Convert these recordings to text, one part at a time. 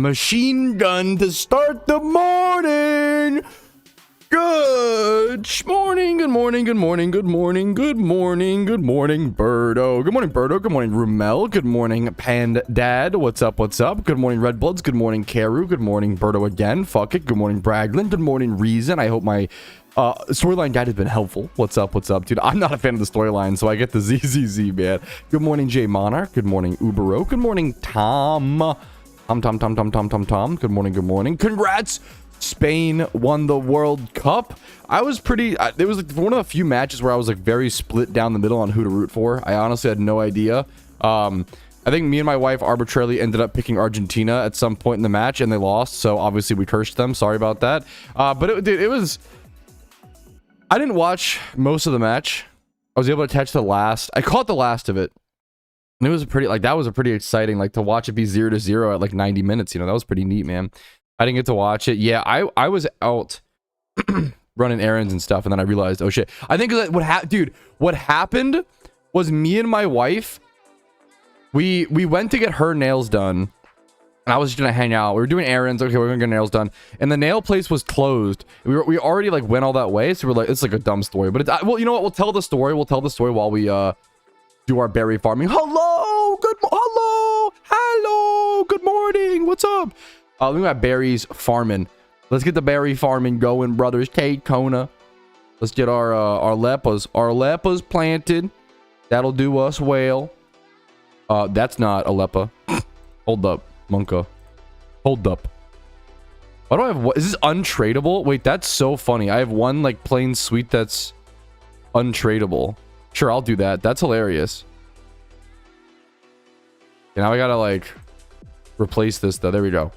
machine gun to start the morning. Good morning, good morning, good morning, good morning, good morning, good morning, Birdo. Good morning, Birdo. Good morning, Rumel. Good morning, Pandad. What's up, what's up? Good morning, Red Bloods. Good morning, Karu. Good morning, Birdo again. Fuck it. Good morning, Braglin. Good morning, Reason. I hope my storyline guide has been helpful. What's up, dude? I'm not a fan of the storyline, so I get the ZZZ, man. Good morning, J Monarch. Good morning, Ubero. Good morning, Tom. Tom. Good morning, good morning. Congrats! Spain won the World Cup. I was pretty it was like one of the few matches where I was like very split down the middle on who to root for. I honestly had no idea. I think me and my wife arbitrarily ended up picking Argentina at some point in the match, and they lost, so obviously we cursed them. Sorry about that. But it was, I didn't watch most of the match. I was able to catch the last. I caught the last of it, and it was a pretty, like, that was a pretty exciting, like, to watch it be 0-0 at like 90 minutes. You know, that was pretty neat, man. I didn't get to watch it. Yeah, I was out running errands and stuff, and then I realized, oh shit. I think that what happened was me and my wife, we went to get her nails done, and I was just gonna hang out. We were doing errands. Okay, we're gonna get nails done, and the nail place was closed. We already like went all that way, so we're like, it's like a dumb story, but it's, well, you know what? We'll tell the story. We'll tell the story while we do our berry farming. Hello, good morning. What's up? We got berries farming. Let's get the berry farming going, brothers. Kate, Kona. Let's get our lepas planted. That'll do us well. That's not a lepa. Hold up, Monka. Hold up. Why do I have what? Is this untradeable? Wait, that's so funny. I have one like plain sweet that's untradeable. Sure, I'll do that. That's hilarious. And now I gotta like replace this though. There we go.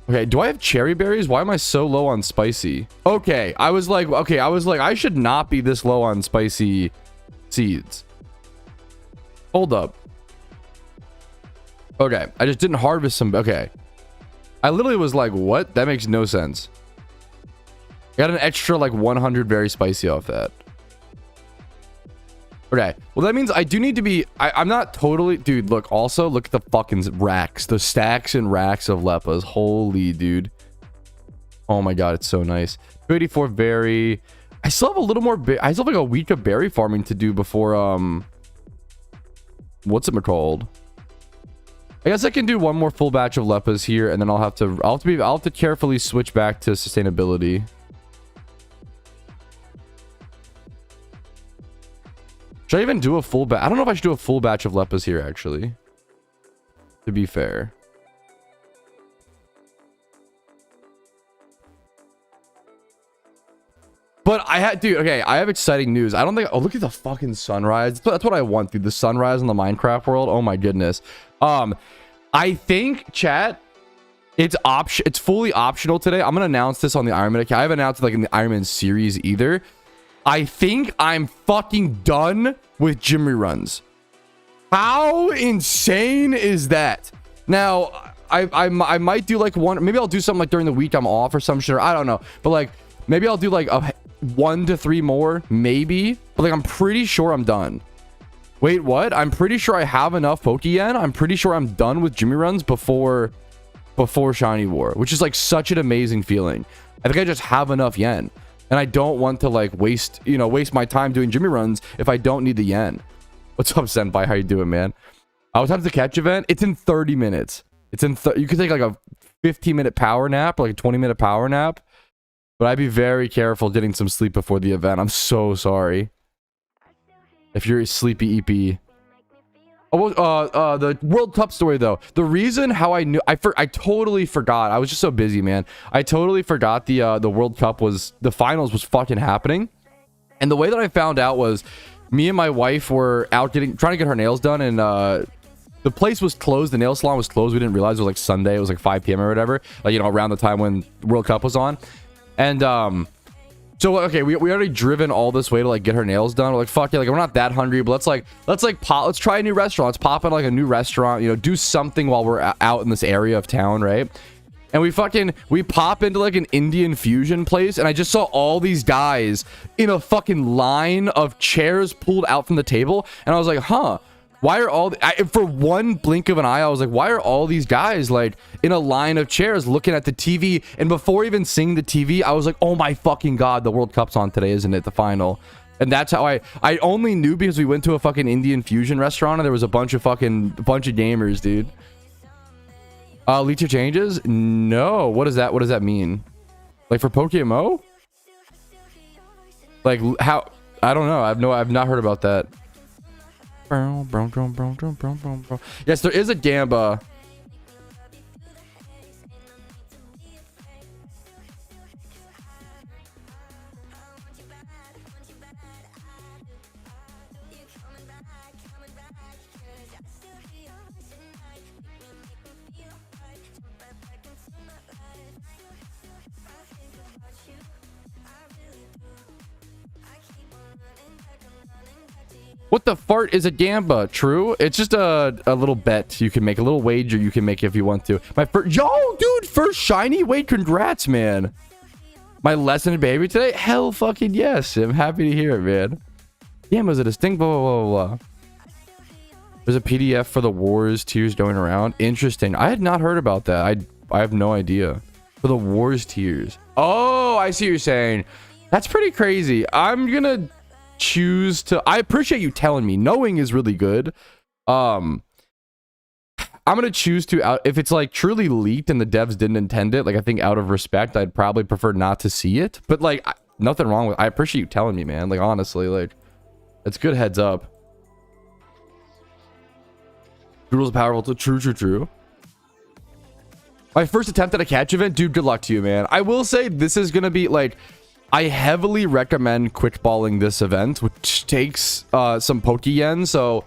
Okay, do I have cherry berries? Why am I so low on spicy? Okay, I was like, I should not be this low on spicy seeds. Hold up. Okay, I just didn't harvest some. Okay. I literally was like, what? That makes no sense. Got an extra like 100 very spicy off that. Okay, well that means I do need to be, I'm not totally, dude, look, also look at the fucking racks, the stacks and racks of lepas. Holy dude. Oh my god, it's so nice. 84 berry. I still have a little more, I still have like a week of berry farming to do before what's it called? I guess I can do one more full batch of lepas here, and then I'll have to carefully switch back to sustainability. Should I even do a full batch? I don't know if I should do a full batch of lepas here, actually. To be fair. But I had, dude, okay, I have exciting news. I don't think, oh, look at the fucking sunrise. That's what I want, dude. The sunrise in the Minecraft world. Oh my goodness. I think, chat, it's fully optional today. I'm gonna announce this on the Iron Man account. I haven't announced it like in the Iron Man series either. I think I'm fucking done with gym reruns. How insane is that? Now, I might do like one, maybe I'll do something like during the week I'm off or some shit, or I don't know. But like, maybe I'll do like 1 to 3 more, maybe. But like, I'm pretty sure I'm done. Wait, what? I'm pretty sure I have enough Pokeyen. I'm pretty sure I'm done with Jimmy runs before Shiny War, which is like such an amazing feeling. I think I just have enough yen. And I don't want to like waste my time doing Jimmy runs if I don't need the yen. What's up, Senpai? How you doing, man? What time's the catch event? It's in 30 minutes. It's in you could take like a 15-minute power nap or like a 20-minute power nap. But I'd be very careful getting some sleep before the event. I'm so sorry. If you're a sleepy EP. Oh, the World Cup story though. The reason how I knew, I totally forgot. I was just so busy, man. I totally forgot the World Cup the finals was fucking happening. And the way that I found out was me and my wife were out trying to get her nails done, and the place was closed. The nail salon was closed. We didn't realize it was like Sunday. It was like 5 p.m. or whatever. Like, you know, around the time when World Cup was on. And so okay, we already driven all this way to like get her nails done. We're like, fuck yeah, like we're not that hungry, but let's try a new restaurant. Let's pop in like a new restaurant, you know, do something while we're out in this area of town, right? And we pop into like an Indian fusion place, and I just saw all these guys in a fucking line of chairs pulled out from the table, and I was like, huh, Why are all for one blink of an eye, I was like, why are all these guys like in a line of chairs looking at the TV? And before even seeing the TV, I was like, oh my fucking god, the World Cup's on today, isn't it? The final. And that's how I only knew because we went to a fucking Indian fusion restaurant and there was a bunch of gamers, dude. Lead to changes? No. What is that? What does that mean? Like for PokeMMO? Like how? I don't know. I've not heard about that. Yes, there is a Gamba. What the fart is a Gamba? True. It's just a little bet you can make, a little wager you can make if you want to. My first, yo, dude, first shiny. Wait, congrats, man. My lesson baby today. Hell, fucking yes. I'm happy to hear it, man. Gamba's a distinct blah blah blah blah. There's a PDF for the Wars tiers going around. Interesting. I had not heard about that. I have no idea. For the Wars tiers. Oh, I see what you're saying. That's pretty crazy. I'm gonna choose to. I appreciate you telling me. Knowing is really good. I'm gonna choose to if it's like truly leaked and the devs didn't intend it. Like I think out of respect, I'd probably prefer not to see it. But like nothing wrong with. I appreciate you telling me, man. Like honestly, like it's good heads up. Doodle's powerful. True. My first attempt at a catch event, dude. Good luck to you, man. I will say this is gonna be like. I heavily recommend quickballing this event, which takes some Pokeyen, so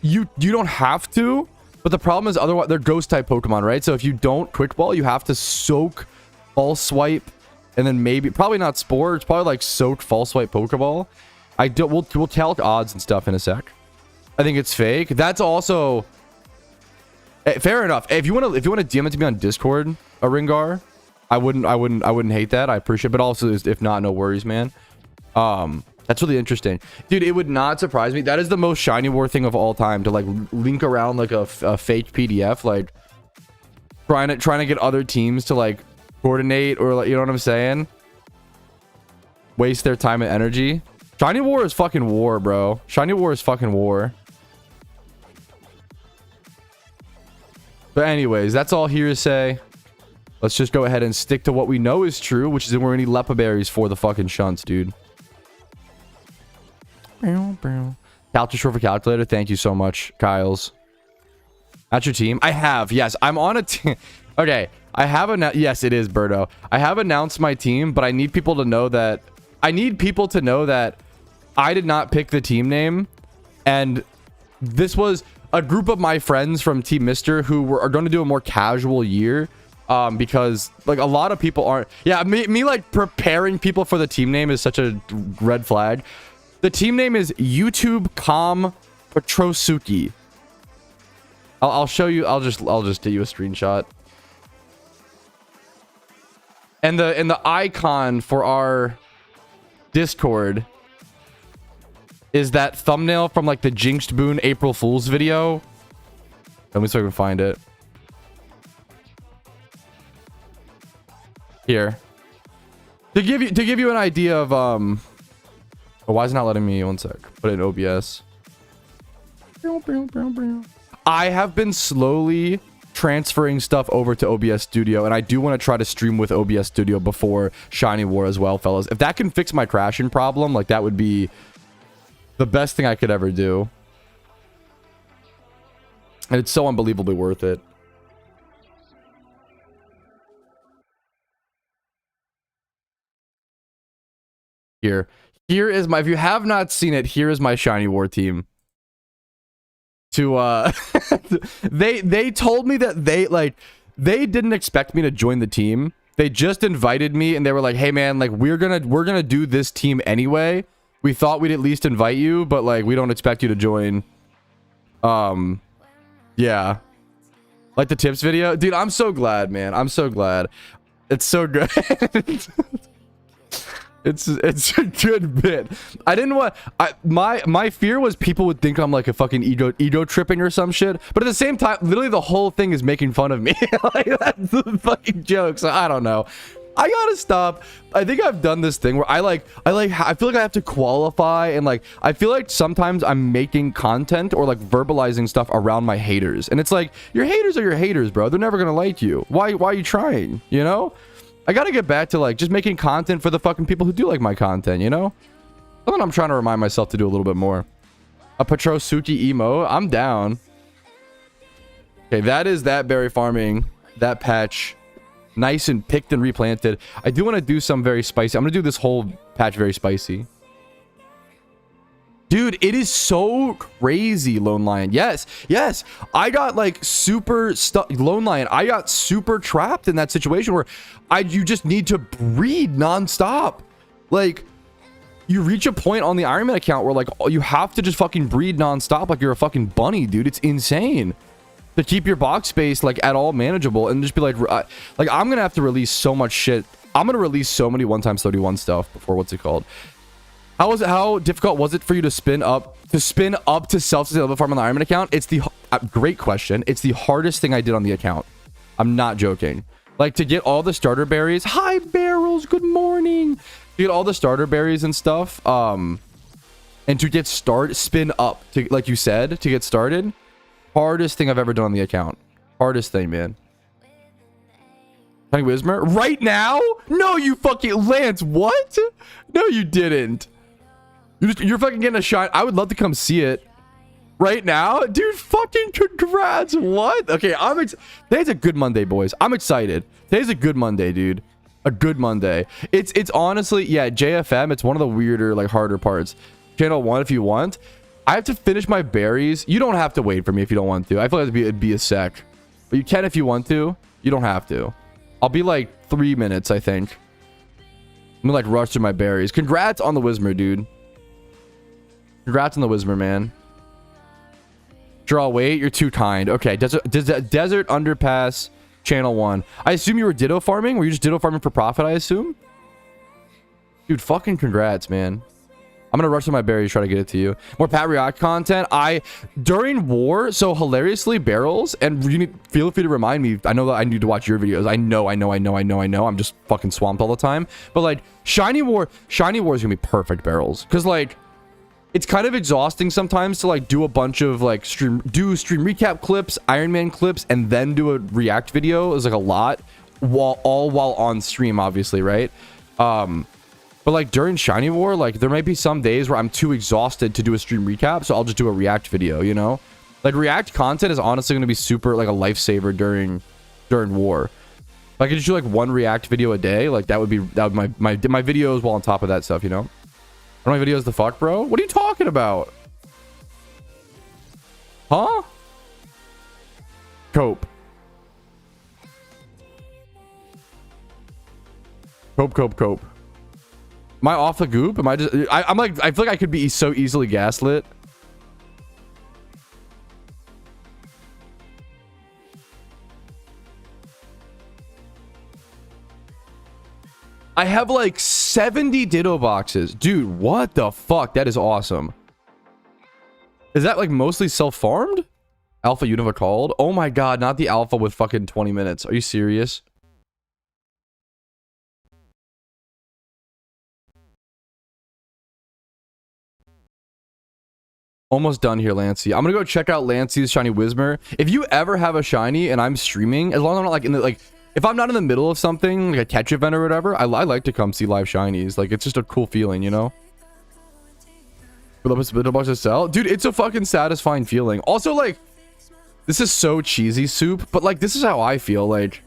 you don't have to, but the problem is otherwise they're ghost type Pokemon, right? So if you don't quickball, you have to soak false swipe and then probably not Spore, it's probably like soak false swipe Pokeball. We'll calc odds and stuff in a sec. I think it's fake. That's also fair enough. If you want to DM it to me on Discord, a Ringar, I wouldn't hate that. I appreciate it, but also if not, no worries, man. That's really interesting, dude. It would not surprise me. That is the most shiny war thing of all time, to like link around like a fake PDF, like trying to get other teams to like coordinate, or like, you know what I'm saying, waste their time and energy. Shiny war is fucking war, bro. Shiny war is fucking war. But anyways, that's all hearsay. Let's just go ahead and stick to what we know is true, which is that we're gonna need Lepa berries for the fucking shunts, dude. Calculus short for calculator. Thank you so much, Kyles. That's your team. I have, yes, I'm on a team. Okay, I have yes, it is Birdo. I have announced my team, but I need people to know that I did not pick the team name, and this was a group of my friends from Team Mister who are going to do a more casual year. Because like a lot of people aren't. Yeah, me like preparing people for the team name is such a red flag. The team name is YouTube Com Patrouski. I'll show you. I'll just do you a screenshot. And the icon for our Discord is that thumbnail from like the Jinxed Boon April Fool's video. Let me see if I can find it. Here, to give you an idea of oh, why is it not letting me? One sec. Put it in OBS. I have been slowly transferring stuff over to OBS Studio, and I do want to try to stream with OBS Studio before Shiny War as well, fellas. If that can fix my crashing problem, like that would be the best thing I could ever do, and it's so unbelievably worth it. Here is my, if you have not seen it, here is my Shiny War team. To they told me that they didn't expect me to join the team. They just invited me and they were like, "Hey man, like we're gonna do this team anyway. We thought we'd at least invite you, but like we don't expect you to join." Yeah. Like the tips video. Dude, I'm so glad, man. I'm so glad. It's so good. It's a good bit. I didn't want my fear was people would think I'm like a fucking ego tripping or some shit. But at the same time, literally the whole thing is making fun of me. Like, that's the fucking joke. So I don't know. I gotta stop. I think I've done this thing where I feel like I have to qualify, and like I feel like sometimes I'm making content or like verbalizing stuff around my haters, and it's like, your haters are your haters, bro. They're never gonna like you. Why are you trying? You know? I gotta get back to like just making content for the fucking people who do like my content, you know? Something I'm trying to remind myself to do a little bit more. A Patrouski emo, I'm down. Okay, that is that berry farming, that patch. Nice and picked and replanted. I do want to do some very spicy. I'm gonna do this whole patch very spicy. Dude, it is so crazy, Lone Lion. Yes, yes. I got like super stuck. Lone Lion, I got super trapped in that situation where you just need to breed nonstop. Like, you reach a point on the Iron Man account where like you have to just fucking breed nonstop like you're a fucking bunny, dude. It's insane. To keep your box space like at all manageable and just be like I'm gonna have to release so much shit. I'm gonna release so many 1x31 stuff before, what's it called? How difficult was it for you to spin up to self-sustain farm on the Iron Man account? It's the great question. It's the hardest thing I did on the account. I'm not joking. Like, to get all the starter berries. Hi barrels, good morning. To get all the starter berries and stuff, and to get spin up to, like you said, to get started. Hardest thing I've ever done on the account. Hardest thing, man. Shiny Whismer? Right now? No, you fucking... Lance, what? No, you didn't. You're fucking getting a shine. I would love to come see it. Right now? Dude, fucking congrats. What? Okay, today's a good Monday, boys. I'm excited. Today's a good Monday, dude. A good Monday. It's honestly... Yeah, JFM, it's one of the weirder, like, harder parts. Channel 1, if you want... I have to finish my berries. You don't have to wait for me if you don't want to. I feel like it'd be a sec. But you can if you want to. You don't have to. I'll be like 3 minutes, I think. I'm gonna like rush through my berries. Congrats on the Whismer, dude. Congrats on the Whismer, man. Sure, I'll wait. You're too kind. Okay, Desert Underpass, Channel 1. I assume you were ditto farming? Were you just ditto farming for profit, I assume? Dude, fucking congrats, man. I'm gonna rush to my berries, try to get it to you. More Pat React content. During war, so hilariously, barrels, and feel free to remind me. I know that I need to watch your videos. I know. I'm just fucking swamped all the time. But like, Shiny War is gonna be perfect barrels. Because like, it's kind of exhausting sometimes to like do a bunch of like stream recap clips, Iron Man clips, and then do a react video. Is like a lot, while on stream, obviously, right? But like during Shiny War, like there might be some days where I'm too exhausted to do a stream recap, so I'll just do a react video, you know? Like react content is honestly going to be super like a lifesaver during war. If I could just do like one react video a day, like that would be my videos while on top of that stuff, you know? Are my videos the fuck, bro? What are you talking about? Huh? Cope. Cope. Am I off the goop? Am I just... I'm like... I feel like I could be so easily gaslit. I have like 70 Ditto boxes. Dude, what the fuck? That is awesome. Is that like mostly self-farmed? Alpha Unova called? Oh my god, not the alpha with fucking 20 minutes. Are you serious? Almost done here, Lancey. I'm gonna go check out Lancey's Shiny Whismer. If you ever have a shiny and I'm streaming, as long as I'm not like in the like, if I'm not in the middle of something like a catch event or whatever, I like to come see live shinies. Like it's just a cool feeling, you know. To sell, dude. It's a fucking satisfying feeling. Also, like, this is so cheesy, Soup, but like this is how I feel. Like,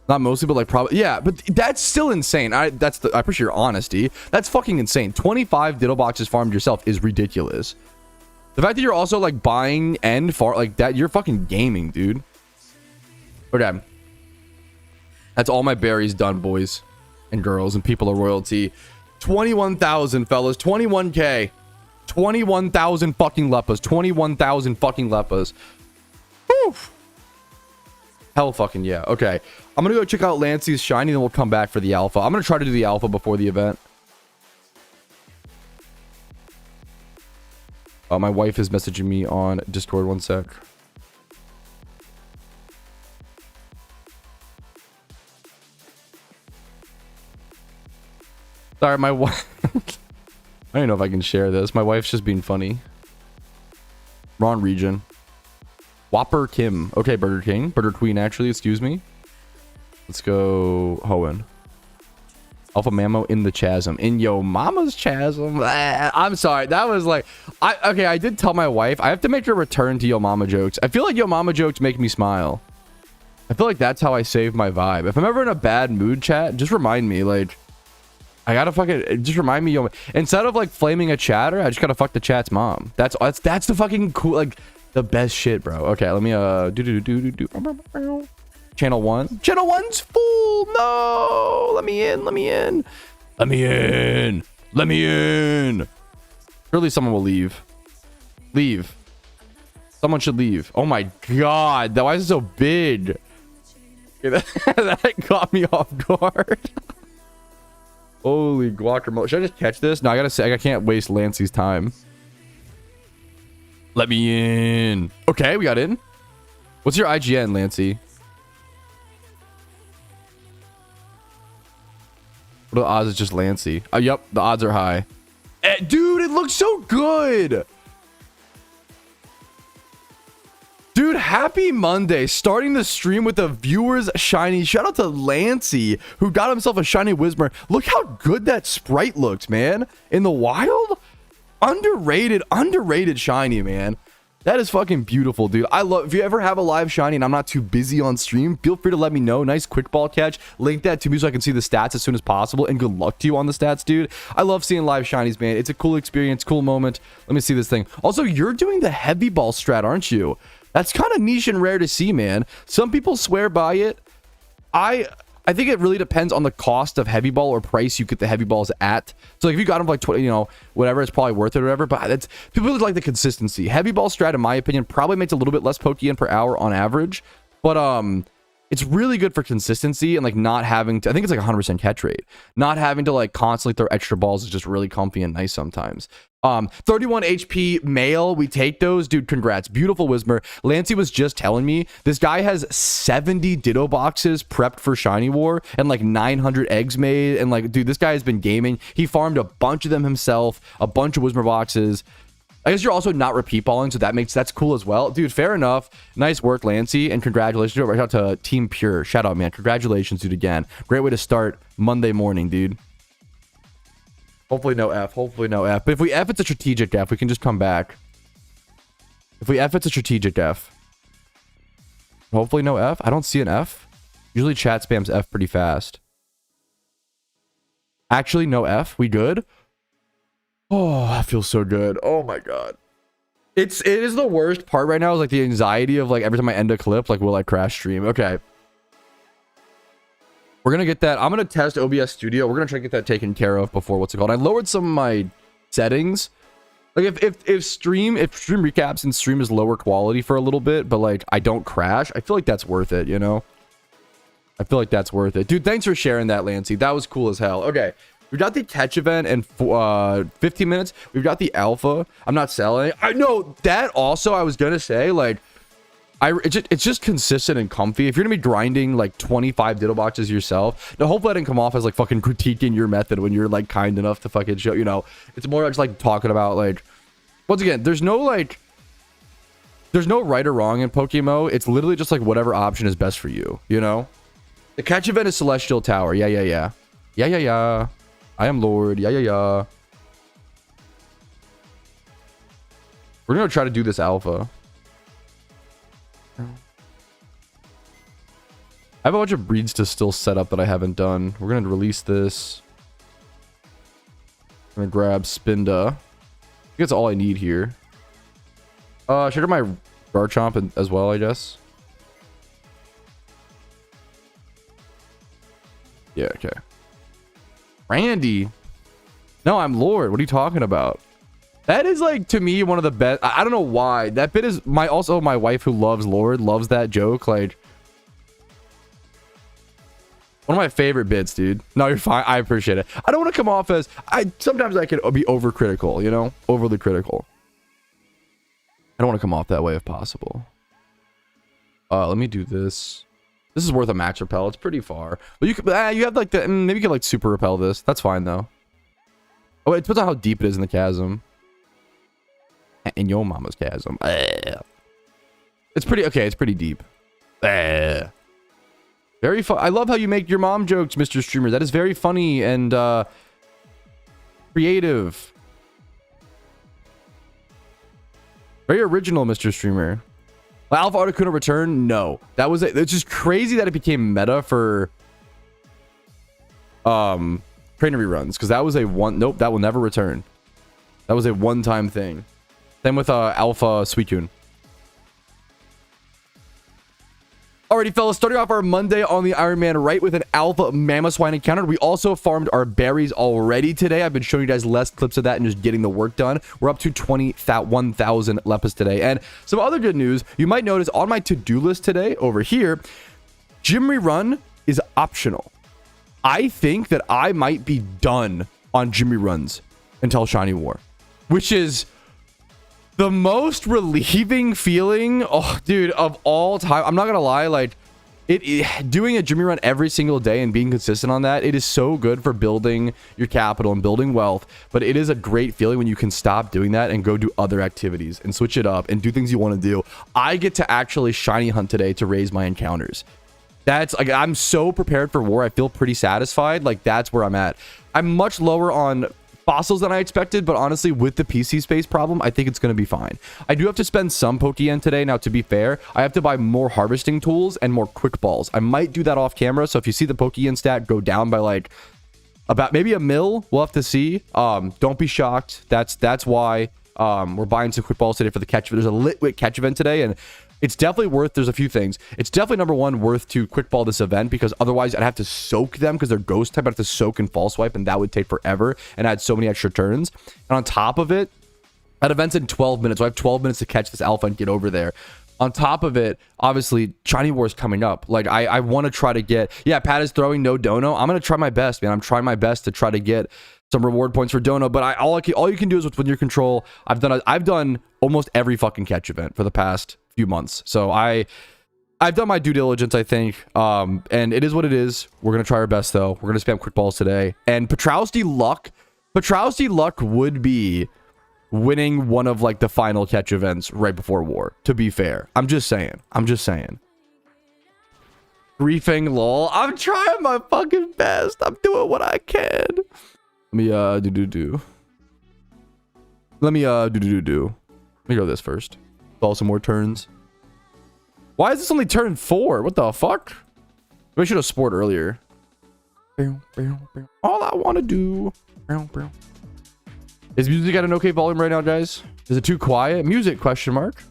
not mostly, but like probably, yeah. But that's still insane. I appreciate your honesty. That's fucking insane. 25 Ditto boxes farmed yourself is ridiculous. The fact that you're also like buying and like that, you're fucking gaming, dude. Okay. That's all my berries done, boys and girls and people of royalty. 21,000, fellas. 21K. 21,000 fucking leppas. 21,000 fucking leppas. Whew. Hell fucking yeah. Okay. I'm gonna go check out Lancey's shiny, then we'll come back for the alpha. I'm gonna try to do the alpha before the event. My wife is messaging me on Discord. One sec. Sorry, my wife. I don't know if I can share this. My wife's just being funny. Wrong region. Whopper Kim. Okay, Burger King. Burger Queen, actually. Excuse me. Let's go Hoenn. Alpha Mammo in the chasm. In yo mama's chasm. I'm sorry. That was like... Okay, I did tell my wife. I have to make her return to yo mama jokes. I feel like yo mama jokes make me smile. I feel like that's how I save my vibe. If I'm ever in a bad mood, chat, just remind me. Like... I gotta fucking just remind me, yo, instead of like flaming a chatter, I just gotta fuck the chat's mom. That's the fucking cool, like the best shit, bro. Okay, let me channel 1. Channel 1's full. No, let me in. Surely someone will leave. Someone should leave. Oh my god, why is it so big? Okay, that got me off guard. Holy guacamole. Should I just catch this? No, I gotta say, I can't waste Lancey's time. Let me in. Okay, we got in. What's your IGN, Lancey? What are the odds it's just Lancey? Yep, the odds are high. Dude, it looks so good. Dude, happy Monday. Starting the stream with a viewer's shiny. Shout out to Lancey, who got himself a shiny Whismur. Look how good that sprite looks, man. In the wild? Underrated shiny, man. That is fucking beautiful, dude. I love... If you ever have a live shiny and I'm not too busy on stream, feel free to let me know. Nice quick ball catch. Link that to me so I can see the stats as soon as possible. And good luck to you on the stats, dude. I love seeing live shinies, man. It's a cool experience, cool moment. Let me see this thing. Also, you're doing the heavy ball strat, aren't you? That's kind of niche and rare to see, man. Some people swear by it. I think it really depends on the cost of heavy ball or price you get the heavy balls at. So like if you got them for like 20, you know, whatever, it's probably worth it or whatever. But that's, people really like the consistency. Heavy ball strat, in my opinion, probably makes a little bit less Pokeyen per hour on average. But it's really good for consistency and like not having to, I think it's like 100% catch rate. Not having to like constantly throw extra balls is just really comfy and nice sometimes. 31 HP male, we take those. Dude, congrats. Beautiful Whismur. Lancey was just telling me this guy has 70 Ditto boxes prepped for Shiny War and like 900 eggs made. And like, dude, this guy has been gaming. He farmed a bunch of them himself, a bunch of Whismur boxes. I guess you're also not repeat balling, so that's cool as well. Dude, fair enough. Nice work, Lancey, and congratulations. Shout out to Team Pure. Shout out, man. Congratulations, dude, again. Great way to start Monday morning, dude. Hopefully no F. Hopefully no F. But if we F, it's a strategic F. We can just come back. If we F, it's a strategic F. Hopefully no F. I don't see an F. Usually chat spams F pretty fast. Actually, no F. We good? Oh, that feels so good. Oh my god. It is the worst part right now is like the anxiety of like every time I end a clip, like will I crash stream? Okay. We're gonna get that. I'm gonna test OBS Studio. We're gonna try to get that taken care of before what's it called. I lowered some of my settings. Like if stream recaps and stream is lower quality for a little bit, but like I don't crash, I feel like that's worth it, you know? I feel like that's worth it. Dude, thanks for sharing that, Lancey. That was cool as hell. Okay. We've got the catch event in 15 minutes. We've got the alpha. I'm not selling it. I know that also I was gonna say, like, it's just consistent and comfy. If you're gonna be grinding like 25 Ditto boxes yourself, now hopefully I didn't come off as like fucking critiquing your method when you're like kind enough to fucking show, you know. It's more just like talking about like, once again, there's no right or wrong in PokeMMO. It's literally just like whatever option is best for you, you know. The catch event is Celestial Tower. Yeah. I am Lord. Yeah. We're gonna try to do this alpha. I have a bunch of breeds to still set up that I haven't done. We're gonna release this. I'm gonna grab Spinda. I think that's all I need here. Should I do my Garchomp as well, I guess? Yeah, okay. Randy. No, I'm Lord. What are you talking about? That is like, to me, one of the best. I don't know why. That bit is my wife who loves Lord loves that joke. Like, one of my favorite bits, dude. No, you're fine. I appreciate it. I don't want to come off as sometimes I can be overcritical, you know? Overly critical. I don't want to come off that way if possible. Let me do this. This is worth a max repel. It's pretty far. But you could, you have like the, maybe you could like super repel this. That's fine though. Oh, it depends on how deep it is in the chasm. In your mama's chasm. It's pretty, okay, it's pretty deep. Very fun. I love how you make your mom jokes, Mr. Streamer. That is very funny and creative. Very original, Mr. Streamer. Alpha Articuno return? No. That was it. It's just crazy that it became meta for trainer reruns, because that was a one. Nope, that will never return. That was a one-time thing. Same with Alpha Suicune. Alrighty, fellas, starting off our Monday on the Iron Man right with an Alpha Mamoswine encounter. We also farmed our berries already today. I've been showing you guys less clips of that and just getting the work done. We're up to 1,000 lepus today. And some other good news, you might notice on my to-do list today over here, gym rerun is optional. I think that I might be done on gym reruns until Shiny War, which is the most relieving feeling, oh, dude, of all time. I'm not gonna lie, like, doing a gym run every single day and being consistent on that, it is so good for building your capital and building wealth. But it is a great feeling when you can stop doing that and go do other activities and switch it up and do things you want to do. I get to actually shiny hunt today to raise my encounters. That's like, I'm so prepared for war. I feel pretty satisfied. Like, that's where I'm at. I'm much lower on fossils than I expected, but honestly, with the PC space problem, I think it's going to be fine. I do have to spend some Pokeyen today. Now, to be fair, I have to buy more harvesting tools and more quick balls. I might do that off camera, so if you see the Pokeyen stat go down by like about maybe a mil, we'll have to see. Don't be shocked. That's why we're buying some quick balls today for the catch. There's a Litwick catch event today, and it's definitely worth, there's a few things. It's definitely, number one, worth to quick ball this event, because otherwise I'd have to soak them because they're ghost type. I'd have to soak and fall swipe, and that would take forever and add so many extra turns. And on top of it, that event's in 12 minutes. So I have 12 minutes to catch this alpha and get over there. On top of it, obviously, Shiny War is coming up. Like, I want to try to get, yeah, Pat is throwing no dono. I'm going to try my best, man. I'm trying my best to try to get some reward points for dono, but all you can do is within your control. I've done almost every fucking catch event for the past few months, so I've done my due diligence, I think, and it is what it is. We're gonna try our best though. We're gonna spam quick balls today, and Patrouski luck would be winning one of like the final catch events right before war, to be fair. I'm just saying Griefing lol. I'm trying my fucking best. I'm doing what I can. Let me Let me go this first. Follow some more turns. Why is this only turn 4? What the fuck? We should have sport earlier. All I want to do. Is music at an okay volume right now, guys? Is it too quiet? Music, question mark.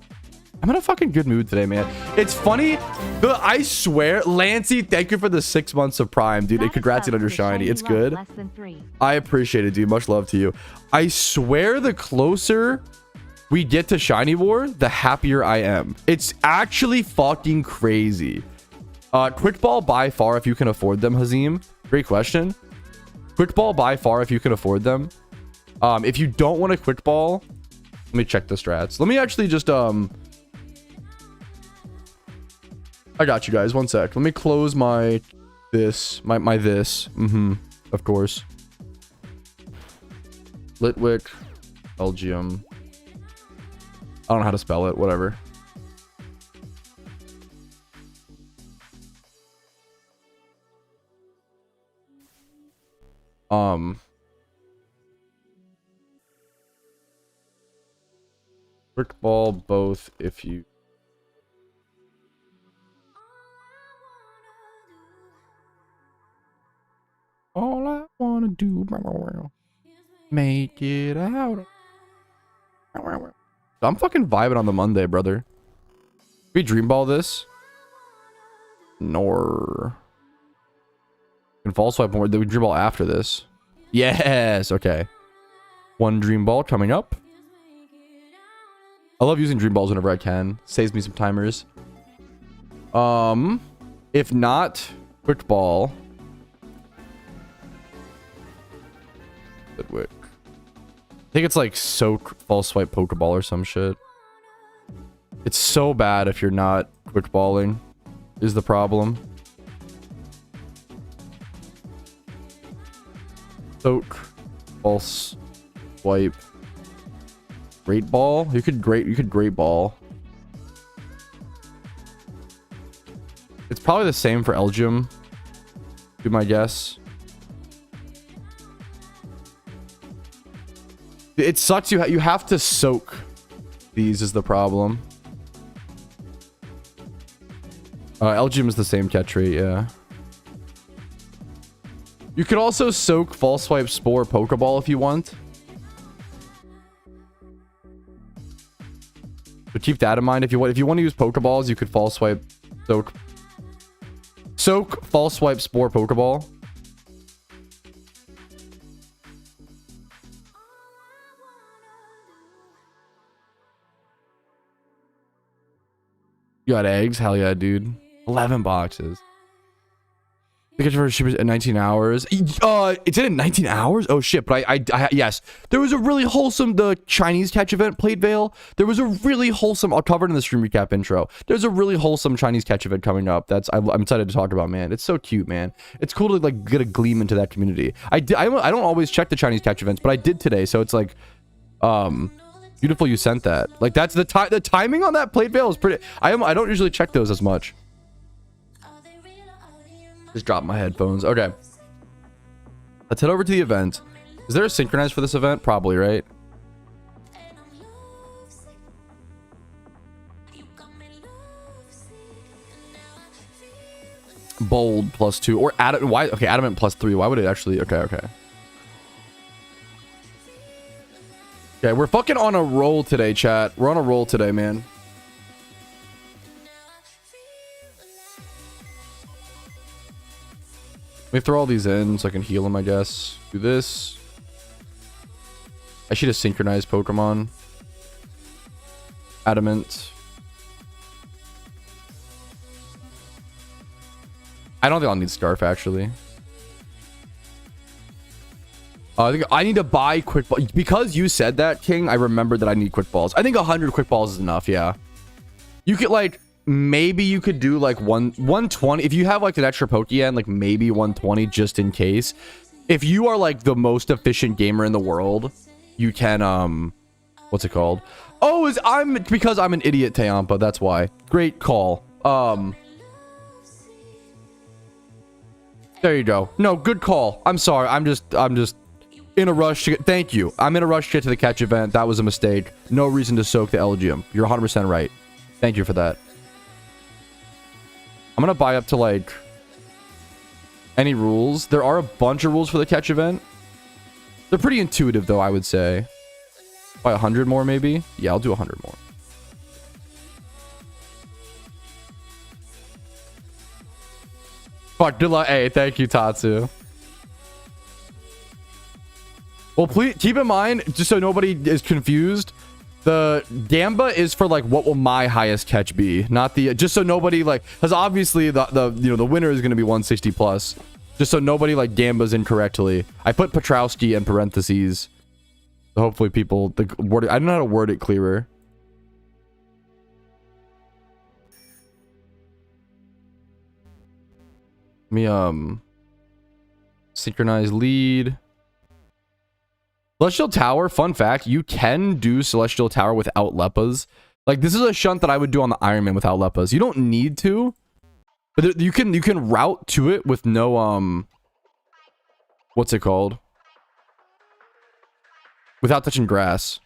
I'm in a fucking good mood today, man. It's funny. I swear, Lancey, thank you for the 6 months of Prime, dude. And congrats on your shiny. It's good. I appreciate it, dude. Much love to you. I swear, the closer we get to Shiny War, the happier I am. It's actually fucking crazy. Quick ball by far if you can afford them, Hazim. Great question. Quick ball by far if you can afford them. If you don't want a quick ball, let me check the strats. Let me actually just I got you guys. One sec. Let me close my this. Of course. Litwick. Belgium. I don't know how to spell it. Whatever. Quick ball both if you. All I wanna do, make it out. I'm fucking vibing on the Monday, brother. We dream ball this. Nor. Can fall swipe more. Did we dream ball after this? Yes. Okay. One dream ball coming up. I love using dream balls whenever I can. Saves me some timers. If not, quick ball. Litwick. I think it's like soak, false swipe, Pokeball or some shit. It's so bad if you're not quick balling is the problem. Soak, false swipe, great ball. You could great ball. It's probably the same for Elgium, be my guess. It sucks. You have to soak these is the problem. Elgium is the same catch rate, yeah. You could also soak false swipe spore pokeball if you want. But keep that in mind. If you want to use pokeballs, you could false swipe soak false swipe spore pokeball. You got eggs? Hell yeah, dude. 11 boxes. The catch for shippers at 19 hours. It's in 19 hours? Oh shit, but I yes. There was a really wholesome, the Chinese catch event played Vale. There was a really wholesome, I'll cover it in the stream recap intro. There's a really wholesome Chinese catch event coming up. I'm excited to talk about, man. It's so cute, man. It's cool to like get a gleam into that community. I don't always check the Chinese catch events, but I did today, so it's like, beautiful you sent that. Like that's the timing on that played Vale is pretty. I don't usually check those as much. Just dropped my headphones. Okay. Let's head over to the event. Is there a synchronize for this event? Probably, right? Bold +2 or adamant. Why? Okay, adamant +3. Why would it actually? Okay. Okay, we're fucking on a roll today, chat. We're on a roll today, man. Let me throw all these in so I can heal them, I guess. Do this. I should have synchronized Pokemon. Adamant. I don't think I'll need Scarf, actually. I think I need to buy quick balls. Because you said that, King, I remembered that I need quick balls. I think 100 quick balls is enough, yeah. You could, like... Maybe you could do like 120 if you have like an extra Pokeyen, like maybe 120 just in case. If you are like the most efficient gamer in the world, you can what's it called? Oh, because I'm an idiot, Tayampa, that's why. Great call. There you go. No, good call. I'm sorry. I'm just in a rush to get, thank you. I'm in a rush to get to the catch event. That was a mistake. No reason to soak the Elgium. You're 100% right. Thank you for that. I'm gonna buy up to like any rules. There are a bunch of rules for the catch event. They're pretty intuitive though, I would say. Buy 100 more maybe. Yeah, I'll do 100 more. Fuck, good luck. Hey, thank you, Tatsu. Well, please keep in mind, just so nobody is confused, the Gamba is for like what will my highest catch be, not the just so nobody like, because obviously the winner is going to be 160 plus. Just so nobody like Gambas incorrectly. I put Patrouski in parentheses. So hopefully people I don't know how to word it clearer. Let me synchronize lead. Celestial Tower, fun fact, you can do Celestial Tower without Leppas. Like, this is a shunt that I would do on the Iron Man without Leppas. You don't need to, but you can route to it with no, what's it called? Without touching grass.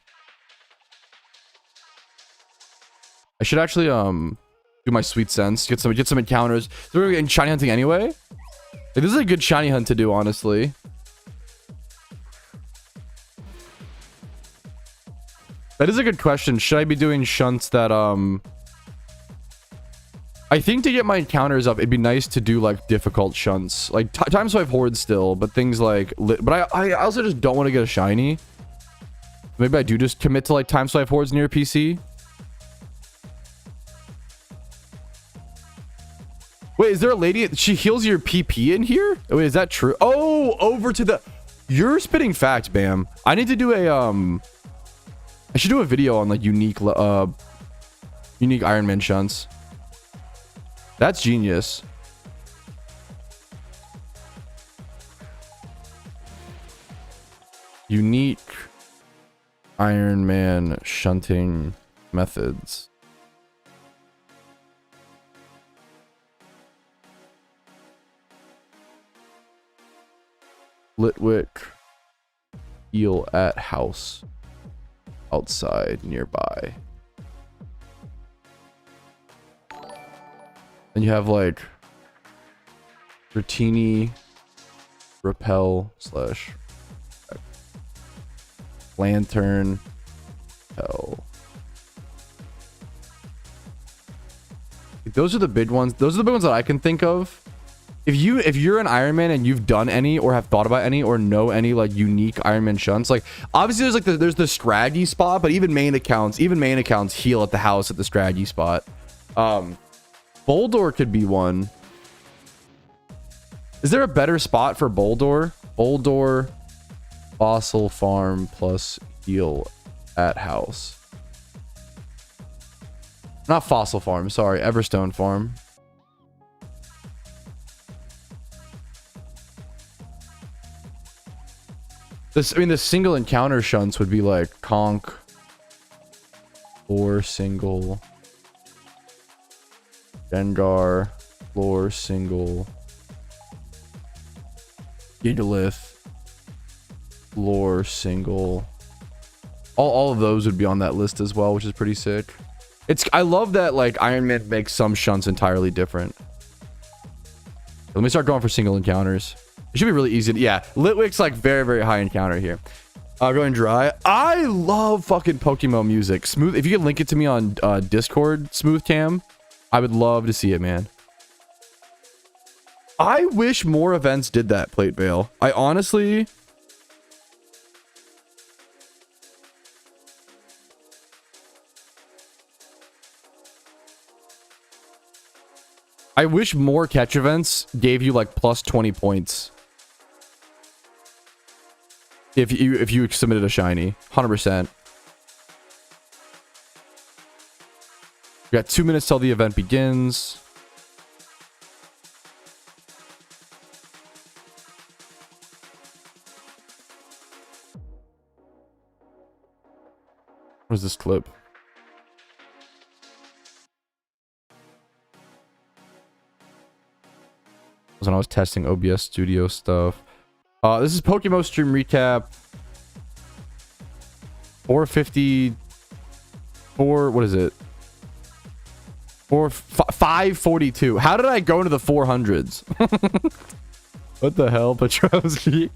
I should actually, do my sweet sense, get some encounters. So we're getting shiny hunting anyway. Like, this is a good shiny hunt to do, honestly. That is a good question. Should I be doing shunts that, I think to get my encounters up, it'd be nice to do, like, difficult shunts. Like, time swipe horde still, but things like... But I also just don't want to get a shiny. Maybe I do just commit to, like, time swipe hordes near PC. Wait, is there a lady... She heals your PP in here? Wait, is that true? Oh, over to the... You're spitting facts, Bam. I need to do a, I should do a video on like unique Unique Iron Man shunts. That's genius. Unique Iron Man shunting methods. Litwick. Heal at house. Outside nearby. And you have like Rotini repel slash lantern hell. Those are the big ones. Those are the big ones that I can think of. If you're an Iron Man and you've done any or have thought about any or know any like unique Iron Man shunts, like obviously there's like there's the Scraggy spot, but even main accounts heal at the house at the Scraggy spot. Boldor could be one. Is there a better spot for Boldor? Boldor fossil farm plus heal at house. Not fossil farm, sorry, Everstone farm. This, I mean, the single encounter shunts would be like conk or single Dengar, floor single, Gigalith, floor single. All of those would be on that list as well, which is pretty sick. I love that like Iron Man makes some shunts entirely different. Let me start going for single encounters. It should be really easy. Yeah, Litwick's like very, very high encounter here. Going dry. I love fucking PokeMMO music. Smooth. If you could link it to me on Discord, Smooth Cam, I would love to see it, man. I wish more events did that, Plate Veil. I honestly... I wish more catch events gave you like plus 20 points. If you submitted a shiny. 100%. We got 2 minutes till the event begins. What is this clip? When I was testing OBS Studio stuff. This is PokeMMO stream recap. 454. What is it? 542. How did I go into the 400s? What the hell, Patrouski?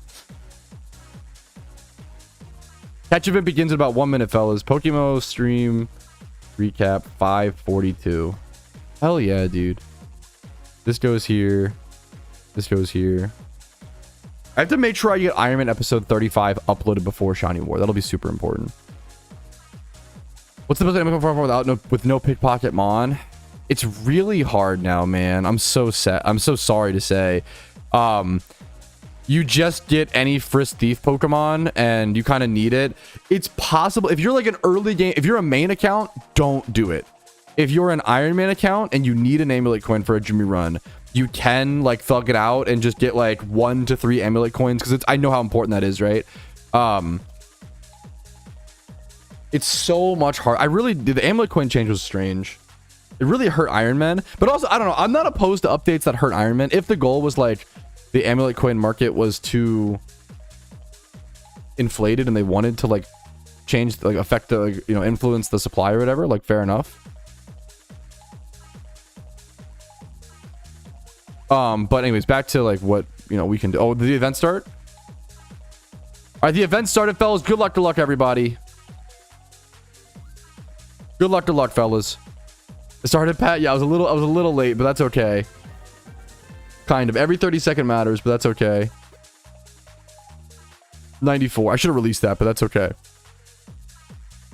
Catch event begins in about 1 minute, fellas. PokeMMO stream recap 542. Hell yeah, dude. This goes here. This goes here. I have to make sure I get Iron Man episode 35 uploaded before Shiny War. That'll be super important. What's the best I'm for without with no pickpocket mon? It's really hard now, man. I'm so sorry to say. You just get any Frisk Thief Pokemon and you kind of need it. It's possible if you're like an early game, if you're a main account, don't do it. If you're an Iron Man account and you need an amulet coin for a Jimmy run, you can like thug it out and just get like 1 to 3 amulet coins because I know how important that is, right? It's so much hard. The amulet coin change was strange. It really hurt Iron Man, but also I don't know. I'm not opposed to updates that hurt Iron Man if the goal was like the amulet coin market was too inflated and they wanted to like change, like affect the, you know, influence the supply or whatever. Like fair enough. But anyways, back to like what, you know, we can do. Oh, did the event start? All right, the event started, fellas. Good luck, everybody. Good luck, fellas. It started, Pat. Yeah, I was a little late, but that's okay. Kind of. Every 30-second matters, but that's okay. 94. I should have released that, but that's okay.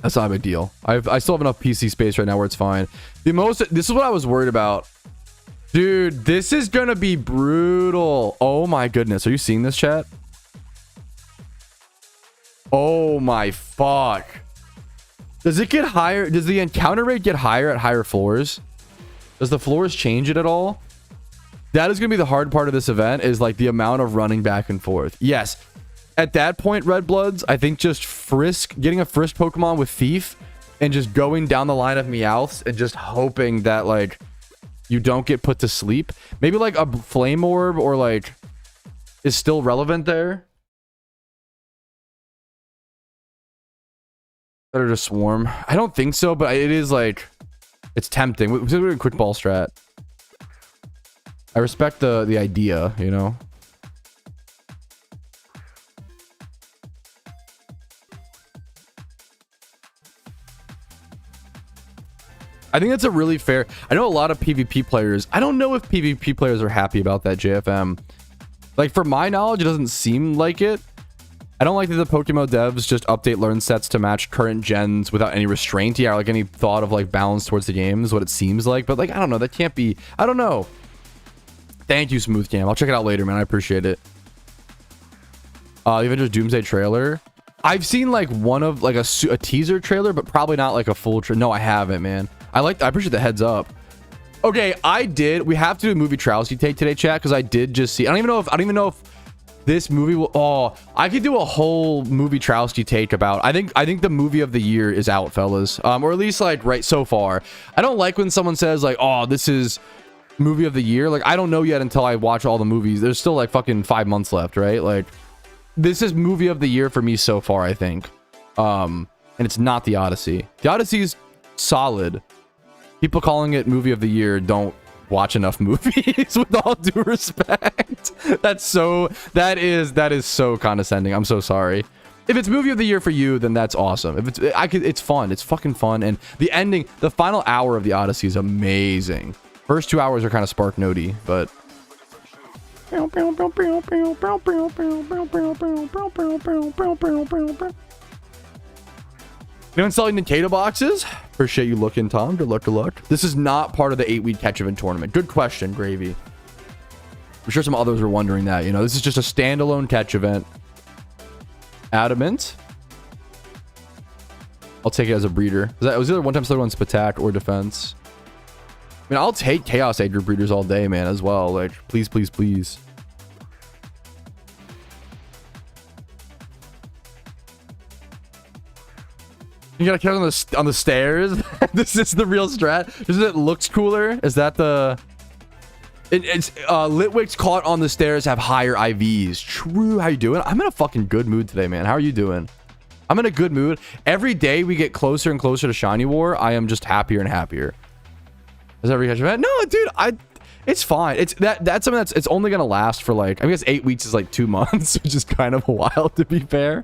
That's not a big deal. I still have enough PC space right now where it's fine. This is what I was worried about. Dude, this is gonna be brutal. Oh my goodness. Are you seeing this, chat? Oh my fuck. Does it get higher? Does the encounter rate get higher at higher floors? Does the floors change it at all? That is going to be the hard part of this event, is like the amount of running back and forth. Yes. At that point, Red Bloods, I think just getting a frisk Pokemon with Thief and just going down the line of Meowths and just hoping that like you don't get put to sleep. Maybe like a Flame Orb or like is still relevant there. Better to Swarm. I don't think so, but it is like, it's tempting. We're a quick ball strat. I respect the idea, you know. I think that's a really fair. I know a lot of PvP players. I don't know if PvP players are happy about that JFM. Like, for my knowledge, it doesn't seem like it. I don't like that the Pokemon devs just update learn sets to match current gens without any restraint. Yeah, like any thought of like balance towards the game is what it seems like. But like, I don't know. That can't be. I don't know. Thank you, Smooth Cam. I'll check it out later, man. I appreciate it. The Avengers Doomsday trailer. I've seen like one of like a teaser trailer, but probably not like a full trailer. No, I haven't, man. I appreciate the heads up. Okay, we have to do a movie Patrouski take today, chat, because I did just see. I don't even know if this movie will. Oh, I could do a whole movie Patrouski take about. I think the movie of the year is out, fellas. Or at least like right so far. I don't like when someone says like, oh, this is movie of the year. Like, I don't know yet until I watch all the movies. There's still like fucking 5 months left, right? Like, this is movie of the year for me so far, I think. And it's not the Odyssey. The Odyssey is solid. People calling it movie of the year don't watch enough movies, with all due respect. That is so condescending. I'm so sorry. If it's movie of the year for you, then that's awesome. If it's fun. It's fucking fun. And the ending, the final hour of the Odyssey is amazing. First 2 hours are kind of spark notey, but anyone selling Nintendo boxes? Appreciate you looking, Tom. Good luck, good luck. This is not part of the 8-week catch event tournament. Good question, Gravy. I'm sure some others were wondering that. You know, this is just a standalone catch event. Adamant. I'll take it as a breeder. It was either one-time slow one's attack or defense. I mean, I'll take Chaos Agri breeders all day, man, as well. Like, please, please, please. You gotta catch on the stairs. This is the real strat. Does it looks cooler? Is that the? It's Litwick's caught on the stairs have higher IVs. True. How you doing? I'm in a fucking good mood today, man. How are you doing? I'm in a good mood. Every day we get closer and closer to Shiny War, I am just happier and happier. Is every catch event? No, dude. It's fine. That's something it's only gonna last for like, I guess 8 weeks is like 2 months, which is kind of a while to be fair.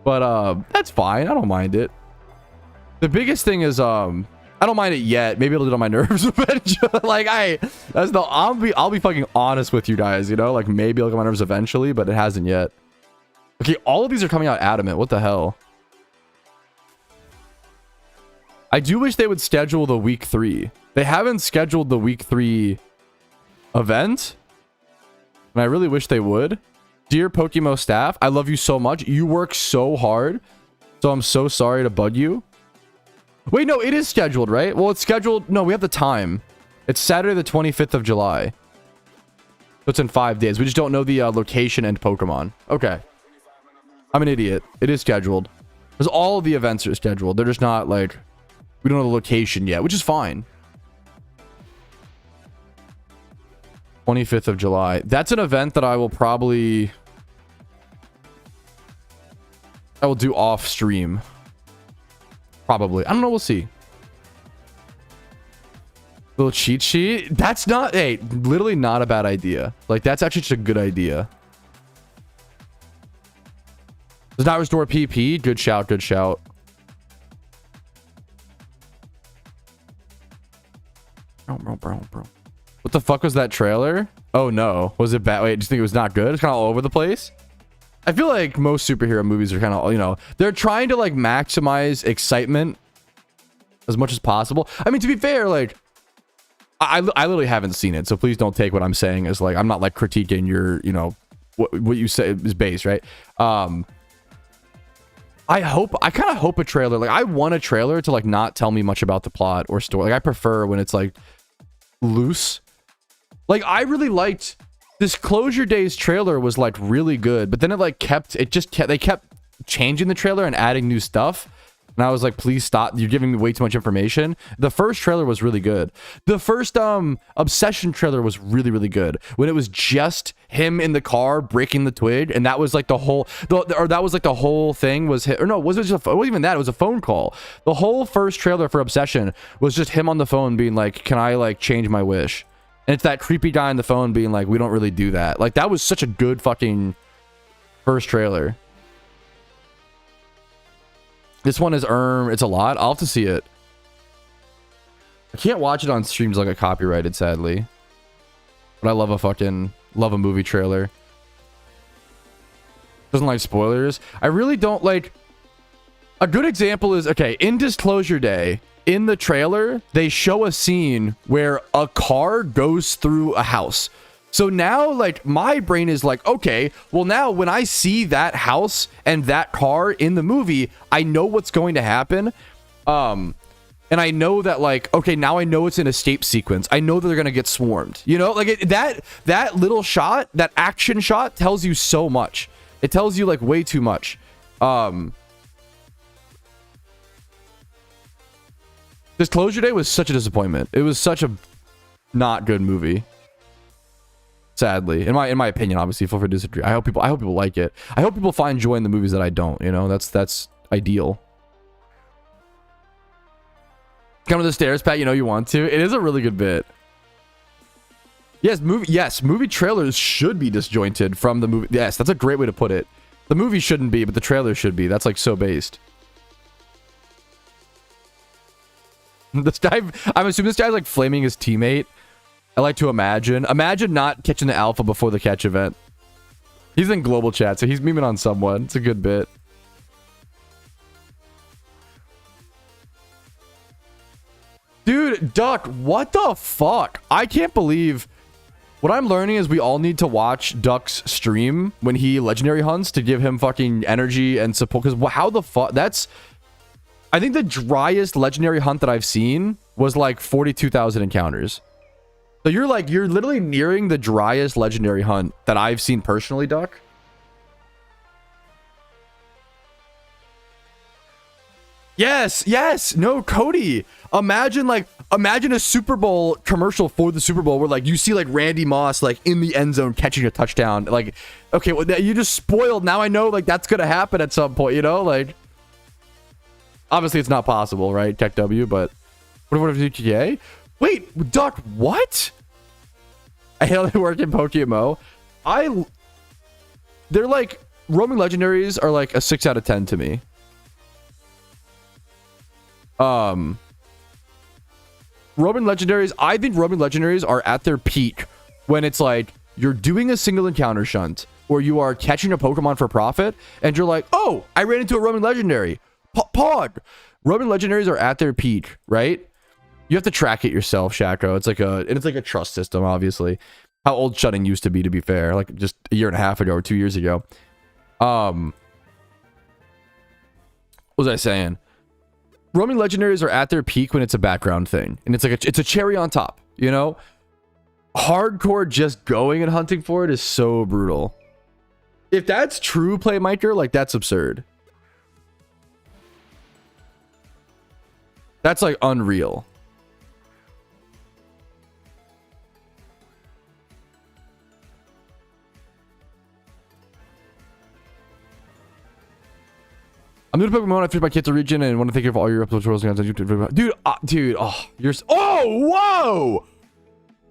But that's fine. I don't mind it. The biggest thing is I don't mind it yet. Maybe it'll get on my nerves eventually. Like I'll be fucking honest with you guys, you know? Like maybe it'll get on my nerves eventually, but it hasn't yet. Okay, all of these are coming out adamant. What the hell? I do wish they would schedule the week 3. They haven't scheduled the week 3 event. And I really wish they would. Dear PokeMMO staff, I love you so much. You work so hard. So I'm so sorry to bug you. Wait, no, it is scheduled, right? Well, it's scheduled. No, we have the time. It's Saturday, the 25th of July. So it's in 5 days. We just don't know the location and Pokemon. Okay. I'm an idiot. It is scheduled. Because all of the events are scheduled. They're just not like, we don't know the location yet, which is fine. 25th of July. That's an event that I will do off stream. Probably. I don't know. We'll see. Little cheat sheet. That's not, hey, literally not a bad idea. Like, that's actually just a good idea. Does not restore PP. Good shout. Good shout. Bro. What the fuck was that trailer? Oh, no. Was it bad? Wait, do you think it was not good? It's kind of all over the place. I feel like most superhero movies are kind of, you know, they're trying to like maximize excitement as much as possible. I mean, to be fair, like, I literally haven't seen it, so please don't take what I'm saying as like, I'm not like critiquing your, you know, what you say is based, right? I kind of hope a trailer, like I want a trailer to like not tell me much about the plot or story. Like I prefer when it's like loose. Like I really liked Disclosure Day's trailer was like really good, but then they kept changing the trailer and adding new stuff. And I was like, please stop. You're giving me way too much information. The first trailer was really good. The first Obsession trailer was really, really good. When it was just him in the car breaking the twig, and that was like the whole thing was hit, or no, it wasn't even that, it was a phone call. The whole first trailer for Obsession was just him on the phone being like, can I like change my wish? And it's that creepy guy on the phone being like, we don't really do that. Like that was such a good fucking first trailer. This one is it's a lot. I'll have to see it. I can't watch it on streams like a copyrighted, sadly. But I love a movie trailer. Doesn't like spoilers. I really don't like. A good example is, okay, in Disclosure Day, in the trailer, they show a scene where a car goes through a house. So now, like, my brain is like, okay, well, now when I see that house and that car in the movie, I know what's going to happen. And I know that, like, okay, now I know it's an escape sequence. I know that they're going to get swarmed. You know, like, that little shot, that action shot tells you so much. It tells you, like, way too much. Disclosure Day was such a disappointment. It was such a not good movie. Sadly, in my opinion, obviously, feel free to disagree. I hope people like it. I hope people find joy in the movies that I don't. You know, that's ideal. Come to the stairs, Pat. You know you want to. It is a really good bit. Yes, movie trailers should be disjointed from the movie. Yes, that's a great way to put it. The movie shouldn't be, but the trailer should be. That's like so based. This guy, I'm assuming this guy's like flaming his teammate. I like to imagine not catching the alpha before the catch event. He's in global chat, so he's memeing on someone. It's a good bit. Dude, Duck, what the fuck? I can't believe... What I'm learning is we all need to watch Duck's stream when he legendary hunts to give him fucking energy and support. Because how the fuck... That's... I think the driest legendary hunt that I've seen was like 42,000 encounters. So you're literally nearing the driest legendary hunt that I've seen personally, Duck. Yes. No, Cody. Imagine a Super Bowl commercial for the Super Bowl where like you see like Randy Moss like in the end zone catching a touchdown. Like, okay, well, you just spoiled. Now I know like that's gonna happen at some point. You know, like obviously it's not possible, right? Tech W, but what if GTA? Wait, Duck, what? I hate how they work in PokeMMO. They're like, roaming legendaries are like a 6 out of 10 to me. Roaming legendaries, I think roaming legendaries are at their peak when it's like, you're doing a single encounter shunt, or you are catching a Pokemon for profit, and you're like, oh, I ran into a roaming legendary. Pog! Roaming legendaries are at their peak, right? You have to track it yourself, Shako. It's like a trust system, obviously. How old shunting used to be fair, like just a year and a half ago or 2 years ago. What was I saying? Roaming legendaries are at their peak when it's a background thing, and it's like it's a cherry on top. You know, hardcore just going and hunting for it is so brutal. If that's true, Playmaker, like that's absurd. That's like unreal. I'm new to Pokemon. I finished my Kanto region and want to thank you for all your uploads. Dude, oh, you're... Oh,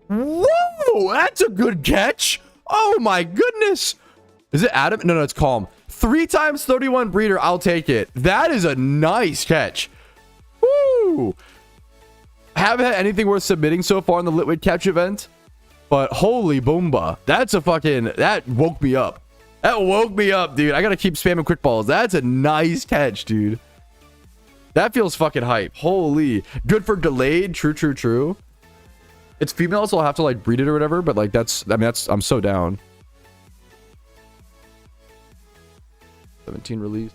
whoa! That's a good catch. Oh my goodness. Is it Adam? No, it's Calm. 3 times 31 breeder. I'll take it. That is a nice catch. Woo! I haven't had anything worth submitting so far in the Litwick catch event, but holy boomba. That's a fucking... That woke me up. That woke me up, dude. I gotta keep spamming quick balls. That's a nice catch, dude. That feels fucking hype. Holy. Good for delayed. True. It's female, so I'll have to like breed it or whatever, but like I'm so down. 17 release.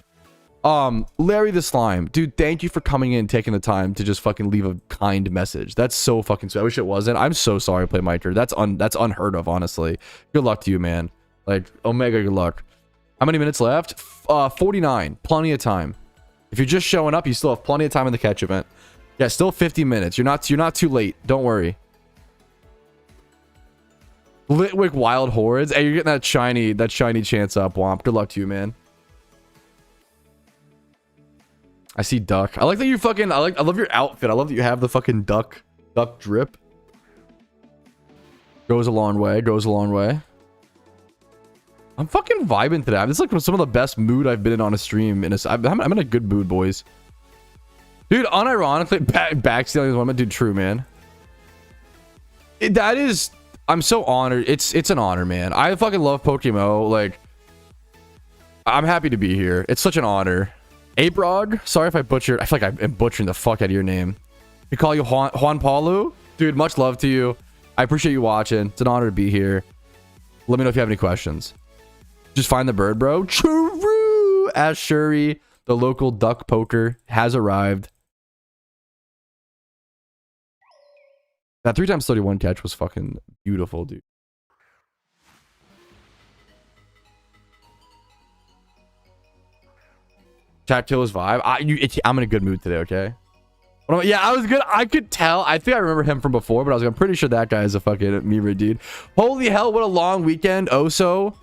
Larry the Slime, dude, thank you for coming in, taking the time to just fucking leave a kind message. That's so fucking sweet. I wish it wasn't. I'm so sorry I played my turn. That's unheard of, honestly. Good luck to you, man. Like, Omega, good luck. How many minutes left? 49. Plenty of time. If you're just showing up, you still have plenty of time in the catch event. Yeah, still 50 minutes. You're not too late. Don't worry. Litwick Wild Hordes. Hey, you're getting that shiny chance up, Womp. Good luck to you, man. I see duck. I like that you fucking I love your outfit. I love that you have the fucking duck drip. Goes a long way. Goes a long way. I'm fucking vibing today. This is like some of the best mood I've been in on a stream. I'm in a good mood, boys. Dude, unironically, backstealing is one of my dude. True, man. That is. I'm so honored. It's an honor, man. I fucking love PokeMMO. Like, I'm happy to be here. It's such an honor. Abrog, sorry if I butchered. I feel like I'm butchering the fuck out of your name. We call you Juan Paulo. Dude, much love to you. I appreciate you watching. It's an honor to be here. Let me know if you have any questions. Just find the bird, bro. True. As Shuri, the local duck poker, has arrived. That 3x31 catch was fucking beautiful, dude. Chat kills vibe. I'm in a good mood today, okay? Yeah, I was good. I could tell. I think I remember him from before, but I'm pretty sure that guy is a fucking meme, dude. Holy hell, what a long weekend. Oso.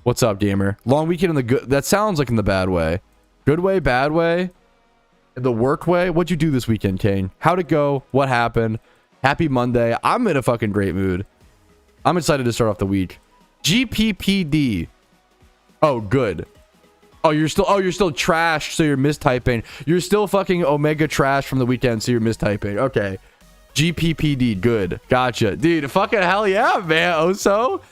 What's up, gamer? Long weekend in the good. That sounds like in the bad way. Good way, bad way. In the work way. What'd you do this weekend, Kane? How'd it go? What happened? Happy Monday. I'm in a fucking great mood. I'm excited to start off the week. GPPD. Oh, good. Oh, you're still trash, so you're mistyping. You're still fucking Omega trash from the weekend, so you're mistyping. Okay. GPPD, good. Gotcha. Dude, fucking hell yeah, man. Oso.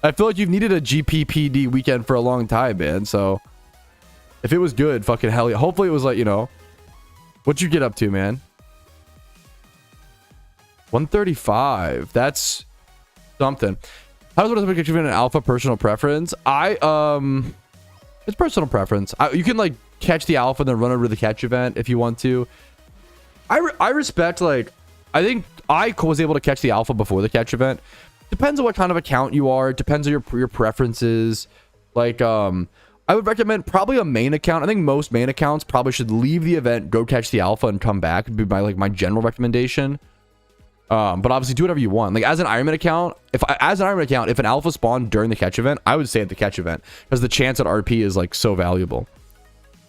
I feel like you've needed a GPPD weekend for a long time, man. So, if it was good, fucking hell yeah. Hopefully it was like, you know. What'd you get up to, man? 135. That's something. How does what get you in an alpha personal preference? It's personal preference. You can like catch the alpha and then run over to the catch event if you want to. I respect, like, I think I was able to catch the alpha before the catch event. Depends on what kind of account you are. It depends on your preferences. Like, I would recommend probably a main account. I think most main accounts probably should leave the event, go catch the alpha, and come back. It'd be my general recommendation. But obviously do whatever you want. Like as an Ironman account, if an alpha spawned during the catch event, I would say at the catch event because the chance at RP is like so valuable.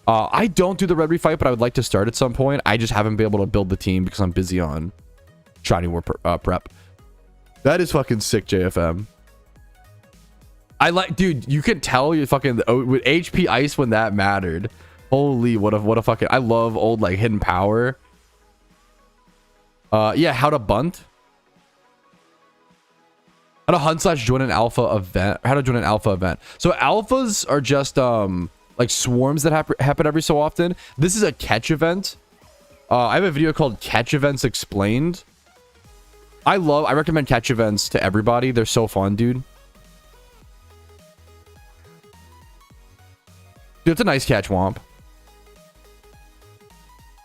I don't do the red refight, but I would like to start at some point. I just haven't been able to build the team because I'm busy on shiny war prep. That is fucking sick, JFM. Dude, you could tell you fucking with HP ice when that mattered. Holy, what a fucking, I love old like hidden power. Yeah, how to bunt. How to hunt / join an alpha event. How to join an alpha event. So alphas are just like swarms that happen every so often. This is a catch event. I have a video called Catch Events Explained. I recommend catch events to everybody. They're so fun, dude. Dude, it's a nice catch, Womp.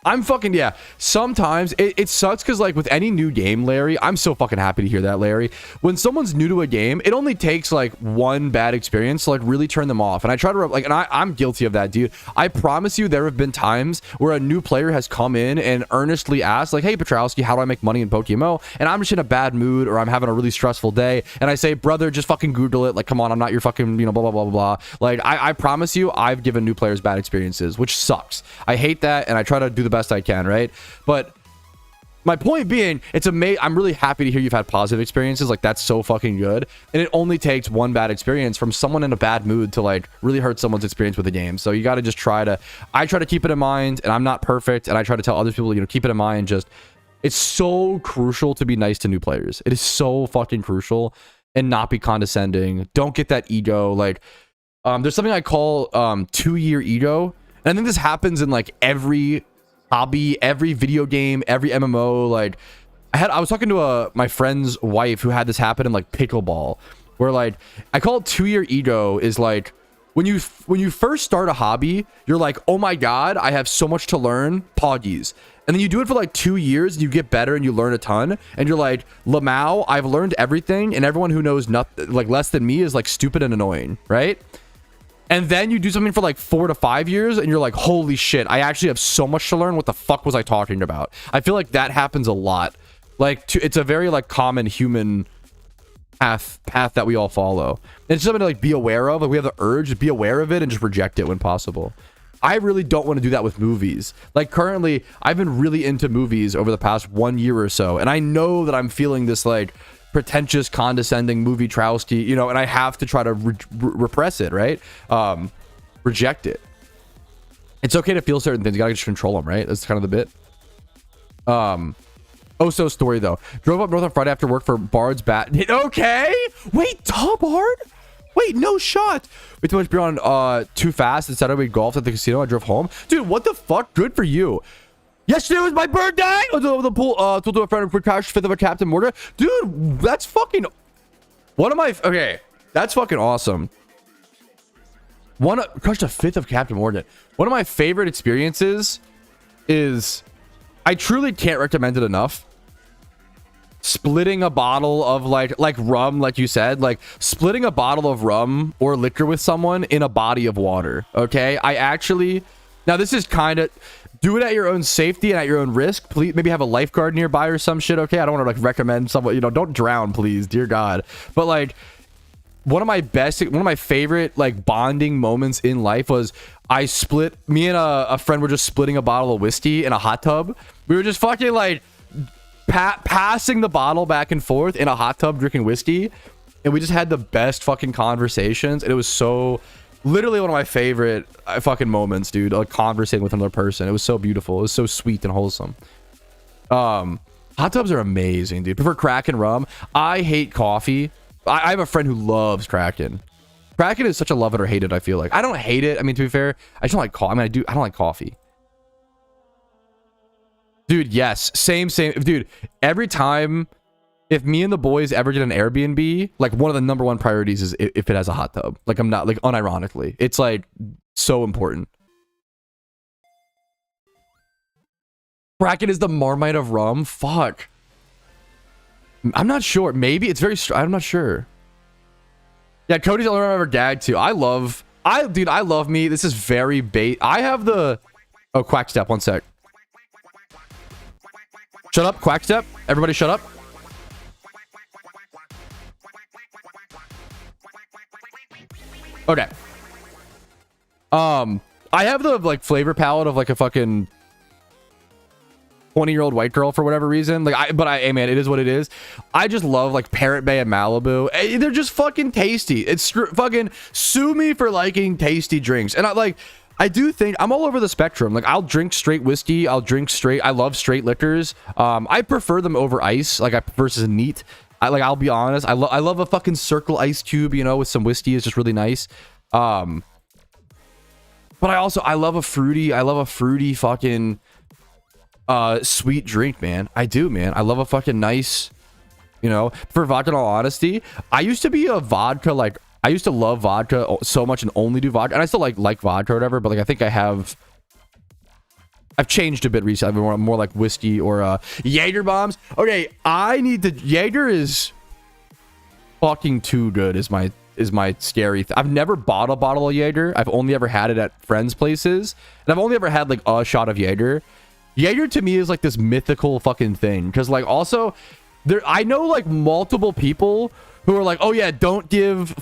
I'm fucking, yeah. Sometimes it sucks because like with any new game, Larry, I'm so fucking happy to hear that, Larry. When someone's new to a game, it only takes like one bad experience to like really turn them off. And I try to like, and I'm guilty of that, dude. I promise you there have been times where a new player has come in and earnestly asked like, hey, Patrouski, how do I make money in PokeMMO? And I'm just in a bad mood or I'm having a really stressful day. And I say, brother, just fucking Google it. Like, come on, I'm not your fucking, you know, blah, blah, blah, blah, blah. Like, I promise you, I've given new players bad experiences, which sucks. I hate that. And I try to do the best I can, right? But my point being, it's amazing. I'm really happy to hear you've had positive experiences. Like, that's so fucking good. And it only takes one bad experience from someone in a bad mood to like really hurt someone's experience with the game. So you got to just I try to keep it in mind, and I'm not perfect, and I try to tell other people, you know, keep it in mind. Just, it's so crucial to be nice to new players. It is so fucking crucial, and not be condescending. Don't get that ego. Like, there's something I call 2-year ego. And I think this happens in like every hobby, every video game, every MMO. Like I was talking to my friend's wife who had this happen in like pickleball, where like I call it 2-year ego is like when you first start a hobby, you're like, oh my god, I have so much to learn, poggies. And then you do it for like 2 years and you get better and you learn a ton and you're like, Lamau, I've learned everything, and everyone who knows nothing, like less than me, is like stupid and annoying, right? And then you do something for like 4 to 5 years and you're like, holy shit, I actually have so much to learn. What the fuck was I talking about? I feel like that happens a lot. Like, it's a very like common human path that we all follow. And it's something to like be aware of. Like, we have the urge to be aware of it and just reject it when possible. I really don't want to do that with movies. Like, currently, I've been really into movies over the past 1 year or so, and I know that I'm feeling this like pretentious, condescending movie Patrouski, you know, and I have to try to repress it, right? Reject it. It's okay to feel certain things. You gotta just control them, right? That's kind of the bit. So story though. Drove up north on Friday after work for Bard's bat. Okay. Wait, Bard? Wait, no shot. We too much beer on too fast. And Saturday we golfed at the casino. I drove home. Dude, what the fuck? Good for you. Yesterday was my birthday. I was over the pool. Told to a friend for crash 5th of a Captain Mortar. Dude, that's fucking one of my okay. That's fucking awesome. Crushed a 5th of Captain Mortar. One of my favorite experiences is, I truly can't recommend it enough, splitting a bottle of like rum, like you said, like splitting a bottle of rum or liquor with someone in a body of water. Okay, I actually, now this is kind of, do it at your own safety and at your own risk. Please, maybe have a lifeguard nearby or some shit. Okay, I don't want to like recommend someone, you know, don't drown, please, dear God. But like, one of my favorite like bonding moments in life was me and a friend were just splitting a bottle of whiskey in a hot tub. We were just fucking like passing the bottle back and forth in a hot tub, drinking whiskey, and we just had the best fucking conversations. And it was so, literally one of my favorite fucking moments, dude, like conversating with another person. It was so beautiful. It was so sweet and wholesome. Hot tubs are amazing, dude. Prefer Kraken rum. I hate coffee. I have a friend who loves Kraken. Kraken is such a love it or hate it, I feel like. I don't hate it. I mean, to be fair, I just don't like coffee. I mean, I don't like coffee. Dude, yes. Same. Dude, every time, if me and the boys ever get an Airbnb, like one of the #1 priorities is if it has a hot tub. Like, I'm not, like, unironically. It's like so important. Kraken is the Marmite of rum? Fuck. I'm not sure. Maybe it's very I'm not sure. Yeah, Cody's the only one I've ever gagged to. I love me. This is very bait. I have the Quack Step. One sec. Shut up, Quack Step. Everybody shut up. Okay. I have the like flavor palette of like a fucking 20-year-old white girl for whatever reason. Like, hey man, it is what it is. I just love like Parrot Bay and Malibu. They're just fucking tasty. It's fucking sue me for liking tasty drinks. And I do think I'm all over the spectrum. Like, I'll drink straight whiskey. I love straight liquors. I prefer them over ice. Like, I prefer neat. I'll be honest. I love a fucking Circle ice cube, you know, with some whiskey. It's just really nice. But I love a fruity fucking sweet drink, man. I do, man. I love a fucking nice, you know, for vodka. In all honesty, I used to be a vodka, like, I used to love vodka so much and only do vodka, and I still like vodka or whatever, but like I think I've changed a bit recently. I'm more like whiskey or Jaeger bombs. Okay, Jaeger is fucking too good is my scary I've never bought a bottle of Jaeger. I've only ever had it at friends' places, and I've only ever had like a shot of Jaeger. Jaeger to me is like this mythical fucking thing, because like also I know like multiple people who are like, oh yeah, don't give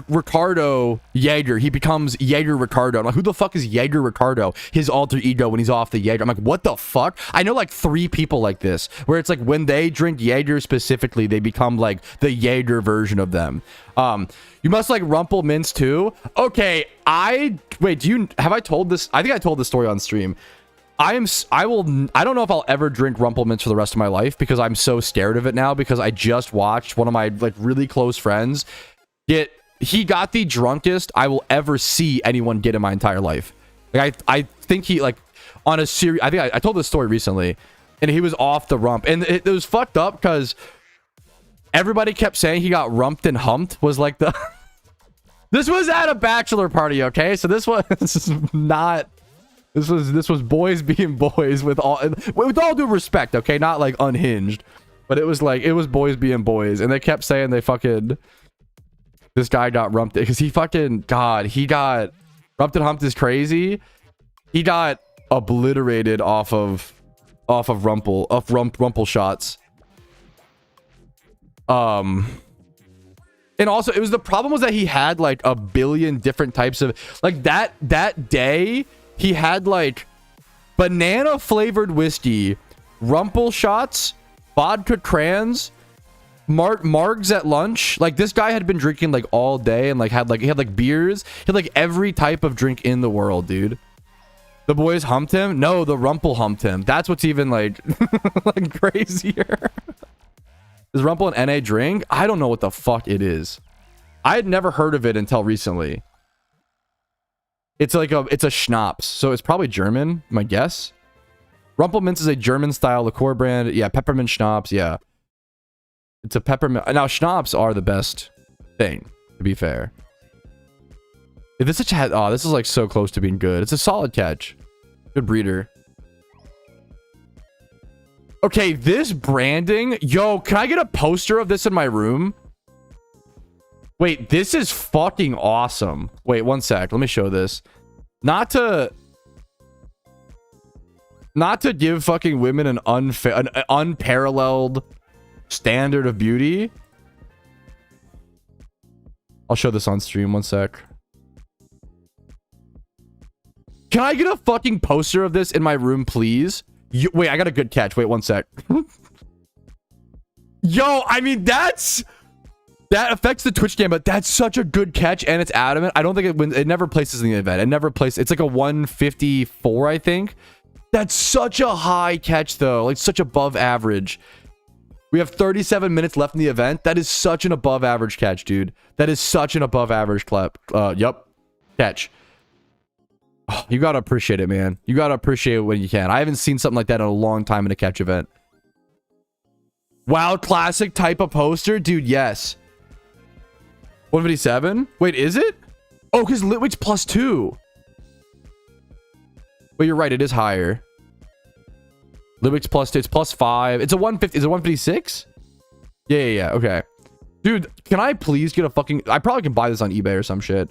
Ricardo Jaeger. He becomes Jaeger Ricardo. I'm like, who the fuck is Jaeger Ricardo? His alter ego when he's off the Jaeger. I'm like, what the fuck? I know like 3 people like this, where it's like when they drink Jaeger specifically, they become like the Jaeger version of them. You must like Rumple Mints too. Okay, have I told this? I think I told this story on stream. I don't know if I'll ever drink Rumple Mints for the rest of my life, because I'm so scared of it now, because I just watched one of my like really close friends he got the drunkest I will ever see anyone get in my entire life. Like I think he like on a series, I think I told this story recently, and he was off the rump, and it was fucked up because everybody kept saying he got rumped and humped was like the This was at a bachelor party, okay? So this was not. This was boys being boys with all due respect, okay? Not like unhinged, but it was like it was boys being boys, and they kept saying they fucking. This guy got rumped because he fucking he got rumped and humped is crazy. He got obliterated off of rumple shots. And also it was the problem was that he had like a billion different types of like that day he had like banana flavored whiskey, rumple shots, vodka crayons, margs at lunch. Like this guy had been drinking like all day and like he had like beers. He had like every type of drink in the world, dude. The boys humped him. No, the rumple humped him. That's what's even like like crazier. Is rumple an NA drink? I don't know what the fuck it is. I had never heard of it until recently. It's like it's a schnapps, so it's probably German, my guess. Rumplemints is a German style liqueur brand. Yeah, peppermint schnapps. Yeah, it's a peppermint. Now schnapps are the best thing, to be fair. If this is this is like so close to being good. It's a solid catch. Good breeder. Okay, this branding. Yo, can I get a poster of this in my room? Wait, this is fucking awesome. Wait, one sec. Let me show this. Not to give fucking women an unparalleled standard of beauty. I'll show this on stream. One sec. Can I get a fucking poster of this in my room, please? Wait, I got a good catch. Wait, one sec. Yo, I mean, that affects the Twitch game, but that's such a good catch, and it's adamant. I don't think it wins. It never places in the event. It never places. It's like a 154, I think. That's such a high catch, though. Like, such above average. We have 37 minutes left in the event. That is such an above average catch, dude. That is such an above average yep. Catch. Oh, you gotta appreciate it, man. You gotta appreciate it when you can. I haven't seen something like that in a long time in a catch event. Wild classic type of poster? Dude, yes. 157? Wait, is it? Oh, because Litwick's +2. But you're right, it is higher. Litwick's +2. It's +5. It's a 150. Is it 156? Yeah. Okay. Dude, can I please get a fucking... I probably can buy this on eBay or some shit.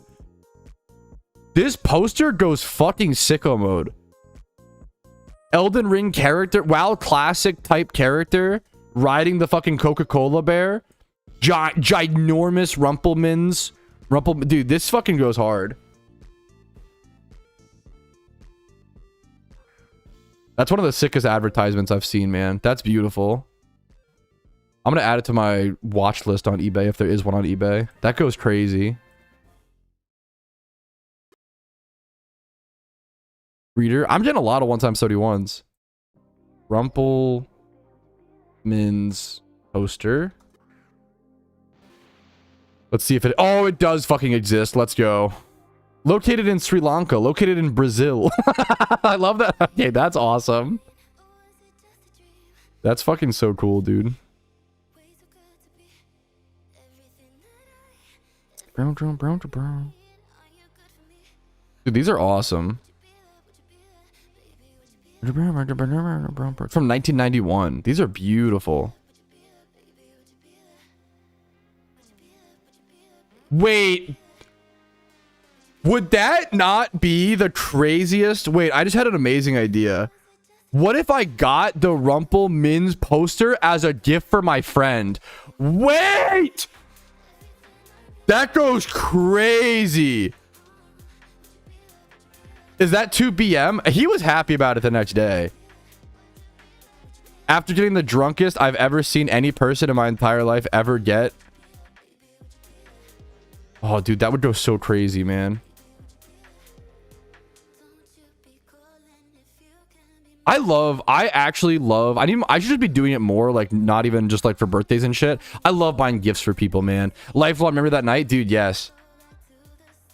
This poster goes fucking sicko mode. Elden Ring character. WoW classic type character. Riding the fucking Coca-Cola bear. Ginormous Rumplemans. Dude, this fucking goes hard. That's one of the sickest advertisements I've seen, man. That's beautiful. I'm gonna add it to my watch list on eBay if there is one on eBay. That goes crazy. Reader. I'm getting a lot of 1x31s. Rumpleman's poster. Let's see if it... Oh, it does fucking exist. Let's go. Located in Sri Lanka. Located in Brazil. I love that. Okay, that's awesome. That's fucking so cool, dude. Dude, these are awesome. From 1991. These are beautiful. Wait. Would that not be the craziest? Wait, I just had an amazing idea. What if I got the Rumplemin's poster as a gift for my friend? Wait! That goes crazy. Is that 2 BM? He was happy about it the next day. After getting the drunkest I've ever seen any person in my entire life ever get. Oh, dude, that would go so crazy, man. I actually love, I should just be doing it more, like, not even just, like, for birthdays and shit. I love buying gifts for people, man. Lifelong, remember that night? Dude, yes.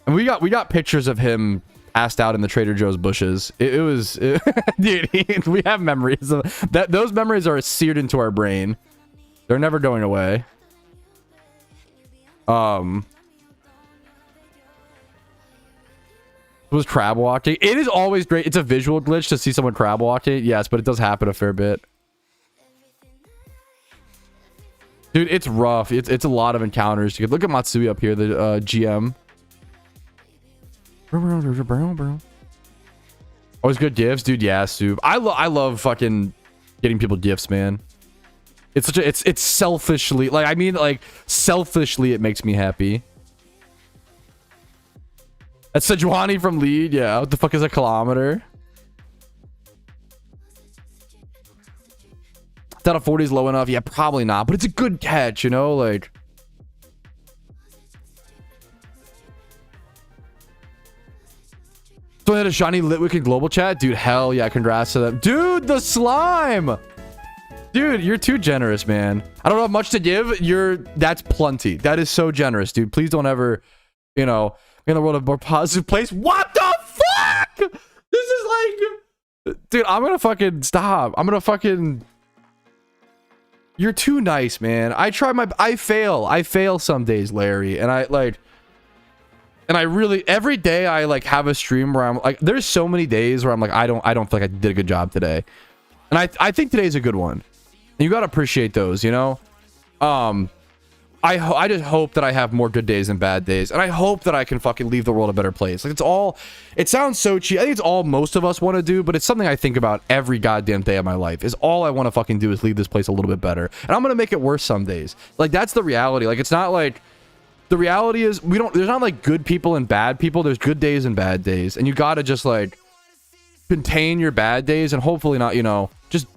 And we got pictures of him passed out in the Trader Joe's bushes. It was... dude, we have memories of that. Those memories are seared into our brain. They're never going away. Was crab walking. It is always great. It's a visual glitch to see someone crab walking. Yes, but it does happen a fair bit. Dude, it's rough. It's a lot of encounters. You could look at Matsui up here, the GM. Always good gifts, dude. Yeah, Soup. I love fucking getting people gifts, man. It's such a it's selfishly, like, I mean, like, selfishly it makes me happy. That's Sejuani from Lead. Yeah, what the fuck is a kilometer? Thought a 40 is low enough. Yeah, probably not, but it's a good catch, you know, like. So I had a shiny Litwick in global chat, dude. Hell yeah, congrats to them, dude. The slime, dude. You're too generous, man. I don't have much to give. That's plenty. That is so generous, dude. Please don't ever, you know, in the world of more positive place. What the fuck? This is like, dude. I'm gonna fucking stop. I'm gonna fucking. You're too nice, man. I fail some days, Larry, and I really, every day I like have a stream where I'm like, there's so many days where I'm like, I don't feel like I did a good job today, and I think today's a good one. And you gotta appreciate those, you know. I just hope that I have more good days than bad days, and I hope that I can fucking leave the world a better place. Like, it sounds so cheap. I think it's all most of us want to do, but it's something I think about every goddamn day of my life. Is all I want to fucking do is leave this place a little bit better, and I'm gonna make it worse some days. Like, that's the reality. Like, it's not like, the reality is there's not like good people and bad people. There's good days and bad days, and you gotta just like contain your bad days and hopefully not, you know, just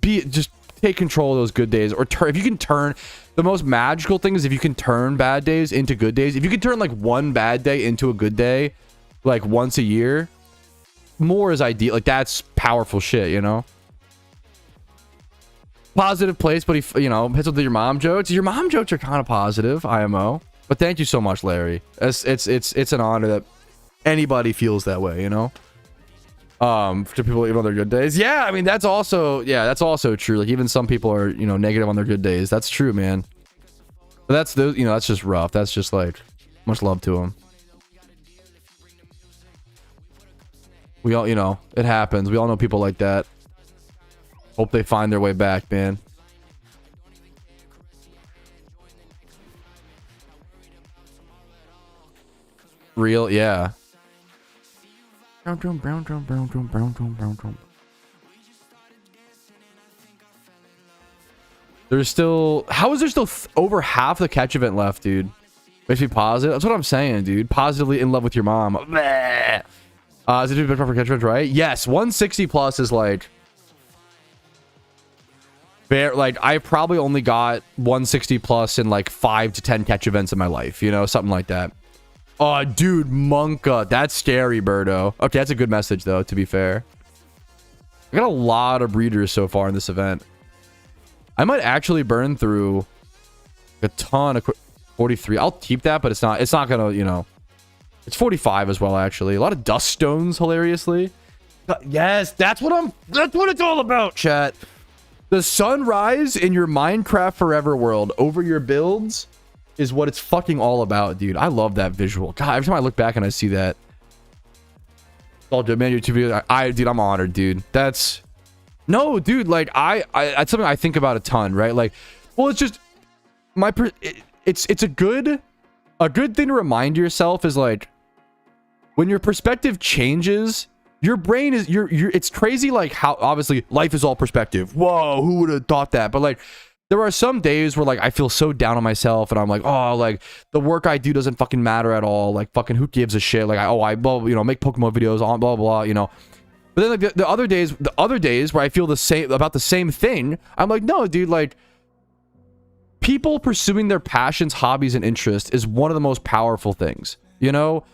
take control of those good days, or if you can turn. The most magical thing is if you can turn bad days into good days. If you can turn like one bad day into a good day, like once a year, more is ideal. Like, that's powerful shit, you know. Positive place, but he, you know, hits with your mom jokes. Your mom jokes are kind of positive, IMO. But thank you so much, Larry. It's an honor that anybody feels that way, you know. To people even on their good days. Yeah, I mean, that's also true. Like, even some people are, you know, negative on their good days. That's true, man. But that's those, you know, that's just rough. That's just like, much love to them. We all, you know, it happens. We all know people like that. Hope they find their way back, man. Real, yeah. There's still, how is there still over half the catch event left, dude? Makes me positive. That's what I'm saying, dude. Positively in love with your mom. Is it a for catch event, right? Yes, 160 plus is like, like, I probably only got 160 plus in like 5 to 10 catch events in my life, you know, something like that. Oh, dude, Monka. That's scary, Birdo. Okay, that's a good message, though, to be fair. I got a lot of breeders so far in this event. I might actually burn through a ton of 43. I'll keep that, but it's not gonna, you know. It's 45 as well, actually. A lot of dust stones, hilariously. Yes, that's what it's all about, chat. The sunrise in your Minecraft Forever world over your builds is what it's fucking all about, dude. I love that visual. God, every time I look back and I see that. It's all good, man. YouTube video. Dude, I'm honored, dude. That's... No, dude, like, that's something I think about a ton, right? Like, well, it's just... It's a good thing to remind yourself is, like, when your perspective changes, your brain is... It's crazy, like, how, obviously, life is all perspective. Whoa, who would have thought that? But, like... There are some days where, like, I feel so down on myself and I'm like, oh, like, the work I do doesn't fucking matter at all. Like, fucking who gives a shit? Like, I blah, you know, make PokeMMO videos on blah, blah, you know. But then, like, the other days where I feel the same about the same thing, I'm like, no, dude, like, people pursuing their passions, hobbies, and interests is one of the most powerful things, you know?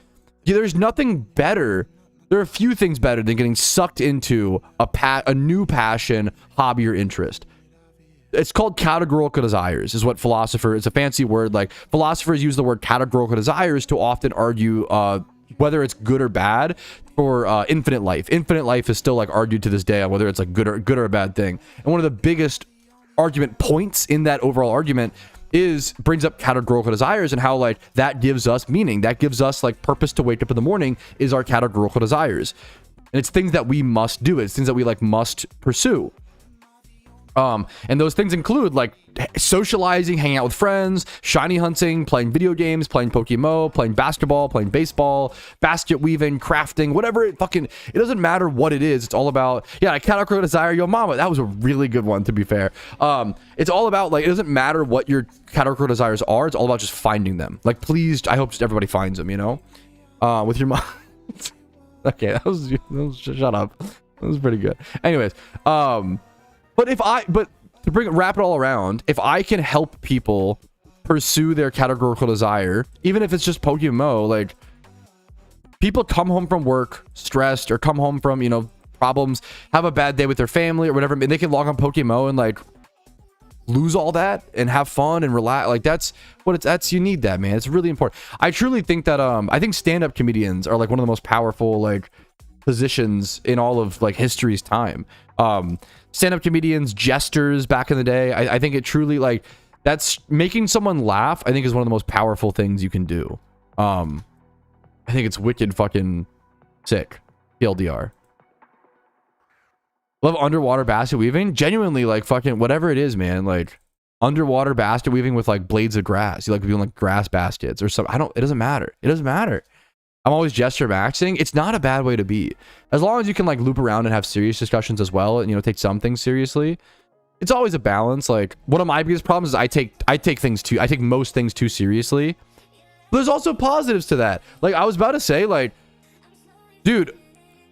There's nothing better. There are a few things better than getting sucked into a new passion, hobby, or interest. It's called categorical desires, is what it's a fancy word. Like, philosophers use the word categorical desires to often argue whether it's good or bad for infinite life. Infinite life is still, like, argued to this day on whether it's like good or a bad thing. And one of the biggest argument points in that overall argument brings up categorical desires, and how like that gives us meaning, that gives us like purpose to wake up in the morning, is our categorical desires. And it's things that we must do, it's things that we like must pursue. And those things include like socializing, hanging out with friends, shiny hunting, playing video games, playing PokeMMO, playing basketball, playing baseball, basket weaving, crafting, whatever it doesn't matter what it is. It's all about, yeah, I categorical desire, yo mama. That was a really good one, to be fair. It's all about like, it doesn't matter what your categorical desires are. It's all about just finding them. Like, please, I hope just everybody finds them, you know, with your mom. Okay, that was shut up. That was pretty good. Anyways, but to wrap it all around, if I can help people pursue their categorical desire, even if it's just PokeMMO, like people come home from work stressed, or come home from, you know, problems, have a bad day with their family or whatever, and they can log on PokeMMO and like lose all that and have fun and relax. Like that's you need that, man. It's really important. I truly think that I think stand-up comedians are like one of the most powerful like positions in all of like history's time. Stand-up comedians, jesters back in the day, I think it truly, like, that's making someone laugh, I think is one of the most powerful things you can do. I think it's wicked fucking sick. TLDR. Love underwater basket weaving. Genuinely, like, fucking whatever it is, man. Like, underwater basket weaving with like blades of grass. You like doing like grass baskets or something. It doesn't matter. It doesn't matter. I'm always gesture maxing. It's not a bad way to be. As long as you can like loop around and have serious discussions as well, and, you know, take some things seriously. It's always a balance. Like, one of my biggest problems is I take most things too seriously. But there's also positives to that. Like, I was about to say, like, dude,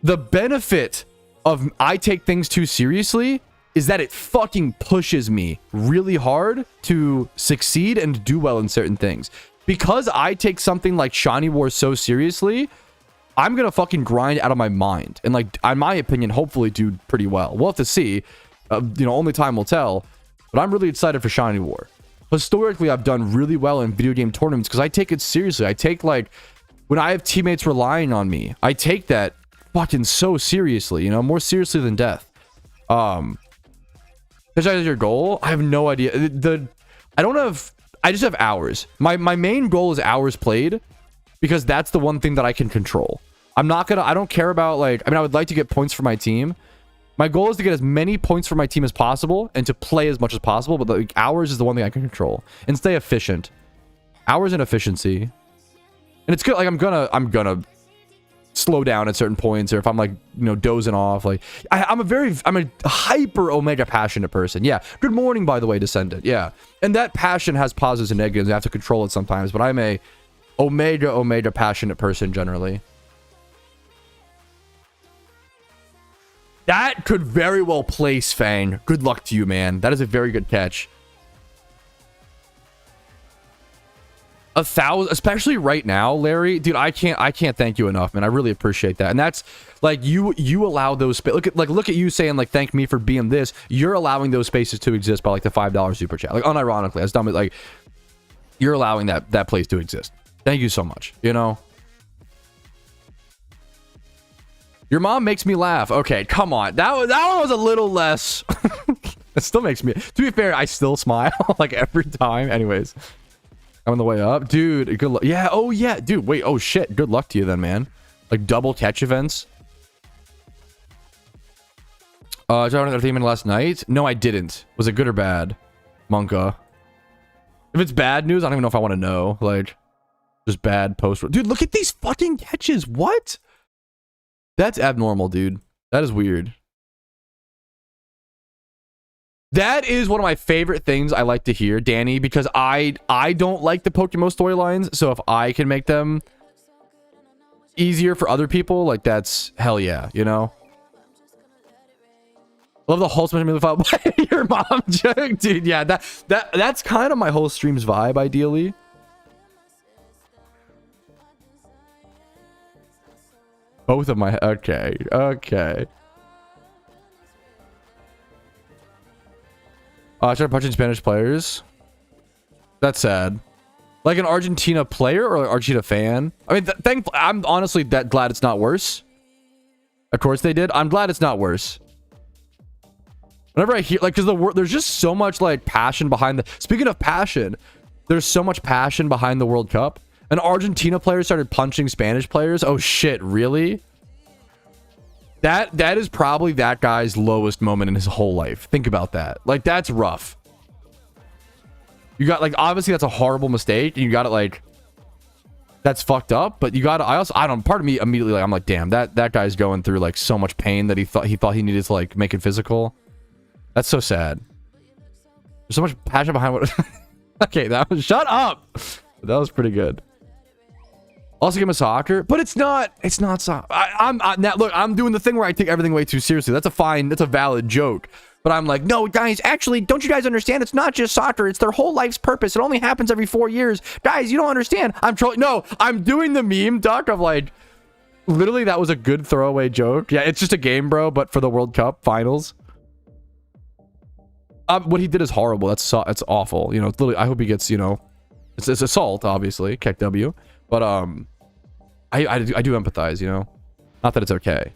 the benefit of I take things too seriously is that it fucking pushes me really hard to succeed and do well in certain things. Because I take something like Shiny Wars so seriously, I'm gonna fucking grind out of my mind. And like, in my opinion, hopefully do pretty well. We'll have to see. You know, only time will tell. But I'm really excited for Shiny War. Historically, I've done really well in video game tournaments because I take it seriously. I take, like, when I have teammates relying on me, I take that fucking so seriously, you know, more seriously than death. Is that your goal? I have no idea. I just have hours. My main goal is hours played, because that's the one thing that I can control. I don't care about, like, I mean, I would like to get points for my team. My goal is to get as many points for my team as possible and to play as much as possible, but like, hours is the one thing I can control and stay efficient. Hours and efficiency. And it's good. Like, I'm gonna slow down at certain points, or if I'm like, you know, dozing off. Like, I'm a hyper Omega passionate person. Yeah. Good morning, by the way, Descendant. Yeah. And that passion has positives and negatives. I have to control it sometimes, but I'm a Omega passionate person generally. That could very well place, Fang. Good luck to you, man. That is a very good catch. 1,000, especially right now, Larry. Dude, I can't thank you enough, man. I really appreciate that. And that's like, you allow those look at you saying like, thank me for being this. You're allowing those spaces to exist by like the $5 super chat. Like, unironically, as dumb as, like, you're allowing that place to exist. Thank you so much. You know, your mom makes me laugh. Okay, come on. That one was a little less. It still makes me, to be fair, I still smile like every time. Anyways, I'm on the way up, dude. Good luck. Yeah. Oh yeah, dude. Wait. Oh shit. Good luck to you then, man. Like, double catch events. Did I run entertainment last night? No, I didn't. Was it good or bad, Monka? If it's bad news, I don't even know if I want to know. Like, just bad post. Dude, look at these fucking catches. What? That's abnormal, dude. That is weird. That is one of my favorite things I like to hear, Danny, because I don't like the PokeMMO storylines, so if I can make them easier for other people, like, that's hell yeah, you know? Love the whole special file by your mom joke, dude. Yeah, that's kind of my whole stream's vibe, ideally. Both of my, okay. I tried punching Spanish players. That's sad. Like an Argentina player or an Argentina fan? I mean, I'm honestly that glad it's not worse. Of course they did. I'm glad it's not worse. Whenever I hear, like, because there's just so much, like, passion behind the... Speaking of passion, there's so much passion behind the World Cup. An Argentina player started punching Spanish players. Oh, shit, really? That is probably that guy's lowest moment in his whole life. Think about that. Like, that's rough. You got, like, obviously that's a horrible mistake. And you got it, like... That's fucked up, but you gotta... I don't... Part of me immediately, like, I'm like, damn, that guy's going through, like, so much pain that he thought he needed to, like, make it physical. That's so sad. There's so much passion behind what... Okay, that was... Shut up! That was pretty good. Also, game of soccer, but it's not soccer. Now, look, I'm doing the thing where I take everything way too seriously. That's a valid joke. But I'm like, no, guys, actually, don't you guys understand? It's not just soccer. It's their whole life's purpose. It only happens every 4 years. Guys, you don't understand. I'm trolling. No, I'm doing the meme, Duck, of like, literally, that was a good throwaway joke. Yeah, it's just a game, bro, but for the World Cup finals. What he did is horrible. It's awful. You know, literally, I hope he gets, you know, it's assault, obviously, Keck W. But, I do empathize, you know? Not that it's okay.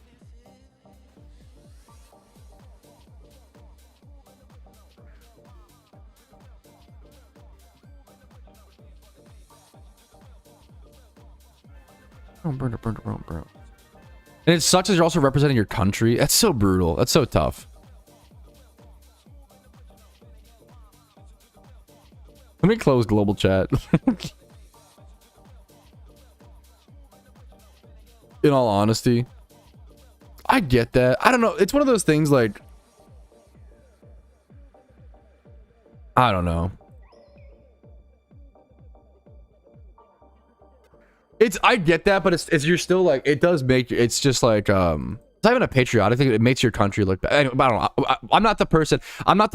And it sucks as you're also representing your country. That's so brutal. That's so tough. Let me close global chat. In all honesty, I get that. I don't know. It's one of those things like, I don't know. I get that, but it's you're still like, it does make, it's just like, it's not even a patriotic thing. It makes your country look bad. Anyway, I don't know. I'm not the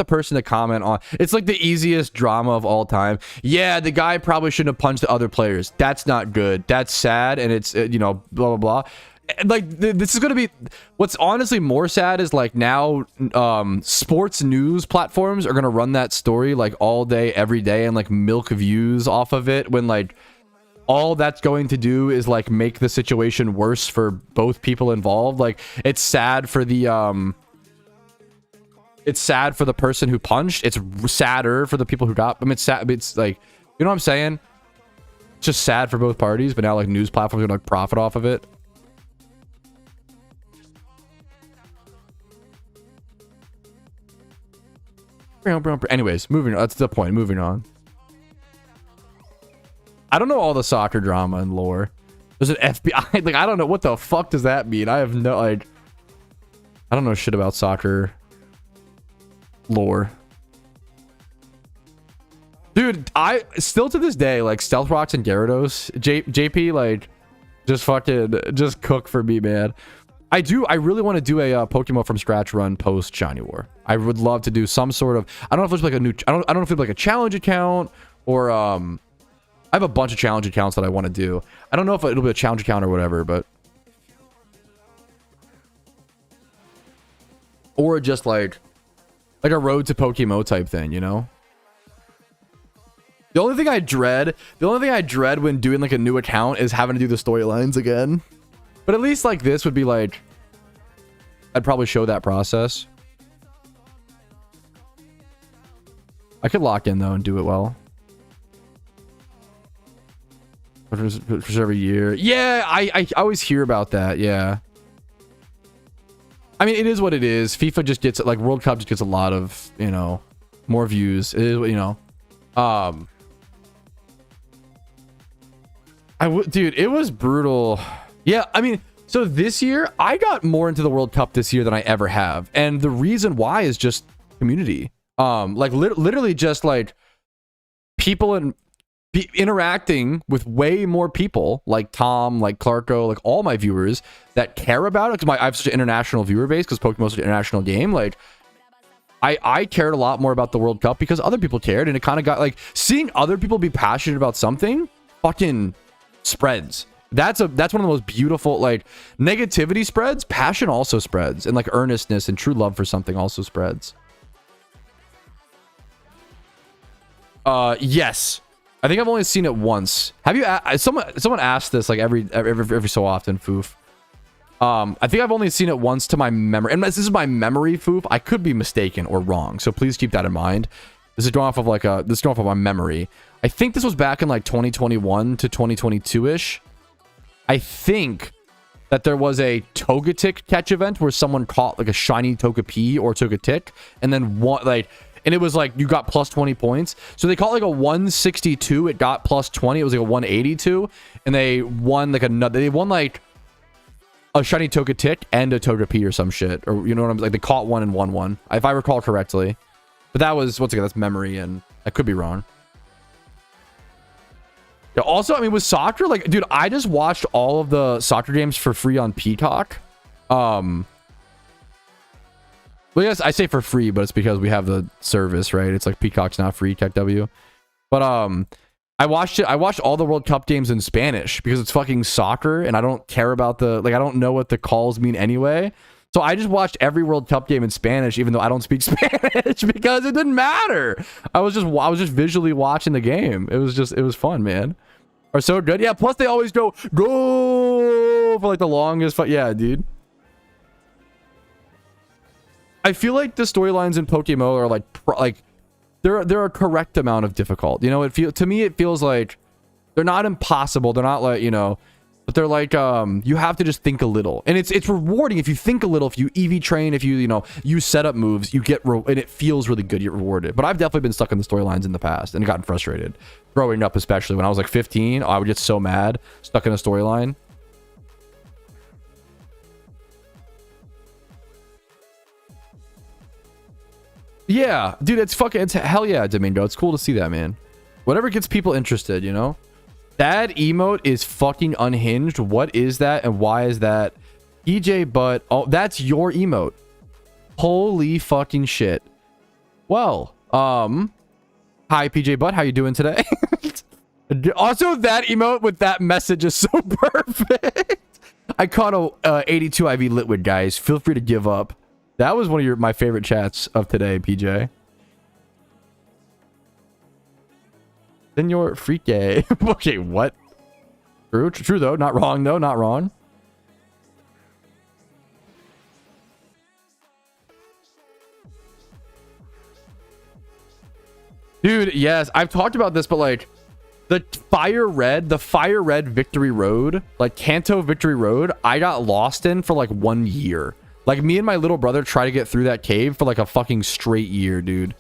person to comment on. It's like the easiest drama of all time. Yeah, the guy probably shouldn't have punched the other players. That's not good. That's sad. And it's, you know, blah, blah, blah. Like, this is going to be, what's honestly more sad is like now, sports news platforms are going to run that story like all day, every day, and like milk views off of it when like, all that's going to do is like make the situation worse for both people involved. Like, it's sad for the person who punched. It's sadder for the people who got, I mean, it's sad. It's like, you know what I'm saying? It's just sad for both parties, but now like news platforms are gonna like profit off of it. Anyways, moving on. That's the point. Moving on. I don't know all the soccer drama and lore. There's an FBI. Like, I don't know. What the fuck does that mean? I have no, like, I don't know shit about soccer lore. Dude, I still to this day, like, Stealth Rocks and Gyarados, JP, like, just cook for me, man. I really want to do a Pokemon from scratch run post Shiny War. I would love to do some sort of, I don't know if it's like a new, I don't know if it's like a challenge account or, I have a bunch of challenge accounts that I want to do. I don't know if it'll be a challenge account or whatever, but... Or just like a road to PokeMMO type thing, you know? The only thing I dread when doing like a new account is having to do the storylines again. But at least like this would be like... I'd probably show that process. I could lock in though and do it well. For every year. Yeah, I always hear about that. Yeah. I mean, it is what it is. FIFA just gets, like, World Cup just gets a lot of, you know, more views. It is, you know. Dude, it was brutal. Yeah, I mean, so this year, I got more into the World Cup this year than I ever have. And the reason why is just community. Like, literally just, like, people and... interacting with way more people like Tom, like Clarko, like all my viewers that care about it, because I have such an international viewer base because Pokemon is such an international game. Like I cared a lot more about the World Cup because other people cared, and it kind of got like seeing other people be passionate about something fucking spreads. That's one of the most beautiful, like, negativity spreads, passion also spreads, and like earnestness and true love for something also spreads. Yes. I think I've only seen it once. Have you? Someone asked this like every so often, Foof. I think I've only seen it once to my memory, and this is my memory, Foof. I could be mistaken or wrong, so please keep that in mind. This is going off of like this is going off of my memory. I think this was back in like 2021 to 2022-ish. I think that there was a Togetic catch event where someone caught like a shiny Togepi or Togetic, and then one like, and it was like you got plus 20 points. So they caught like a 162. It got plus 20. It was like a 182, and they won like another. They won like a shiny Togetic and a Togepi or some shit, or you know what I'm like. They caught one and won one, if I recall correctly. But that was, once again, that's memory, and I could be wrong. Yeah, also, I mean, with soccer, like, dude, I just watched all of the soccer games for free on Peacock. Well, yes, I say for free, but it's because we have the service, right? It's like Peacock's not free, Tech W. But I watched it. I watched all the World Cup games in Spanish because it's fucking soccer, and I don't care about the, like, I don't know what the calls mean anyway. So I just watched every World Cup game in Spanish, even though I don't speak Spanish, because it didn't matter. I was just visually watching the game. It was fun, man. Are so good. Yeah. Plus they always go for like the longest fight. Yeah, dude. I feel like the storylines in PokeMMO are like they're a correct amount of difficult. You know, to me it feels like they're not impossible. They're not like, you know, but they're like you have to just think a little, and it's rewarding if you think a little, if you EV train, if you know, use setup moves, you get and it feels really good, you get rewarded. But I've definitely been stuck in the storylines in the past and gotten frustrated growing up, especially when I was like 15. I would get so mad stuck in a storyline. Yeah, dude, it's hell yeah, Domingo. It's cool to see that, man. Whatever gets people interested, you know. That emote is fucking unhinged. What is that, and why is that? PJ Butt. Oh, that's your emote. Holy fucking shit. Well, hi PJ Butt, how you doing today? Also, that emote with that message is so perfect. I caught a 82 IV Litwick, guys. Feel free to give up. That was one of my favorite chats of today, PJ. Senor Freak. Okay, what? True though. Not wrong though. Not wrong. Dude, yes, I've talked about this, but like the fire red Victory Road, like Kanto Victory Road, I got lost in for like 1 year. Like me and my little brother tried to get through that cave for like a fucking straight year, dude.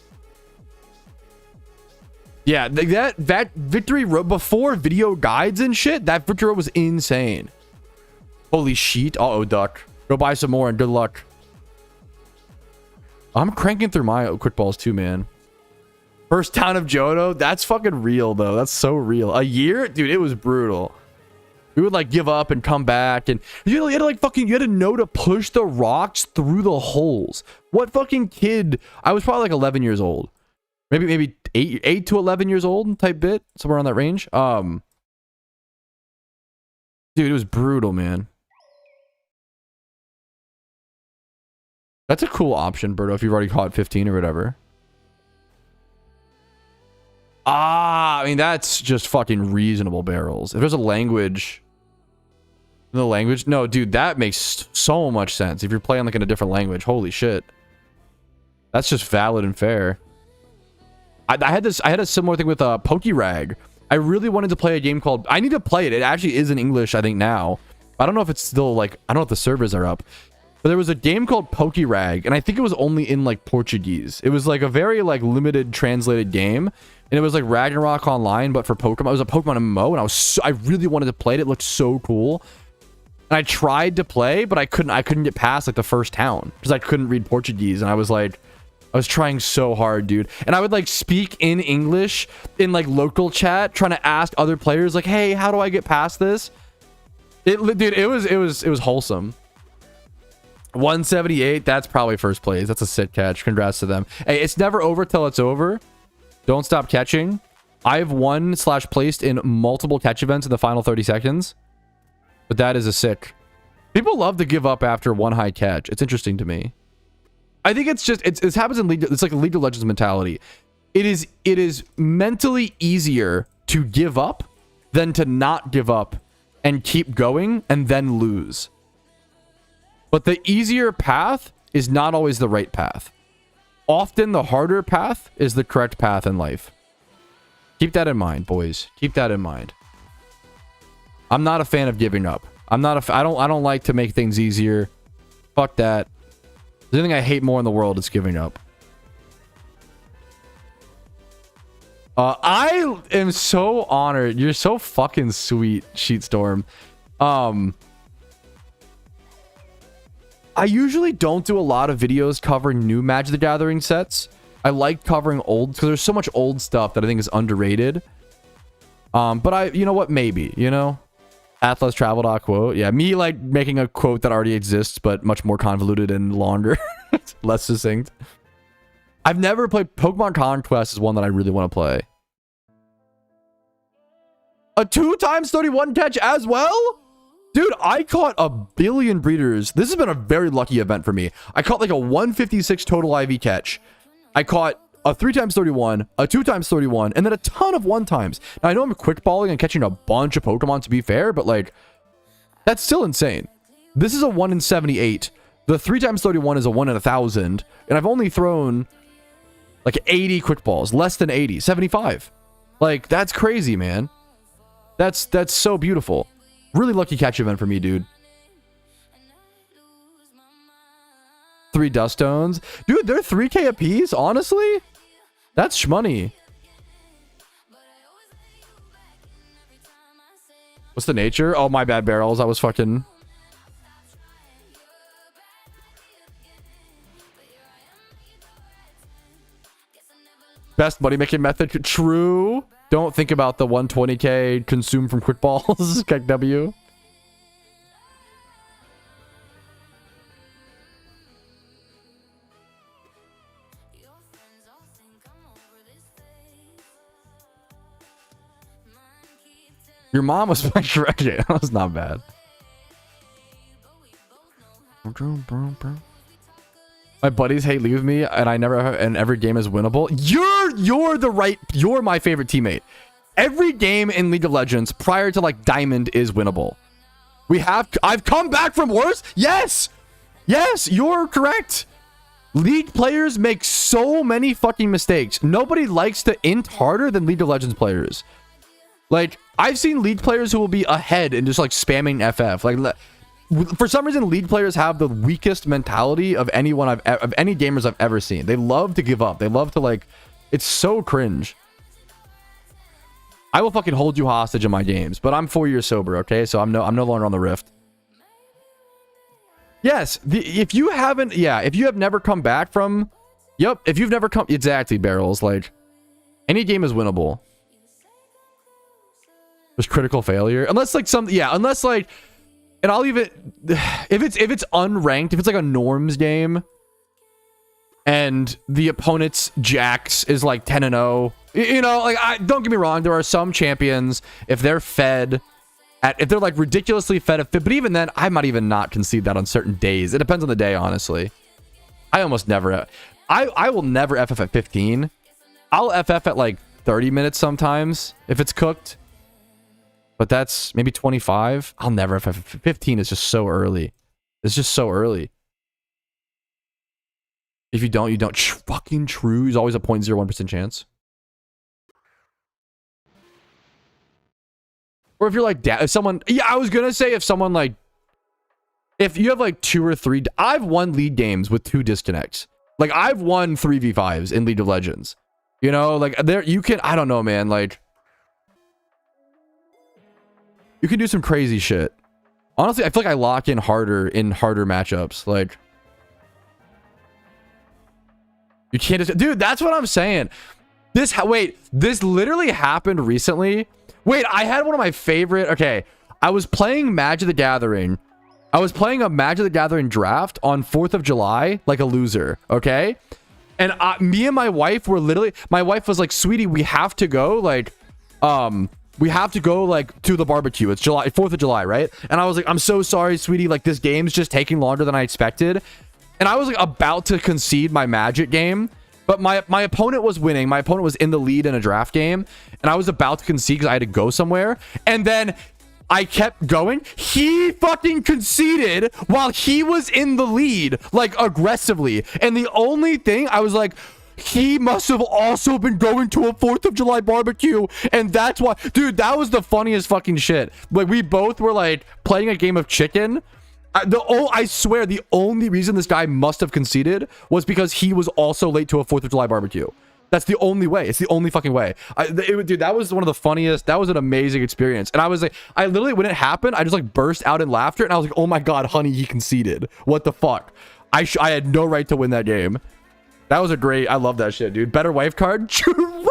Yeah, that Victory Road before video guides and shit, that Victory Road was insane. Holy shit. Uh-oh, duck. Go buy some more and good luck. I'm cranking through my quick balls too, man. First town of Johto, that's fucking real though. That's so real. A year? Dude, it was brutal. We would like give up and come back, and you had to like fucking, you had to know to push the rocks through the holes. What fucking kid? I was probably like 11 years old. Maybe 8 to 11 years old type bit, somewhere on that range. Dude, it was brutal, man. That's a cool option, Berto, if you've already caught 15 or whatever. I mean, that's just fucking reasonable barrels. If there's a language, no, dude, that makes so much sense. If you're playing like in a different language, holy shit, that's just valid and fair. I had a similar thing with Pokerag. I really wanted to play a game called, I need to play it. It actually is in English, I think now. I don't know if it's still like, I don't know if the servers are up. But there was a game called Pokerag, and I think it was only in like Portuguese. It was like a very like limited translated game, and it was like Ragnarok Online, but for Pokemon. It was a Pokemon MMO, and I really wanted to play it. It looked so cool, and I tried to play, but I couldn't get past like the first town because I couldn't read Portuguese, and I was trying so hard, dude. And I would like speak in English in like local chat, trying to ask other players like, "Hey, how do I get past this?" Dude, it was wholesome. 178, that's probably first place. That's a sit catch. Congrats to them. Hey, it's never over till it's over. Don't stop catching. I've won / placed in multiple catch events in the final 30 seconds. But that is a sick. People love to give up after one high catch. It's interesting to me. I think it's just, it happens in League, it's like a League of Legends mentality. It is mentally easier to give up than to not give up and keep going and then lose. But the easier path is not always the right path. Often the harder path is the correct path in life. Keep that in mind, boys. Keep that in mind. I'm not a fan of giving up. I don't like to make things easier. Fuck that. The only thing I hate more in the world is giving up. I am so honored. You're so fucking sweet, Sheetstorm. I usually don't do a lot of videos covering new Magic the Gathering sets. I like covering old because there's so much old stuff that I think is underrated. But you know what? Maybe, you know? Atlas Travel Doc quote. Yeah, me like making a quote that already exists, but much more convoluted and longer. Less succinct. I've never played Pokemon Conquest is one that I really want to play. A 2x31 catch as well? Dude, I caught a billion breeders. This has been a very lucky event for me. I caught like a 156 total IV catch. I caught a 3x31, a 2x31, and then a ton of 1x. Now, I know I'm quick balling and catching a bunch of Pokemon to be fair, but like, that's still insane. This is a 1 in 78. The 3x31 is a 1 in 1,000, and I've only thrown like 80 quick balls, less than 80, 75. Like, that's crazy, man. That's so beautiful. Really lucky catch event for me, dude. 3 dust stones. Dude, they're 3k a piece, honestly? That's shmoney. What's the nature? Oh, my bad, barrels. I was fucking... Best money making method. True. Don't think about the 120k consumed from quick balls. Kek W. Your mom was my Shrek. Yeah, that was not bad. My buddies hate leave me, and I never. And every game is winnable. You're my favorite teammate. Every game in League of Legends prior to like Diamond is winnable. I've come back from worse. Yes, you're correct. League players make so many fucking mistakes. Nobody likes to int harder than League of Legends players. Like, I've seen League players who will be ahead and just like spamming FF. Like, for some reason, League players have the weakest mentality of anyone of any gamers I've ever seen. They love to give up. They love to like, it's so cringe. I will fucking hold you hostage in my games, but I'm 4 years sober, okay? So I'm no longer on the Rift. Yes, if you have never come back from, if you've never come, exactly, barrels, like, any game is winnable. There's critical failure, unless like unless like, and I'll leave it, if it's unranked, if it's like a norms game, and the opponent's Jax is like 10-0, you know, like, don't get me wrong, there are some champions, if they're fed, if they're like ridiculously fed, but even then, I might even not concede that on certain days. It depends on the day, honestly. I almost never, I will never FF at 15. I'll FF at like 30 minutes sometimes, if it's cooked. But that's maybe 25. I'll never FF. 15 is just so early. It's just so early. If you don't, you don't. Fucking true. There's always a 0.01% chance. Or if you're like, if someone, I was gonna say if someone like, if you have like 2 or 3, I've won league games with 2 disconnects. Like, I've won 3v5s in League of Legends. You know, like, there, you can, I don't know, man, like, you can do some crazy shit. Honestly, I feel like I lock in harder matchups. Like, you can't just, dude, that's what I'm saying. This literally happened recently. Wait, I had one of my favorite, okay, I was playing Magic the Gathering. I was playing a Magic the Gathering draft on 4th of July, like a loser, okay? And me and my wife were literally, my wife was like, sweetie, we have to go, like, we have to go like to the barbecue. It's 4th of July, right? And I was like, I'm so sorry, sweetie. Like, this game's just taking longer than I expected. And I was like about to concede my Magic game, but my opponent was winning. My opponent was in the lead in a draft game, and I was about to concede because I had to go somewhere. And then I kept going. He fucking conceded while he was in the lead, like aggressively. And the only thing I was like, he must have also been going to a 4th of July barbecue. And that's why, dude, that was the funniest fucking shit. Like, we both were like playing a game of chicken. I swear the only reason this guy must have conceded was because he was also late to a 4th of July barbecue. That's the only way. It's the only fucking way. Dude, that was one of the funniest. That was an amazing experience. And I was like, I literally, when it happened, I just like burst out in laughter. And I was like, oh my God, honey, he conceded. What the fuck? I had no right to win that game. That was a great, I love that shit, dude. Better wife card. True.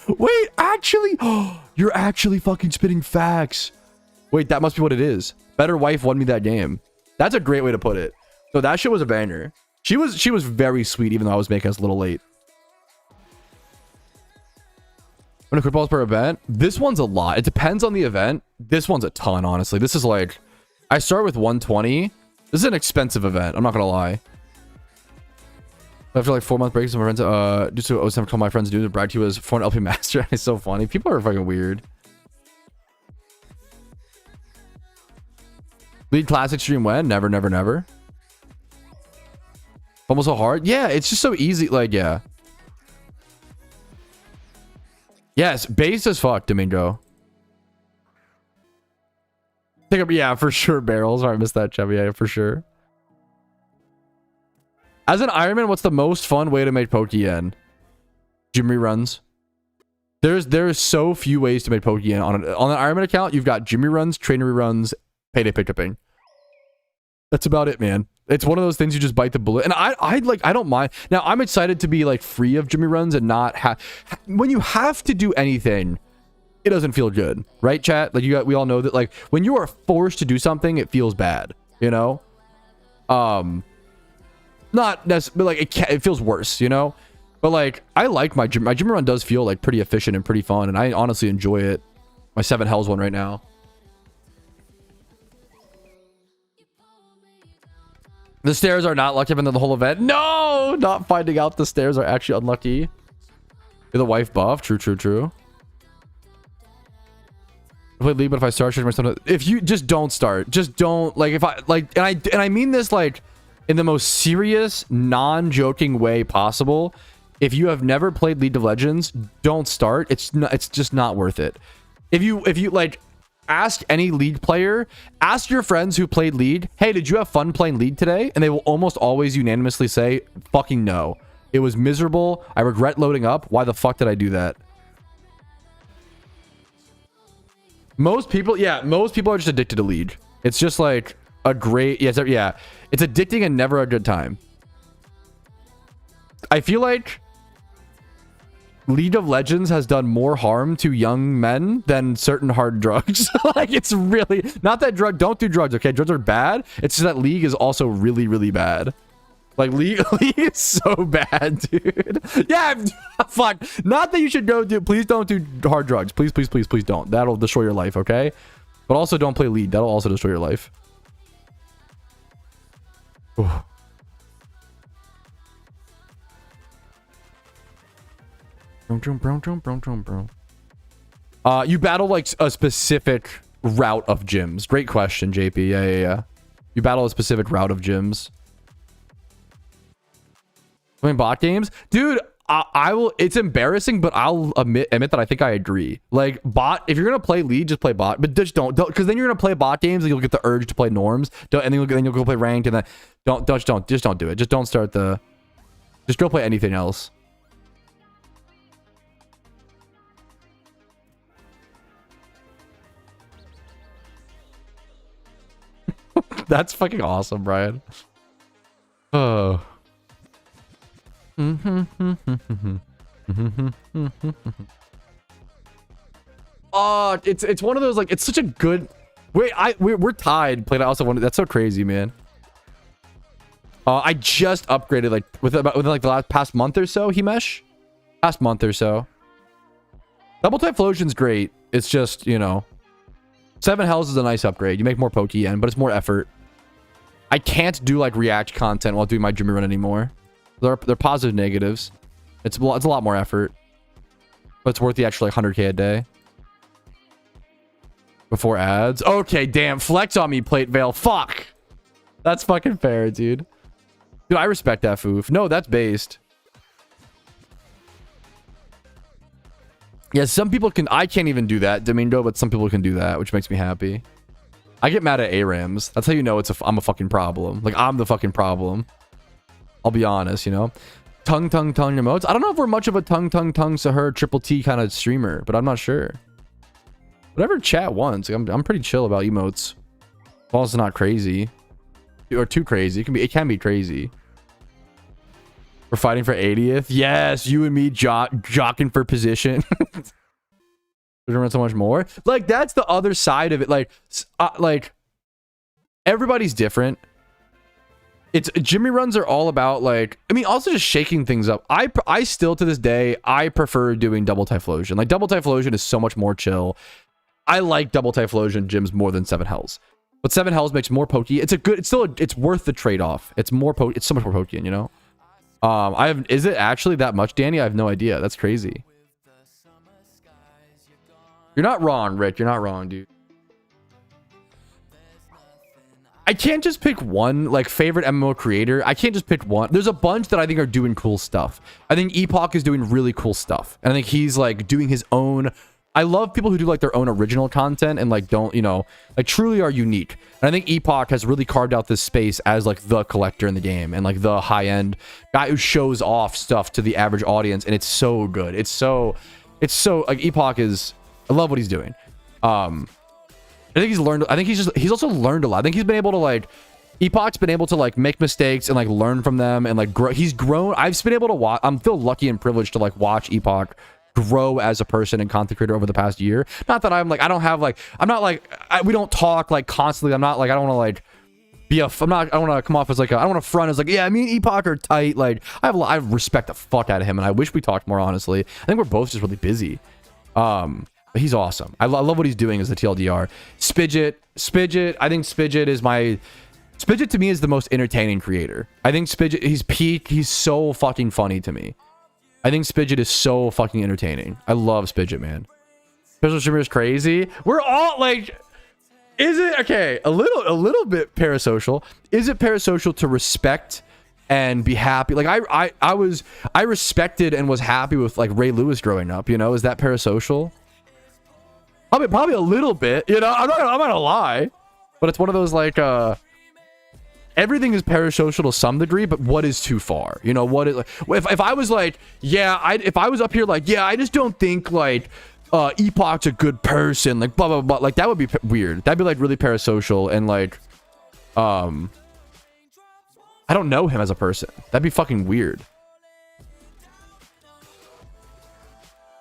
Wait, actually, you're actually fucking spitting facts. Wait, that must be what it is. Better wife won me that game. That's a great way to put it. So that shit was a banger. She was very sweet, even though I was making us a little late. When a quick balls per event, this one's a lot. It depends on the event. This one's a ton, honestly. This is like, I start with 120. This is an expensive event. I'm not gonna lie. After like 4-month breaks, my friends, just to always never call my friends dude, brag to you as 4 LP master. It's so funny. People are fucking weird. Lead classic stream when? Never, never, never. Almost so hard. Yeah, it's just so easy. Like, yeah. Yes, base as fuck, Domingo. Yeah, for sure, barrels. I missed that, Chevy. Yeah, for sure. As an Ironman, what's the most fun way to make Pokeyen? Gym reruns. There's so few ways to make Pokeyen on an Ironman account. You've got gym reruns, trainer reruns, payday pickuping. That's about it, man. It's one of those things you just bite the bullet. And I don't mind. Now, I'm excited to be like free of Jimmy runs and not have... When you have to do anything, it doesn't feel good. Right, chat? Like, we all know that, like, when you are forced to do something, it feels bad. You know? Not necessarily, like, it feels worse, you know? But, like, I like my gym run does feel, like, pretty efficient and pretty fun. And I honestly enjoy it. My 7 Hells one right now. The stairs are not lucky in the whole event. No, not finding out the stairs are actually unlucky. You're the wife buff. True, true, true. I play league, but if I start, if you just don't start, just don't, like, if I like, and I mean this like in the most serious, non-joking way possible. If you have never played League of Legends, don't start. It's just not worth it. If you like, ask any League player, ask your friends who played League, hey, did you have fun playing League today? And they will almost always unanimously say, fucking no. It was miserable. I regret loading up. Why the fuck did I do that? Most people are just addicted to League. It's just like a great, yeah, it's addicting and never a good time. I feel like League of Legends has done more harm to young men than certain hard drugs. Like, it's really not that don't do drugs, okay? Drugs are bad. It's just that League is also really, really bad. Like, League is so bad, dude. Yeah, fuck. Not that you should go do, please don't do hard drugs. Please, please, please, please don't. That'll destroy your life, okay? But also don't play League. That'll also destroy your life. Ooh. You battle like a specific route of gyms. Great question, JP. Yeah. You battle a specific route of gyms. Playing bot games, dude. I will. It's embarrassing, but I'll admit that I think I agree. Like, bot. If you're gonna play League, just play bot. But just don't, because then you're gonna play bot games and you'll get the urge to play norms. And then you'll go play ranked, and then just don't do it. Just don't start the. Just go play anything else. That's fucking awesome, Brian. Oh. Oh, it's one of those, like, it's such a good. Wait, we're tied. Played also one. That's so crazy, man. I just upgraded like within like the past month or so. Himesh, past month or so. Double type Flosion's great. It's just, you know, 7 Hells is a nice upgrade. You make more Pokeyen, but it's more effort. I can't do like react content while doing my Jimmy run anymore. They're positive negatives. It's a lot more effort, but it's worth the extra like 100k a day. Before ads. Okay, damn. Flex on me, Plate Veil. Fuck. That's fucking fair, dude. Dude, I respect that, Foof. No, that's based. Yeah, some people can... I can't even do that, Domingo, but some people can do that, which makes me happy. I get mad at ARAMs. That's how you know I'm a fucking problem. Like, I'm the fucking problem. I'll be honest, you know? Tongue emotes. I don't know if we're much of a tongue Sahur triple T kind of streamer, but I'm not sure. Whatever chat wants. Like, I'm pretty chill about emotes. As long as it's not crazy. Or too crazy. It can be crazy. We're fighting for 80th. Yes, you and me jockeying for position. There's run so much more. Like, that's the other side of it. Like everybody's different. It's Jimmy runs are all about, like, I mean, also just shaking things up. I still to this day, I prefer doing double Typhlosion. Like, double Typhlosion is so much more chill. I like double Typhlosion gyms more than 7 Hells. But 7 Hells makes more pokey. It's worth the trade-off. It's so much more Pokeyen, you know? Is it actually that much, Danny? I have no idea. That's crazy. You're not wrong, Rick. You're not wrong, dude. I can't just pick one, like, favorite MMO creator. I can't just pick one. There's a bunch that I think are doing cool stuff. I think Epoch is doing really cool stuff. And I think he's, like, doing his own... I love people who do, like, their own original content and, like, don't, you know, like, truly are unique. And I think Epoch has really carved out this space as, like, the collector in the game and, like, the high-end guy who shows off stuff to the average audience. And it's so good. It's so, like, Epoch is... I love what he's doing. I think he's learned. I think he's also learned a lot. I think he's been able to, like, Epoch's been able to, like, make mistakes and, like, learn from them and, like, grow. He's grown. I've been able to watch. I'm feel lucky and privileged to, like, watch Epoch grow as a person and content creator over the past year. Not that I'm like, I don't have, like, I'm not like, we don't talk, like, constantly. I'm not like, I don't want to, like, be a, I'm not, I don't want to come off as like, I don't want to front as like, yeah, me and Epoch are tight. Like, I respect the fuck out of him and I wish we talked more, honestly. I think we're both just really busy. But he's awesome. I love what he's doing as a TLDR. Spidget. I think Spidget is my... Spidget to me is the most entertaining creator. I think Spidget, he's peak. He's so fucking funny to me. I think Spidget is so fucking entertaining. I love Spidget, man. Special streamer is crazy. We're all like... Is it... Okay, a little bit parasocial. Is it parasocial to respect and be happy? Like, I respected and was happy with, like, Ray Lewis growing up, you know? Is that parasocial? I mean, probably a little bit, you know. I'm not gonna lie, but it's one of those, like, everything is parasocial to some degree, but what is too far? You know, what is, like, if I was like, yeah, if I was up here like, yeah, I just don't think, like, Epoch's a good person, like, blah blah blah, like, that would be weird. That'd be, like, really parasocial and, like, I don't know him as a person. That'd be fucking weird.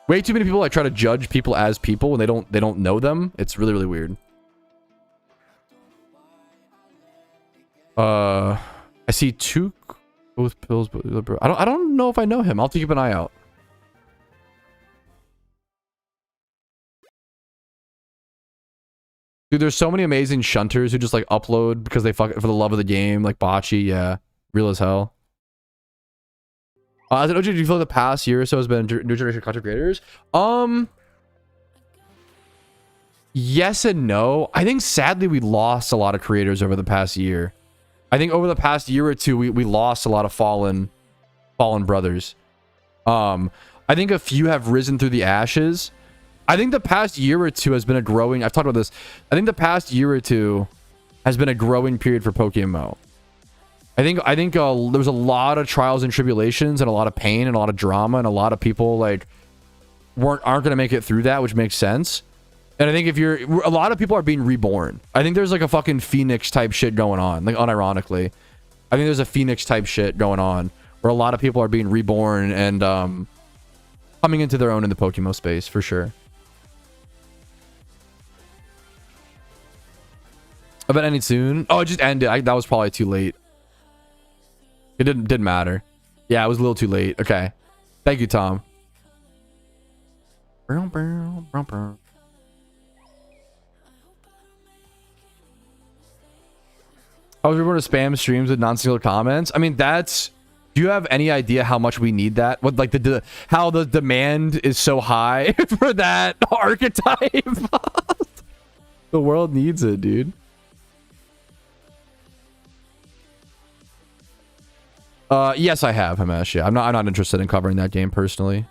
Way too many people, like, try to judge people as people when they don't know them. It's really, really weird. I see two both pills, but I don't know if I know him. I'll have to keep an eye out. Dude, there's so many amazing shunters who just, like, upload because they fuck it for the love of the game, like Bocce. Yeah, real as hell. As an OG, do you feel like the past year or so has been new generation content creators? Yes and no. I think sadly we lost a lot of creators over the past year. I think over the past year or two we lost a lot of fallen brothers. I think a few have risen through the ashes. I think the past year or two has been a growing... I've talked about this. I think the past year or two has been a growing period for PokeMMO. I think there's a lot of trials and tribulations and a lot of pain and a lot of drama and a lot of people, like, aren't going to make it through that, which makes sense. And I think a lot of people are being reborn. I think there's, like, a fucking Phoenix type shit going on, like, unironically. I think there's a Phoenix type shit going on where a lot of people are being reborn and coming into their own in the PokeMMO space for sure. Event ending soon. Oh, it just ended. That was probably too late. It didn't matter. Yeah, it was a little too late. Okay. Thank you, Tom. I was able to spam streams with non-singular comments. I mean, that's... Do you have any idea how much we need that? What, like, how the demand is so high for that archetype? The world needs it, dude. Yes, I have, Hamesh. Yeah, I'm not interested in covering that game personally.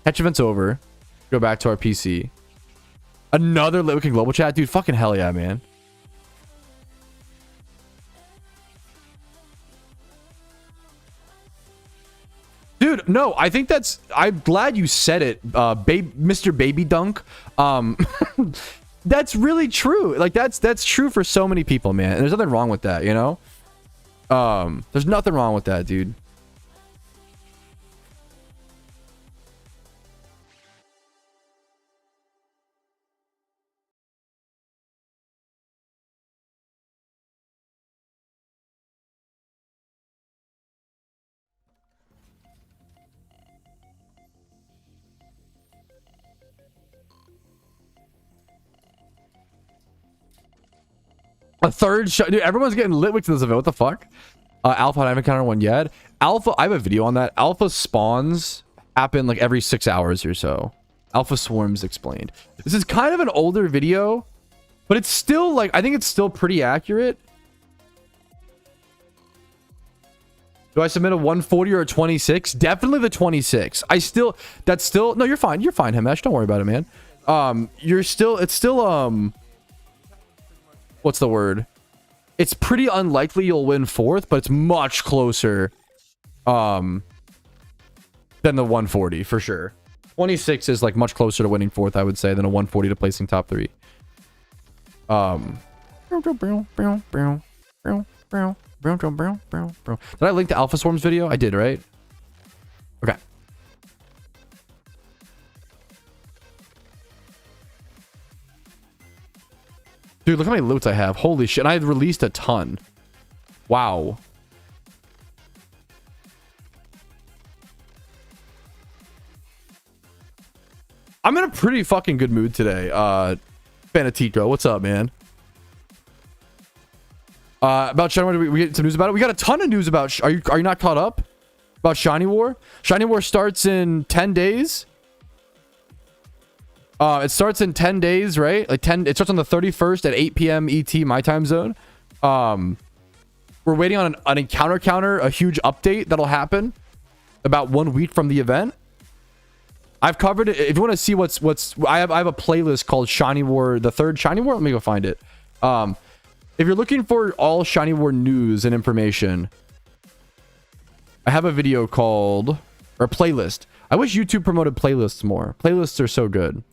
Catch event's over. Go back to our PC. Another Litwick global chat, dude. Fucking hell yeah, man. Dude, no, I think that's... I'm glad you said it, Mr. Baby Dunk. That's really true. Like, that's true for so many people, man. And there's nothing wrong with that, you know? There's nothing wrong with that, dude. A third shot. Dude, everyone's getting Litwick to this event. What the fuck? Alpha, I haven't encountered one yet. Alpha, I have a video on that. Alpha spawns happen like every 6 hours or so. Alpha swarms explained. This is kind of an older video, but it's still like, I think it's still pretty accurate. Do I submit a 140 or a 26? Definitely the 26. No, you're fine. You're fine, Himesh. Don't worry about it, man. It's still, what's the word? It's pretty unlikely you'll win fourth, but it's much closer than the 140 for sure. 26 is like much closer to winning fourth, I would say, than a 140 to placing top 3. Did I link the Alpha Swarms video? I did, right? Okay. Dude, look how many loots I have. Holy shit. And I released a ton. Wow. I'm in a pretty fucking good mood today. Fanatico, what's up, man? About Shiny War, did we get some news about it? We got a ton of news about... Are you not caught up? About Shiny War? Shiny War starts in 10 days. It starts in 10 days, right? Like 10. It starts on the 31st at 8 p.m. ET, my time zone. We're waiting on an encounter counter, a huge update that'll happen about 1 week from the event. I've covered it. If you want to see what's I have a playlist called Shiny War, the third Shiny War. Let me go find it. If you're looking for all Shiny War news and information, I have a video called, or a playlist. I wish YouTube promoted playlists more. Playlists are so good.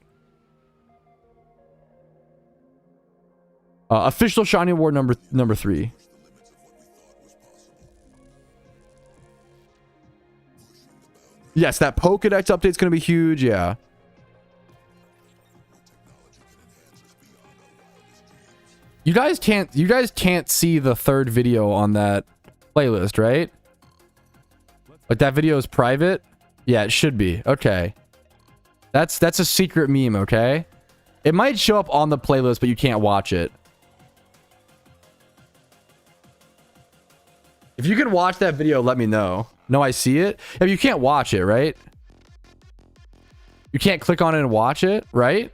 Official Shiny War number 3. Yes, that Pokedex update's gonna be huge. Yeah. You guys can't see the third video on that playlist, right? Like that video is private? Yeah, it should be. Okay. That's a secret meme, okay? It might show up on the playlist, but you can't watch it. If you can watch that video, let me know. No, I see it. If you can't watch it, right? You can't click on it and watch it, right?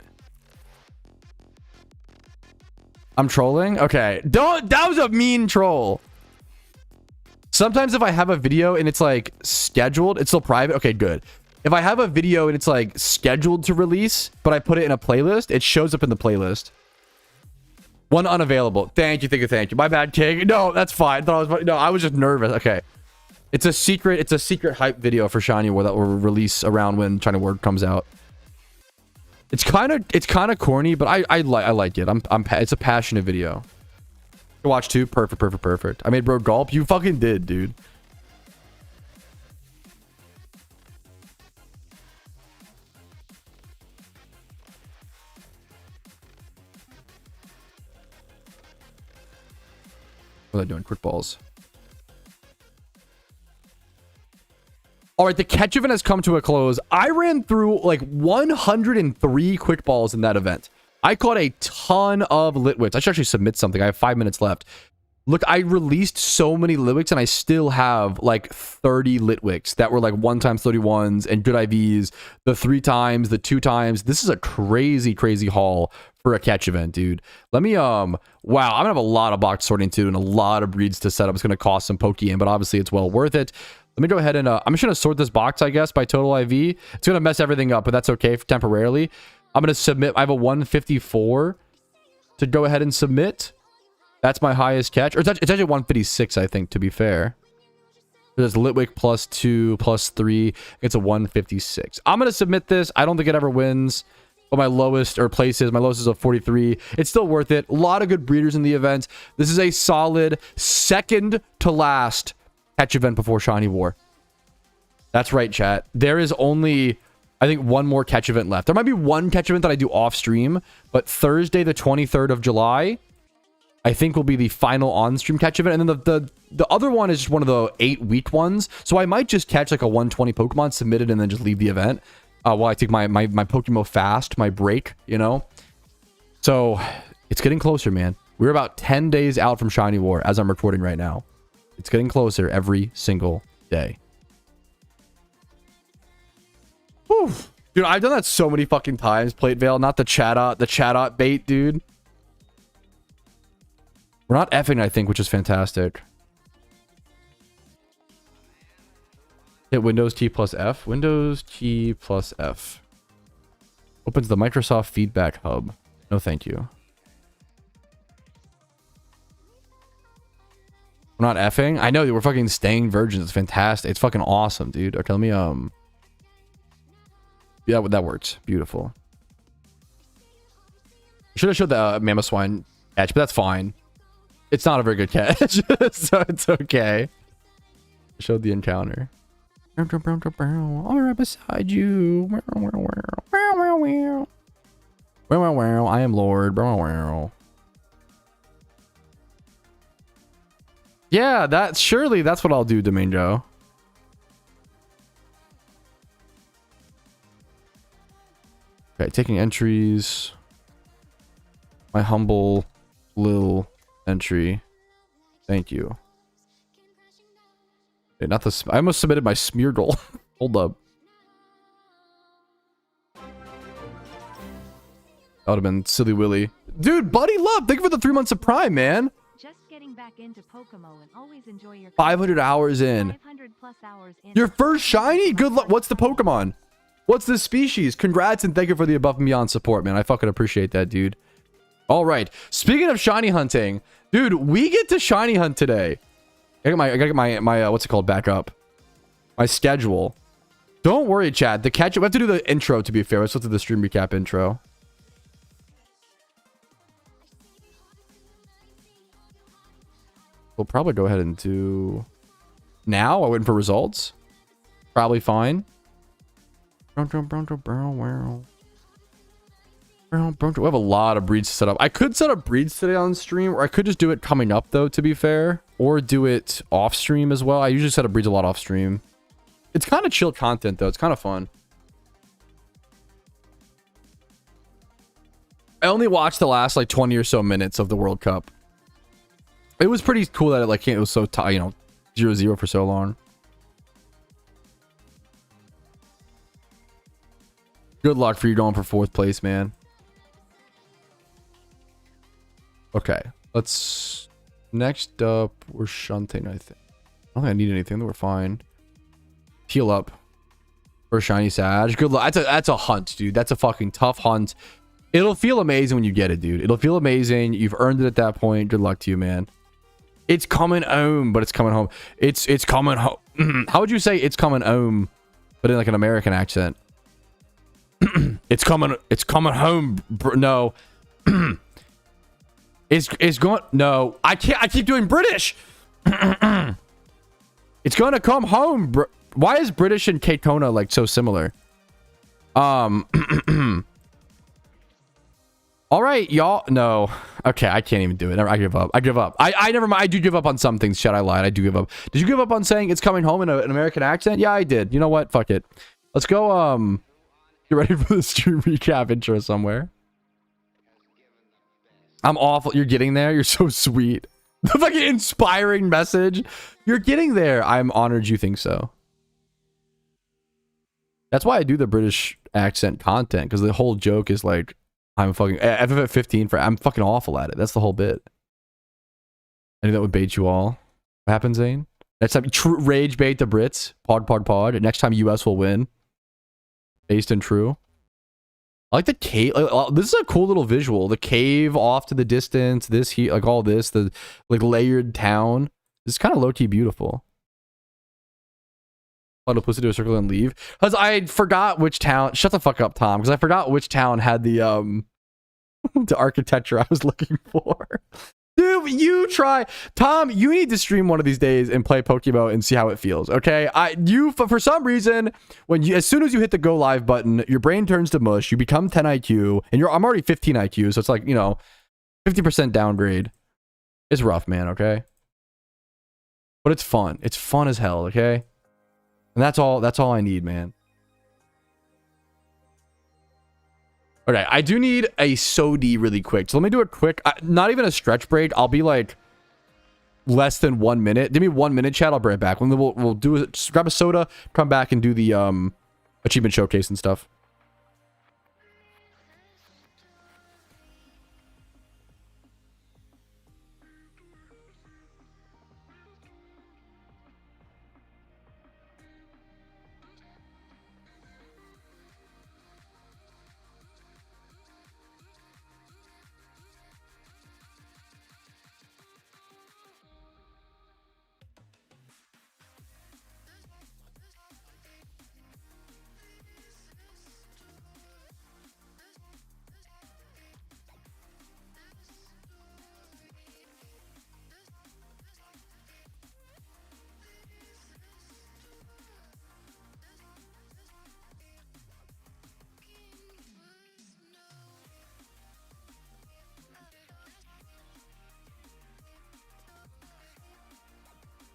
I'm trolling? Okay. That was a mean troll. Sometimes if I have a video and it's like scheduled, it's still private. Okay, good. If I have a video and it's like scheduled to release, but I put it in a playlist, it shows up in the playlist. One unavailable. Thank you. My bad, King. No, that's fine. I was just nervous. Okay. It's a secret hype video for Shiny War that will release around when Shiny War comes out. It's kind of corny, but I like it. It's a passionate video. You watch too? Perfect. I made bro gulp. You fucking did, dude. What are they doing? Quick balls. All right, the catch event has come to a close. I ran through like 103 quick balls in that event. I caught a ton of Litwicks. I should actually submit something. I have 5 minutes left. Look, I released so many Litwicks and I still have like 30 Litwicks that were like 1x31s and good IVs, the 3 times, the 2 times. This is a crazy, crazy haul for a catch event, dude. Let me, wow, I'm gonna have a lot of box sorting too and a lot of breeds to set up. It's gonna cost some Pokeyen, but obviously it's well worth it. Let me go ahead and, I'm just gonna sort this box, I guess, by total IV. It's gonna mess everything up, but that's okay for temporarily. I'm gonna submit, I have a 154 to go ahead and submit. That's my highest catch. Or it's actually 156, I think, to be fair. There's Litwick plus 2, plus 3. It's a 156. I'm going to submit this. I don't think it ever wins. But my lowest, or places, my lowest is a 43. It's still worth it. A lot of good breeders in the event. This is a solid second to last catch event before Shiny War. That's right, chat. There is only, I think, one more catch event left. There might be one catch event that I do off stream. But Thursday, the 23rd of July... I think will be the final on-stream catch event. And then the other one is just one of the 8-week ones. So I might just catch like a 120 Pokemon, submit it, and then just leave the event. While I take my PokeMMO fast, my break, you know? So it's getting closer, man. We're about 10 days out from Shiny War as I'm recording right now. It's getting closer every single day. Whew. Dude, I've done that so many fucking times. Plate Veil, not the chat bait, dude. We're not effing, I think, which is fantastic. Hit Windows T plus F. Windows T plus F. Opens the Microsoft Feedback Hub. No, thank you. We're not effing? I know, we're fucking staying virgins. It's fantastic. It's fucking awesome, dude. Okay, let me, yeah, that works. Beautiful. Should have showed the Mamoswine catch, but that's fine. It's not a very good catch, so it's okay. Showed the encounter. All right beside you. I am Lord. Yeah, surely that's what I'll do, Domingo. Okay, taking entries. My humble little entry. Thank you. Okay, not the... I almost submitted my Smeargle. Hold up. That would have been silly willy. Dude, Buddy Love, thank you for the 3 months of Prime, man. Just getting back into PokeMMO and always enjoy your 500 hours in. 500 plus hours in. Your first shiny? Good luck. What's the Pokemon? What's the species? Congrats and thank you for the above and beyond support, man. I fucking appreciate that, dude. All right. Speaking of shiny hunting, dude, we get to shiny hunt today. I gotta get my what's it called back up. My schedule. Don't worry, Chad. The catch. We have to do the intro. To be fair, let's do the stream recap intro. We'll probably go ahead and do now. I'm waiting for results. Probably fine. We have a lot of breeds to set up. I could set up breeds today on stream, or I could just do it coming up, though, to be fair. Or do it off stream as well. I usually set up breeds a lot off stream. It's kind of chill content, though. It's kind of fun. I only watched the last, like, 20 or so minutes of the World Cup. It was pretty cool that it was so, 0-0 for so long. Good luck for you going for 4th place, man. Okay, let's... Next up, we're shunting, I think. I don't think I need anything. We're fine. Heal up. For a shiny Sag. Good luck. That's a hunt, dude. That's a fucking tough hunt. It'll feel amazing when you get it, dude. It'll feel amazing. You've earned it at that point. Good luck to you, man. It's coming home, but it's coming home. It's coming home. How would you say it's coming home, but in like an American accent? It's coming home. No. It's going... No. I keep doing British. It's going to come home. Why is British and Katona like so similar? All right, y'all. No. Okay, I can't even do it. I give up. I give up. I never mind. I do give up on some things. Shit, I lied. I do give up. Did you give up on saying it's coming home in an American accent? Yeah, I did. You know what? Fuck it. Let's go, get ready for the stream recap intro somewhere. I'm awful. You're getting there. You're so sweet. The fucking inspiring message. You're getting there. I'm honored you think so. That's why I do the British accent content, because the whole joke is like, I'm fucking FF15 for I'm fucking awful at it. That's the whole bit. I knew that would bait you all. What happens, Zane? Next time, rage bait the Brits. Pod. Next time, US will win. Based and true. I like the cave. This is a cool little visual. The cave off to the distance. This here, like all this, the like layered town. It's kind of low key beautiful. I'll do a circle and leave because I forgot which town. Shut the fuck up, Tom. Because I forgot which town had the the architecture I was looking for. Dude, you try, Tom. You need to stream one of these days and play PokeMMO and see how it feels. Okay, for some reason as soon as you hit the go live button, your brain turns to mush. You become 10 IQ, and I'm already 15 IQ, so it's like 50% downgrade. It's rough, man. Okay, but it's fun. It's fun as hell. Okay, and that's all I need, man. Okay, I do need a SOD really quick. So let me do a quick, not even a stretch break. I'll be like less than 1 minute. Give me 1 minute, chat. I'll be right back. We'll do it. Just grab a soda, come back and do the achievement showcase and stuff.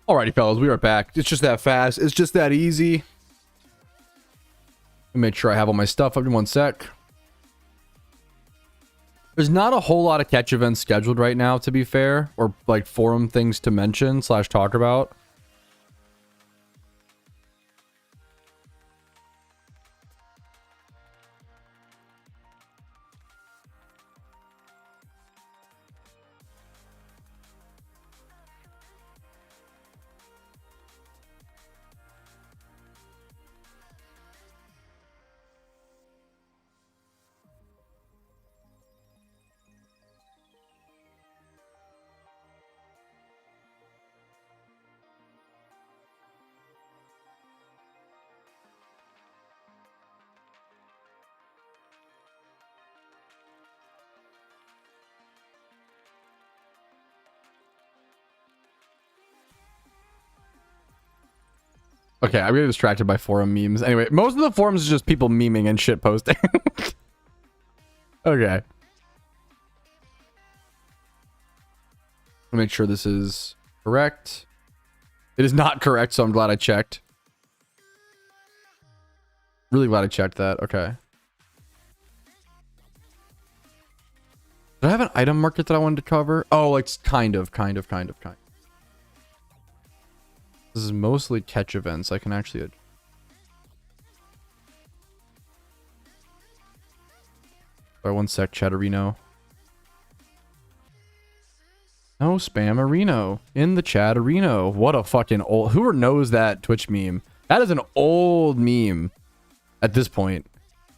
Alrighty, fellas, we are back. It's just that fast. It's just that easy. Let me make sure I have all my stuff up in 1 sec. There's not a whole lot of catch events scheduled right now, to be fair, or like forum things to mention / talk about. Okay, I'm getting distracted by forum memes. Anyway, most of the forums is just people memeing and shit posting. Okay. I'll make sure this is correct. It is not correct, so I'm glad I checked. Really glad I checked that. Okay. Did I have an item market that I wanted to cover? Oh, like kind of. This is mostly catch events. I can actually... Sorry, 1 sec, Chatterino. No spam Areno in the Chatterino. What a fucking old... Who knows that Twitch meme? That is an old meme at this point.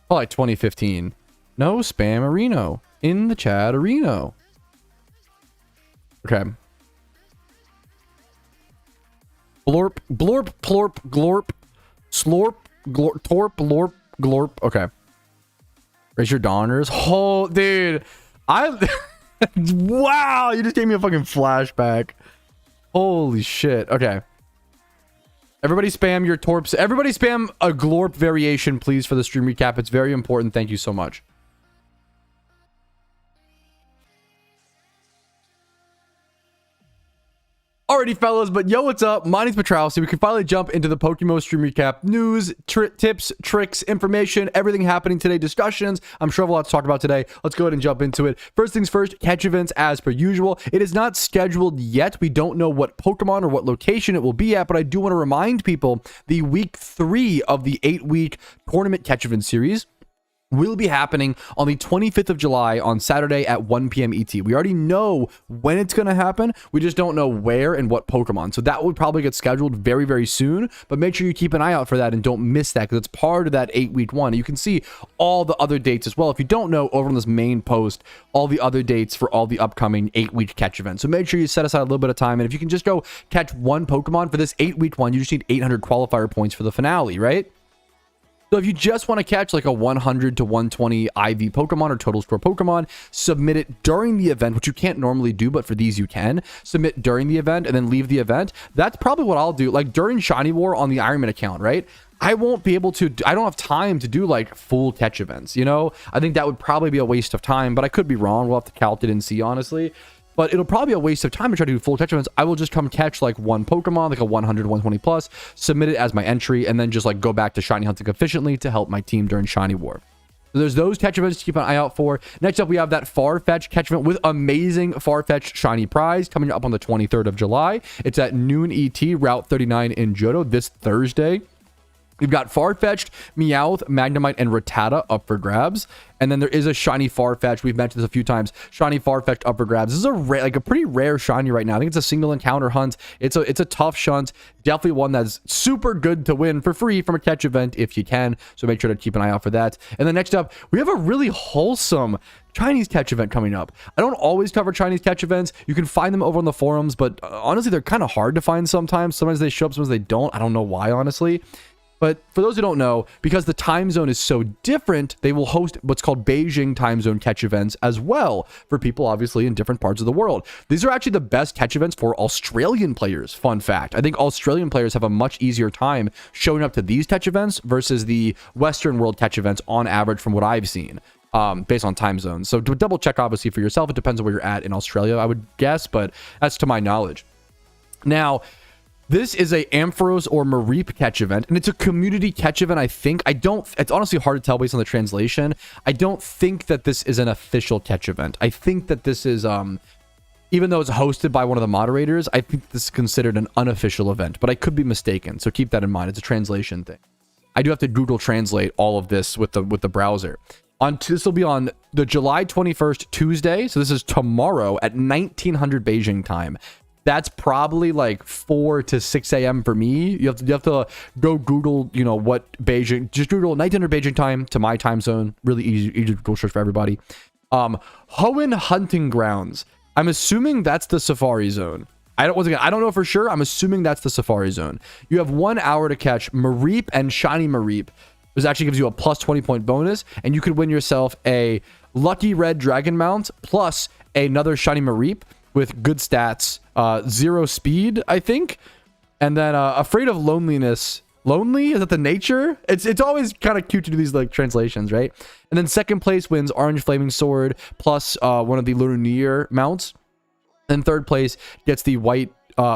Probably like 2015. No spam Areno in the Chatterino. Okay. Blorp, blorp, plorp, glorp, slorp, glorp, torp, lorp, glorp. Okay. Raise your donors. Oh, dude. Wow, you just gave me a fucking flashback. Holy shit. Okay. Everybody spam your torps. Everybody spam a glorp variation, please, for the stream recap. It's very important. Thank you so much. Alrighty, fellas, but yo, what's up? My name's Patrouski. We can finally jump into the PokeMMO stream recap. News, tips, tricks, information, everything happening today, discussions. I'm sure I have a lot to talk about today. Let's go ahead and jump into it. First things first, catch events as per usual. It is not scheduled yet. We don't know what Pokemon or what location it will be at, but I do want to remind people the week 3 of the 8-week tournament catch event series will be happening on the 25th of July on Saturday at 1 p.m. ET. We already know when it's going to happen. We just don't know where and what Pokemon. So that would probably get scheduled very, very soon. But make sure you keep an eye out for that and don't miss that because it's part of that 8-week one. You can see all the other dates as well. If you don't know, over on this main post, all the other dates for all the upcoming 8-week catch events. So make sure you set aside a little bit of time. And if you can just go catch one Pokemon for this 8-week one, you just need 800 qualifier points for the finale, right? So if you just want to catch like a 100 to 120 IV Pokemon or total score Pokemon, submit it during the event, which you can't normally do, but for these you can. Submit during the event and then leave the event. That's probably what I'll do. Like during Shiny War on the Ironman account, right? I won't be able to, I don't have time to do like full catch events, you know? I think that would probably be a waste of time, but I could be wrong. We'll have to calc it and see, honestly. But it'll probably be a waste of time to try to do full catch events. I will just come catch like one Pokemon, like a 100, 120 plus, submit it as my entry, and then just like go back to shiny hunting efficiently to help my team during Shiny War. So there's those catch events to keep an eye out for. Next up, we have that Farfetch catch event with amazing Farfetch shiny prize coming up on the 23rd of July. It's at noon ET, Route 39 in Johto this Thursday. We've got Farfetch'd, Meowth, Magnemite, and Rattata up for grabs. And then there is a shiny Farfetch. We've mentioned this a few times. Shiny Farfetch'd up for grabs. This is a pretty rare shiny right now. I think it's a single encounter hunt. It's a tough shunt. Definitely one that's super good to win for free from a catch event if you can. So make sure to keep an eye out for that. And then next up, we have a really wholesome Chinese catch event coming up. I don't always cover Chinese catch events. You can find them over on the forums, but honestly, they're kind of hard to find sometimes. Sometimes they show up, sometimes they don't. I don't know why, honestly. But for those who don't know, because the time zone is so different, they will host what's called Beijing time zone catch events as well for people obviously in different parts of the world. These are actually the best catch events for Australian players. Fun fact. I think Australian players have a much easier time showing up to these catch events versus the Western world catch events on average from what I've seen. Based on time zones. So to double check obviously for yourself, it depends on where you're at in Australia, I would guess, but that's to my knowledge. Now, this is a Ampharos or Mareep catch event, and it's a community catch event, I think. It's honestly hard to tell based on the translation. I don't think that this is an official catch event. I think that this is, even though it's hosted by one of the moderators, I think this is considered an unofficial event, but I could be mistaken, so keep that in mind. It's a translation thing. I do have to Google translate all of this with the browser. This will be on the July 21st, Tuesday, so this is tomorrow at 1900 Beijing time. That's probably like 4 to 6 a.m. for me. You have to go Google, you know, what Beijing, just Google 1900 Beijing time to my time zone. Really easy to Google search for everybody. Hoenn Hunting Grounds. I'm assuming that's the Safari Zone. I don't know for sure. I'm assuming that's the Safari Zone. You have 1 hour to catch Mareep and Shiny Mareep. This actually gives you a plus 20 point bonus, and you could win yourself a Lucky Red Dragon Mount plus another Shiny Mareep with good stats, 0 speed, I think, and then Afraid of Loneliness. Lonely? Is that the nature? It's always kind of cute to do these like translations, right? And then second place wins Orange Flaming Sword plus one of the Lunar mounts. And third place gets the white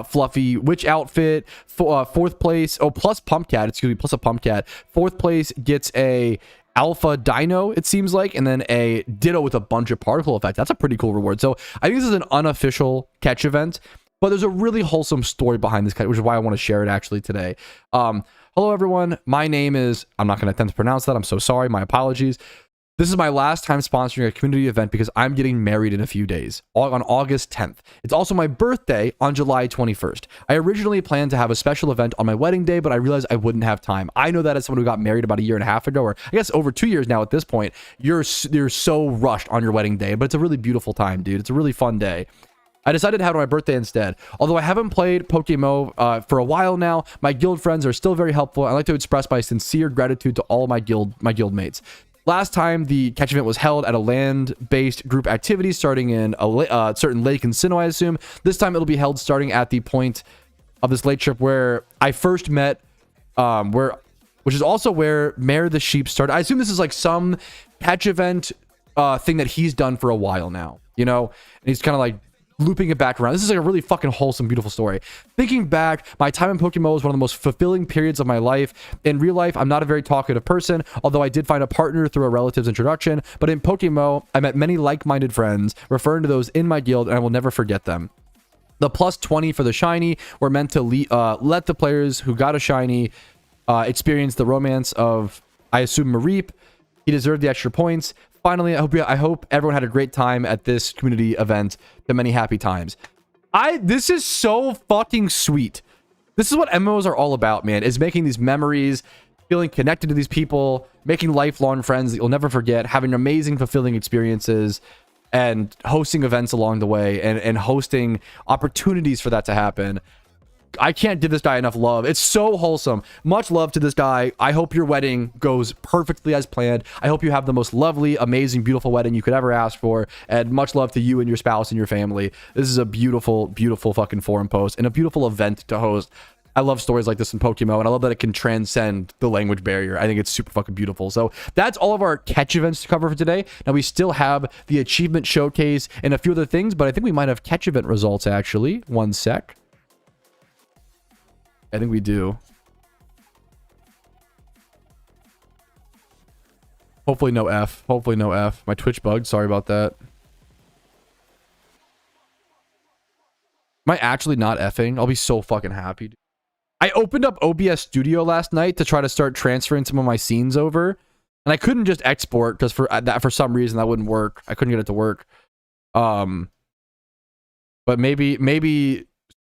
fluffy witch outfit. Fourth place, plus Pumpcat, excuse me, plus a Pumpcat. Fourth place gets a Alpha Dino, it seems like, and then a Ditto with a bunch of particle effects. That's a pretty cool reward. So I think this is an unofficial catch event, but there's a really wholesome story behind this catch, which is why I want to share it actually today. Hello everyone, my name is, I'm not going to attempt to pronounce that, I'm so sorry, my apologies. This is my last time sponsoring a community event because I'm getting married in a few days, on August 10th. It's also my birthday on July 21st. I originally planned to have a special event on my wedding day, but I realized I wouldn't have time. I know that as someone who got married about a year and a half ago, or I guess over 2 years now at this point, you're so rushed on your wedding day, but it's a really beautiful time, dude. It's a really fun day. I decided to have it on my birthday instead. Although I haven't played PokeMMO for a while now, my guild friends are still very helpful. I'd like to express my sincere gratitude to all my guild mates. Last time, the catch event was held at a land-based group activity starting in a certain lake in Sinnoh, I assume. This time, it'll be held starting at the point of this lake trip where I first met, which is also where Mare the Sheep started. I assume this is like some catch event thing that he's done for a while now, you know? And he's kind of like looping it back around. This is like a really fucking wholesome, beautiful story. Thinking back, my time in PokeMMO was one of the most fulfilling periods of my life. In real life, I'm not a very talkative person, although I did find a partner through a relative's introduction. But in PokeMMO, I met many like-minded friends, referring to those in my guild, and I will never forget them. The plus 20 for the shiny were meant to let the players who got a shiny experience the romance of, I assume, Mareep. He deserved the extra points. Finally, I hope everyone had a great time at this community event. The many happy times. This is so fucking sweet. This is what MMOs are all about, man. Is making these memories, feeling connected to these people, making lifelong friends that you'll never forget, having amazing, fulfilling experiences, and hosting events along the way, and hosting opportunities for that to happen. I can't give this guy enough love. It's so wholesome. Much love to this guy. I hope your wedding goes perfectly as planned. I hope you have the most lovely, amazing, beautiful wedding you could ever ask for. And much love to you and your spouse and your family. This is a beautiful, beautiful fucking forum post and a beautiful event to host. I love stories like this in PokeMMO, and I love that it can transcend the language barrier. I think it's super fucking beautiful. So that's all of our catch events to cover for today. Now, we still have the achievement showcase and a few other things, but I think we might have catch event results, actually. One sec. I think we do. Hopefully no F. Hopefully no F. My Twitch bugged. Sorry about that. Am I actually not Fing? I'll be so fucking happy. I opened up OBS Studio last night to try to start transferring some of my scenes over. And I couldn't just export because for some reason that wouldn't work. I couldn't get it to work. But maybe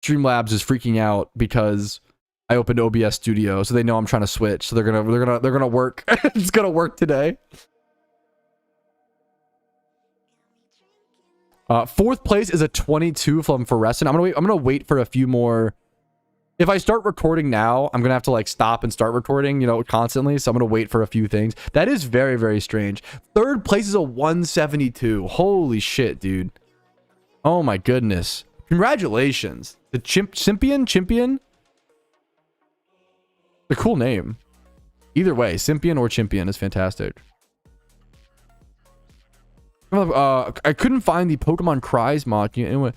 Streamlabs is freaking out because I opened OBS Studio, so they know I'm trying to switch. So they're gonna work. It's gonna work today. Fourth place is a 22 from Fluorescent. I'm gonna wait for a few more. If I start recording now, I'm gonna have to like stop and start recording, you know, constantly. So I'm gonna wait for a few things. That is very, very strange. Third place is a 172. Holy shit, dude. Oh my goodness. Congratulations. The Chimpion? A cool name. Either way, Sympion or Chimpion is fantastic. I couldn't find the Pokemon Cries mod. Anyway,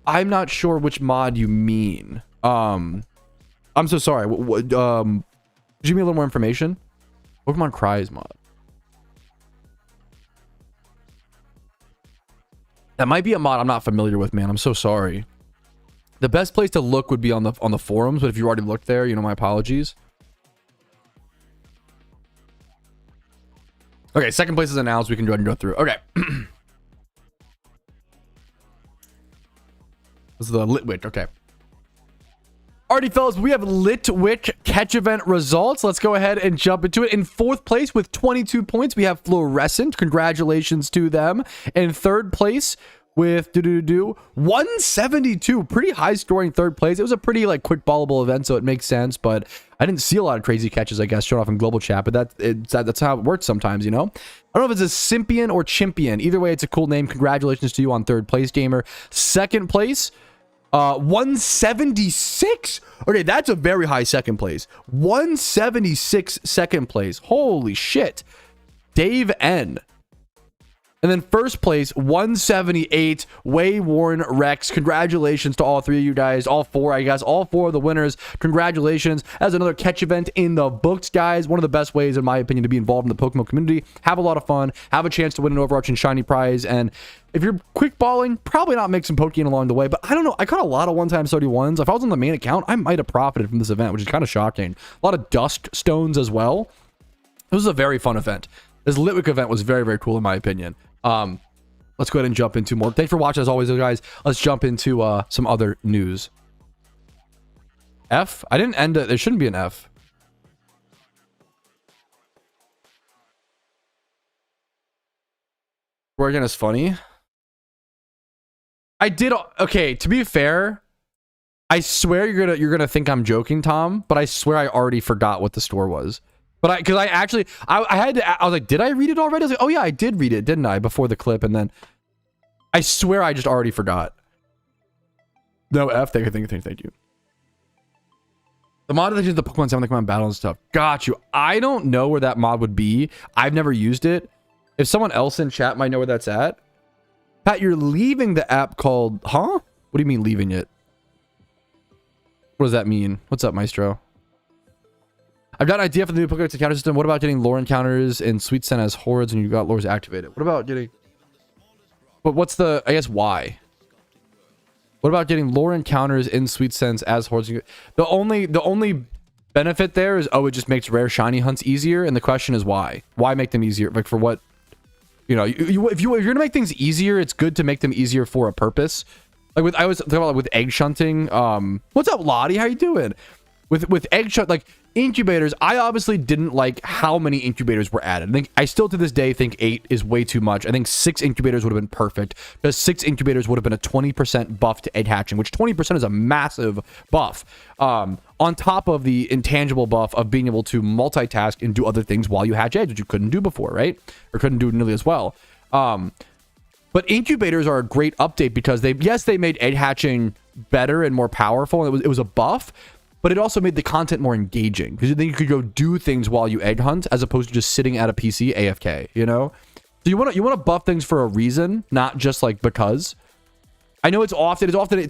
I'm not sure which mod you mean. I'm so sorry. Could you give me a little more information? Pokemon Cries mod. That might be a mod I'm not familiar with, man. I'm so sorry. The best place to look would be on the forums, but if you already looked there, you know, my apologies. Okay, second place is announced. We can go ahead and go through. Okay. This is the Litwick. Okay. Alrighty, fellas, we have Litwick catch event results. Let's go ahead and jump into it. In fourth place with 22 points, we have Fluorescent. Congratulations to them. In third place with 172. Pretty high scoring third place. It was a pretty like quick ballable event, so it makes sense, but I didn't see a lot of crazy catches, I guess, shown off in global chat, but that's how it works sometimes, you know? I don't know if it's a Sympion or Chimpion. Either way, it's a cool name. Congratulations to you on third place, gamer. Second place, 176. Okay, that's a very high second place. 176 second place. Holy shit. Dave N. And then first place, 178, Wayworn Rex. Congratulations to all three of you guys. All four, I guess. All four of the winners. Congratulations. As another catch event in the books, guys. One of the best ways, in my opinion, to be involved in the Pokemon community. Have a lot of fun. Have a chance to win an overarching shiny prize. And if you're quick balling, probably not make some Pokeyen along the way. But I don't know. I caught a lot of one-time 31s. If I was on the main account, I might have profited from this event, which is kind of shocking. A lot of Dusk Stones as well. This was a very fun event. This Litwick event was very, very cool in my opinion. Let's go ahead and jump into more. Thanks for watching as always, guys. Let's jump into some other news. F? I didn't end it. There shouldn't be an F. Oregon is funny. I did. Okay, to be fair, I swear you're gonna think I'm joking, Tom, but I swear I already forgot what the store was. But because I actually, I had to, I was like, did I read it already? I was like, oh yeah, I did read it, didn't I? Before the clip, and then I swear I just already forgot. No F, thank you. The mod that uses the Pokemon sound like Pokemon battle and stuff. Got you. I don't know where that mod would be. I've never used it. If someone else in chat might know where that's at. Pat, you're leaving the app called, huh? What do you mean leaving it? What does that mean? What's up, Maestro? I've got an idea for the new Pokedex encounter system. What about getting lore encounters in Sweet Scent as hordes and you got lores activated? What about getting... But what's the... I guess why? What about getting lore encounters in Sweet Scents as hordes? The only benefit there is, oh, it just makes rare shiny hunts easier. And the question is why? Why make them easier? Like for what? You know, if you're gonna make things easier, it's good to make them easier for a purpose. Like I was talking about with egg shunting. What's up, Lottie? How you doing? With egg shunt, like incubators, I obviously didn't like how many incubators were added. I think I still to this day think 8 is way too much. I think 6 incubators would have been perfect, because 6 incubators would have been a 20% buff to egg hatching, which 20% is a massive buff. On top of the intangible buff of being able to multitask and do other things while you hatch eggs, which you couldn't do before, right? Or couldn't do nearly as well. But incubators are a great update because they made egg hatching better and more powerful. And it was a buff, but it also made the content more engaging because then you could go do things while you egg hunt as opposed to just sitting at a PC AFK, you know? So you want to buff things for a reason, not just like because. I know it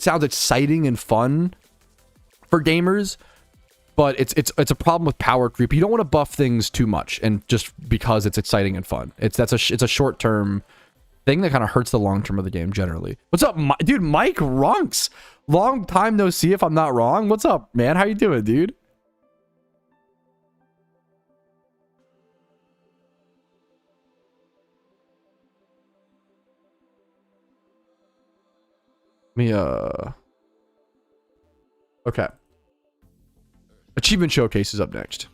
sounds exciting and fun for gamers, but it's a problem with power creep. You don't want to buff things too much and just because it's exciting and fun. It's a short-term thing that kind of hurts the long term of the game generally. What's up, dude? Mike Runks, long time no see if I'm not wrong. What's up, man? How you doing, dude? Okay, achievement showcase is up next.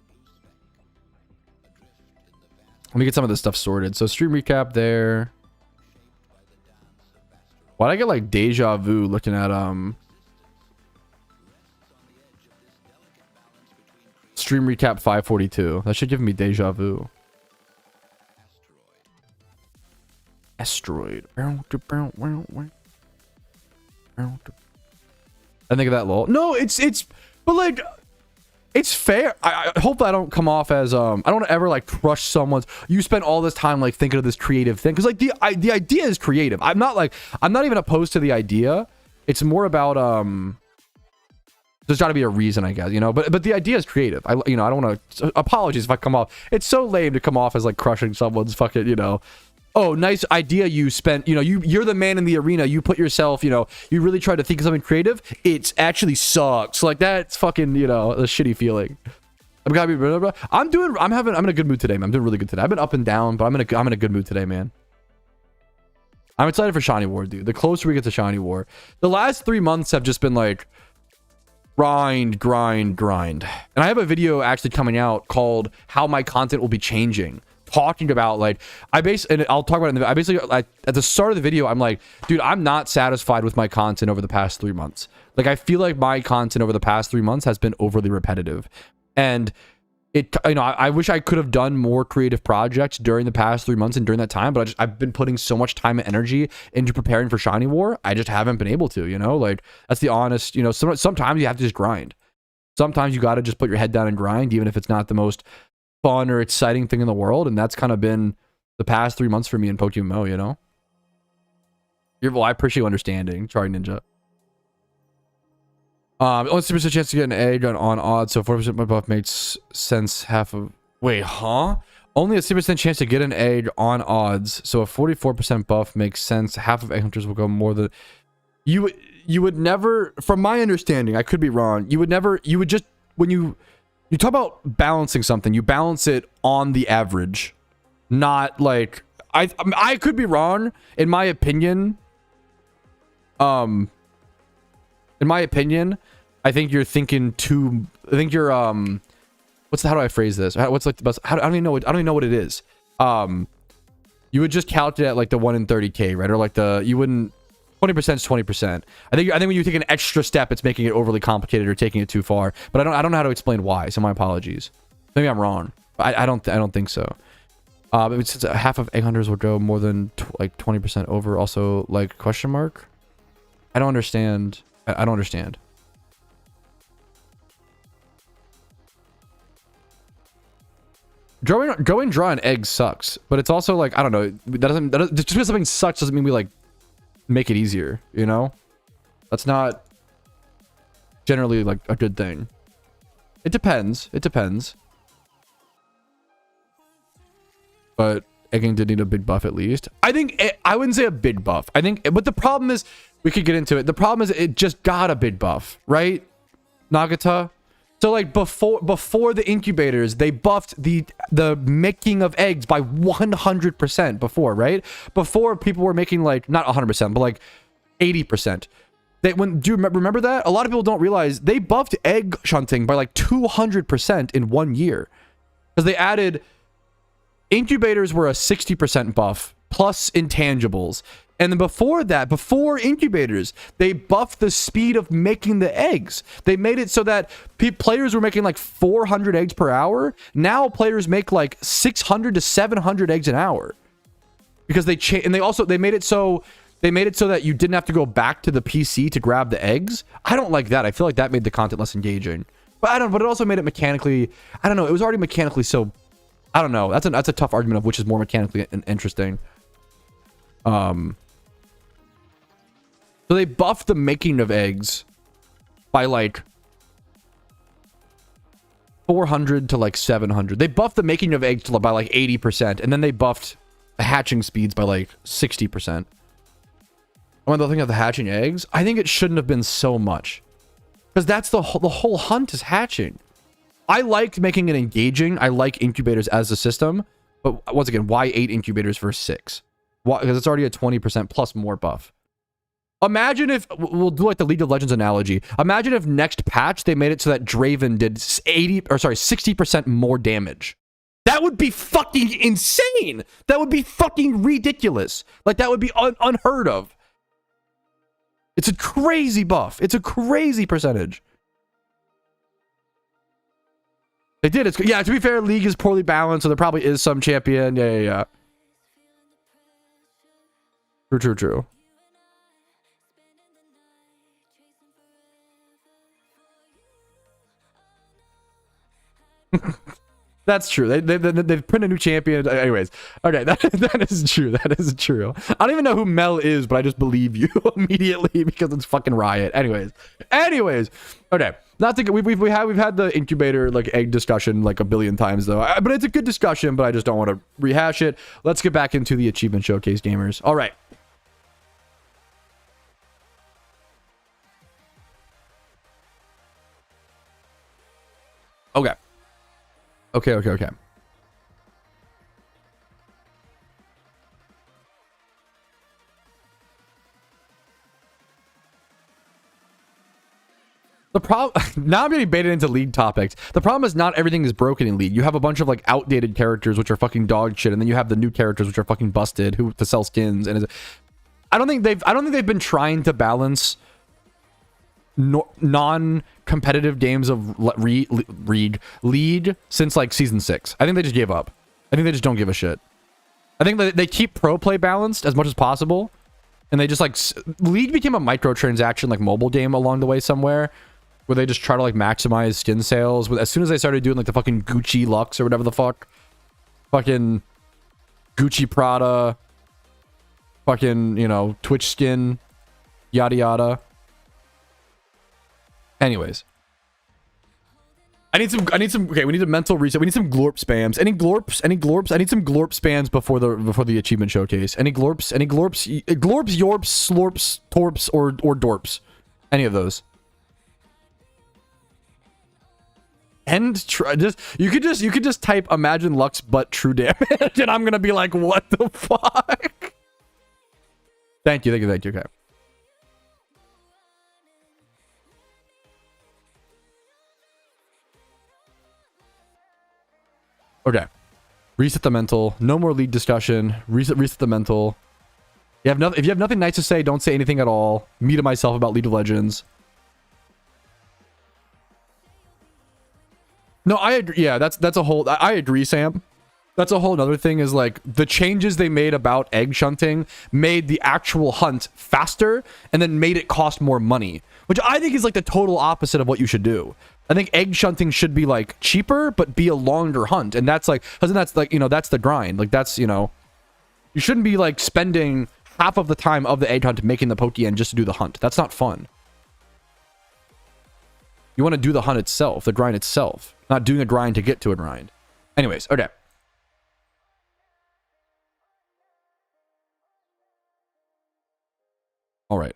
Let me get some of this stuff sorted. So stream recap there. Why'd I get like deja vu looking at stream recap 542? That should give me deja vu. Asteroid. I think of that lol. No, it's but like it's fair. I hope I don't come off as I don't ever like crush someone's. You spent all this time like thinking of this creative thing because like the idea is creative. I'm not even opposed to the idea. It's more about there's got to be a reason, I guess, you know. But the idea is creative. I don't want to. Apologies if I come off. It's so lame to come off as like crushing someone's fucking, you know. Oh, nice idea you spent, you know, you're the man in the arena. You put yourself, you know, you really tried to think of something creative. It actually sucks. Like that's fucking, you know, a shitty feeling. I'm in a good mood today, man. I'm doing really good today. I've been up and down, but I'm in a good mood today, man. I'm excited for Shiny War, dude. The closer we get to Shiny War, the last 3 months have just been like grind. And I have a video actually coming out called How My Content Will Be Changing. Talking about like and I'll talk about it I basically like at the start of the video I'm like, dude, I'm not satisfied with my content over the past 3 months. Like I feel like my content over the past 3 months has been overly repetitive, and it, you know, I wish I could have done more creative projects during the past 3 months and during that time, but I've been putting so much time and energy into preparing for Shiny War. I just haven't been able to, you know, like that's the honest, you know, sometimes you have to just grind. Sometimes you got to just put your head down and grind, even if it's not the most fun or exciting thing in the world. And that's kind of been the past 3 months for me in PokeMMO, you know. Well, I appreciate you understanding. Sorry, Ninja. Only 6% chance to get an egg on odds, so 4% buff makes sense. Half of wait, huh? Only a 6% chance to get an egg on odds, so a 44% buff makes sense. Half of egg hunters will go more than you would never, from my understanding, I could be wrong, you would just, when you talk about balancing something, you balance it on the average, not like I could be wrong. In my opinion, I think you're thinking too. I think you're how do I phrase this? What's like the best? I don't even know what it is. You would just calculate at like the 1 in 30k, right? Or like you wouldn't. 20% is 20%. I think when you take an extra step, it's making it overly complicated or taking it too far. But I don't know how to explain why. So my apologies. Maybe I'm wrong. I don't think so. Since half of egg hunters will go more than like 20% over. Also, like question mark. I don't understand. I don't understand. Going dry on eggs sucks, but it's also like I don't know. That doesn't just because something sucks doesn't mean we like make it easier, you know. That's not generally like a good thing. It depends. It depends. But egging did need a big buff at least. I think I wouldn't say a big buff. I think, but the problem is, we could get into it. The problem is it just got a big buff, right? Nagata. So like before the incubators, they buffed the making of eggs by 100% before, right? Before people were making like not 100%, but like 80%. Do you remember that? A lot of people don't realize they buffed egg shunting by like 200% in 1 year. Because they added incubators were a 60% buff plus intangibles. And then before that, before incubators, they buffed the speed of making the eggs. They made it so that players were making like 400 eggs per hour. Now players make like 600 to 700 eggs an hour. Because they made it so that you didn't have to go back to the PC to grab the eggs. I don't like that. I feel like that made the content less engaging. But it also made it mechanically, I don't know, it was already mechanically so, I don't know. That's a tough argument of which is more mechanically interesting. So they buffed the making of eggs by like 400 to like 700. They buffed the making of eggs by like 80%, and then they buffed the hatching speeds by like 60%. When the thing of the hatching eggs, I think it shouldn't have been so much, because that's the whole hunt is hatching. I liked making it engaging. I like incubators as a system, but once again, why 8 incubators versus 6? Why? Because it's already a 20% plus more buff. Imagine if, we'll do like the League of Legends analogy. Imagine if next patch they made it so that Draven did 60% more damage. That would be fucking insane. That would be fucking ridiculous. Like that would be unheard of. It's a crazy buff. It's a crazy percentage. They did. Yeah, to be fair, League is poorly balanced, so there probably is some champion. Yeah. True. That's true. They've printed a new champion. Anyways, okay, that is true. That is true. I don't even know who Mel is, but I just believe you immediately because it's fucking Riot. Anyways, okay. Not to we've had the incubator like egg discussion like a billion times though, but it's a good discussion. But I just don't want to rehash it. Let's get back into the achievement showcase, gamers. All right. Okay. The problem now, I'm getting baited into League topics. The problem is not everything is broken in League. You have a bunch of like outdated characters which are fucking dog shit, and then you have the new characters which are fucking busted to sell skins. And I don't think they've been trying to balance non-competitive games of League since like season 6. I think they just gave up. I think they just don't give a shit. I think they keep pro play balanced as much as possible, and they just like League became a microtransaction like mobile game along the way somewhere, where they just try to like maximize skin sales. As soon as they started doing like the fucking Gucci Lux or whatever the fuck, fucking Gucci Prada, fucking, you know, Twitch skin, yada yada. Anyways, I need some okay, we need a mental reset. We need some glorp spams. Any glorps? I need some glorp spams before the achievement showcase. Any glorps, yorps, slorps, torps, or dorps. Any of those. And you could just type imagine Lux but true damage, and I'm gonna be like, what the fuck? Thank you. Okay. Okay. Reset the mental. No more League discussion. Reset the mental. If you have nothing nice to say, don't say anything at all. Me to myself about League of Legends. No, I agree. Yeah, that's a whole... I agree, Sam. That's a whole other thing, is like the changes they made about egg shunting made the actual hunt faster and then made it cost more money, which I think is like the total opposite of what you should do. I think egg shunting should be like cheaper, but be a longer hunt. And that's like, because that's like, you know, that's the grind. Like that's, you know, you shouldn't be like spending half of the time of the egg hunt making the Pokeyen just to do the hunt. That's not fun. You want to do the hunt itself, the grind itself, not doing a grind to get to a grind. Anyways, okay. All right.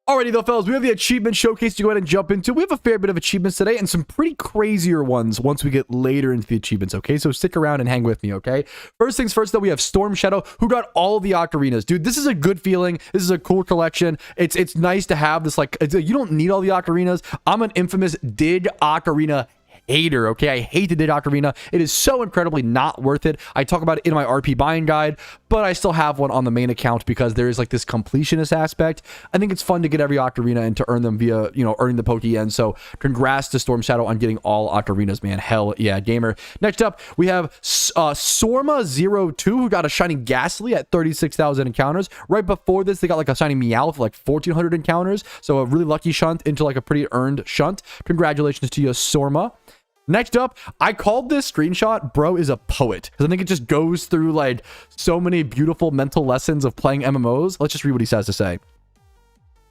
Alrighty though, fellas, we have the achievement showcase to go ahead and jump into. We have a fair bit of achievements today and some pretty crazier ones once we get later into the achievements, okay? So stick around and hang with me, okay? First things first, though, we have Storm Shadow, who got all the octarinas. Dude, this is a good feeling. This is a cool collection. It's nice to have this, like, you don't need all the octarinas. I'm an infamous Dig Ocarina hater, okay? I hate the Dig Ocarina. It is so incredibly not worth it. I talk about it in my RP buying guide, but I still have one on the main account because there is like this completionist aspect. I think it's fun to get every Ocarina and to earn them via, you know, earning the Pokeyen. So congrats to Storm Shadow on getting all Ocarinas, man. Hell yeah, gamer. Next up, we have Sorma02, who got a shiny Ghastly at 36,000 encounters. Right before this, they got like a shiny Meowth for like 1,400 encounters. So a really lucky shunt into like a pretty earned shunt. Congratulations to you, Sorma. Next up, I called this screenshot, bro is a poet, because I think it just goes through like so many beautiful mental lessons of playing MMOs. Let's just read what he says to say.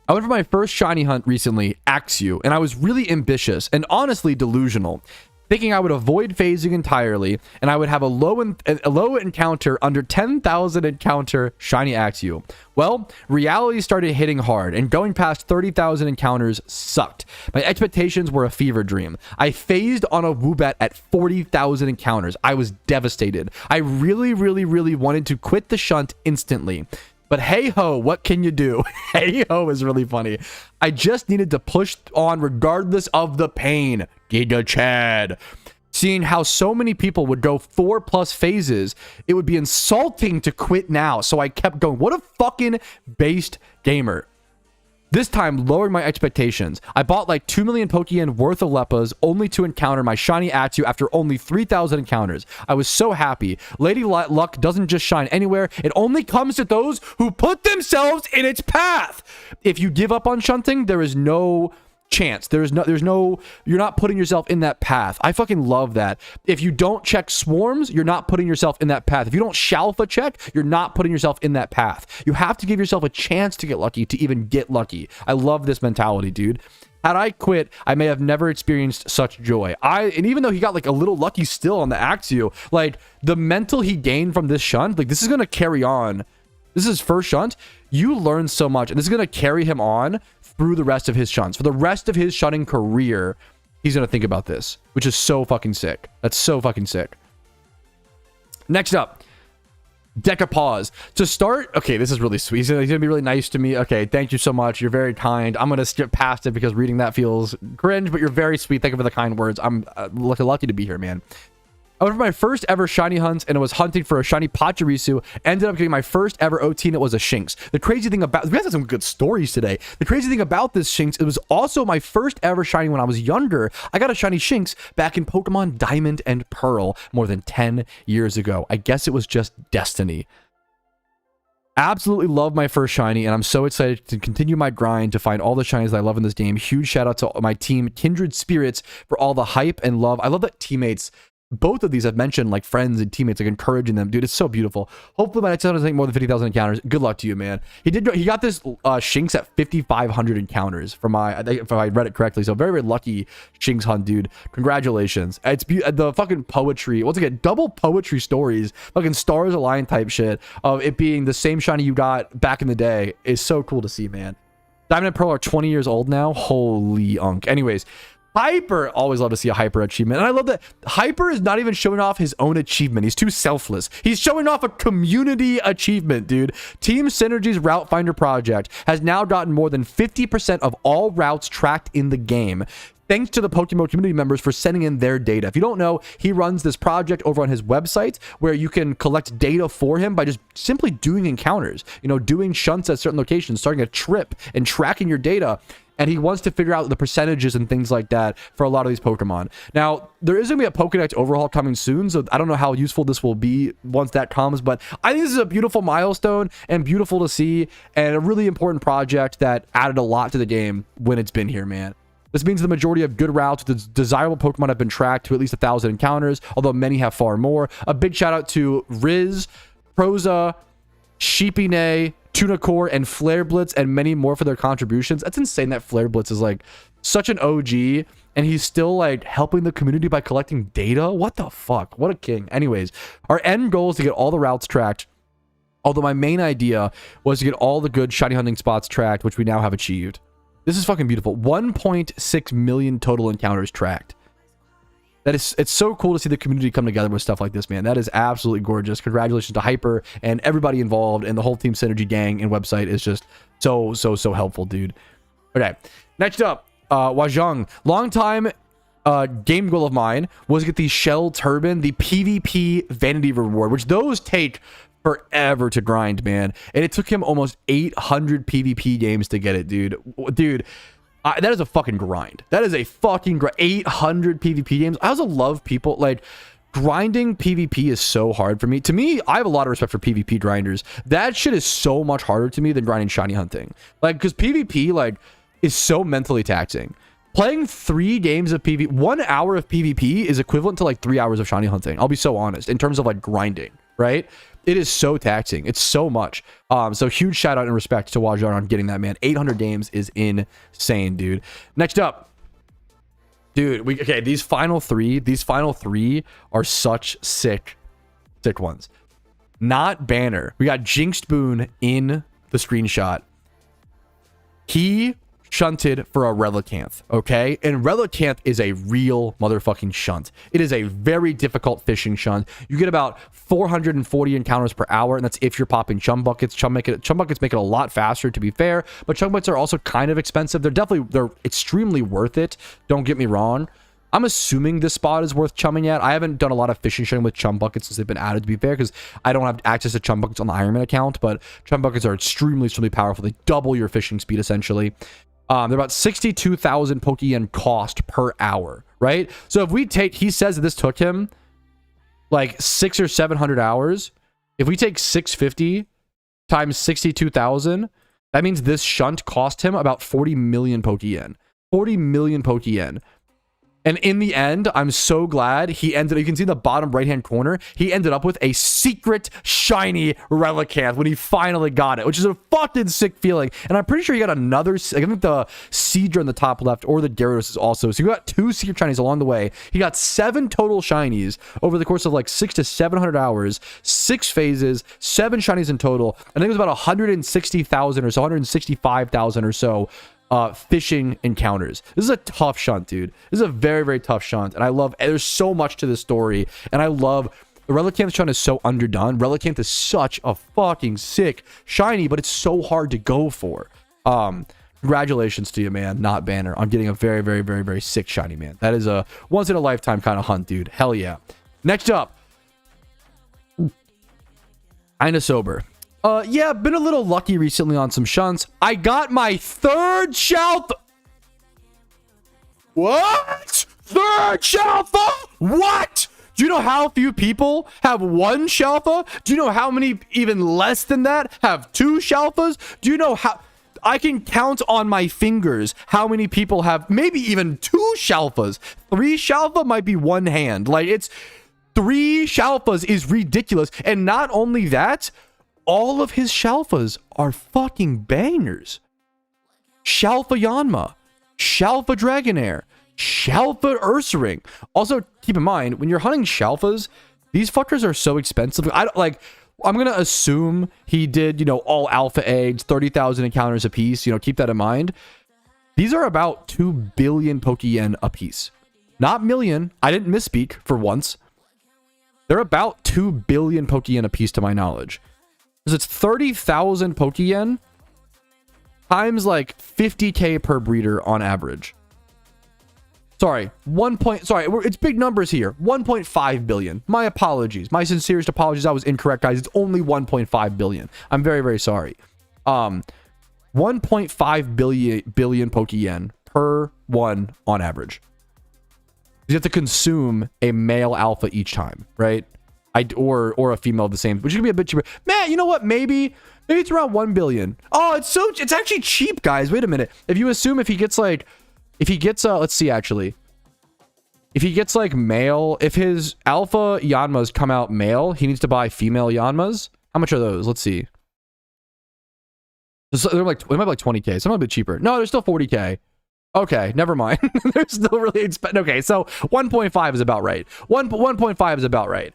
I went for my first shiny hunt recently, Axew, and I was really ambitious and honestly delusional, thinking I would avoid phasing entirely and I would have a low encounter under 10,000 encounter shiny Axew. Well, reality started hitting hard and going past 30,000 encounters sucked. My expectations were a fever dream. I phased on a Woobat at 40,000 encounters. I was devastated. I really wanted to quit the shunt instantly. But hey ho, what can you do? Hey ho is really funny. I just needed to push on regardless of the pain. Giga Chad. Seeing how so many people would go 4+ phases, it would be insulting to quit now. So I kept going. What a fucking based gamer. This time, lowering my expectations. I bought like 2 million Pokeyen worth of Leppas only to encounter my shiny Axew after only 3,000 encounters. I was so happy. Lady Luck doesn't just shine anywhere. It only comes to those who put themselves in its path. If you give up on shunting, there is no chance. You're not putting yourself in that path. I fucking love that. If you don't check swarms, you're not putting yourself in that path. If you don't Shalfa check, you're not putting yourself in that path. You have to give yourself a chance to get lucky to even get lucky. I love this mentality, dude. Had I quit, I may have never experienced such joy. And even though he got like a little lucky still on the Axew, like the mental he gained from this shunt, like this is going to carry on. This is his first shunt. You learn so much, and this is going to carry him on through the rest of his shunts. For the rest of his shunting career, he's going to think about this, which is so fucking sick. That's so fucking sick. Next up, Decapause. To start, okay, this is really sweet. He's going to be really nice to me. Okay, thank you so much. You're very kind. I'm going to skip past it because reading that feels cringe, but you're very sweet. Thank you for the kind words. I'm lucky to be here, man. I went for my first ever shiny hunt, and it was hunting for a shiny Pachirisu. Ended up getting my first ever OT, and it was a Shinx. The crazy thing about... We have some good stories today. The crazy thing about this Shinx, it was also my first ever shiny when I was younger. I got a shiny Shinx back in Pokemon Diamond and Pearl more than 10 years ago. I guess it was just destiny. Absolutely love my first shiny, and I'm so excited to continue my grind to find all the shinies that I love in this game. Huge shout out to my team, Kindred Spirits, for all the hype and love. I love that teammates... Both of these I've mentioned, like friends and teammates, like encouraging them. Dude, it's so beautiful. Hopefully my next one doesn't take more than 50,000 encounters. Good luck to you, man. He got this Shinx at 5,500 encounters from I think if I read it correctly. So very lucky Shinx hunt, dude. Congratulations. It's the fucking poetry. Once again, double poetry stories, fucking stars align type shit of it being the same shiny you got back in the day is so cool to see, man. Diamond and Pearl are 20 years old now. Holy unk. Anyways, Hyper, always love to see a Hyper achievement. And I love that Hyper is not even showing off his own achievement. He's too selfless. He's showing off a community achievement, dude. Team Synergy's Route Finder project has now gotten more than 50% of all routes tracked in the game. Thanks to the PokeMMO community members for sending in their data. If you don't know, he runs this project over on his website where you can collect data for him by just simply doing encounters, you know, doing shunts at certain locations, starting a trip and tracking your data. And he wants to figure out the percentages and things like that for a lot of these Pokemon. Now, there is going to be a Pokedex overhaul coming soon, so I don't know how useful this will be once that comes, but I think this is a beautiful milestone and beautiful to see, and a really important project that added a lot to the game when it's been here, man. This means the majority of good routes with desirable Pokemon have been tracked to at least 1,000 encounters, although many have far more. A big shout out to Riz, Proza, Sheepinay, Tuna Core, and Flare Blitz, and many more for their contributions. That's insane that Flare Blitz is like such an OG, and he's still like helping the community by collecting data. What the fuck? What a king. Anyways, our end goal is to get all the routes tracked. Although my main idea was to get all the good shiny hunting spots tracked, which we now have achieved. This is fucking beautiful. 1.6 million total encounters tracked. It's so cool to see the community come together with stuff like this, man. That is absolutely gorgeous. Congratulations to Hyper and everybody involved, and the whole Team Synergy gang and website is just so helpful, dude. Okay, next up, Wajong. Long time game goal of mine was to get the Shell Turban, the PvP Vanity Reward, which those take forever to grind, man. And it took him almost 800 PvP games to get it, dude. That is a fucking grind. That is a fucking grind. 800 PvP games. I also love people like grinding. PvP is so hard for me. To me, I have a lot of respect for PvP grinders. That shit is so much harder to me than grinding shiny hunting. Like, because PvP like is so mentally taxing. Playing 3 games of PvP, 1 hour of PvP is equivalent to like 3 hours of shiny hunting. I'll be so honest in terms of like grinding, right? It is so taxing. It's so much. So huge shout out and respect to Wajar on getting that, man. 800 games is insane, dude. Next up, dude. Okay, these final three are such sick ones. Not banner. We got Jinxed Boon in the screenshot. He shunted for a Relicanth, okay? And Relicanth is a real motherfucking shunt. It is a very difficult fishing shunt. You get about 440 encounters per hour, and that's if you're popping chum buckets. Chum buckets make it a lot faster, to be fair, but chum buckets are also kind of expensive. They're extremely worth it. Don't get me wrong. I'm assuming this spot is worth chumming at. I haven't done a lot of fishing shunting with chum buckets since they've been added, to be fair, because I don't have access to chum buckets on the Ironman account, but chum buckets are extremely powerful. They double your fishing speed, essentially. They're about 62,000 Pokeyen cost per hour, right? So if we take, he says that this took him like 600 or 700 hours. If we take 650 times 62,000, that means this shunt cost him about 40 million Pokeyen. 40 million Pokeyen. And in the end, I'm so glad he ended up, you can see in the bottom right-hand corner, he ended up with a secret shiny Relicanth when he finally got it, which is a fucking sick feeling. And I'm pretty sure he got another, I think the Seadra in the top left or the Gyarados is also. So he got 2 secret shinies along the way. He got 7 total shinies over the course of like 600 to 700 hours, 6 phases, 7 shinies in total. I think it was about 160,000 or so, 165,000 or so fishing encounters. This is a tough shunt, dude. This is a very tough shunt, and I love, there's so much to this story, and I love the Relicanth shunt is so underdone. Relicanth is such a fucking sick shiny, but it's so hard to go for. Congratulations to you, man, not banner, on getting a very sick shiny, man. That is a once in a lifetime kind of hunt, dude. Hell yeah. Next up, kinda sober. Yeah, been a little lucky recently on some shunts. I got my 3rd shelf. What? 3rd Shelfa? What? Do you know how few people have 1 Shelfa? Do you know how many even less than that have 2 Shelfas? Do you know how... I can count on my fingers how many people have maybe even 2 Shelfas. 3 Shelfa might be 1 hand. Like, it's... 3 Shelfas is ridiculous. And not only that... all of his Shelfas are fucking bangers. Shelfa Yanma, Shelfa Dragonair, Shelfa Ursaring. Also, keep in mind, when you're hunting Shelfas, these fuckers are so expensive. I'm gonna assume he did, all alpha eggs, 30,000 encounters a piece. Keep that in mind. These are about 2 billion Pokeyen a piece. Not million. I didn't misspeak for once. They're about 2 billion Pokeyen a piece to my knowledge. Because it's 30,000 Pokeyen times like 50k per breeder on average. Sorry, it's big numbers here. 1.5 billion. My apologies. My sincerest apologies. I was incorrect, guys. It's only 1.5 billion. I'm very sorry. 1.5 billion Pokeyen per one on average. You have to consume a male alpha each time, right? Or a female of the same, which is gonna be a bit cheaper. Man, you know what? Maybe it's around 1 billion. Oh, it's actually cheap, guys. Wait a minute. If you assume let's see actually. If he gets like male, if his alpha Yanmas come out male, he needs to buy female Yanmas. How much are those? Let's see. So they're like, they might be like 20K. Some might be cheaper. No, they're still 40K. Okay, never mind. They're still really expensive. Okay, so 1.5 is about right. 1.5 is about right.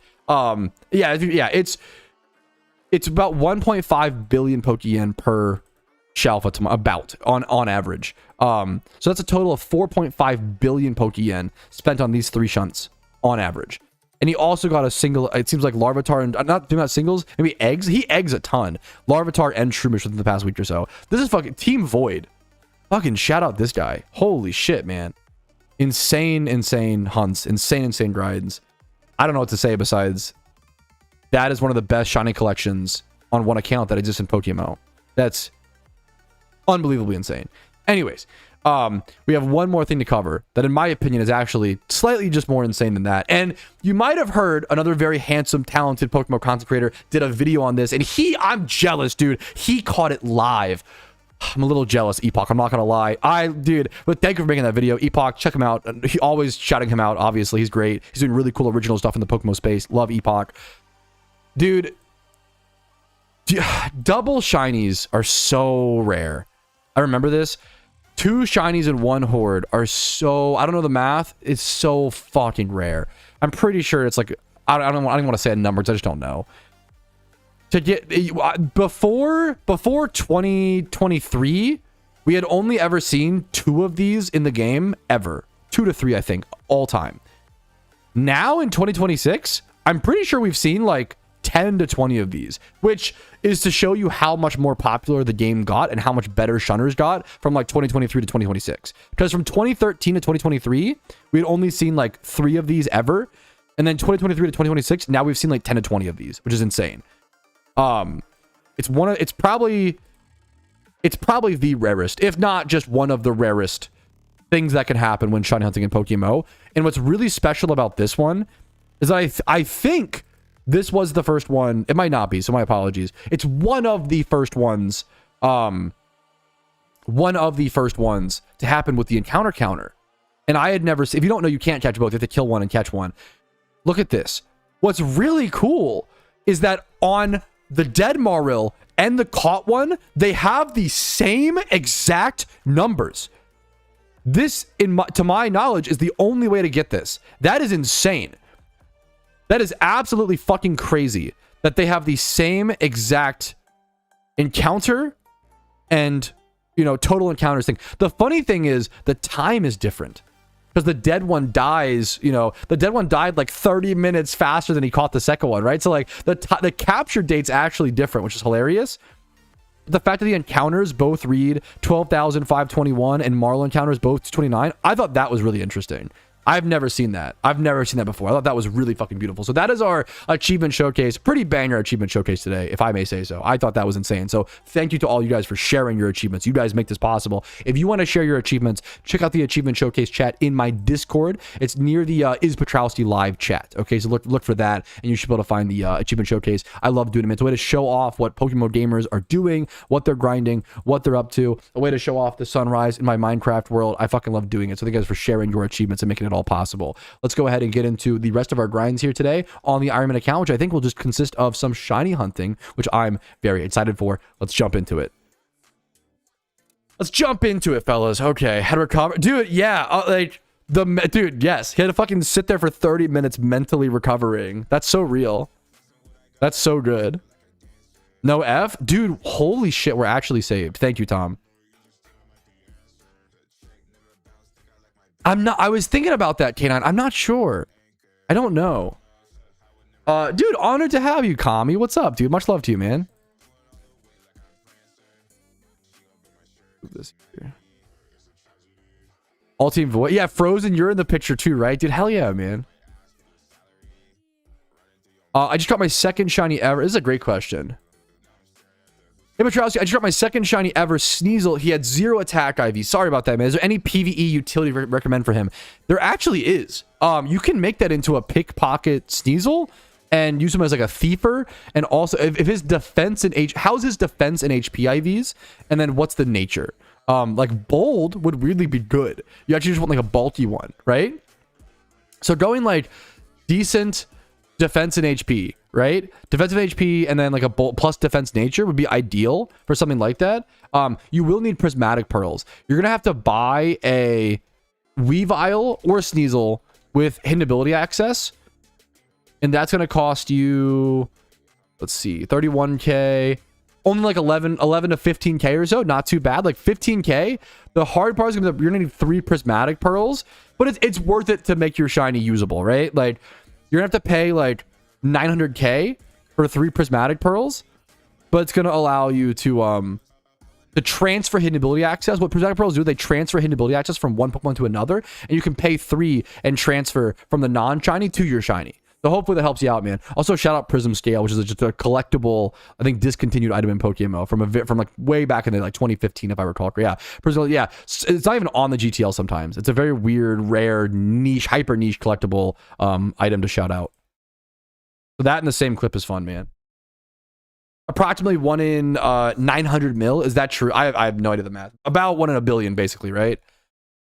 Yeah, it's about 1.5 billion Pokeyen per shelf about on average. So that's a total of 4.5 billion Pokeyen spent on these 3 shunts on average. And he also got a single, it seems like Larvitar, and not doing that singles, maybe eggs. He eggs a ton. Larvitar and Shroomish within the past week or so. This is fucking Team Void. Fucking shout out this guy. Holy shit, man. Insane hunts. Insane grinds. I don't know what to say besides that is one of the best shiny collections on one account that exists in PokeMMO. That's unbelievably insane. Anyways, we have one more thing to cover that in my opinion is actually slightly just more insane than that. And you might have heard another very handsome, talented PokeMMO content creator did a video on this, and I'm jealous, dude. He caught it live. I'm a little jealous, Epoch. I'm not gonna lie. Dude, but thank you for making that video. Epoch, check him out. He always shouting him out, obviously. He's great. He's doing really cool original stuff in the PokeMMO space. Love Epoch. Dude, double shinies are so rare. I remember this. 2 shinies in 1 horde are so, I don't know the math. It's so fucking rare. I'm pretty sure it's like, I don't want to say a number because I just don't know. To get before 2023, we had only ever seen 2 of these in the game ever. 2 to 3, I think, all time. Now in 2026, I'm pretty sure we've seen like 10 to 20 of these, which is to show you how much more popular the game got and how much better shunners got from like 2023 to 2026. Because from 2013 to 2023, we had only seen like 3 of these ever. And then 2023 to 2026, now we've seen like 10 to 20 of these, which is insane. It's probably the rarest, if not just one of the rarest things that can happen when shiny hunting in PokeMMO. And what's really special about this one is I think this was the first one. It might not be, so my apologies. It's one of the first ones. One of the first ones to happen with the encounter counter. And I had never seen, if you don't know, you can't catch both. You have to kill one and catch one. Look at this. What's really cool is that on the dead Maril and the caught one, they have the same exact numbers. This, to my knowledge, is the only way to get this. That is insane. That is absolutely fucking crazy that they have the same exact encounter and, you know, total encounters thing. The funny thing is the time is different because the dead one dies, you know, the dead one died like 30 minutes faster than he caught the second one, right? So like the capture date's actually different, which is hilarious. The fact that the encounters both read 12,521 and Marl encounters both 229, I thought that was really interesting. I've never seen that. I've never seen that before. I thought that was really fucking beautiful. So that is our achievement showcase. Pretty banger achievement showcase today, if I may say so. I thought that was insane. So thank you to all you guys for sharing your achievements. You guys make this possible. If you want to share your achievements, check out the achievement showcase chat in my Discord. It's near the Is Patrouski live chat. Okay, so look for that, and you should be able to find the achievement showcase. I love doing them. It's a way to show off what PokeMMO gamers are doing, what they're grinding, what they're up to. A way to show off the sunrise in my Minecraft world. I fucking love doing it. So thank you guys for sharing your achievements and making it all possible. Let's go ahead and get into the rest of our grinds here today on the Ironman account, which I think will just consist of some shiny hunting, which I'm very excited for. Let's jump into it. Let's jump into it, fellas. Okay, how to recover, dude. Yeah, dude. Yes, he had to fucking sit there for 30 minutes mentally recovering. That's so real. That's so good. No F, dude. Holy shit, we're actually saved. Thank you, Tom. I was thinking about that, K9. I'm not sure. I don't know. Dude, honored to have you, Kami. What's up, dude? Much love to you, man. This here. All team void. Yeah, Frozen, you're in the picture too, right? Dude, hell yeah, man. I just got my second shiny ever. This is a great question. Hey, Patrouski, I just got my second shiny ever, Sneasel. He had 0 attack IV. Sorry about that, man. Is there any PvE utility recommend for him? There actually is. You can make that into a pickpocket Sneasel and use him as like a thiefer. And also, if his defense and how's his defense and HP IVs? And then what's the nature? Like bold would really be good. You actually just want like a bulky one, right? So going like decent defense and HP right? Defensive HP and then like a bolt plus defense nature would be ideal for something like that. You will need prismatic pearls. You're gonna have to buy a Weavile or a Sneasel with hidden ability access, and that's gonna cost you, let's see, 31k, only like 11 to 15k or so. Not too bad. Like 15k. The hard part is gonna be you're gonna need 3 prismatic pearls, but it's worth it to make your shiny usable, right? Like you're gonna have to pay like 900k for 3 prismatic pearls, but it's gonna allow you to transfer hidden ability access. What prismatic pearls do, they transfer hidden ability access from one Pokemon to another, and you can pay 3 and transfer from the non-shiny to your shiny. So hopefully that helps you out, man. Also, shout out Prism Scale, which is just a collectible, I think, discontinued item in PokeMMO from like way back in the like 2015, if I recall. Yeah, Prism, yeah. It's not even on the GTL sometimes. It's a very weird, rare, niche, hyper niche collectible item to shout out. So that in the same clip is fun, man. Approximately 1 in 900 mil. Is that true? I have no idea the math. About 1 in a billion, basically, right?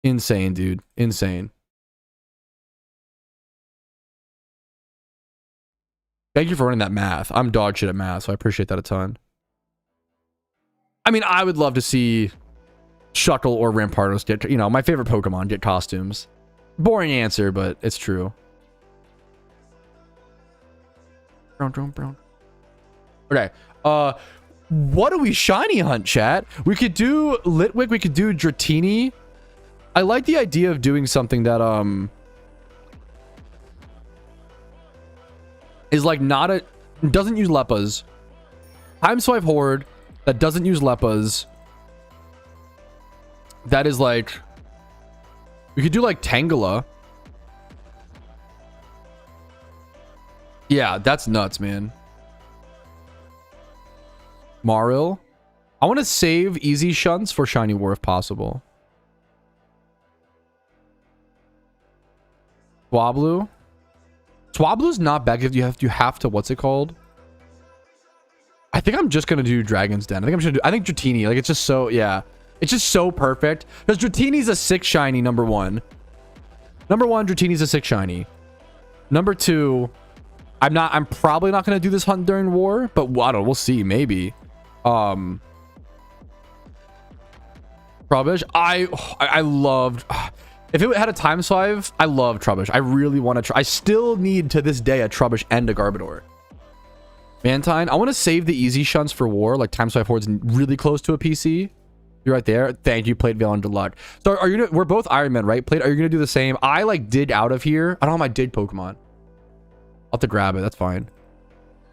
Insane, dude. Insane. Thank you for running that math. I'm dog shit at math, so I appreciate that a ton. I mean, I would love to see Shuckle or Rampardos get, you know, my favorite Pokemon get costumes. Boring answer, but it's true. Brown. Okay. What do we shiny hunt, chat? We could do Litwick. We could do Dratini. I like the idea of doing something that is like not a doesn't use Leppas. Time Swipe Horde that doesn't use Leppas. That is like, we could do like Tangela. Yeah, that's nuts, man. Maril. I want to save easy shunts for Shiny War if possible. Swablu. Swablu's not bad if you have to, what's it called? I think I'm just gonna do Dragon's Den. I think Dratini, like, it's just so, yeah. It's just so perfect. Because Dratini's a 6 shiny, number 1. Number 1, Dratini's a 6 shiny. Number 2, I'm probably not gonna do this hunt during war, but I don't know, we'll see, maybe. Trubbish. I loved, if it had a time swipe, I love Trubbish. I really want to try. I still need to this day a Trubbish and a Garbodor. Mantine. I want to save the easy shunts for war, like time swipe hordes really close to a PC. You're right there. Thank you, Plate Veil and good luck. So are you gonna, we're both Iron Man, right? Plate, are you gonna do the same? I like did out of here. I don't have my did Pokemon. I'll have to grab it. That's fine.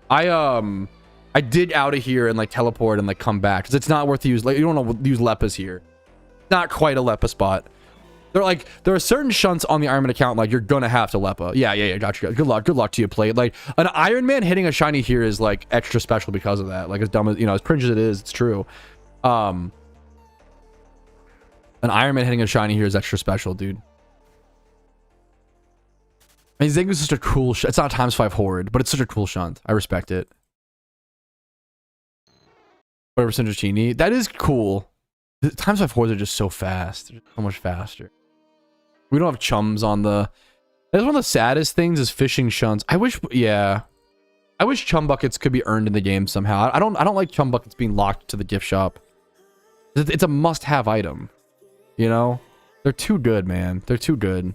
I did out of here and like teleport and like come back because it's not worth to use. Like, you don't want to use Leppas here. Not quite a Leppa spot. There are certain shunts on the Iron Man account, like, you're gonna have to Leppa. Yeah, gotcha. Good luck to you, Plate. Like, an Iron Man hitting a shiny here is like extra special because of that. Like, as dumb as, you know, as cringe as it is, it's true. An Iron Man hitting a shiny here is extra special, dude. I mean, Zingu is such a cool it's not a time swipe horde, but it's such a cool shunt. I respect it. Whatever, Dratini. That is cool. The time swipe hordes are just so fast. They're so much faster. We don't have chums on the... That's one of the saddest things is fishing shunts. I wish... Yeah. I wish chum buckets could be earned in the game somehow. I don't like chum buckets being locked to the gift shop. It's a must-have item. You know? They're too good, man. They're too good.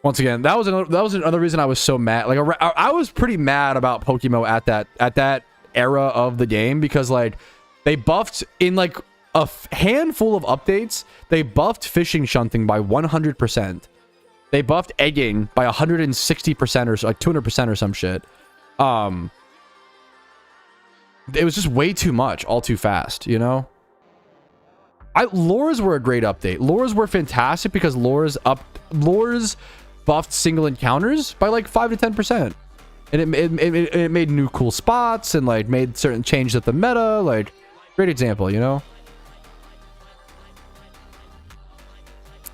Once again, that was another reason I was so mad. Like, I was pretty mad about PokeMMO at that era of the game because, like, they buffed in like a handful of updates. They buffed fishing shunting by 100%. They buffed egging by 160% or so, like 200% or some shit. It was just way too much, all too fast, you know? Lures were a great update. Lures were fantastic because lures buffed single encounters by like 5 to 10%. And it made new cool spots and like made certain changes at the meta. Like, great example, you know?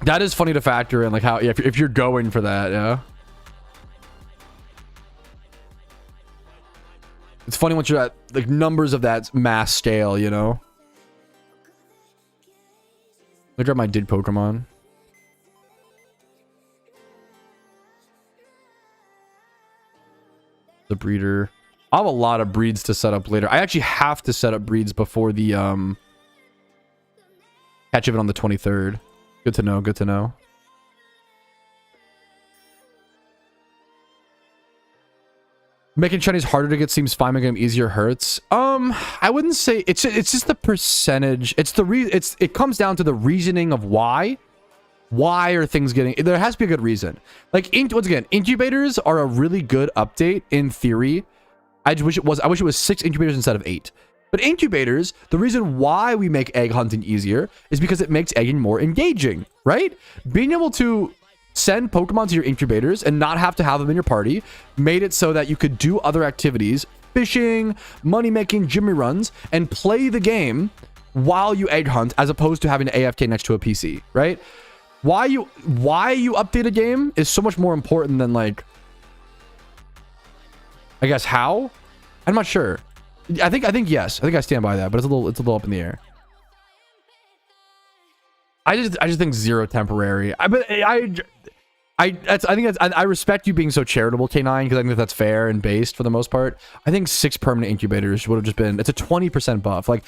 That is funny to factor in, like, how, yeah, if you're going for that, yeah. It's funny once you're at, like, numbers of that mass scale, you know? Let me grab my did Pokemon. The breeder. I have a lot of breeds to set up later. I actually have to set up breeds before the catch event on the 23rd. Good to know. Good to know. Making shinies harder to get seems fine. Making them easier hurts. I wouldn't say it's just the percentage. It comes down to the reasoning of why. Why are things getting? There has to be a good reason. Like once again, incubators are a really good update in theory. I wish it was 6 incubators instead of 8. But incubators, the reason why we make egg hunting easier is because it makes egging more engaging, right? Being able to send Pokemon to your incubators and not have to have them in your party made it so that you could do other activities, fishing, money making, Jimmy runs, and play the game while you egg hunt, as opposed to having an AFK next to a PC, right? Why you update a game is so much more important than, like, I guess how? I'm not sure. I think yes. I think I stand by that, but it's a little up in the air. I just think 0 temporary. I respect you being so charitable, K9, because I think that's fair and based for the most part. I think 6 permanent incubators would have just been, it's a 20% buff. Like,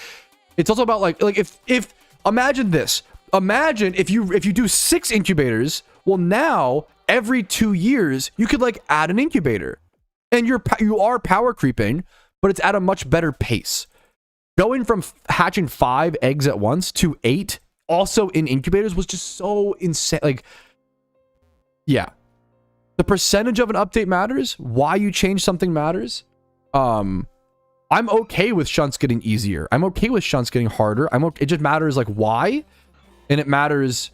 it's also about like if imagine this. Imagine if you do 6 incubators, well, now every 2 years you could like add an incubator. And you are power creeping, but it's at a much better pace. Going from hatching 5 eggs at once to 8 also in incubators was just so insane. Like, yeah, the percentage of an update matters. Why you change something matters. I'm okay with shunts getting easier. I'm okay with shunts getting harder. It just matters like why, and it matters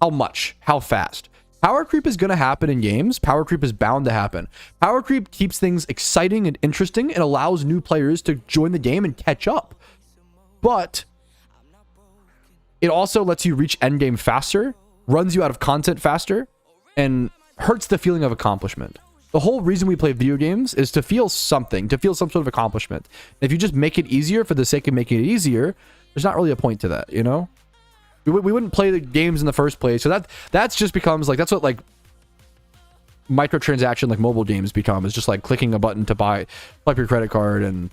how much, how fast. Power creep is going to happen in games. Power creep is bound to happen. Power creep keeps things exciting and interesting and allows new players to join the game and catch up. But it also lets you reach endgame faster, runs you out of content faster, and hurts the feeling of accomplishment. The whole reason we play video games is to feel something, to feel some sort of accomplishment. If you just make it easier for the sake of making it easier, there's not really a point to that, you know? We wouldn't play the games in the first place. So that's just becomes like, that's what like microtransaction, like mobile games become, is just like clicking a button to buy up your credit card and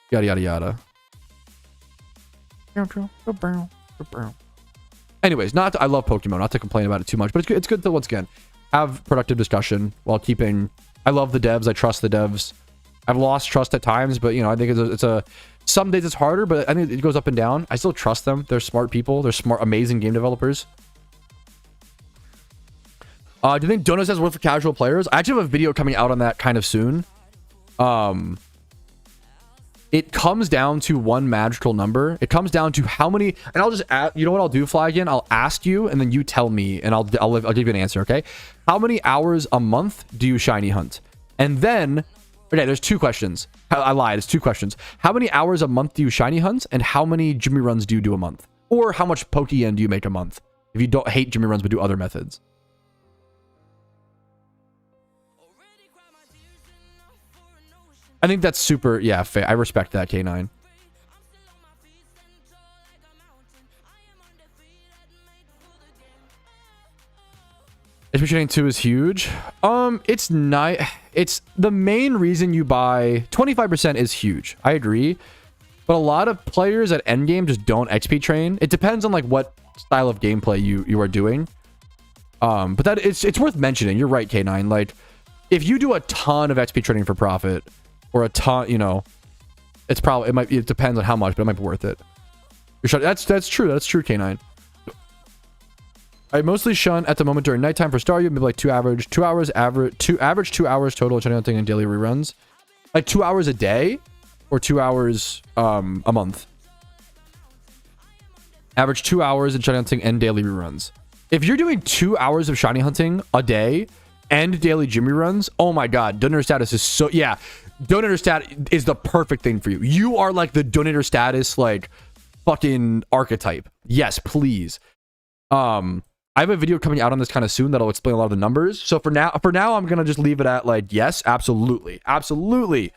yada, yada, yada. Anyways, I love Pokemon, not to complain about it too much, but it's good to once again have productive discussion while keeping, I love the devs. I trust the devs. I've lost trust at times, but you know, I think some days it's harder, but I think it goes up and down. I still trust them. They're smart people. They're smart, amazing game developers. Do you think donuts has worth for casual players? I actually have a video coming out on that kind of soon. It comes down to one magical number. It comes down to how many, and I'll just ask, you know what I'll do, Flagon? I'll ask you, and then you tell me, and I'll give you an answer, okay? How many hours a month do you shiny hunt? And then, okay, there's 2 questions. I lied, it's 2 questions. How many hours a month do you shiny hunt? And how many Jimmy runs do you do a month? Or how much Pokeyen do you make a month? If you don't hate Jimmy runs, but do other methods. I think that's super, yeah, fair. I respect that, K9. HP Training 2 is huge. It's not. It's the main reason you buy 25% is huge. I agree. But a lot of players at endgame just don't XP train. It depends on like what style of gameplay you are doing. But that it's worth mentioning. You're right, K9. Like if you do a ton of XP training for profit or a ton, you know, it depends on how much, but it might be worth it. That's true. That's true, K9. I mostly shun at the moment during nighttime for Staryu, maybe like 2 hours total shunting hunting and daily reruns. Like 2 hours a day or 2 hours a month. Average 2 hours in shiny hunting and daily reruns. If you're doing 2 hours of shiny hunting a day and daily gym reruns, oh my god, donator status is so, yeah, donator status is the perfect thing for you. You are like the donator status like fucking archetype. Yes, please. I have a video coming out on this kind of soon that'll explain a lot of the numbers. So for now, I'm gonna just leave it at like, yes, absolutely, absolutely.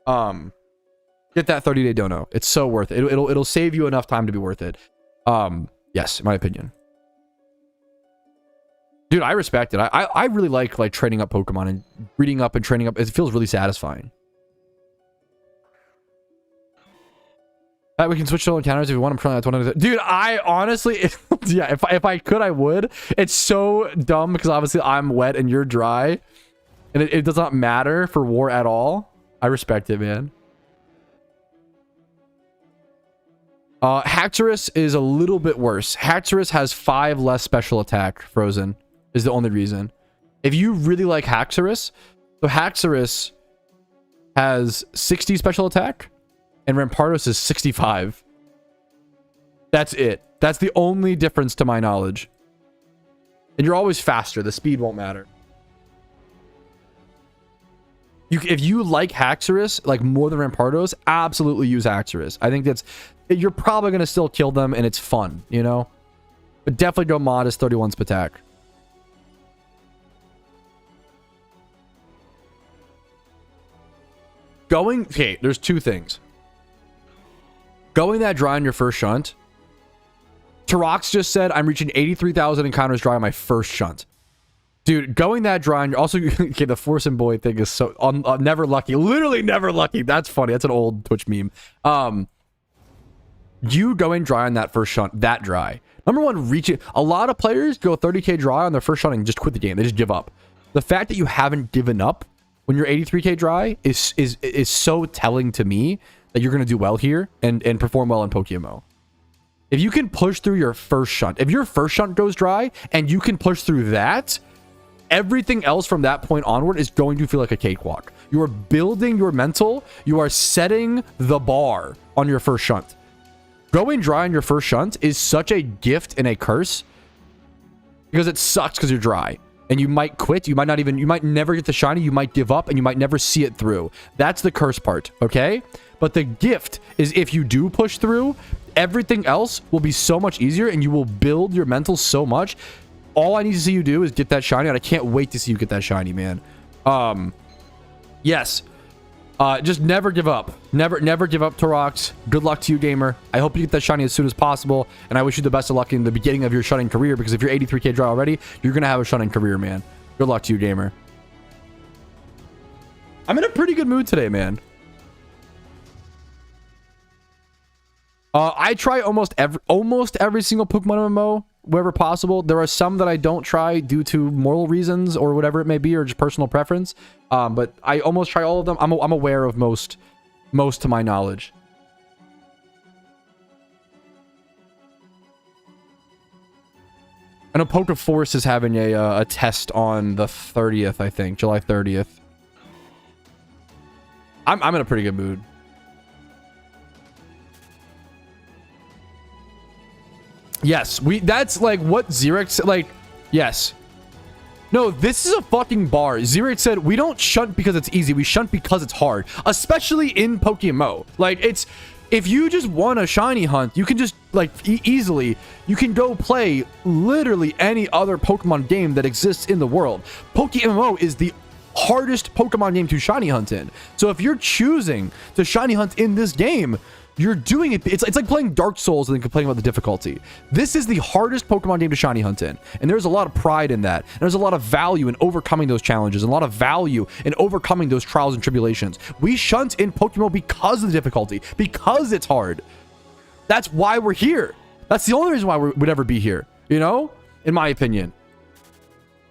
Get that 30-day dono. It's so worth it. It'll save you enough time to be worth it. Yes, in my opinion. Dude, I respect it. I really like training up Pokemon and breeding up and training up. It feels really satisfying. We can switch to encounters if you want. I'm trying that one. Dude, I honestly, yeah, if I could, I would. It's so dumb because obviously I'm wet and you're dry, and it does not matter for war at all. I respect it, man. Haxorus is a little bit worse. Haxorus has 5 less special attack. Frozen is the only reason. If you really like Haxorus, so Haxorus has 60 special attack, and Rampardos is 65. That's it. That's the only difference to my knowledge. And you're always faster. The speed won't matter. If you like Haxorus, like more than Rampardos, absolutely use Haxorus. I think that's... You're probably going to still kill them, and it's fun, you know? But definitely go mod as 31 Spatak. Okay, there's 2 things. Going that dry on your first shunt. Tarox just said, I'm reaching 83,000 encounters dry on my first shunt. Dude, going that dry on... Also, okay, the Force and Boy thing is so... never lucky. Literally never lucky. That's funny. That's an old Twitch meme. You going dry on that first shunt, that dry. Number one, reaching... A lot of players go 30k dry on their first shunt and just quit the game. They just give up. The fact that you haven't given up when you're 83k dry is so telling to me that you're going to do well here and perform well in PokeMMO. If you can push through your first shunt, if your first shunt goes dry and you can push through that, everything else from that point onward is going to feel like a cakewalk. You are building your mental. You are setting the bar on your first shunt. Going dry on your first shunt is such a gift and a curse because it sucks because you're dry and you might quit. You might never get the shiny. You might give up and you might never see it through. That's the curse part. Okay. But the gift is if you do push through, everything else will be so much easier and you will build your mental so much. All I need to see you do is get that shiny, and I can't wait to see you get that shiny, man. Yes. Just never give up. Never give up, Tarox. Good luck to you, gamer. I hope you get that shiny as soon as possible, and I wish you the best of luck in the beginning of your shunning career, because if you're 83k dry already, you're going to have a shunning career, man. Good luck to you, gamer. I'm in a pretty good mood today, man. I try almost every single Pokemon MMO wherever possible. There are some that I don't try due to moral reasons or whatever it may be, or just personal preference. But I almost try all of them. I'm aware of most to my knowledge. I know Pokeforce is having a test on the 30th, I think, July 30th. I'm in a pretty good mood. Yes, that's like what Xerix said. Like, yes. No, this is a fucking bar. Xerix said, we don't shunt because it's easy. We shunt because it's hard. Especially in PokeMMO. Like, it's... If you just want a shiny hunt, you can just, like, easily... You can go play literally any other Pokemon game that exists in the world. PokeMMO is the hardest Pokemon game to shiny hunt in. So if you're choosing to shiny hunt in this game... You're doing it. It's like playing Dark Souls and then complaining about the difficulty. This is the hardest Pokemon game to shiny hunt in. And there's a lot of pride in that. And there's a lot of value in overcoming those challenges. And a lot of value in overcoming those trials and tribulations. We shunt in Pokemon because of the difficulty. Because it's hard. That's why we're here. That's the only reason why we would ever be here. You know? In my opinion.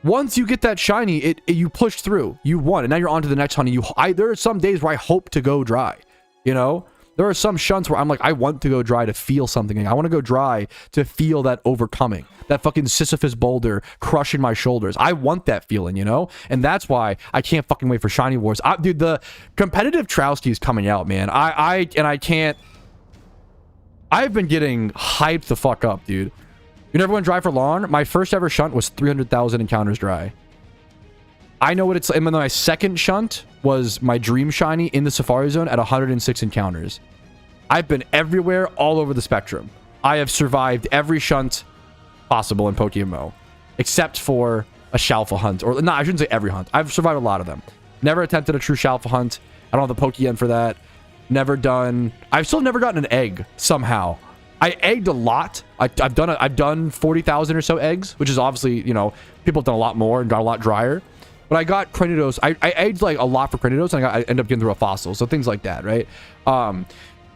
Once you get that shiny, you push through. You won. And now you're on to the next hunt. There are some days where I hope to go dry. You know? There are some shunts where I'm like, I want to go dry to feel something. I want to go dry to feel that overcoming. That fucking Sisyphus boulder crushing my shoulders. I want that feeling, you know? And that's why I can't fucking wait for Shiny Wars. Dude, the competitive Patrouski is coming out, man. I can't... I've been getting hyped the fuck up, dude. You never went dry for long? My first ever shunt was 300,000 encounters dry. I know what it's like. And then my second shunt was my dream shiny in the Safari Zone at 106 encounters. I've been everywhere, all over the spectrum. I have survived every shunt possible in PokeMMO, except for a Shalfa hunt. Or, no, I shouldn't say every hunt. I've survived a lot of them. Never attempted a true Shalfa hunt. I don't have the Pokeyen for that. Never done... I've still never gotten an egg, somehow. I egged a lot. I've done 40,000 or so eggs, which is obviously, you know, people have done a lot more and got a lot drier. But I got Cranidos. I egged like a lot for Cranidos, and I ended up getting through a fossil. So things like that, right?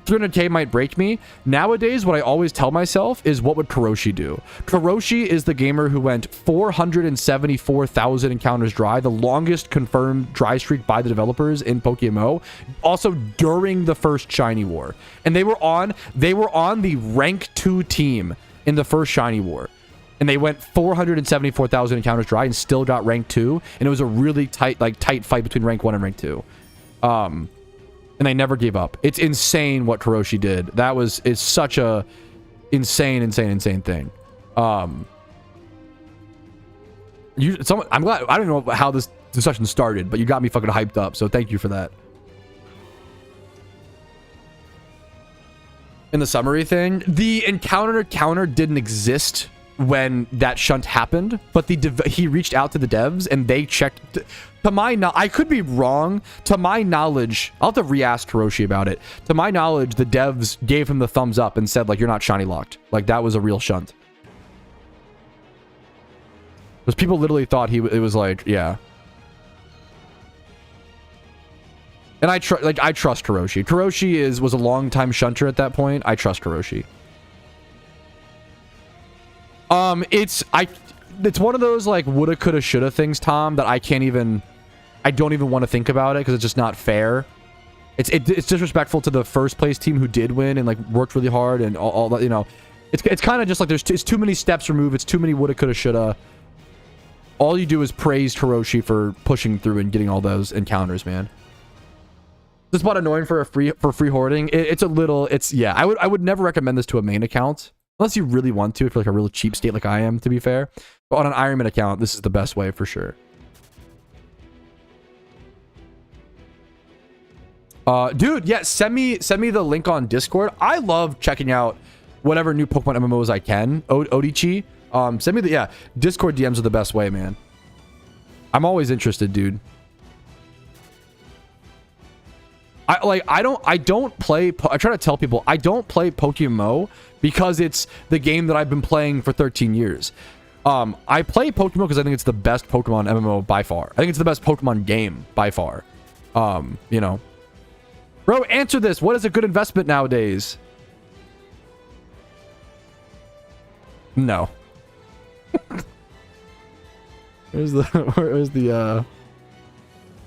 300k might break me. Nowadays, what I always tell myself is, what would Kuroshi do? Kuroshi is the gamer who went 474,000 encounters dry, the longest confirmed dry streak by the developers in PokeMMO, also during the first Shiny War. And they were on the rank 2 team in the first Shiny War. And they went 474,000 encounters dry and still got rank 2. And it was a really tight fight between rank 1 and rank 2. And they never gave up. It's insane what Kuroshi did. It's such a insane thing. I'm glad. I don't know how this discussion started, but you got me fucking hyped up. So thank you for that. In the summary thing, the encounter counter didn't exist when that shunt happened, but he reached out to the devs and they checked. I could be wrong. To my knowledge, I'll have to re-ask Kuroshi about it. To my knowledge, the devs gave him the thumbs up and said, like, you're not shiny locked. Like, that was a real shunt. Because people literally thought it was like, yeah. And I trust Kuroshi. Kuroshi was a long time shunter at that point. I trust Kuroshi. It's one of those like woulda, coulda, shoulda things, Tom, that I don't even want to think about it because it's just not fair. It's disrespectful to the first place team who did win and like worked really hard and all that, you know. It's kind of just like it's too many steps removed. It's too many woulda, coulda, shoulda. All you do is praise Kuroshi for pushing through and getting all those encounters, man. This bot annoying for free hoarding. Yeah. I would never recommend this to a main account. Unless you really want to, if you're like a real cheap state like I am, to be fair. But on an Ironman account, this is the best way for sure. Dude, yeah, send me the link on Discord. I love checking out whatever new Pokemon MMOs I can. Odichi. Send me Discord DMs are the best way, man. I'm always interested, dude. I try to tell people I don't play PokeMMO because it's the game that I've been playing for 13 years. I play Pokemon because I think it's the best Pokemon MMO by far. I think it's the best Pokemon game by far. You know. Bro, answer this. What is a good investment nowadays? No. Where's the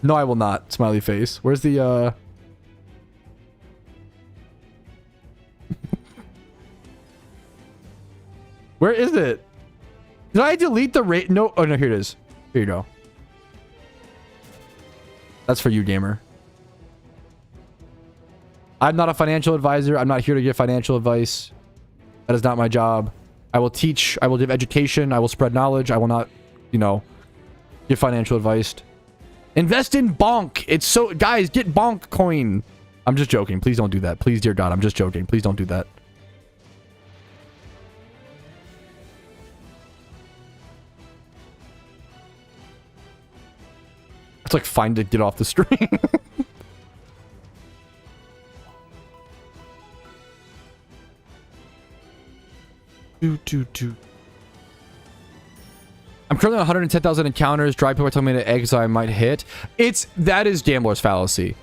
No, I will not. Smiley face. Where's the Where is it? Did I delete the rate? No. Oh, no, here it is. Here you go. That's for you, gamer. I'm not a financial advisor. I'm not here to give financial advice. That is not my job. I will teach. I will give education. I will spread knowledge. I will not, you know, give financial advice. Invest in Bonk. It's so... Guys, get Bonk coin. I'm just joking. Please don't do that. Please, dear God, I'm just joking. Please don't do that. It's like fine to get off the stream. I'm currently on 110,000 encounters. Dry people are telling me to eggs I might hit. That is gambler's fallacy.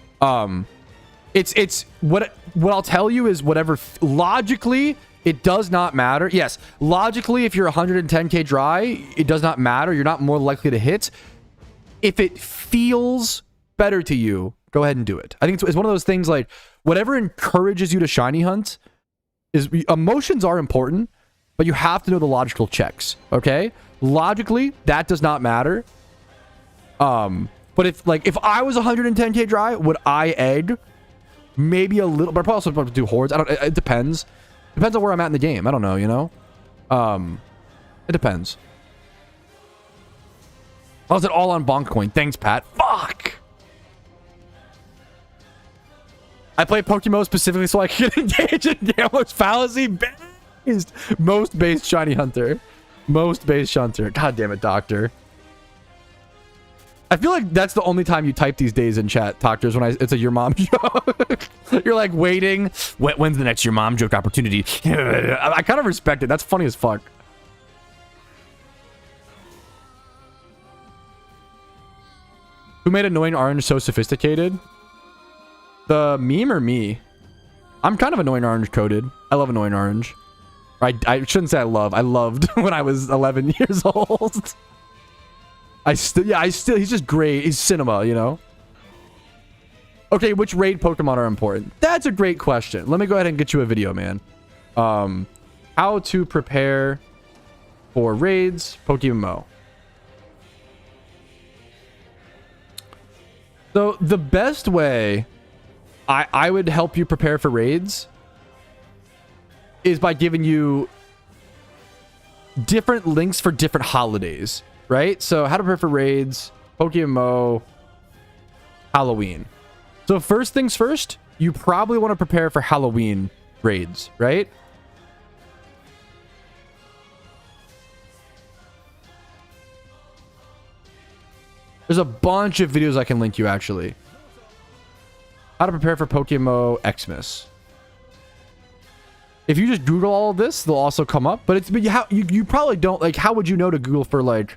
It's what I'll tell you is whatever logically it does not matter. Yes, logically if you're 110k dry, it does not matter. You're not more likely to hit. If it feels better to you, go ahead and do it. I think it's one of those things like whatever encourages you to shiny hunt is emotions are important, but you have to know the logical checks. Okay, logically that does not matter. But if I was 110k dry, would I egg? Maybe a little, but I probably also do hordes. It depends. Depends on where I'm at in the game. I don't know, you know. It depends. I was it all on Bonk Coin. Thanks, Pat. Fuck. I play Pokemon specifically so I can engage in gambler's fallacy. Most based shiny hunter. Most based shunter. God damn it, doctor. I feel like that's the only time you type these days in chat, Doctors, when it's a your mom joke. You're like waiting. When's the next your mom joke opportunity? I kind of respect it. That's funny as fuck. Who made annoying orange so sophisticated? The meme or me? I'm kind of annoying orange coded. I love annoying orange. I shouldn't say I love. I loved when I was 11 years old. he's just great. He's cinema, you know? Okay, which raid Pokemon are important? That's a great question. Let me go ahead and get you a video, man. How to prepare for raids, PokeMMO. So the best way I would help you prepare for raids is by giving you different links for different holidays, right? So how to prepare for raids, PokeMMO, Halloween. So first things first, you probably want to prepare for Halloween raids, right? There's a bunch of videos I can link you, actually. How to prepare for PokeMMO Xmas. If you just Google all of this, they'll also come up. But you probably don't, like, how would you know to Google for, like,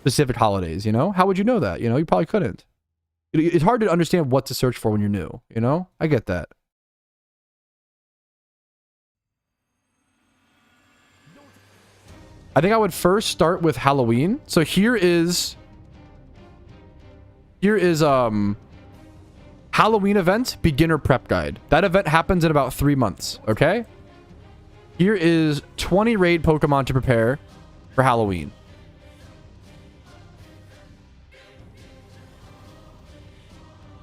specific holidays, you know? How would you know that? You know, you probably couldn't. It's hard to understand what to search for when you're new, you know? I get that. I think I would first start with Halloween. So here is Halloween event beginner prep guide. That event happens in about 3 months, okay? Here is 20 raid Pokemon to prepare for Halloween.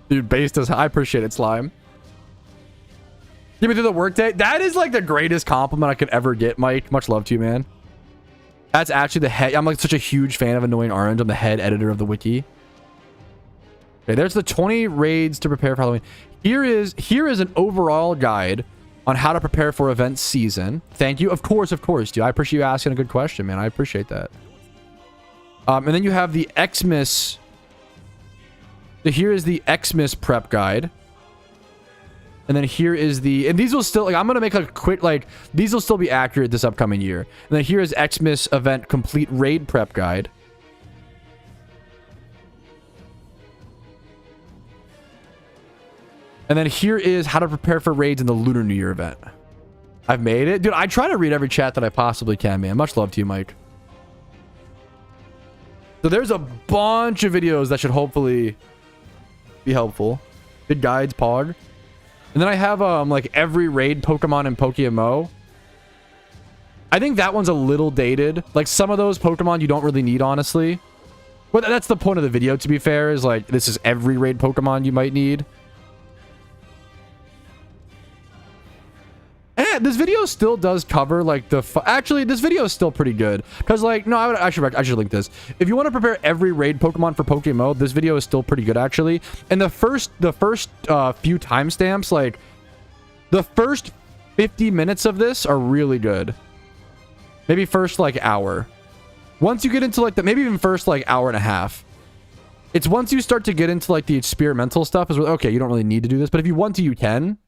Dude, base does. I appreciate it, Slime. Give me through the workday. That is like the greatest compliment I could ever get, Mike. Much love to you, man. That's actually the head. I'm like such a huge fan of Annoying Orange. I'm the head editor of the wiki. Okay, there's the 20 raids to prepare for Halloween. Here is an overall guide on how to prepare for event season. Thank you. Of course, dude. I appreciate you asking a good question, man. I appreciate that. And then you have the Xmas. So here is the Xmas prep guide. And then here is and these will still, like, I'm going to make a quick, like, these will still be accurate this upcoming year. And then here is Xmas event complete raid prep guide. And then here is how to prepare for raids in the Lunar New Year event. I've made it. Dude, I try to read every chat that I possibly can, man. Much love to you, Mike. So there's a bunch of videos that should hopefully be helpful. Good guides, Pog. And then I have like every raid Pokemon in PokeMMO. I think that one's a little dated. Like some of those Pokemon you don't really need, honestly. But that's the point of the video, to be fair, is like this is every raid Pokemon you might need. And this video still does cover like actually this video is still pretty good because like no I should link this. If you want to prepare every raid Pokemon for PokeMMO, this video is still pretty good actually. And the first few timestamps, like the first 50 minutes of this are really good. Maybe first like hour. Once you get into like maybe even first like hour and a half. It's once you start to get into like the experimental stuff is okay, you don't really need to do this, but if you want to, you can.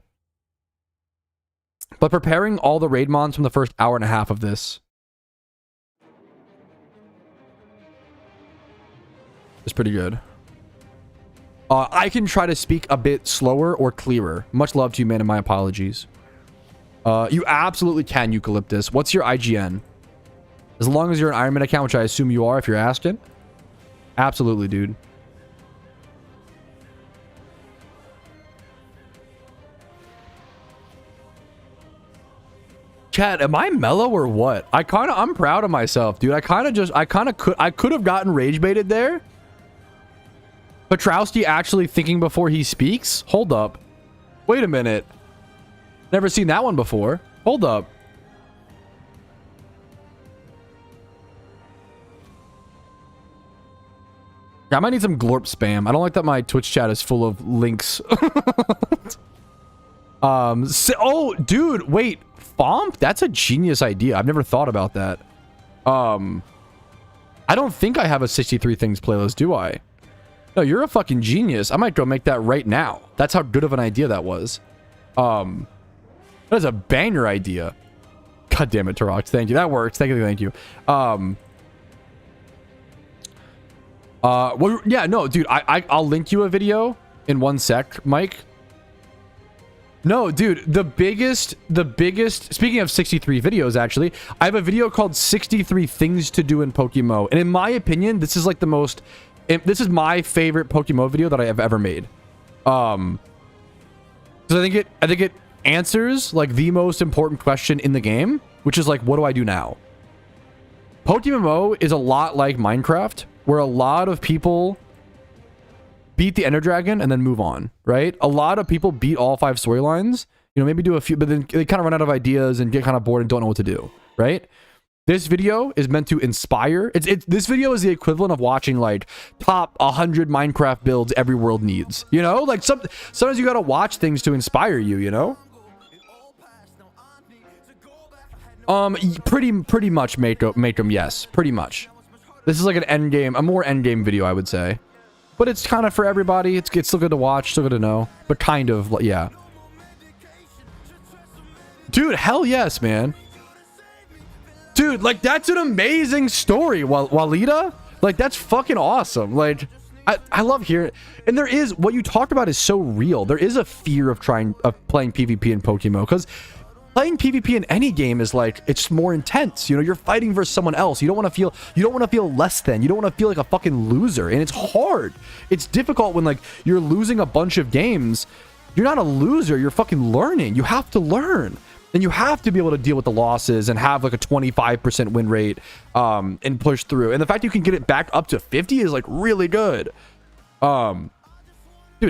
But preparing all the raid mons from the first hour and a half of this is pretty good. I can try to speak a bit slower or clearer. Much love to you, man, and my apologies. You absolutely can, Eucalyptus. What's your IGN? As long as you're an Ironman account, which I assume you are if you're asking. Absolutely, dude. Chat, am I mellow or what? I'm proud of myself, dude. I could have gotten rage baited there. Patrouski actually thinking before he speaks? Hold up. Wait a minute. Never seen that one before. Hold up. I might need some glorp spam. I don't like that my Twitch chat is full of links. Oh, dude, wait. Fomp? That's a genius idea. I've never thought about that. I don't think I have a 63 things playlist, do I? No, you're a fucking genius. I might go make that right now. That's how good of an idea that was. That is a banger idea. God damn it, Tarox. Thank you. That works. Thank you. Well, yeah, no, dude, I'll link you a video in 1 sec, Mike. No, dude, the biggest, speaking of 63 videos, actually, I have a video called 63 Things to Do in PokeMMO. And in my opinion, this is like this is my favorite PokeMMO video that I have ever made. Because I think it answers like the most important question in the game, which is like, what do I do now? PokeMMO is a lot like Minecraft, where a lot of people beat the Ender Dragon and then move on, right? A lot of people beat all 5 storylines, you know, maybe do a few, but then they kind of run out of ideas and get kind of bored and don't know what to do, right? This video is meant to inspire. This video is the equivalent of watching like top 100 Minecraft builds every world needs, you know? Like sometimes you got to watch things to inspire you, you know? Pretty much make them, yes, pretty much. This is like a more endgame video, I would say. But it's kind of for everybody. It's still good to watch, still good to know. But kind of, yeah. Dude, hell yes, man. Dude, like, that's an amazing story, Walida. Like, that's fucking awesome. Like, I love hearing it. And there is, what you talked about is so real. There is a fear of playing PvP in PokeMMO, because playing PvP in any game is like, it's more intense. You know, you're fighting versus someone else. You don't want to feel less than. You don't want to feel like a fucking loser. And it's hard. It's difficult when like you're losing a bunch of games. You're not a loser. You're fucking learning. You have to learn. And you have to be able to deal with the losses and have like a 25% win rate and push through. And the fact you can get it back up to 50 is like really good. Dude,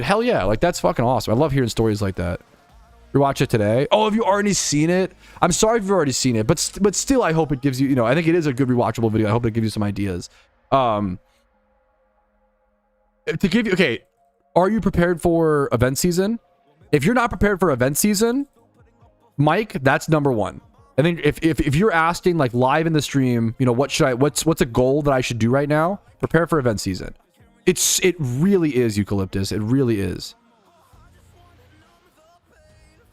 hell yeah. Like, that's fucking awesome. I love hearing stories like that. You watch it today. Oh, have you already seen it? I'm sorry if you've already seen it, but still, I hope it gives you, you know, I think it is a good rewatchable video. I hope it gives you some ideas. To give you, okay, are you prepared for event season? If you're not prepared for event season, Mike, that's number one. I think if you're asking like live in the stream, you know, what's a goal that I should do right now? Prepare for event season. It really is, Eucalyptus. It really is.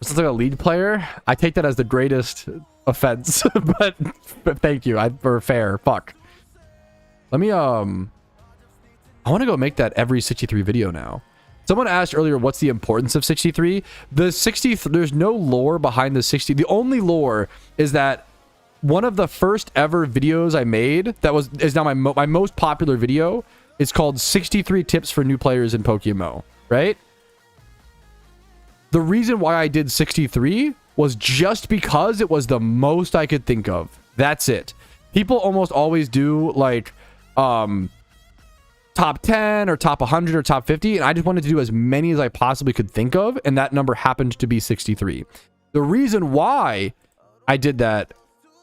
Sounds like a league player. I take that as the greatest offense, but thank you. For fair. Fuck. Let me I want to go make that every 63 video now. Someone asked earlier, what's the importance of 63? There's no lore behind the 60. The only lore is that one of the first ever videos I made is now my most popular video. It's called 63 Tips for New Players in PokeMMO, right? The reason why I did 63 was just because it was the most I could think of. That's it. People almost always do like top 10 or top 100 or top 50, and I just wanted to do as many as I possibly could think of, and that number happened to be 63. The reason why I did that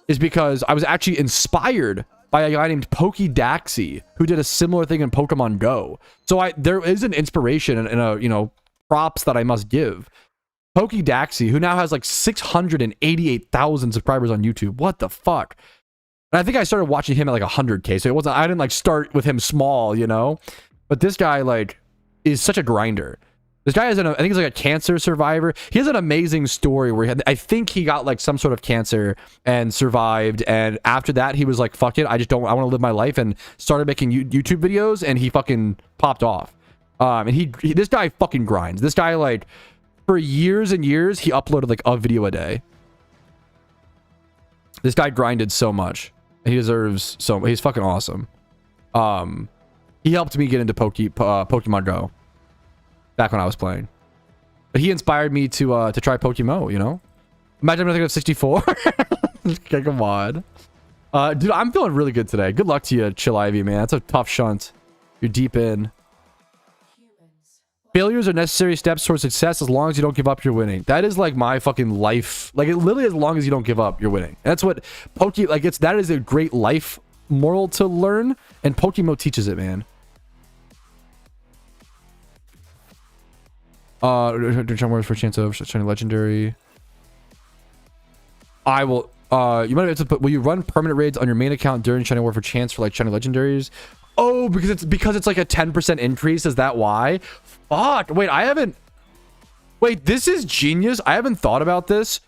is because I was actually inspired by a guy named Pokedaxi, who did a similar thing in Pokemon Go. So there is an inspiration and a, you know, props that I must give. Pokedaxi, who now has like 688,000 subscribers on YouTube. What the fuck? And I think I started watching him at like 100K. So I didn't like start with him small, you know? But this guy like is such a grinder. This guy I think he's like a cancer survivor. He has an amazing story where I think he got like some sort of cancer and survived. And after that, he was like, fuck it. I want to live my life, and started making YouTube videos, and he fucking popped off. And this guy fucking grinds. This guy, like, for years and years, he uploaded like a video a day. This guy grinded so much. He deserves he's fucking awesome. He helped me get into Pokemon Go back when I was playing. But he inspired me to try PokeMMO, you know? Imagine I'm thinking of 64. Okay, come on. Dude, I'm feeling really good today. Good luck to you, Chill Ivy, man. That's a tough shunt. You're deep in. Failures are necessary steps towards success. As long as you don't give up, you're winning. That is like my fucking life. Like, it literally, as long as you don't give up, you're winning. That's what that is a great life moral to learn, and PokeMMO teaches it, man. Words for a chance of shiny legendary. I will. You might have to put. Will you run permanent raids on your main account during Shiny War for chance for like shiny legendaries? Oh, because it's like a 10% increase. Is that why? Fuck. Wait, I haven't. Wait, this is genius. I haven't thought about this.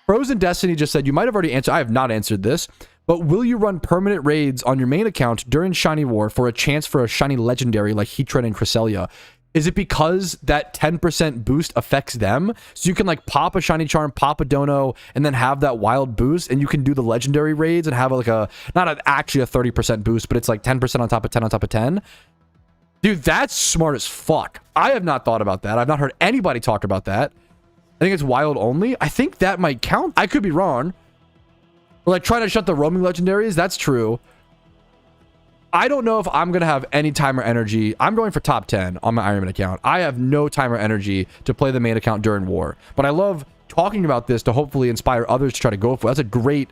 Frozen Destiny just said you might have already answered. I have not answered this. But will you run permanent raids on your main account during Shiny War for a chance for a shiny legendary like Heatran and Cresselia? Is it because that 10% boost affects them? So you can like pop a shiny charm, pop a dono, and then have that wild boost, and you can do the legendary raids and have like a, actually a 30% boost, but it's like 10% on top of 10 on top of 10. Dude, that's smart as fuck. I have not thought about that. I've not heard anybody talk about that. I think it's wild only. I think that might count. I could be wrong. Or like trying to shut the roaming legendaries. That's true. I don't know if I'm going to have any time or energy. I'm going for top 10 on my Ironman account. I have no time or energy to play the main account during war. But I love talking about this to hopefully inspire others to try to go for it. That's a great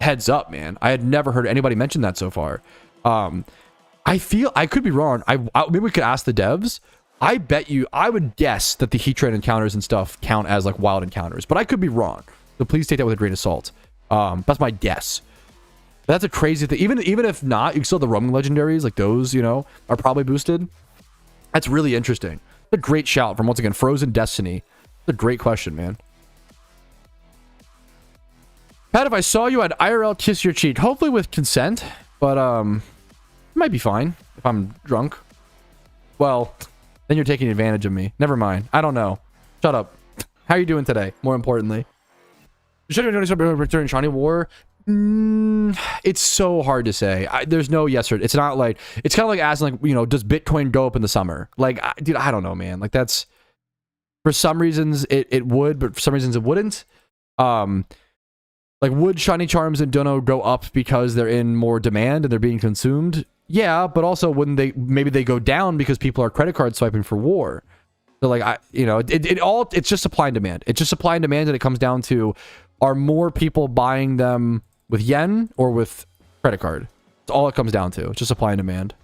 heads up, man. I had never heard anybody mention that so far. I feel I could be wrong. Maybe we could ask the devs. I bet you, I would guess that the Heatran encounters and stuff count as like wild encounters, but I could be wrong. So please take that with a grain of salt. That's my guess. That's a crazy thing. Even if not, you still have the roaming legendaries, like those, you know, are probably boosted. That's really interesting. A great shout from, once again, Frozen Destiny. That's a great question, man. Pat, if I saw you, I'd IRL kiss your cheek. Hopefully with consent, but it might be fine if I'm drunk. Well, then you're taking advantage of me. Never mind. I don't know. Shut up. How are you doing today? More importantly. Should have noticed during Shiny War? It's so hard to say. There's no yes or it's not like, it's kind of like asking, like, you know, does Bitcoin go up in the summer? Like, dude, I don't know, man. Like, that's, for some reasons it would, but for some reasons it wouldn't. Like, would shiny charms and dono go up because they're in more demand and they're being consumed? Yeah, but also wouldn't they, maybe they go down because people are credit card swiping for war. So like, you know, it's just supply and demand. It's just supply and demand, and it comes down to, are more people buying them with yen or with credit card? That's all it comes down to. It's just supply and demand.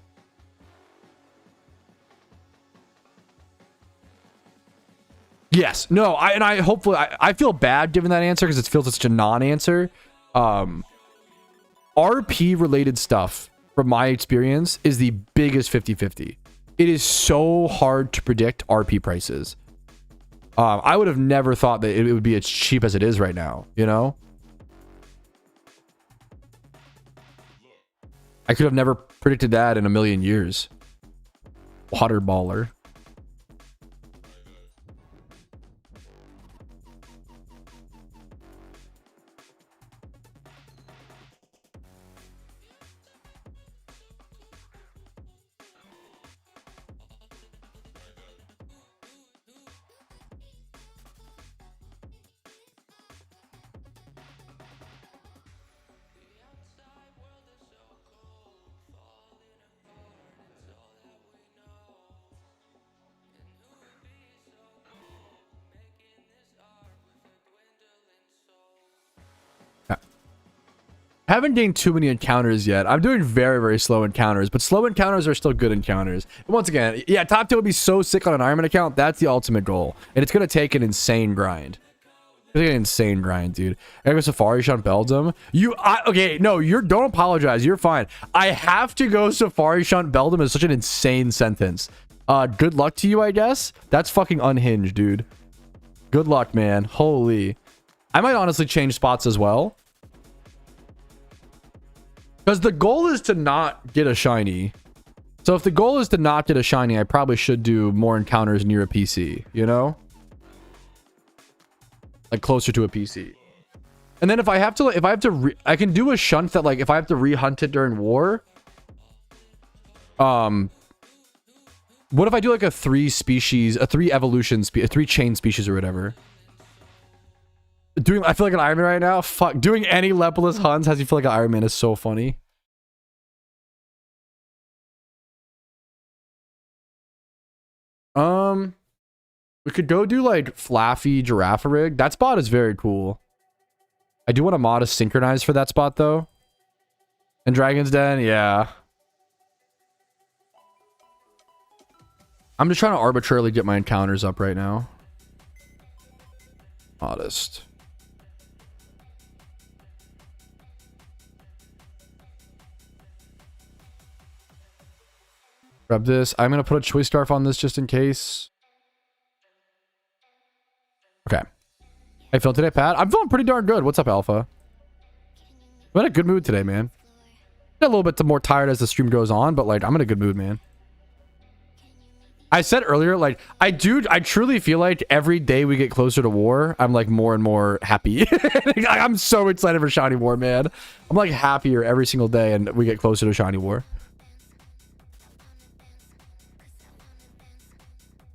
Yes. No, I hopefully, I feel bad giving that answer because it feels such a non-answer. RP related stuff, from my experience, is the biggest 50-50. It is so hard to predict RP prices. I would have never thought that it would be as cheap as it is right now, you know? I could have never predicted that in a million years. Water baller. Haven't gained too many encounters yet. I'm doing very, very slow encounters, but slow encounters are still good encounters. And once again, yeah, top 10 would be so sick on an Ironman account. That's the ultimate goal. And it's going to take an insane grind. It's going to take an insane grind, dude. I go Safari Shunt Beldum. Okay, no, don't apologize. You're fine. I have to go Safari Shunt Beldum is such an insane sentence. Good luck to you, I guess. That's fucking unhinged, dude. Good luck, man. Holy. I might honestly change spots as well. Because the goal is to not get a shiny. So if the goal is to not get a shiny, I probably should do more encounters near a PC, you know? Like closer to a PC. And then if I have to, I can do a shunt that, like, if I have to re-hunt it during war. What if I do like a 3 chain species or whatever? I feel like an Iron Man right now. Fuck. Doing any Lepolis hunts has you feel like an Iron Man is so funny. We could go do like Flaffy Giraffarig. That spot is very cool. I do want a mod synchronize for that spot though. And Dragon's Den, yeah. I'm just trying to arbitrarily get my encounters up right now. Modest. Grab this. I'm going to put a choice scarf on this just in case. Okay. How you feeling today, Pat? I'm feeling pretty darn good. What's up, Alpha? I'm in a good mood today, man. Get a little bit more tired as the stream goes on, but like I'm in a good mood, man. I said earlier, like I truly feel like every day we get closer to war, I'm like more and more happy. I'm so excited for Shiny War, man. I'm like happier every single day and we get closer to Shiny War.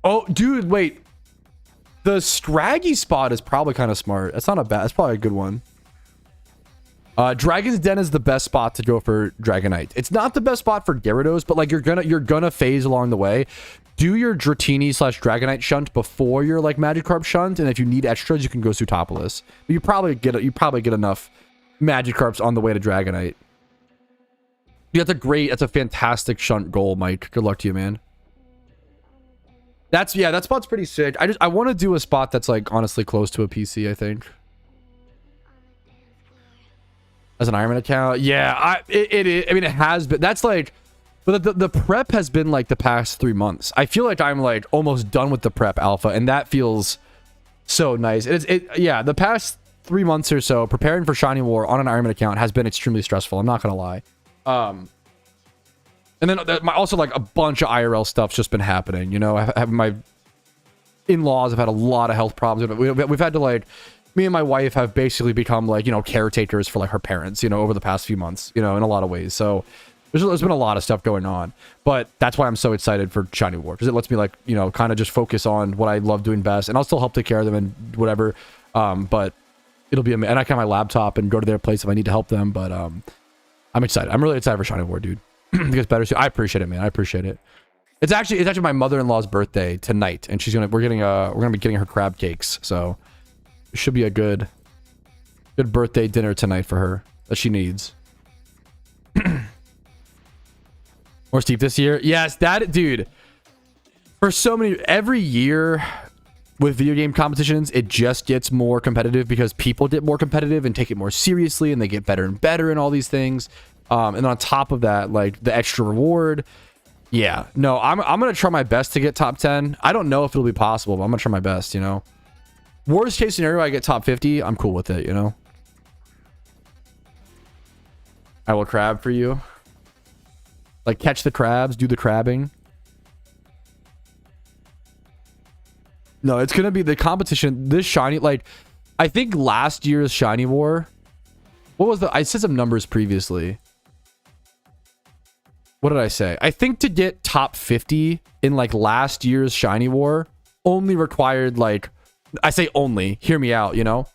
Oh, dude, wait. The Scraggy spot is probably kind of smart. That's not a bad. That's probably a good one. Dragon's Den is the best spot to go for Dragonite. It's not the best spot for Gyarados, but like you're gonna phase along the way. Do your Dratini / Dragonite shunt before your like Magikarp shunt, and if you need extras, you can go Sootopolis. But you probably get enough Magikarps on the way to Dragonite. Yeah, that's a fantastic shunt goal, Mike. Good luck to you, man. That spot's pretty sick. I want to do a spot that's like honestly close to a PC, I think. As an Ironman account, yeah, I mean, it has been. That's like, but the prep has been like the past 3 months. I feel like I'm like almost done with the prep alpha, and that feels so nice. Yeah, the past 3 months or so preparing for Shiny War on an Ironman account has been extremely stressful. I'm not gonna lie. And then also like a bunch of IRL stuff's just been happening. You know, my in-laws have had a lot of health problems. We've had to like. Me and my wife have basically become like, you know, caretakers for like her parents, you know, over the past few months, you know, in a lot of ways. So there's been a lot of stuff going on, but that's why I'm so excited for Shiny War, because it lets me like, you know, kind of just focus on what I love doing best, and I'll still help take care of them and whatever. But it'll be, and I can have my laptop and go to their place if I need to help them. But I'm excited. I'm really excited for Shiny War, dude. It gets better soon. I appreciate it, man. I appreciate it. It's actually my mother-in-law's birthday tonight, and we're gonna be getting her crab cakes. So it should be a good birthday dinner tonight for her that she needs. More steep this year. Yes, that dude. For so many, every year with video game competitions, it just gets more competitive because people get more competitive and take it more seriously, and they get better and better and all these things. And on top of that, like the extra reward. Yeah, no, I'm gonna try my best to get top 10. I don't know if it'll be possible, but I'm gonna try my best, you know. Worst case scenario, I get top 50. I'm cool with it, you know. I will crab for you. Like, catch the crabs, do the crabbing. No, it's going to be the competition. This shiny, like, I think last year's Shiny War. What was I said some numbers previously. What did I say? I think to get top 50 in, like, last year's Shiny War only required, like, I say only, hear me out, you know?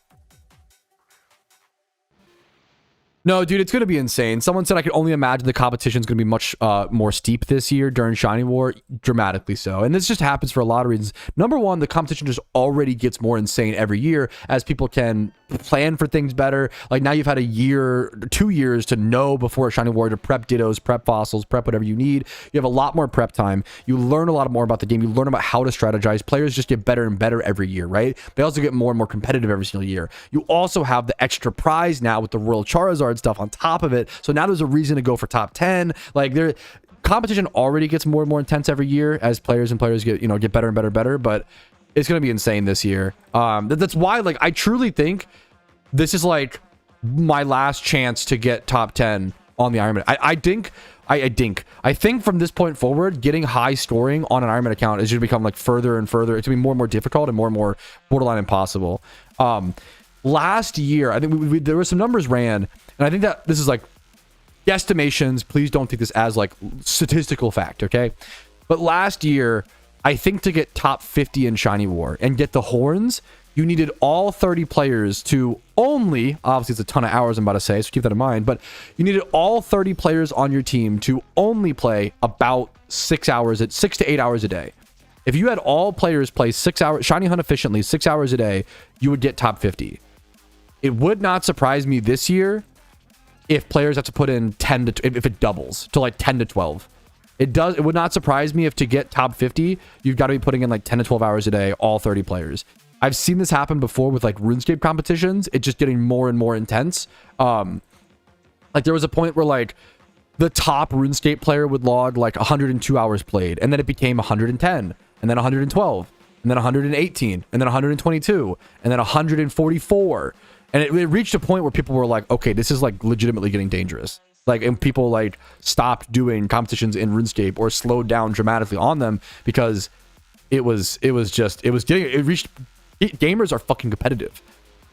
No, dude, it's going to be insane. Someone said I could only imagine the competition is going to be much more steep this year during Shiny War. Dramatically so. And this just happens for a lot of reasons. Number one, the competition just already gets more insane every year as people can plan for things better. Like now you've had a year, 2 years to know before a Shiny War to prep Dittos, prep fossils, prep whatever you need. You have a lot more prep time. You learn a lot more about the game. You learn about how to strategize. Players just get better and better every year, right? They also get more and more competitive every single year. You also have the extra prize now with the Royal Charizard stuff on top of it, so now there's a reason to go for top 10. Like there, competition already gets more and more intense every year as players get, you know, get better and better, but it's going to be insane this year. That's why, like, I truly think this is like my last chance to get top 10 on the Ironman. I think from this point forward, getting high scoring on an Ironman account is going to become like further and further. It's going to be more and more difficult and more borderline impossible. Last year, I think there were some numbers ran, and I think that this is like guesstimations. Please don't take this as like statistical fact, okay? But last year, I think to get top 50 in Shiny War and get the horns, you needed all 30 players to only, obviously it's a ton of hours I'm about to say, so keep that in mind, but you needed all 30 players on your team to only play about 6 to 8 hours a day. If you had all players play 6 hours, Shiny Hunt efficiently, 6 hours a day, you would get top 50. It would not surprise me this year if players have to put in 10 to, if it doubles to like 10 to 12. It would not surprise me if to get top 50, you've got to be putting in like 10 to 12 hours a day, all 30 players. I've seen this happen before with like RuneScape competitions. It's just getting more and more intense. Like there was a point where like the top RuneScape player would log like 102 hours played, and then it became 110, and then 112, and then 118, and then 122, and then 144. And it reached a point where people were like, okay, this is like legitimately getting dangerous. Like, and people like stopped doing competitions in RuneScape or slowed down dramatically on them because it reached, gamers are fucking competitive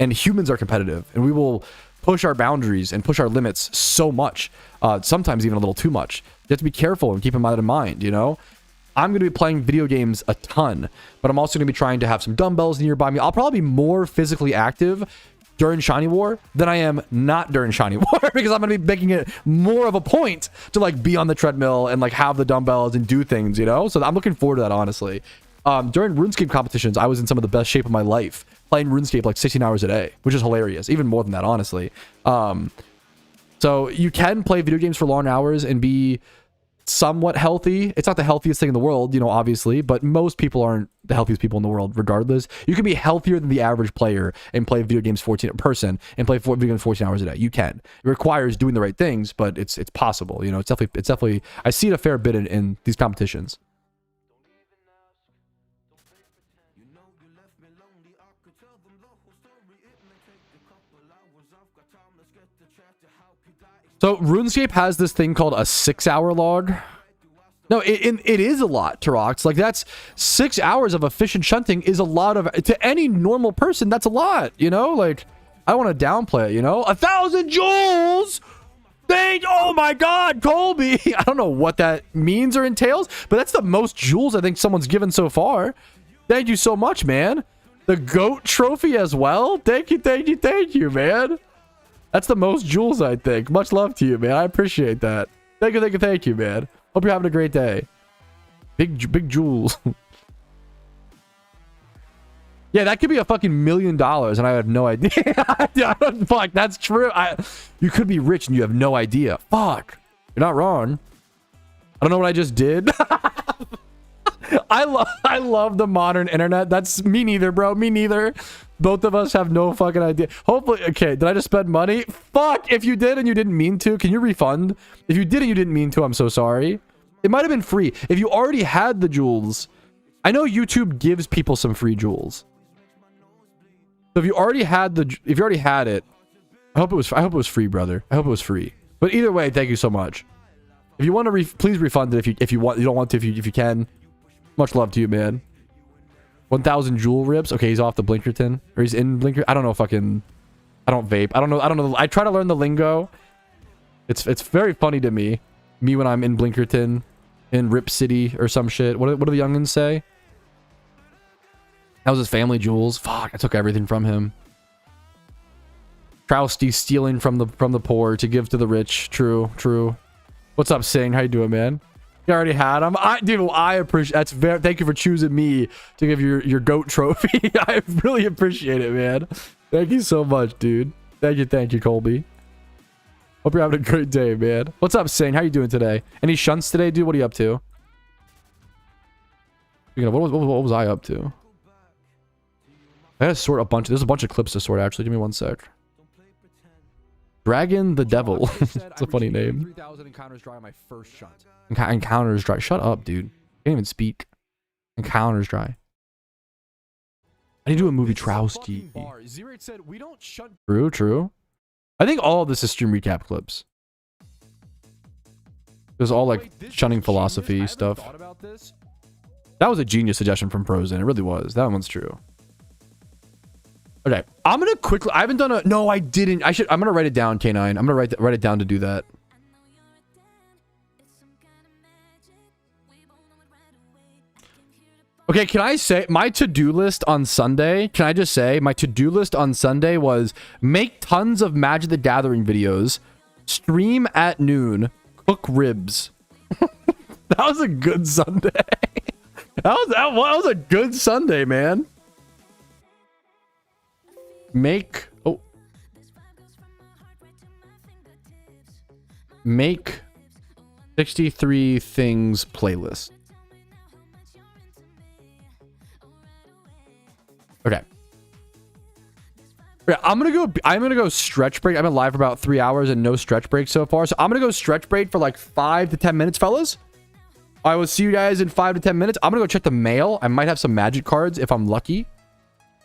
and humans are competitive, and we will push our boundaries and push our limits so much, sometimes even a little too much. You have to be careful and keep that in mind, you know? I'm going to be playing video games a ton, but I'm also going to be trying to have some dumbbells nearby me. I'll probably be more physically active during Shiny War than I am not during Shiny War because I'm going to be making it more of a point to like be on the treadmill and like have the dumbbells and do things, you know? So I'm looking forward to that, honestly. During RuneScape competitions, I was in some of the best shape of my life playing RuneScape like 16 hours a day, which is hilarious. Even more than that, honestly. So you can play video games for long hours and be somewhat healthy. It's not the healthiest thing in the world, you know, obviously, but most people aren't the healthiest people in the world regardless. You can be healthier than the average player and play video games 14 video games 14 hours a day. You can. It requires doing the right things, but it's possible, you know. It's definitely I see it a fair bit in these competitions. So RuneScape has this thing called a 6-hour log. No, it is a lot, Tarox. Like, that's 6 hours of efficient shunting is a lot of, to any normal person, that's a lot, you know? Like, I don't want to downplay it, you know? 1,000 joules! Oh my god, Colby! I don't know what that means or entails, but that's the most joules I think someone's given so far. Thank you so much, man. The GOAT trophy as well? Thank you, man. That's the most joules, I think. Much love to you, man. I appreciate that. Thank you, man. Hope you're having a great day. Big joules. Yeah, that could be a fucking $1 million, and I have no idea. Fuck, that's true. You could be rich and you have no idea. Fuck. You're not wrong. I don't know what I just did. I love the modern internet. That's me neither, bro. Me neither. Both of us have no fucking idea. Hopefully, okay, did I just spend money? Fuck, if you did and you didn't mean to, can you refund? If you did and you didn't mean to, I'm so sorry. It might have been free. If you already had the jewels, I know YouTube gives people some free jewels. So if you already had it, I hope it was free, brother. I hope it was free. But either way, thank you so much. If you want to please refund it if you want. You don't want to if you can. Much love to you, man. 1,000 jewel rips. Okay, he's off the Blinkerton. Or he's in Blinker. I don't know fucking... I don't vape. I don't know. I try to learn the lingo. It's very funny to me. Me when I'm in Blinkerton. In Rip City or some shit. What do the youngins say? That was his family jewels. Fuck, I took everything from him. Patrouski stealing from the poor to give to the rich. True. What's up, Sing? How you doing, man? You already had them. Dude, I appreciate that's very thank you for choosing me to give your GOAT trophy. I really appreciate it, man. Thank you so much, dude. Thank you, Colby. Hope you're having a great day, man. What's up, Sing? How you doing today? Any shunts today, dude? What are you up to? What was I up to? I gotta sort a bunch. There's a bunch of clips to sort, actually. Give me one sec. Dragon the Devil. It's a funny name. 3,000 encounters dry on my first shunt. Encounters dry. Shut up, dude. Can't even speak. Encounters dry. I need to do a movie Patrouski. True. I think all of this is stream recap clips. There's all like shunning philosophy stuff. That was a genius suggestion from Frozen. It really was. That one's true. Okay, I'm gonna quickly. I haven't done a. No, I didn't. I'm gonna write it down, K9. I'm gonna write it down to do that. Okay, can I say my to-do list on Sunday? Can I just say my to-do list on Sunday was make tons of Magic the Gathering videos, stream at noon, cook ribs. That was a good Sunday. that was a good Sunday, man. Make 63 things playlist. Okay. Yeah, I'm gonna go stretch break. I've been live for about 3 hours and no stretch break so far. So I'm gonna go stretch break for like 5 to 10 minutes, fellas. I will see you guys in 5 to 10 minutes. I'm gonna go check the mail. I might have some magic cards if I'm lucky.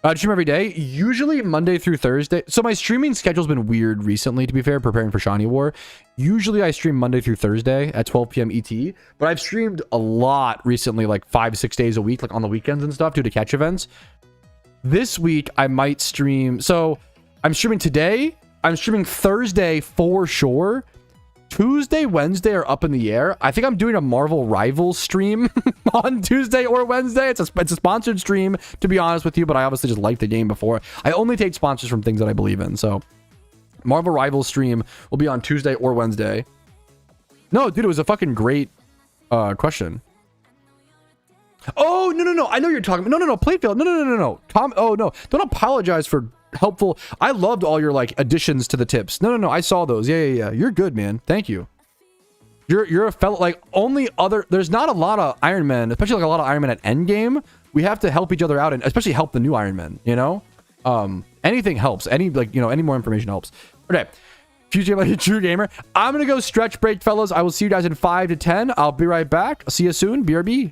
I stream every day, usually Monday through Thursday. So my streaming schedule's been weird recently, to be fair, preparing for Shiny War. Usually I stream Monday through Thursday at 12 p.m. ET, but I've streamed a lot recently, like 5-6 days a week, like on the weekends and stuff due to catch events. This week I might stream. So I'm streaming today. I'm streaming Thursday for sure. Tuesday, Wednesday are up in the air. I think I'm doing a Marvel Rivals stream on Tuesday or Wednesday. It's a sponsored stream, to be honest with you, but I obviously just liked the game before. I only take sponsors from things that I believe in. So Marvel Rivals stream will be on Tuesday or Wednesday. No, dude, it was a fucking great question. Oh, no. I know you're talking. No. Playfield. No. Tom. Oh, no. Don't apologize for helpful. I loved all your like additions to the tips. No. I saw those. Yeah. You're good, man. Thank you. You're a fellow. Like only other. There's not a lot of Iron Men, especially like a lot of Iron Men at Endgame. We have to help each other out and especially help the new Iron Men. You know, anything helps. Any like any more information helps. Okay. Future like a true gamer. I'm gonna go stretch break, fellas. I will see you guys in 5 to 10. I'll be right back. See you soon. BRB.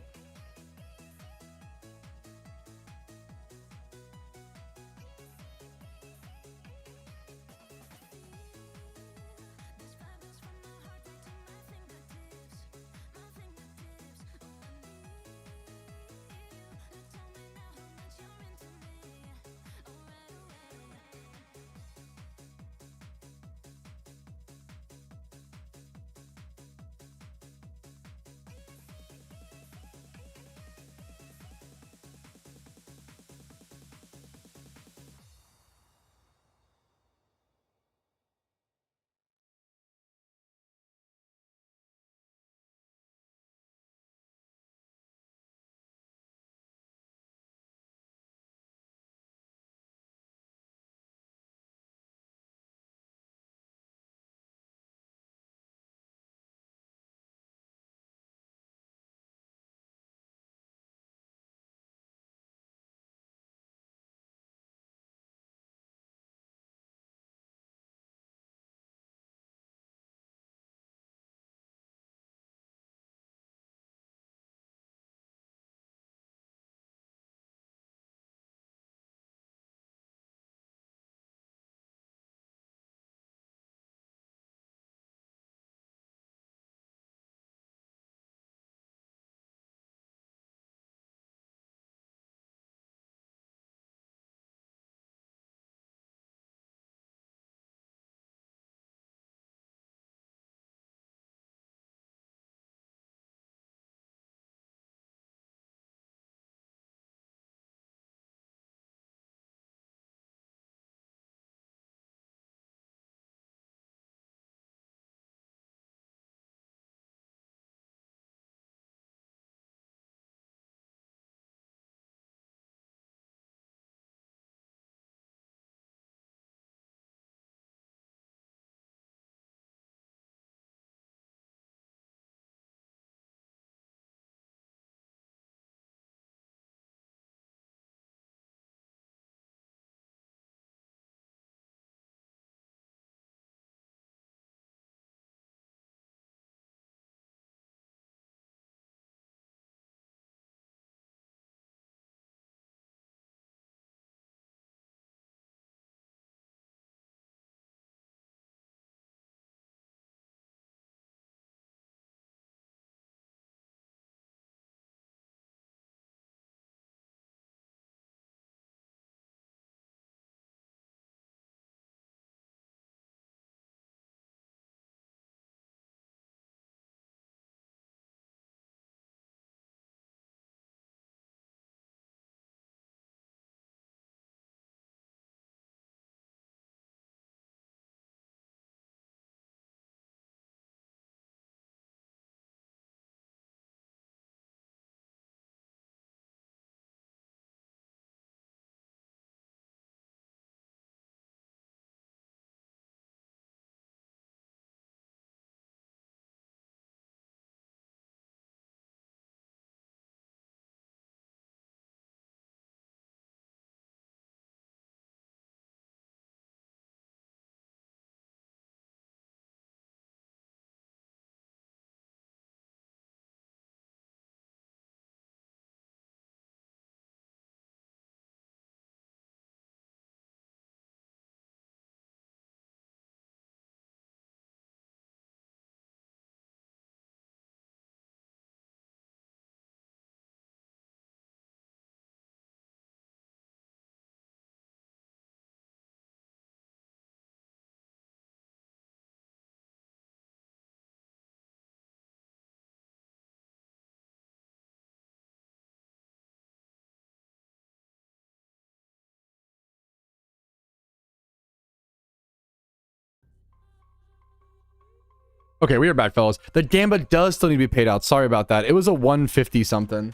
Okay, we are back, fellas. The Gambit does still need to be paid out. Sorry about that. It was a 150 something.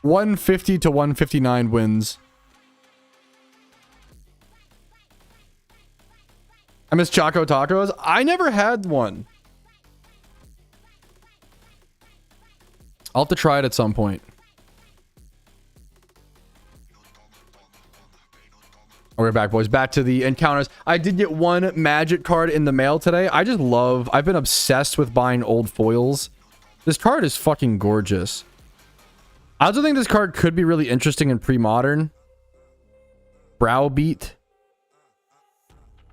150 to 159 wins. I miss Choco Tacos. I never had one. I'll have to try it at some point. We're back, boys. Back to the encounters. I did get one magic card in the mail today. I've been obsessed with buying old foils. This card is fucking gorgeous. I also think this card could be really interesting in pre-modern. Browbeat.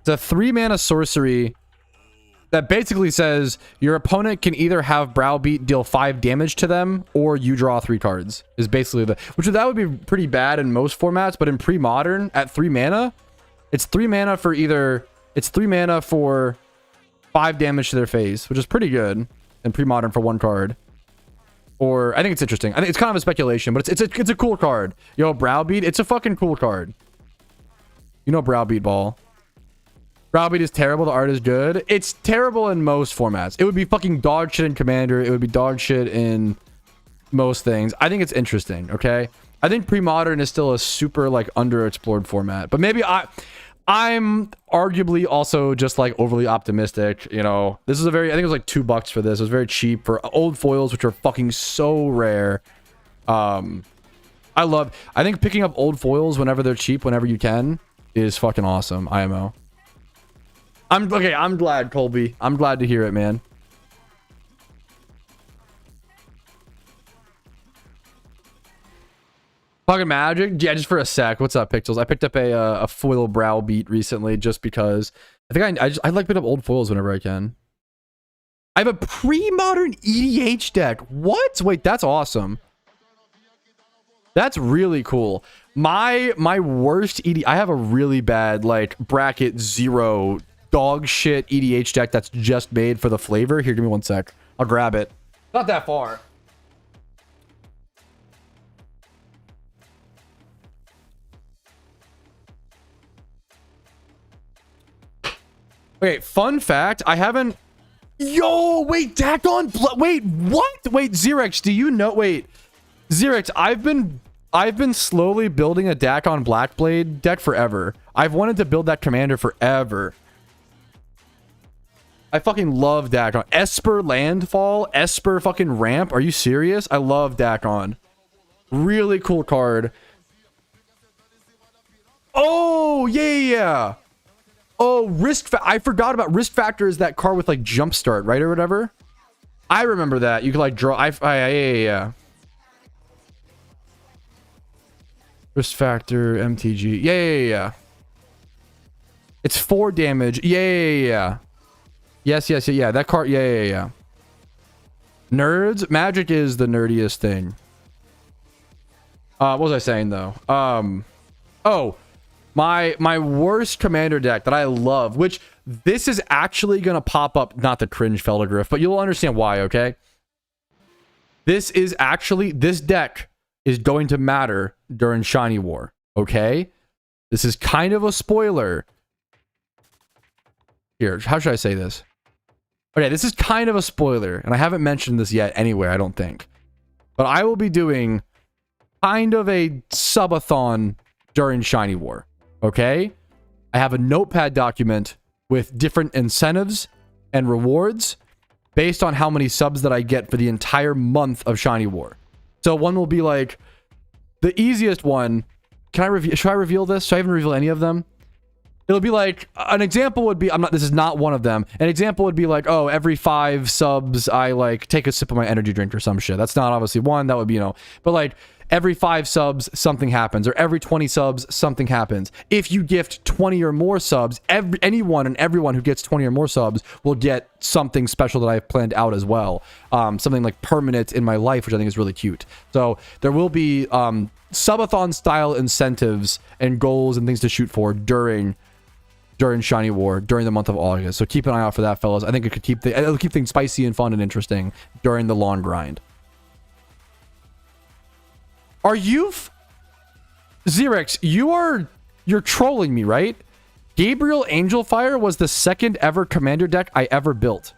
It's a 3-mana sorcery that basically says your opponent can either have Browbeat deal 5 damage to them, or you draw 3 cards. Is basically that would be pretty bad in most formats, but in pre-modern at 3 mana, it's 3 mana for 5 damage to their face, which is pretty good in pre-modern for 1 card. Or I think it's interesting. I think it's kind of a speculation, but it's a cool card. Yo, Browbeat, it's a fucking cool card. You know Browbeat ball. Browbeat is terrible. The art is good. It's terrible in most formats. It would be fucking dog shit in Commander. It would be dog shit in most things. I think it's interesting, okay? I think pre-modern is still a super, like, underexplored format. But maybe I'm arguably also just, like, overly optimistic, you know? This is I think it was like $2 for this. It was very cheap for old foils, which are fucking so rare. I think picking up old foils whenever they're cheap, whenever you can, is fucking awesome. IMO. I'm glad, Colby. I'm glad to hear it, man. Fucking magic? Yeah, just for a sec. What's up, Pixels? I picked up a foil Browbeat recently just because I think I like picking up old foils whenever I can. I have a pre-modern EDH deck. What? Wait, that's awesome. That's really cool. My worst I have a really bad, like, bracket 0 dog shit EDH deck that's just made for the flavor. Here, give me 1 sec. I'll grab it. Not that far. Okay, fun fact. I haven't... Yo, wait, Dakon... Wait, what? Wait, Xerix, do you know... Wait. Xerix, I've been slowly building a Dakon Blackblade deck forever. I've wanted to build that commander forever. I fucking love Dakon. Esper Landfall, Esper fucking Ramp. Are you serious? I love Dakon. Really cool card. Oh, yeah. Oh, I forgot about Risk Factor is that card with, like, Jumpstart, right, or whatever? I remember that. You could, like, draw... Yeah. Risk Factor, MTG. Yeah. It's 4 damage. Yeah. Yes. That card. Yeah. Nerds. Magic is the nerdiest thing. What was I saying though? Oh, my worst commander deck that I love, which this is actually gonna pop up, not the cringe Feldergriff, but you'll understand why. Okay. This deck is going to matter during Shiny War. Okay. This is kind of a spoiler. Here, how should I say this? Okay, this is kind of a spoiler, and I haven't mentioned this yet anywhere, I don't think. But I will be doing kind of a subathon during Shiny War, okay? I have a notepad document with different incentives and rewards based on how many subs that I get for the entire month of Shiny War. So one will be like, the easiest one, should I reveal this? Should I even reveal any of them? It'll be like, an example would be, this is not one of them. An example would be like, oh, every 5 subs, I, like, take a sip of my energy drink or some shit. That's not obviously one. That would be, but, like, every 5 subs, something happens. Or every 20 subs, something happens. If you gift 20 or more subs, anyone and everyone who gets 20 or more subs will get something special that I've planned out as well. Something, like, permanent in my life, which I think is really cute. So, there will be subathon style incentives and goals and things to shoot for during Shiny War, during the month of August. So keep an eye out for that, fellas. I think it'll keep things spicy and fun and interesting during the long grind. Are you... Xerix, you're trolling me, right? Gabriel Angelfire was the second ever commander deck I ever built.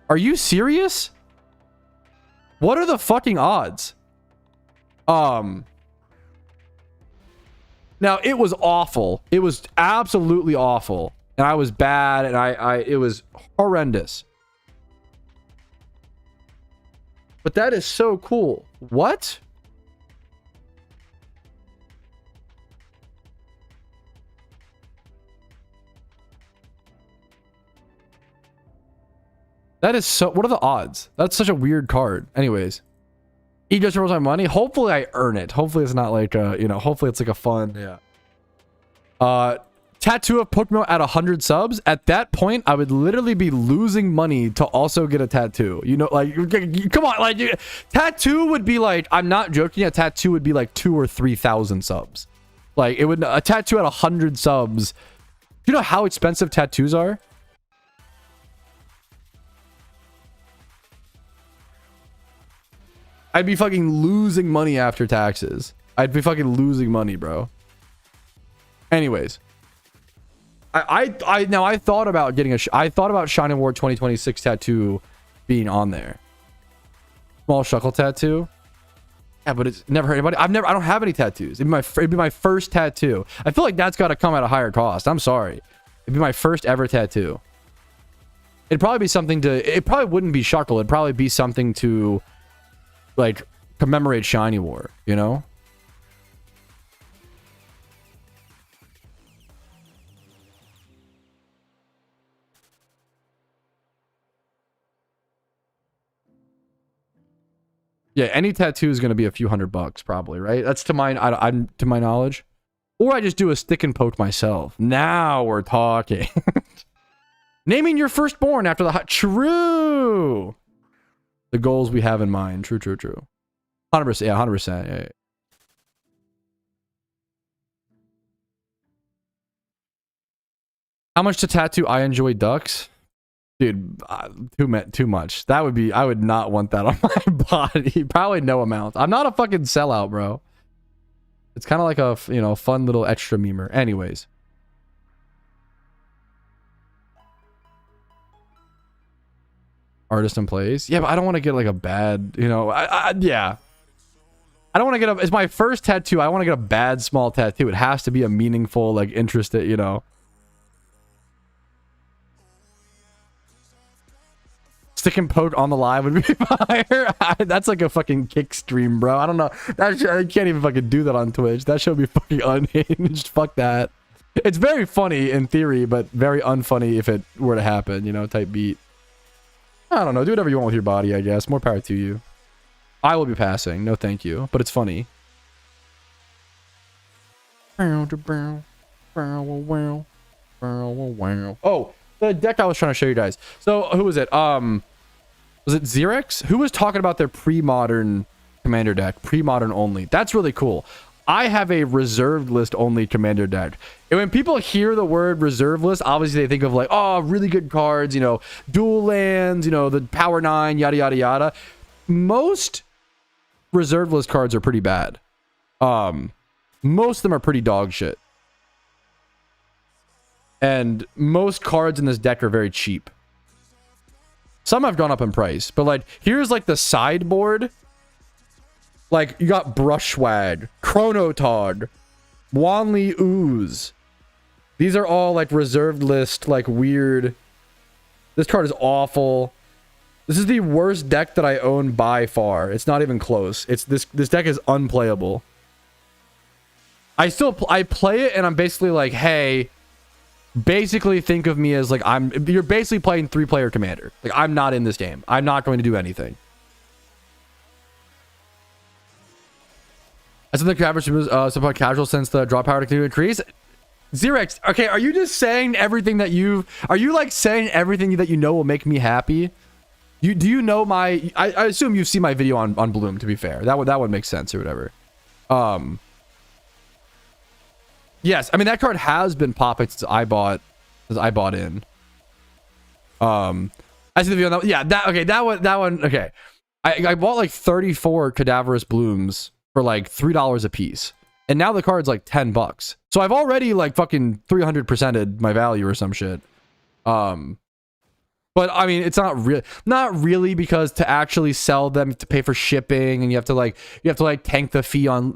Are you serious? What are the fucking odds? Now it was awful. It was absolutely awful. And I was bad and it was horrendous. But that is so cool. What? That is so... What are the odds? That's such a weird card. Anyways. He just rolls my money. Hopefully I earn it. Hopefully it's not like a... You know, hopefully it's like a fun... Yeah. Tattoo of PokeMMO at 100 subs. At that point, I would literally be losing money to also get a tattoo. You know, like... Come on, like... Tattoo would be like... I'm not joking. A tattoo would be like 2,000 or 3,000 subs. Like, it would... A tattoo at 100 subs... Do you know how expensive tattoos are? I'd be fucking losing money after taxes. I'd be fucking losing money, bro. Anyways. I thought about getting I thought about Shining War 2026 tattoo being on there. Small Shuckle tattoo. Yeah, but it's never hurt anybody. I don't have any tattoos. It'd be my first tattoo. I feel like that's got to come at a higher cost. I'm sorry. It'd be my first ever tattoo. It'd probably be something to... It probably wouldn't be Shuckle. It'd probably be something to... like commemorate Shiny War, you know? Yeah, any tattoo is going to be a few $100 probably, right? That's to my to my knowledge. Or I just do a stick and poke myself. Now we're talking. Naming your firstborn after the true. The goals we have in mind. True. 100%. Yeah, 100%. Yeah. How much to tattoo I enjoy ducks? Dude, too much. That would be... I would not want that on my body. Probably no amount. I'm not a fucking sellout, bro. It's kind of like a, you know, fun little extra memer. Anyways. Artist and plays. Yeah, but I don't want to get like a bad, you know, yeah. I don't want to get a... It's my first tattoo. I want to get a bad small tattoo. It has to be a meaningful, like, interested, you know. Stick and poke on the live would be fire. That's like a fucking kick stream, bro. I don't know. I can't even fucking do that on Twitch. That should be fucking unhinged. Fuck that. It's very funny in theory, but very unfunny if it were to happen, you know, type beat. I don't know. Do whatever you want with your body, I guess. More power to you. I will be passing. No, thank you. But it's funny. Oh, the deck I was trying to show you guys. So, who was it? Was it Xerex? Who was talking about their pre-modern commander deck? Pre-modern only. That's really cool. I have a reserved list only commander deck. And when people hear the word reserve list, obviously they think of like, oh, really good cards, you know, dual lands, you know, the power 9, yada, yada, yada. Most reserve list cards are pretty bad. Most of them are pretty dog shit. And most cards in this deck are very cheap. Some have gone up in price, but like, here's like the sideboard. Like, you got Brushwag, Chronotog, Wanli Ooze. These are all like reserved list, like weird. This card is awful. This is the worst deck that I own by far. It's not even close. It's this deck is unplayable. I play it and I'm basically like, hey, basically think of me as like you're basically playing 3-player commander. Like, I'm not in this game. I'm not going to do anything. I said the average was somewhat casual since the draw power to continue to increase. Xerex, okay, are you just saying everything that are you like saying everything that you know will make me happy? Do you know my I assume you've seen my video on Bloom, to be fair. That would make sense or whatever. Yes, I mean that card has been popping since I bought in. I see the video on that. Yeah, that one okay. I bought like 34 cadaverous blooms for like $3 a piece. And now the card's like $10. So I've already like fucking 300%ed my value or some shit. But I mean, it's not really, because to actually sell them, you have to pay for shipping, and you have to like tank the fee on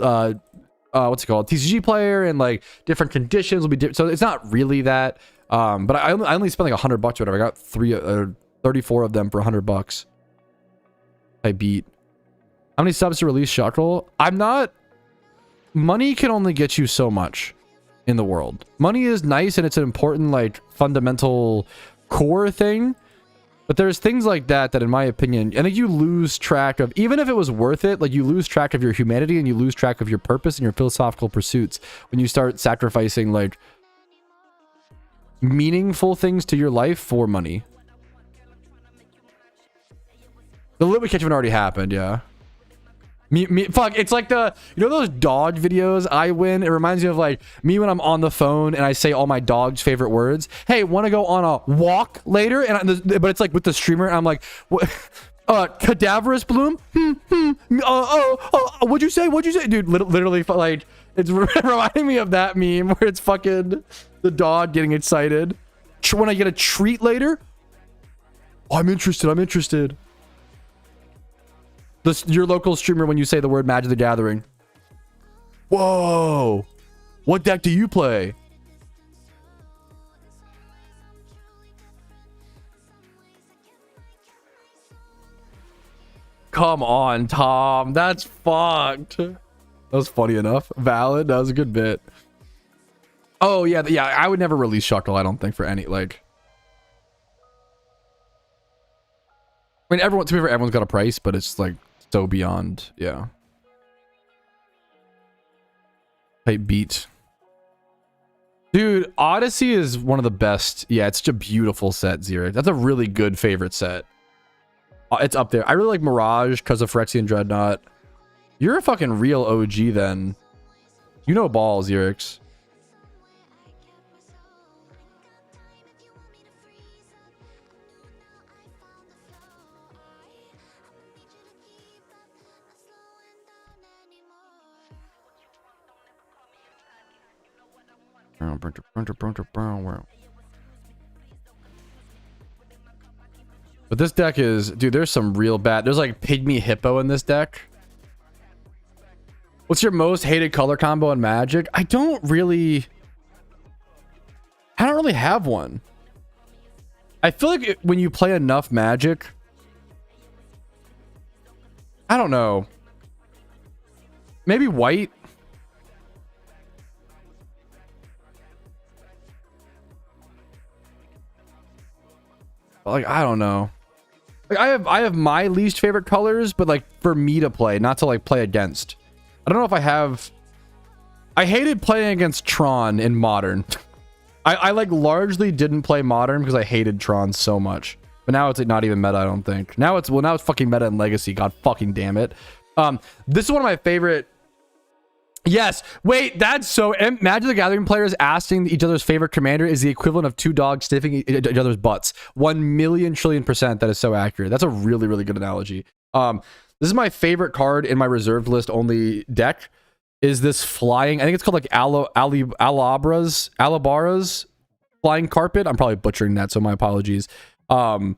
what's it called, TCG player, and like different conditions will be different. So it's not really that. But I only spent like $100 or whatever. I got 34 of them for $100. I beat. How many subs to release Shuckle? I'm not. Money can only get you so much in the world. Money is nice and it's an important like fundamental core thing. But there's things like that in my opinion, I think you lose track of, even if it was worth it, like you lose track of your humanity and you lose track of your purpose and your philosophical pursuits when you start sacrificing like meaningful things to your life for money. The Litwick catchment already happened, yeah. Fuck, it's like the, you know those dog videos I win? It reminds me of like me when I'm on the phone and I say all my dog's favorite words. Hey, want to go on a walk later? But it's like with the streamer and I'm like, what? Cadaverous bloom? What'd you say? Dude, literally like, it's reminding me of that meme where it's fucking the dog getting excited. When I get a treat later? Oh, I'm interested. Your local streamer when you say the word Magic the Gathering. Whoa. What deck do you play? Come on, Tom. That's fucked. That was funny enough. Valid. That was a good bit. Oh, yeah. Yeah, I would never release Shuckle, I don't think, for any, like... I mean, to be fair, everyone's got a price, but it's, like, so beyond, yeah. Hey, beat. Dude, Odyssey is one of the best. Yeah, it's such a beautiful set, Xeric. That's a really good favorite set. It's up there. I really like Mirage because of Phyrexian Dreadnought. You're a fucking real OG then. You know balls, Xerix. But this deck is, dude, there's some real bad. There's like Pygmy Hippo in this deck. What's your most hated color combo in Magic? I don't really have one. I feel like when you play enough Magic, I don't know. Maybe white. Like, I don't know. Like, I have my least favorite colors, but like for me to play, not to like play against. I don't know if I have. I hated playing against Tron in Modern. I like largely didn't play Modern because I hated Tron so much. But now it's like not even meta, I don't think. Now it's fucking meta in Legacy. God fucking damn it. This is one of my favorite. Yes, wait, that's so... Magic the Gathering players asking each other's favorite commander is the equivalent of two dogs sniffing each other's butts. 1,000,000,000,000,000% that is so accurate. That's a really, really good analogy. This is my favorite card in my reserved list only deck. Is this flying... I think it's called like Alabara's Flying Carpet. I'm probably butchering that, so my apologies. This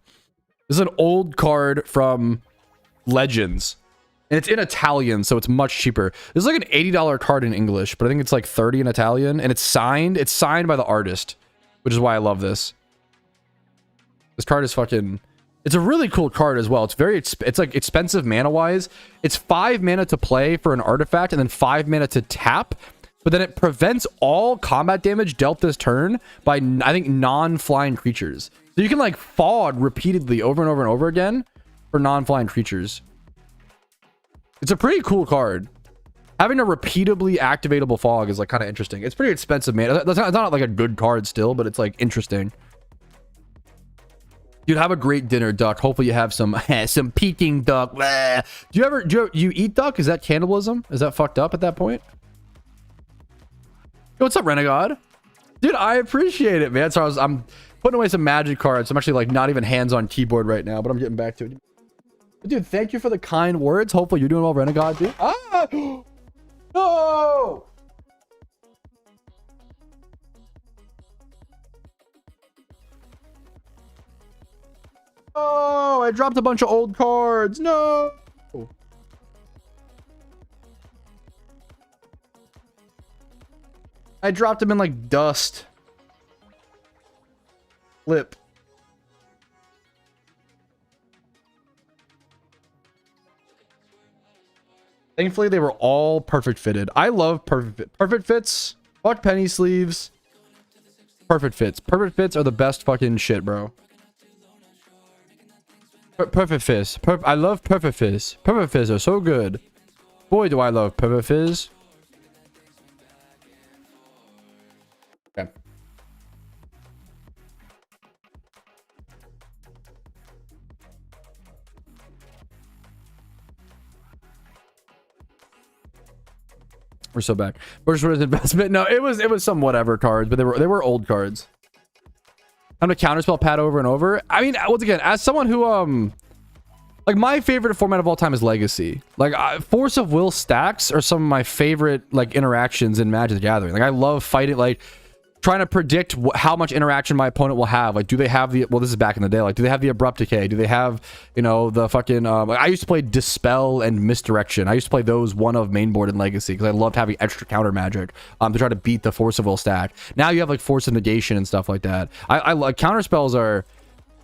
is an old card from Legends. And it's in Italian, so it's much cheaper. This is like an $80 card in English, but I think it's like 30 in Italian. And it's signed. It's signed by the artist, which is why I love this. This card is fucking... It's a really cool card as well. It's very... It's like expensive mana-wise. It's 5 mana to play for an artifact, and then 5 mana to tap. But then it prevents all combat damage dealt this turn by, I think, non-flying creatures. So you can like fog repeatedly over and over and over again for non-flying creatures. It's a pretty cool card. Having a repeatably activatable fog is like kind of interesting. It's pretty expensive, man. It's not like a good card still, but it's like interesting. Dude, have a great dinner, Duck. Hopefully you have some some Peking duck. Do you eat duck? Is that cannibalism? Is that fucked up at that point? Yo, what's up, Renegade? Dude, I appreciate it, man. So I'm putting away some Magic cards. I'm actually like not even hands on keyboard right now, but I'm getting back to it. Dude, thank you for the kind words. Hopefully you're doing well, Renegade, dude. Ah! No! Oh, I dropped a bunch of old cards. No. I dropped them in like dust. Flip. Thankfully, they were all perfect fitted. I love perfect fits. Fuck penny sleeves. Perfect fits. Perfect fits are the best fucking shit, bro. Perfect fizz. I love perfect fizz. Perfect fizz are so good. Boy, do I love perfect fizz. Okay. We're so back. First was investment. No, it was some whatever cards, but they were old cards. I'm gonna counterspell pad over and over. I mean, once again, as someone who like my favorite format of all time is Legacy. Like Force of Will stacks are some of my favorite like interactions in Magic the Gathering. Like I love fighting, like trying to predict how much interaction my opponent will have. Like, do they have the, well, this is back in the day, like, do they have the Abrupt Decay? Do they have, you know, the fucking, like, I used to play Dispel and Misdirection. I used to play those one of mainboard in Legacy because I loved having extra counter magic to try to beat the Force of Will stack. Now you have, like, Force of Negation and stuff like that. I like, counter spells are,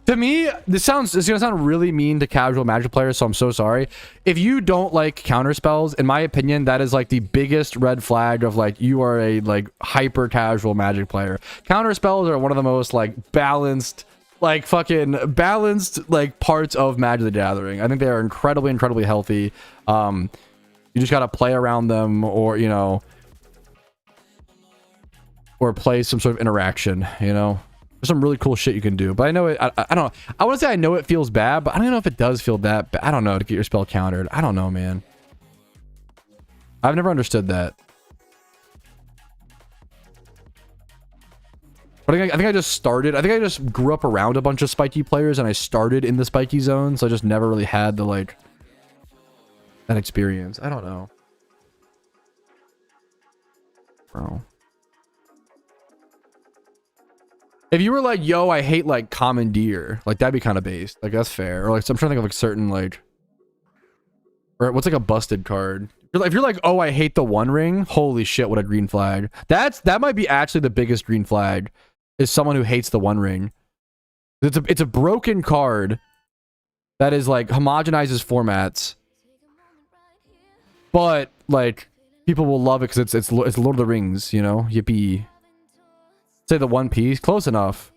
to me, it's gonna sound really mean to casual Magic players, so I'm so sorry. If you don't like counter spells, in my opinion, that is like the biggest red flag of like you are a like hyper casual Magic player. Counter spells are one of the most like balanced, like fucking balanced like parts of Magic the Gathering. I think they are incredibly healthy. You just gotta play around them, or you know, or play some sort of interaction, you know. Some really cool shit you can do, but I know it. I don't know. I want to say I know it feels bad, but I don't know if it does feel that bad. I don't know, to get your spell countered. I don't know, man. I've never understood that. But I think I just started. I think I just grew up around a bunch of spiky players, and I started in the spiky zone, so I just never really had the like that experience. I don't know, bro. If you were like, yo, I hate like Commandeer, like that'd be kind of based. Like that's fair. Or like, so I'm trying to think of like certain like, or what's like a busted card. If you're like, oh, I hate the One Ring. Holy shit, what a green flag. That might be actually the biggest green flag, is someone who hates the One Ring. It's a broken card that is like homogenizes formats, but like people will love it because it's Lord of the Rings, you know. Yippee. Say the One Piece, close enough.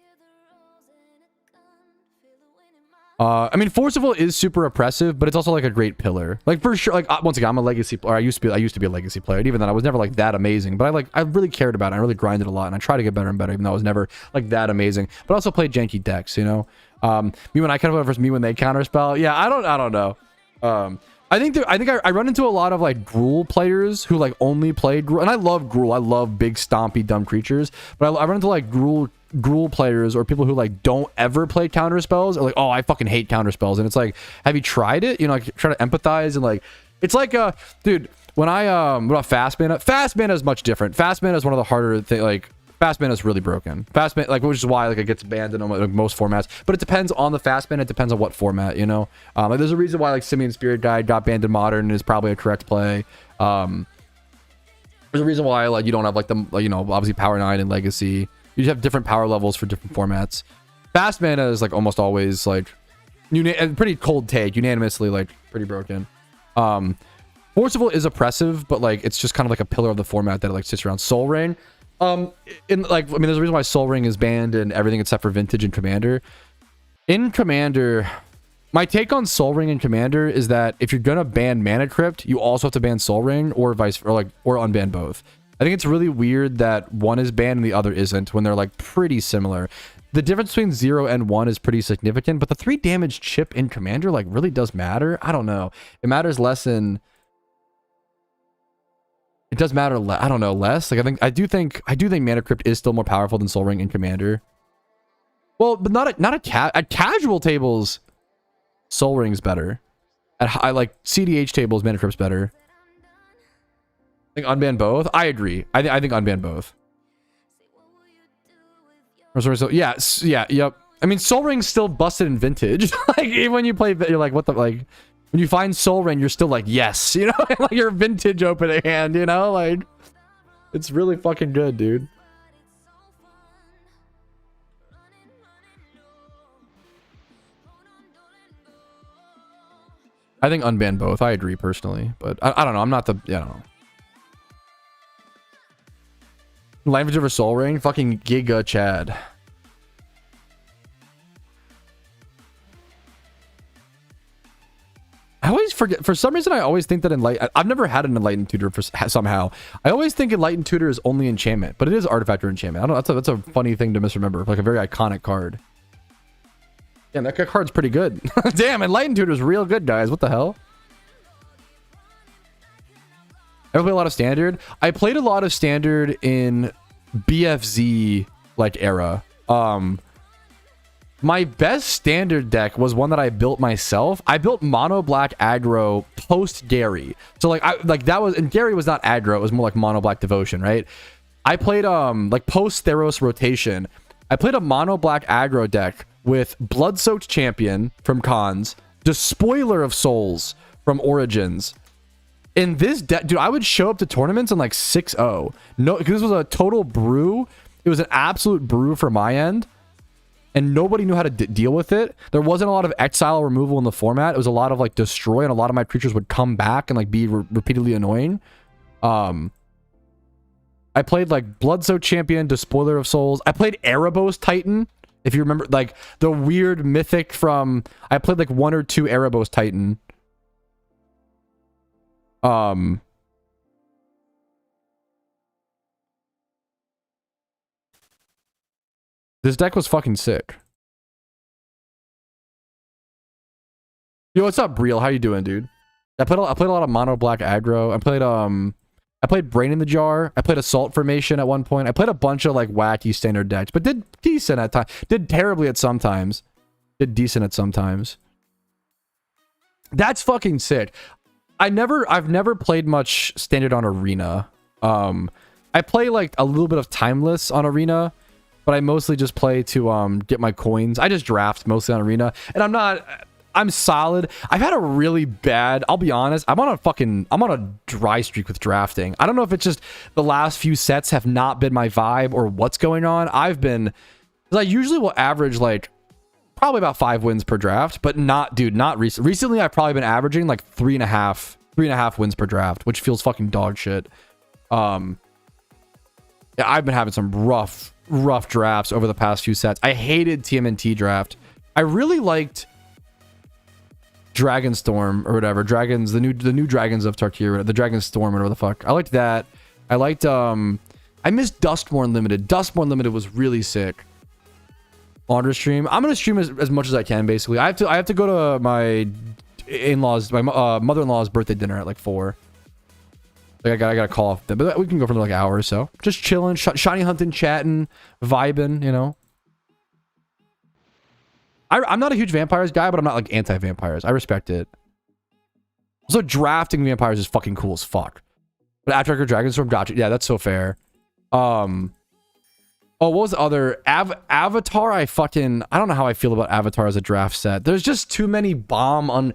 I mean, Force of Will is super oppressive, but it's also like a great pillar. Like for sure, like once again, I'm a Legacy player. I used to be a Legacy player. And even then, I was never like that amazing. But I really cared about it. I really grinded a lot, and I try to get better and better, even though I was never like that amazing. But I also played janky decks, you know. Me when I kind of versus me when they counterspell. Yeah, I don't know. I think I run into a lot of like Gruul players who like only play Gruul, and I love Gruul. I love big stompy dumb creatures, but I run into like Gruul players or people who like don't ever play counter spells, or like, oh, I fucking hate counter spells. And it's like, have you tried it? You know, like try to empathize, and like it's like dude, when I what about fast mana is much different. Fast mana is one of the harder things. Like fast mana is really broken. Fast mana, like, which is why like it gets banned in like, most formats. But it depends on the fast mana. It depends on what format, you know. Like there's a reason why like Simian Spirit Guide got banned in Modern and is probably a correct play. There's a reason why like you don't have like the, like, you know, obviously Power 9 and Legacy. You just have different power levels for different formats. Fast mana is like almost always like pretty cold take, unanimously like pretty broken. Force of Will is oppressive, but like it's just kind of like a pillar of the format that like sits around. Soul Ring. In like, I mean, there's a reason why Soul Ring is banned in everything except for Vintage and Commander. In Commander, my take on Soul Ring in Commander is that if you're gonna ban Mana Crypt, you also have to ban Soul Ring, or vice, or unban both. I think it's really weird that one is banned and the other isn't when they're like pretty similar. The difference between 0 and 1 is pretty significant, but the 3 damage chip in Commander like really does matter. I don't know. It matters less in. It does matter. I don't know, less. Like I do think Mana Crypt is still more powerful than Soul Ring in Commander. Well, but at casual tables, Soul Ring's better. At like CDH tables, Mana Crypt's better. I think unban both. I agree. I think unban both. So yeah, yep. I mean, Soul Ring's still busted in vintage. Like, even when you play, you're like, what the, like, when you find Soul Ring, you're still like, yes, you know, like your vintage opening hand, you know, like, it's really fucking good, dude. I think unban both. I agree personally, but I don't know. I'm not the, I don't know. Language over Soul Ring, fucking Giga Chad. I always forget, for some reason I always think that I've never had an Enlightened Tutor somehow. I always think Enlightened Tutor is only enchantment, but it is artifact or enchantment. I don't know, that's a funny thing to misremember, like a very iconic card. Damn, that card's pretty good. Damn, Enlightened Tutor is real good, guys. What the hell? I play a lot of Standard. I played a lot of Standard in BFZ like era. My best Standard deck was one that I built myself. I built mono black aggro post Gary. So like that was, and Gary was not aggro, it was more like mono black devotion, right? I played like post Theros rotation. I played a mono black aggro deck with Blood Soaked Champion from Cons, Despoiler of Souls from Origins. In this deck, dude, I would show up to tournaments in like 6-0. No, because this was a total brew. It was an absolute brew for my end. And nobody knew how to deal with it. There wasn't a lot of exile removal in the format. It was a lot of like destroy, and a lot of my creatures would come back and like be repeatedly annoying. I played like Bloodsoaked Champion, Despoiler of Souls. I played Erebos Titan. If you remember, like the weird mythic from, I played like 1 or 2 Erebos Titan. This deck was fucking sick. Yo, what's up, Briel? How you doing, dude? I played a lot of mono black aggro. I played Brain in the Jar. I played Assault Formation at one point. I played a bunch of like wacky Standard decks, but did decent at times. Did terribly at sometimes. Did decent at sometimes. That's fucking sick. I've never played much Standard on Arena. I play like a little bit of Timeless on Arena, but I mostly just play to get my coins. I just draft mostly on Arena, and I'm solid. I've had a really bad, I'll be honest, I'm on a dry streak with drafting. I don't know if it's just the last few sets have not been my vibe or what's going on. Because I usually will average like probably about 5 wins per draft, but not recently. Recently, I've probably been averaging like 3.5 wins per draft, which feels fucking dog shit. Yeah, I've been having some rough drafts over the past few sets. I hated TMNT draft. I really liked Dragonstorm or whatever. Dragons, the new Dragons of Tarkir, the Dragonstorm, whatever the fuck. I liked that. I liked I missed Dustborn Limited. Dustborn Limited was really sick. On stream. I'm gonna stream as much as I can, basically. I have to go to my in-laws, my mother-in-law's birthday dinner at like 4. Like I gotta call off them, but we can go for like an hour or so. Just chilling, shiny hunting, chatting, vibing, you know. I'm not a huge vampires guy, but I'm not like anti-vampires. I respect it. Also, drafting vampires is fucking cool as fuck. But Attracker Dragonstorm, gotcha. Yeah, that's so fair. Oh, what was the other? Avatar, I don't know how I feel about Avatar as a draft set. There's just too many bomb on...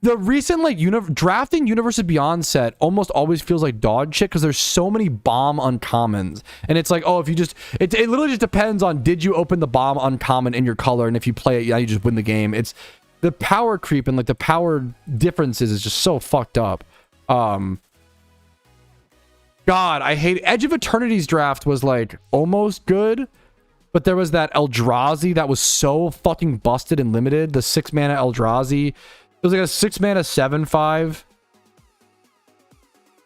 The recent, like, drafting Universe of Beyond set almost always feels like dog shit because there's so many bomb uncommons. And it's like, oh, if you just... It literally just depends on did you open the bomb uncommon in your color, and if you play it, yeah, you just win the game. It's... The power creep and, like, the power differences is just so fucked up. God, I hate... Edge of Eternity's draft was, like, almost good. But there was that Eldrazi that was so fucking busted and limited. The 6-mana Eldrazi... It was like a 6-mana 7/5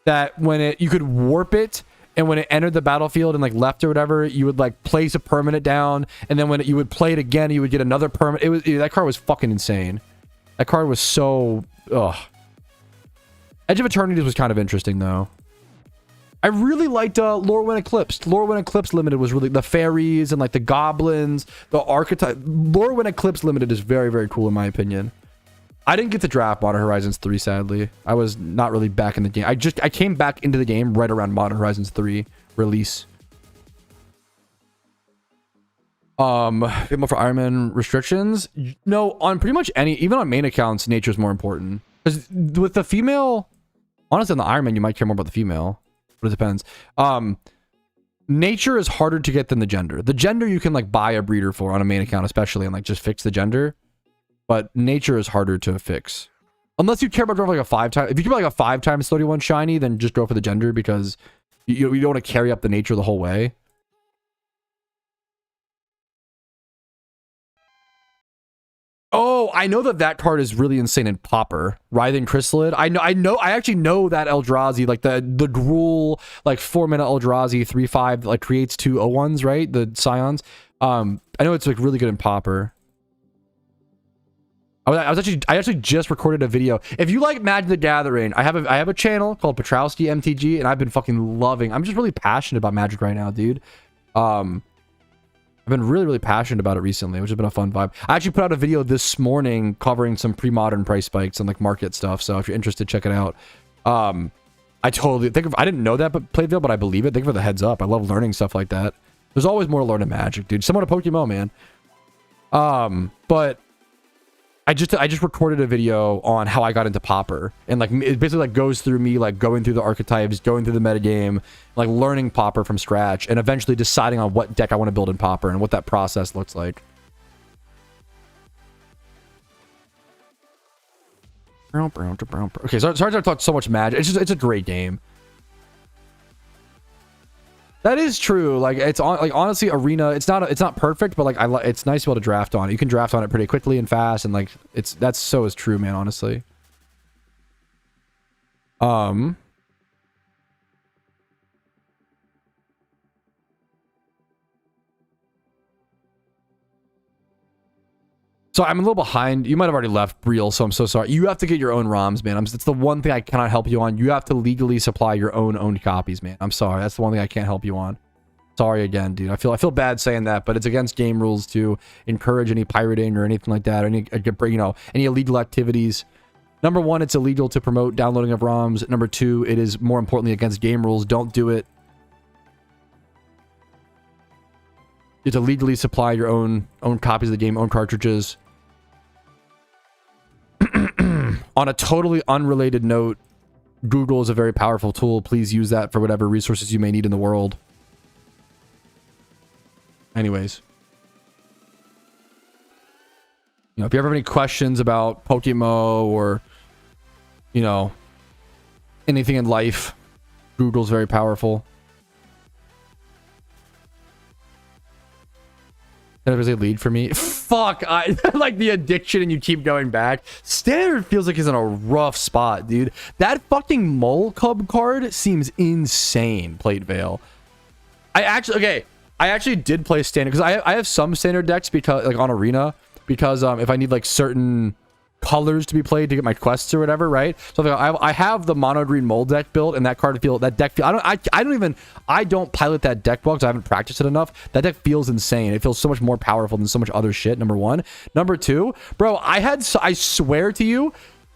that when you could warp it, and when it entered the battlefield and like left or whatever, you would like place a permanent down, and then when you would play it again, you would get another permanent. That card was fucking insane. That card was so Edge of Eternities was kind of interesting though. I really liked Lorwyn Eclipse. Lorwyn Eclipse Limited was really the fairies and like the goblins, the archetype. Lorwyn Eclipse Limited is very, very cool in my opinion. I didn't get to draft Modern Horizons 3, sadly. I was not really back in the game. I came back into the game right around Modern Horizons 3 release. Venmo for Ironman restrictions. No, on pretty much any, even on main accounts, nature is more important. Because with the female, honestly, on the Ironman, you might care more about the female, but it depends. Nature is harder to get than the gender. The gender you can like buy a breeder for on a main account, especially, and like just fix the gender. But nature is harder to fix. Unless you care about drawing like a 5 times. If you care about like a 5 times 31 shiny, then just go for the gender because you don't want to carry up the nature the whole way. Oh, I know that card is really insane in Popper. Writhing Chrysalid. I actually know that Eldrazi, like the Gruul, like 4-mana Eldrazi, 3/5, like creates 2 0/1s, right? The Scions. I know it's like really good in Popper. I actually just recorded a video. If you like Magic the Gathering, I have a channel called Patrouski MTG, and I've been fucking loving. I'm just really passionate about Magic right now, dude. I've been really passionate about it recently, which has been a fun vibe. I actually put out a video this morning covering some pre-modern price spikes and like market stuff. So if you're interested, check it out. I totally I didn't know that, but Playville, but I believe it. Thank you for the heads up. I love learning stuff like that. There's always more to learn in Magic, dude. Similar to PokeMMO, man. But I just recorded a video on how I got into Popper, and like it basically like goes through me like going through the archetypes, going through the metagame, like learning Popper from scratch, and eventually deciding on what deck I want to build in Popper and what that process looks like. Okay, sorry to talk so much Magic. It's a great game. That is true. Like it's on, like honestly, Arena. It's not perfect, but like it's nice to be able to draft on it. You can draft on it pretty quickly and fast, and like that's so is true, man. Honestly. So I'm a little behind. You might have already left Briel, so I'm so sorry. You have to get your own ROMs, man. It's the one thing I cannot help you on. You have to legally supply your own owned copies, man. I'm sorry. That's the one thing I can't help you on. Sorry again, dude. I feel bad saying that, but it's against game rules to encourage any pirating or anything like that, or any, you know, any illegal activities. Number one, it's illegal to promote downloading of ROMs. Number two, it is more importantly against game rules. Don't do it. You have to legally supply your own copies of the game, own cartridges. On a totally unrelated note, Google is a very powerful tool. Please use that for whatever resources you may need in the world. Anyways. You know, if you ever have any questions about PokeMMO or, you know, anything in life, Google's very powerful. That was a lead for me. Fuck, I like the addiction and you keep going back. Standard feels like he's in a rough spot, dude. That fucking Mole Cub card seems insane, Plate Veil. I actually did play standard because I have some standard decks because like on Arena because if I need like certain colors to be played to get my quests or whatever, right? So I have the mono green Mole deck built, and that deck I don't pilot that deck well because I haven't practiced it enough. That deck feels insane. It feels so much more powerful than so much other shit. Number one. Number two, bro, I swear to you,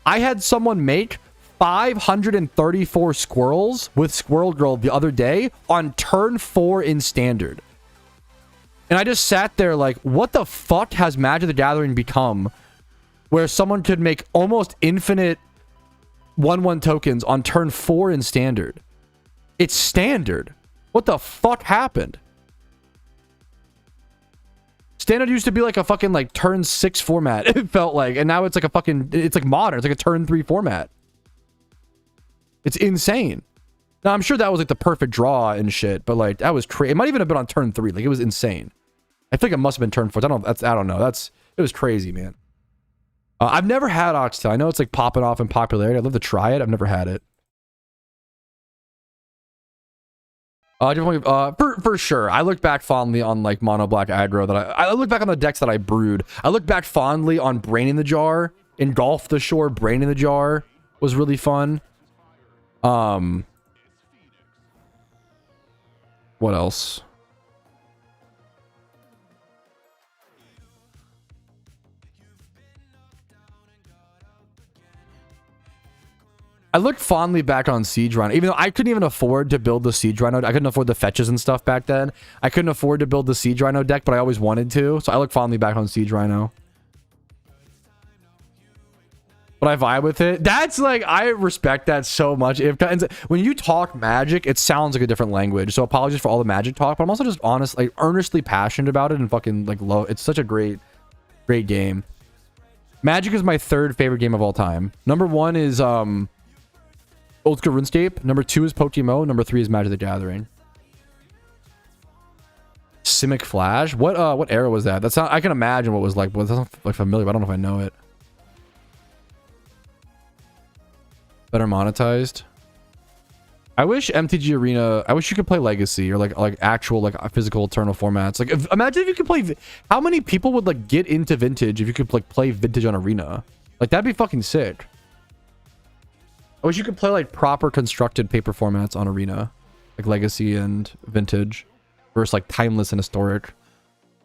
I had someone make 534 squirrels with Squirrel Girl the other day on turn 4 in standard. And I just sat there like, what the fuck has Magic the Gathering become? Where someone could make almost infinite 1/1 tokens on turn 4 in standard. It's standard. What the fuck happened? Standard used to be like a fucking like turn 6 format, it felt like. And now it's like a fucking, it's like modern. It's like a turn 3 format. It's insane. Now, I'm sure that was like the perfect draw and shit, but like that was crazy. It might even have been on turn 3. Like it was insane. I think it must have been turn 4. I don't know. It was crazy, man. I've never had Oxtail. I know it's like popping off in popularity. I'd love to try it. I've never had it. For sure. I look back fondly on like mono black aggro that I look back on the decks that I brewed. I look back fondly on Brain in the Jar, Engulf the Shore. Brain in the Jar was really fun. What else? I look fondly back on Siege Rhino, even though I couldn't even afford to build the Siege Rhino. I couldn't afford the fetches and stuff back then. I couldn't afford to build the Siege Rhino deck, but I always wanted to. So I look fondly back on Siege Rhino. But I vibe with it. That's like, I respect that so much. When you talk Magic, it sounds like a different language. So apologies for all the Magic talk, but I'm also just honest, like earnestly passionate about it and fucking like love. It's such a great game. Magic is my 3rd favorite game of all time. Number 1 is Old School RuneScape. Number 2 is PokeMMO. Number 3 is Magic the Gathering. Simic Flash. What era was that? That's not. I can imagine what it was like. But that's not like familiar. But I don't know if I know it. Better monetized. I wish MTG Arena. I wish you could play Legacy or like actual like physical Eternal formats. Like imagine if you could play. How many people would like get into Vintage if you could like play Vintage on Arena? Like that'd be fucking sick. I wish you could play like proper constructed paper formats on Arena, like Legacy and Vintage, versus like Timeless and Historic. I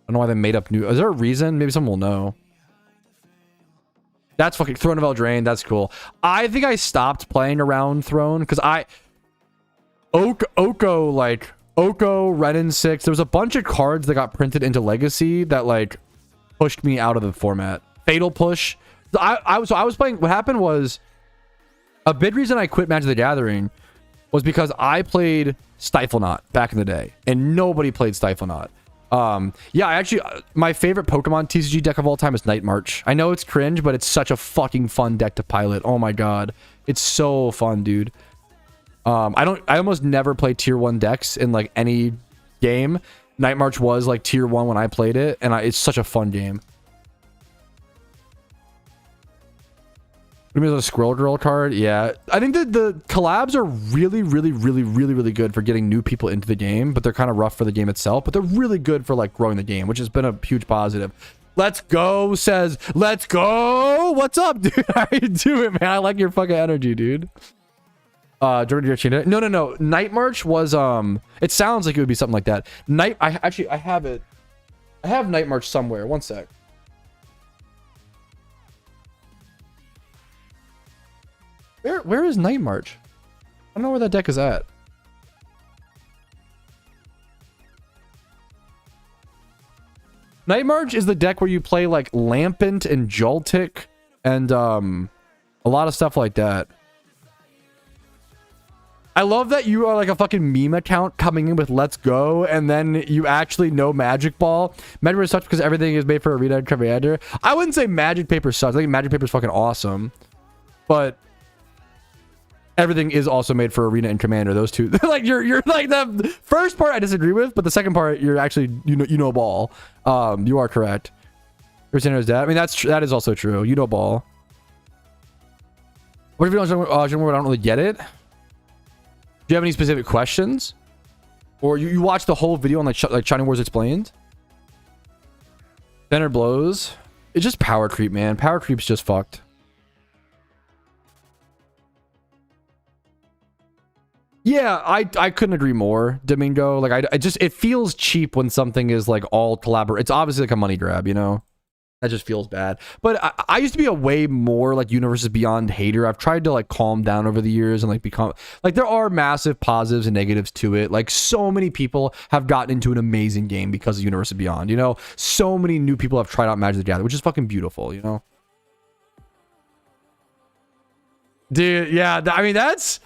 don't know why they made up new. Is there a reason? Maybe someone will know. That's fucking Throne of Eldraine. That's cool. I think I stopped playing around Throne because Oko, like Oko, Renin 6. There was a bunch of cards that got printed into Legacy that like pushed me out of the format. Fatal Push. So I was playing. What happened was a big reason I quit Magic the Gathering was because I played Stiflenaught back in the day, and nobody played Stiflenaught. Yeah, I actually, my favorite Pokemon TCG deck of all time is Night March. I know it's cringe, but it's such a fucking fun deck to pilot. Oh my god, it's so fun, dude. I almost never play tier 1 decks in like any game. Night March was like tier 1 when I played it, and it's such a fun game. Maybe there's a Squirrel Girl card. Yeah, I think that the collabs are really good for getting new people into the game, but they're kind of rough for the game itself. But they're really good for like growing the game, which has been a huge positive. Let's go says, let's go. What's up, dude? How you doing, man? I like your fucking energy, dude. No. Night March was it sounds like it would be something like that. I have it. I have Night March somewhere. One sec. Where is Night March? I don't know where that deck is at. Night March is the deck where you play like Lampent and Joltik and a lot of stuff like that. I love that you are like a fucking meme account coming in with Let's Go, and then you actually know Magic Ball. Magic Paper sucks because everything is made for Arena and Commander. I wouldn't say Magic Paper sucks. I think Magic Paper is fucking awesome, but everything is also made for Arena and Commander. Those two, like you're like the first part I disagree with, but the second part you're actually you know ball. You are correct. Cristiano's dad. I mean that is also true. You know ball. What if you don't? I don't really get it. Do you have any specific questions, or you watch the whole video on like Shining Wars Explained? Center blows. It's just power creep, man. Power creep's just fucked. Yeah, I couldn't agree more, Domingo. Like I just, it feels cheap when something is like all collaborate. It's obviously like a money grab, you know? That just feels bad. But I used to be a way more like Universes Beyond hater. I've tried to like calm down over the years and like become like, there are massive positives and negatives to it. Like so many people have gotten into an amazing game because of Universes Beyond, you know? So many new people have tried out Magic the Gathering, which is fucking beautiful, you know? Dude, yeah, I mean, that's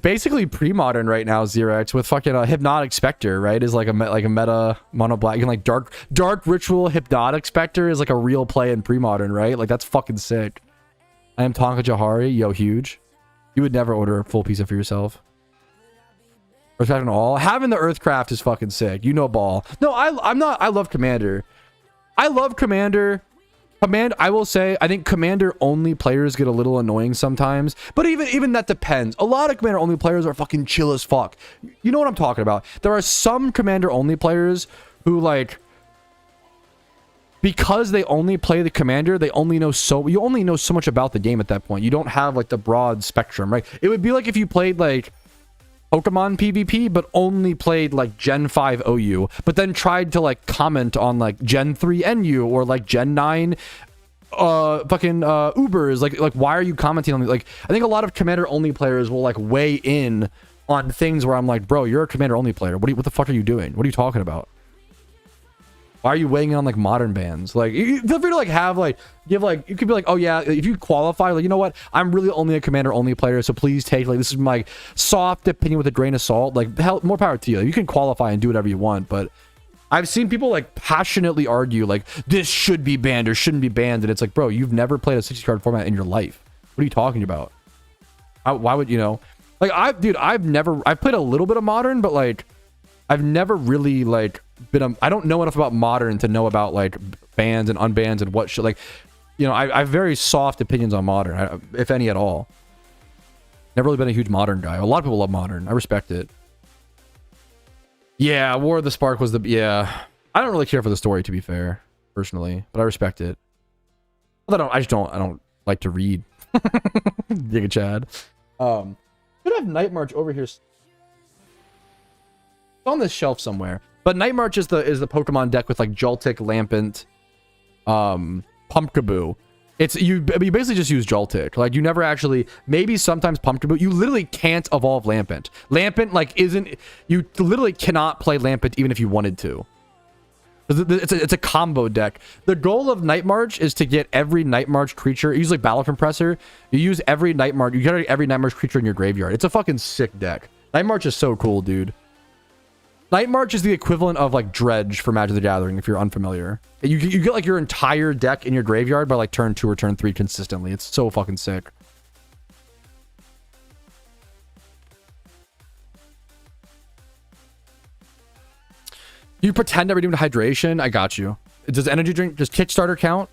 basically pre-modern right now, Xerox, with fucking Hypnotic Spectre, right? Is like a meta mono black. You can like dark ritual Hypnotic Spectre is like a real play in pre-modern, right? Like that's fucking sick. I am Tonka Jahari, yo, huge. You would never order a full pizza for yourself. Earthcraft and all. Having the Earthcraft is fucking sick. You know ball. No, I'm not. I love Commander. I love Commander. I will say, I think Commander only players get a little annoying sometimes, but even that depends. A lot of Commander only players are fucking chill as fuck. You know what I'm talking about? There are some Commander only players who like, because they only play the Commander, you only know so much about the game at that point. You don't have like the broad spectrum, right? It would be like if you played like Pokemon PvP, but only played like Gen 5 OU, but then tried to like comment on like Gen 3 NU or like Gen 9 fucking Ubers. Like why are you commenting on it? Like I think a lot of commander only players will like weigh in on things where I'm like, bro, you're a commander only player. What the fuck are you doing? What are you talking about? Why are you weighing in on like modern bans? Like, you feel free to like have like give like you could be like, oh yeah, if you qualify, like, you know what, I'm really only a commander only player, so please take like this is my soft opinion with a grain of salt. Like, hell, more power to you. You can qualify and do whatever you want, but I've seen people like passionately argue like this should be banned or shouldn't be banned, and it's like, bro, you've never played a 60 card format in your life. What are you talking about? Why would you know? Like I've played a little bit of modern, but like I've never really like I don't know enough about modern to know about like bans and unbans and what shit. Like, you know, I have very soft opinions on modern, if any at all. Never really been a huge modern guy. A lot of people love modern. I respect it. Yeah, War of the Spark was yeah. I don't really care for the story, to be fair, personally, but I respect it. I don't like to read. Giga Chad. Should have Night March over here. It's on this shelf somewhere. But Night March is the Pokemon deck with like Joltik, Lampent, Pumpkaboo. It's you basically just use Joltik. Like you never actually, maybe sometimes Pumpkaboo. You literally can't evolve Lampent. Lampent like you literally cannot play Lampent even if you wanted to. It's a combo deck. The goal of Night March is to get every Night March creature. You use like Battle Compressor. You use every Night March. You get every Night March creature in your graveyard. It's a fucking sick deck. Night March is so cool, dude. Night March is the equivalent of like Dredge for Magic the Gathering, if you're unfamiliar. You get like your entire deck in your graveyard by like turn 2 or turn 3 consistently. It's so fucking sick. You pretend every to hydration? I got you. Does Kickstarter count?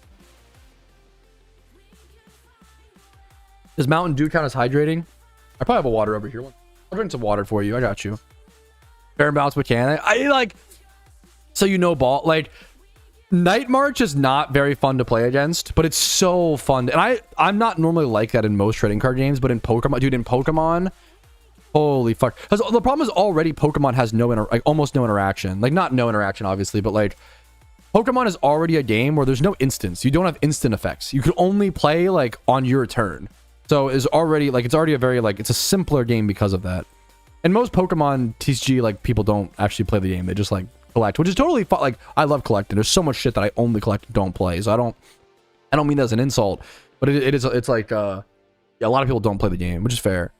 Does Mountain Dew count as hydrating? I probably have a water over here. I'll drink some water for you. I got you. Fair and balanced mechanic. I like, so you know, ball like Night March is not very fun to play against, but it's so fun. And I'm not normally like that in most trading card games, but in Pokemon, dude, in Pokemon, holy fuck. Because the problem is already Pokemon has almost no interaction. Like not no interaction, obviously, but like Pokemon is already a game where there's no instants. You don't have instant effects. You can only play like on your turn. So it's already a very like it's a simpler game because of that. And most Pokemon TCG, like, people don't actually play the game. They just, like, collect, which is totally fun. Like, I love collecting. There's so much shit that I only collect and don't play. So I don't mean that as an insult. But it's like, yeah, a lot of people don't play the game, which is fair.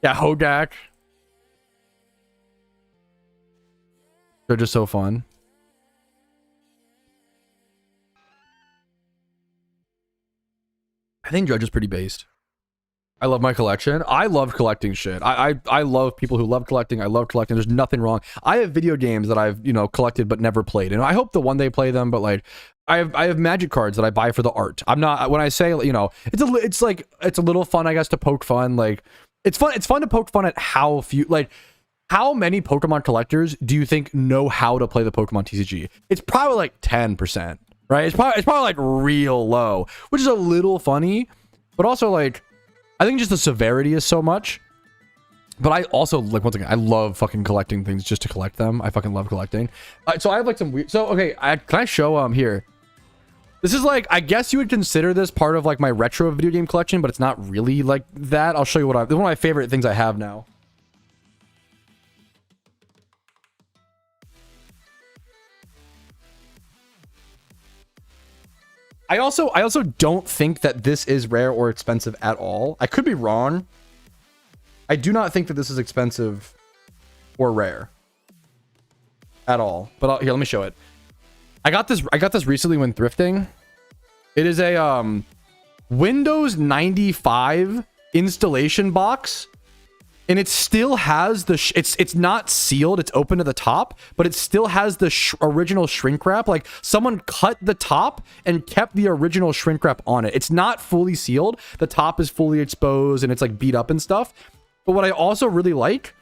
Yeah, Hogak. They're just so fun. I think Judge is pretty based. I love my collection. I love collecting shit. I love people who love collecting. I love collecting. There's nothing wrong. I have video games that I've, you know, collected but never played. And I hope to one day play them, but like I have Magic cards that I buy for the art. I'm not, when I say, you know, it's a little fun, I guess, to poke fun. Like it's fun to poke fun at how few, like how many Pokemon collectors do you think know how to play the Pokemon TCG? It's probably like 10%, right? It's probably like real low, which is a little funny, but also like, I think just the severity is so much. But I also, like, once again, I love fucking collecting things just to collect them. I fucking love collecting. So I have like some weird... So, okay, can I show here? This is like, I guess you would consider this part of like my retro video game collection, but it's not really like that. I'll show you this is one of my favorite things I have now. I also don't think that this is rare or expensive at all. I could be wrong. I do not think that this is expensive or rare at all. But here, let me show it. I got this recently when thrifting. It is a Windows 95 installation box. And it still has the it's not sealed, it's open to the top, but it still has the original shrink wrap. Like someone cut the top and kept the original shrink wrap on it. It's not fully sealed. The top is fully exposed and it's like beat up and stuff. But what I also really like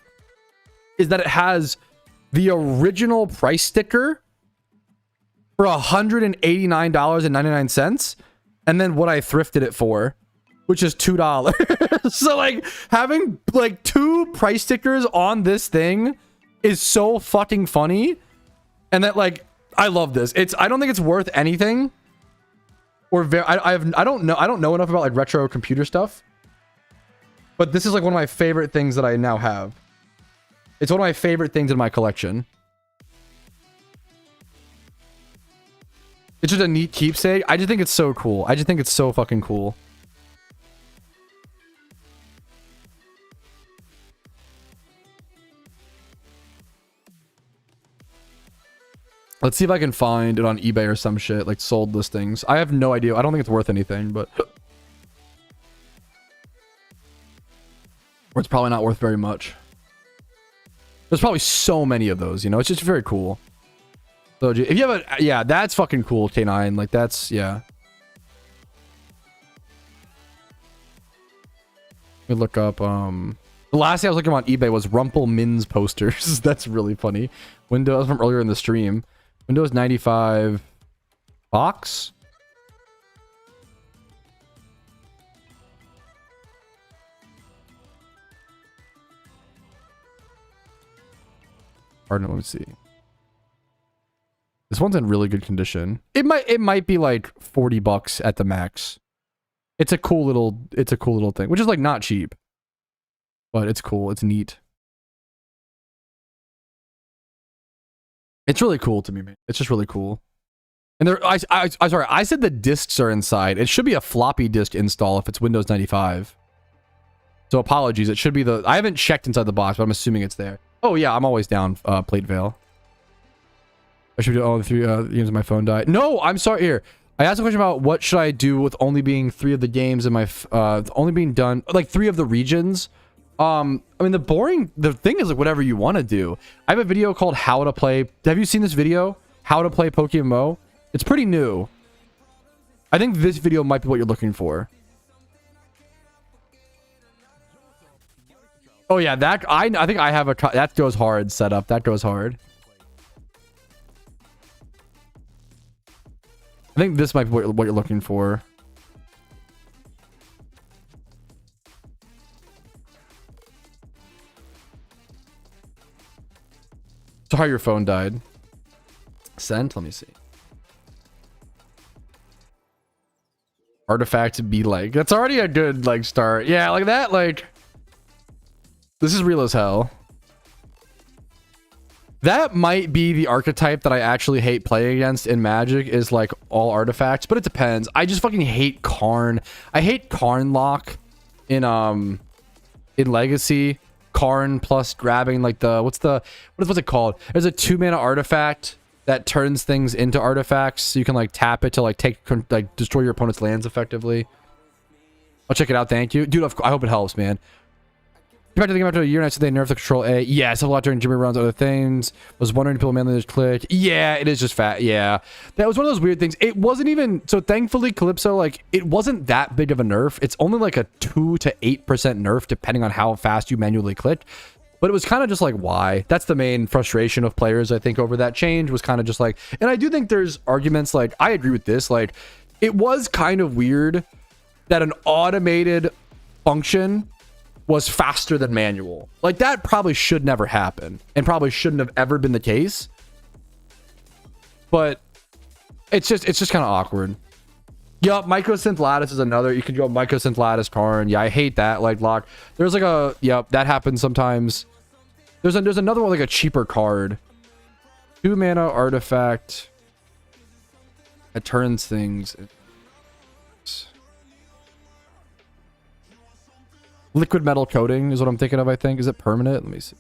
is that it has the original price sticker for $189.99, and then what I thrifted it for, which is $2. So like having like 2 price stickers on this thing is so fucking funny. And that, like, I love this. I don't think it's worth anything, or I don't know enough about like retro computer stuff. But this is like one of my favorite things that I now have. It's one of my favorite things in my collection. It's just a neat keepsake. I just think it's so cool. I just think it's so fucking cool. Let's see if I can find it on eBay or some shit, like sold listings. I have no idea. I don't think it's worth anything, but... or it's probably not worth very much. There's probably so many of those, you know? It's just very cool. So if you have a... yeah, that's fucking cool, K9. Like, that's... yeah. Let me look up... The last thing I was looking on eBay was Rumple Min's posters. That's really funny. Windows from earlier in the stream. Windows 95 box. Pardon, let me see. This one's in really good condition. It might be like 40 bucks at the max. It's a cool little thing, which is like not cheap. But it's cool. It's neat. It's really cool to me, man. It's just really cool. And there, I'm sorry, I said the discs are inside. It should be a floppy disk install if it's Windows 95. So apologies. It should be the... I haven't checked inside the box, but I'm assuming it's there. Oh yeah, I'm always down. Plate veil. I should do all the 3 games of my phone died. No, I'm sorry. Here, I asked a question about what should I do with only being 3 of the games in my only being done like 3 of the regions. I mean, the thing is like whatever you want to do. I have a video called How to Play. Have you seen this video? How to Play PokeMMO? It's pretty new. I think this video might be what you're looking for. Oh yeah, that I think I have a that goes hard setup. That goes hard. I think this might be what you're looking for. Sorry, your phone died. Sent. Let me see. Artifact be like. That's already a good like start. Yeah, like that. Like this is real as hell. That might be the archetype that I actually hate playing against in Magic is like all artifacts, but it depends. I just fucking hate Karn. I hate Karn lock in Legacy. Karn plus grabbing like the what's it called? There's a 2-mana artifact that turns things into artifacts, so you can like tap it to like destroy your opponent's lands effectively. I'll check it out. Thank you, dude. I hope it helps, man. Back to the game after a year and I said they nerfed the control A. Yeah, it's a lot during Jimmy runs other things. Was wondering if people mainly just click. Yeah, it is just fat. Yeah, that was one of those weird things. It wasn't even so. Thankfully, Calypso like it wasn't that big of a nerf. It's only like a 2 to 8% nerf depending on how fast you manually click. But it was kind of just like why. That's the main frustration of players I think over that change was kind of just like. And I do think there's arguments like I agree with this. Like it was kind of weird that an automated function was faster than manual. Like that probably should never happen and probably shouldn't have ever been the case. But it's just kind of awkward. Yup, Mycosynth Lattice is another. You could go Mycosynth Lattice Karn. Yeah, I hate that like lock. There's like a yep, that happens sometimes. There's another one like a cheaper card. 2-mana artifact. It turns things. Liquid metal coating is what I'm thinking of, I think. Is it permanent? Let me see.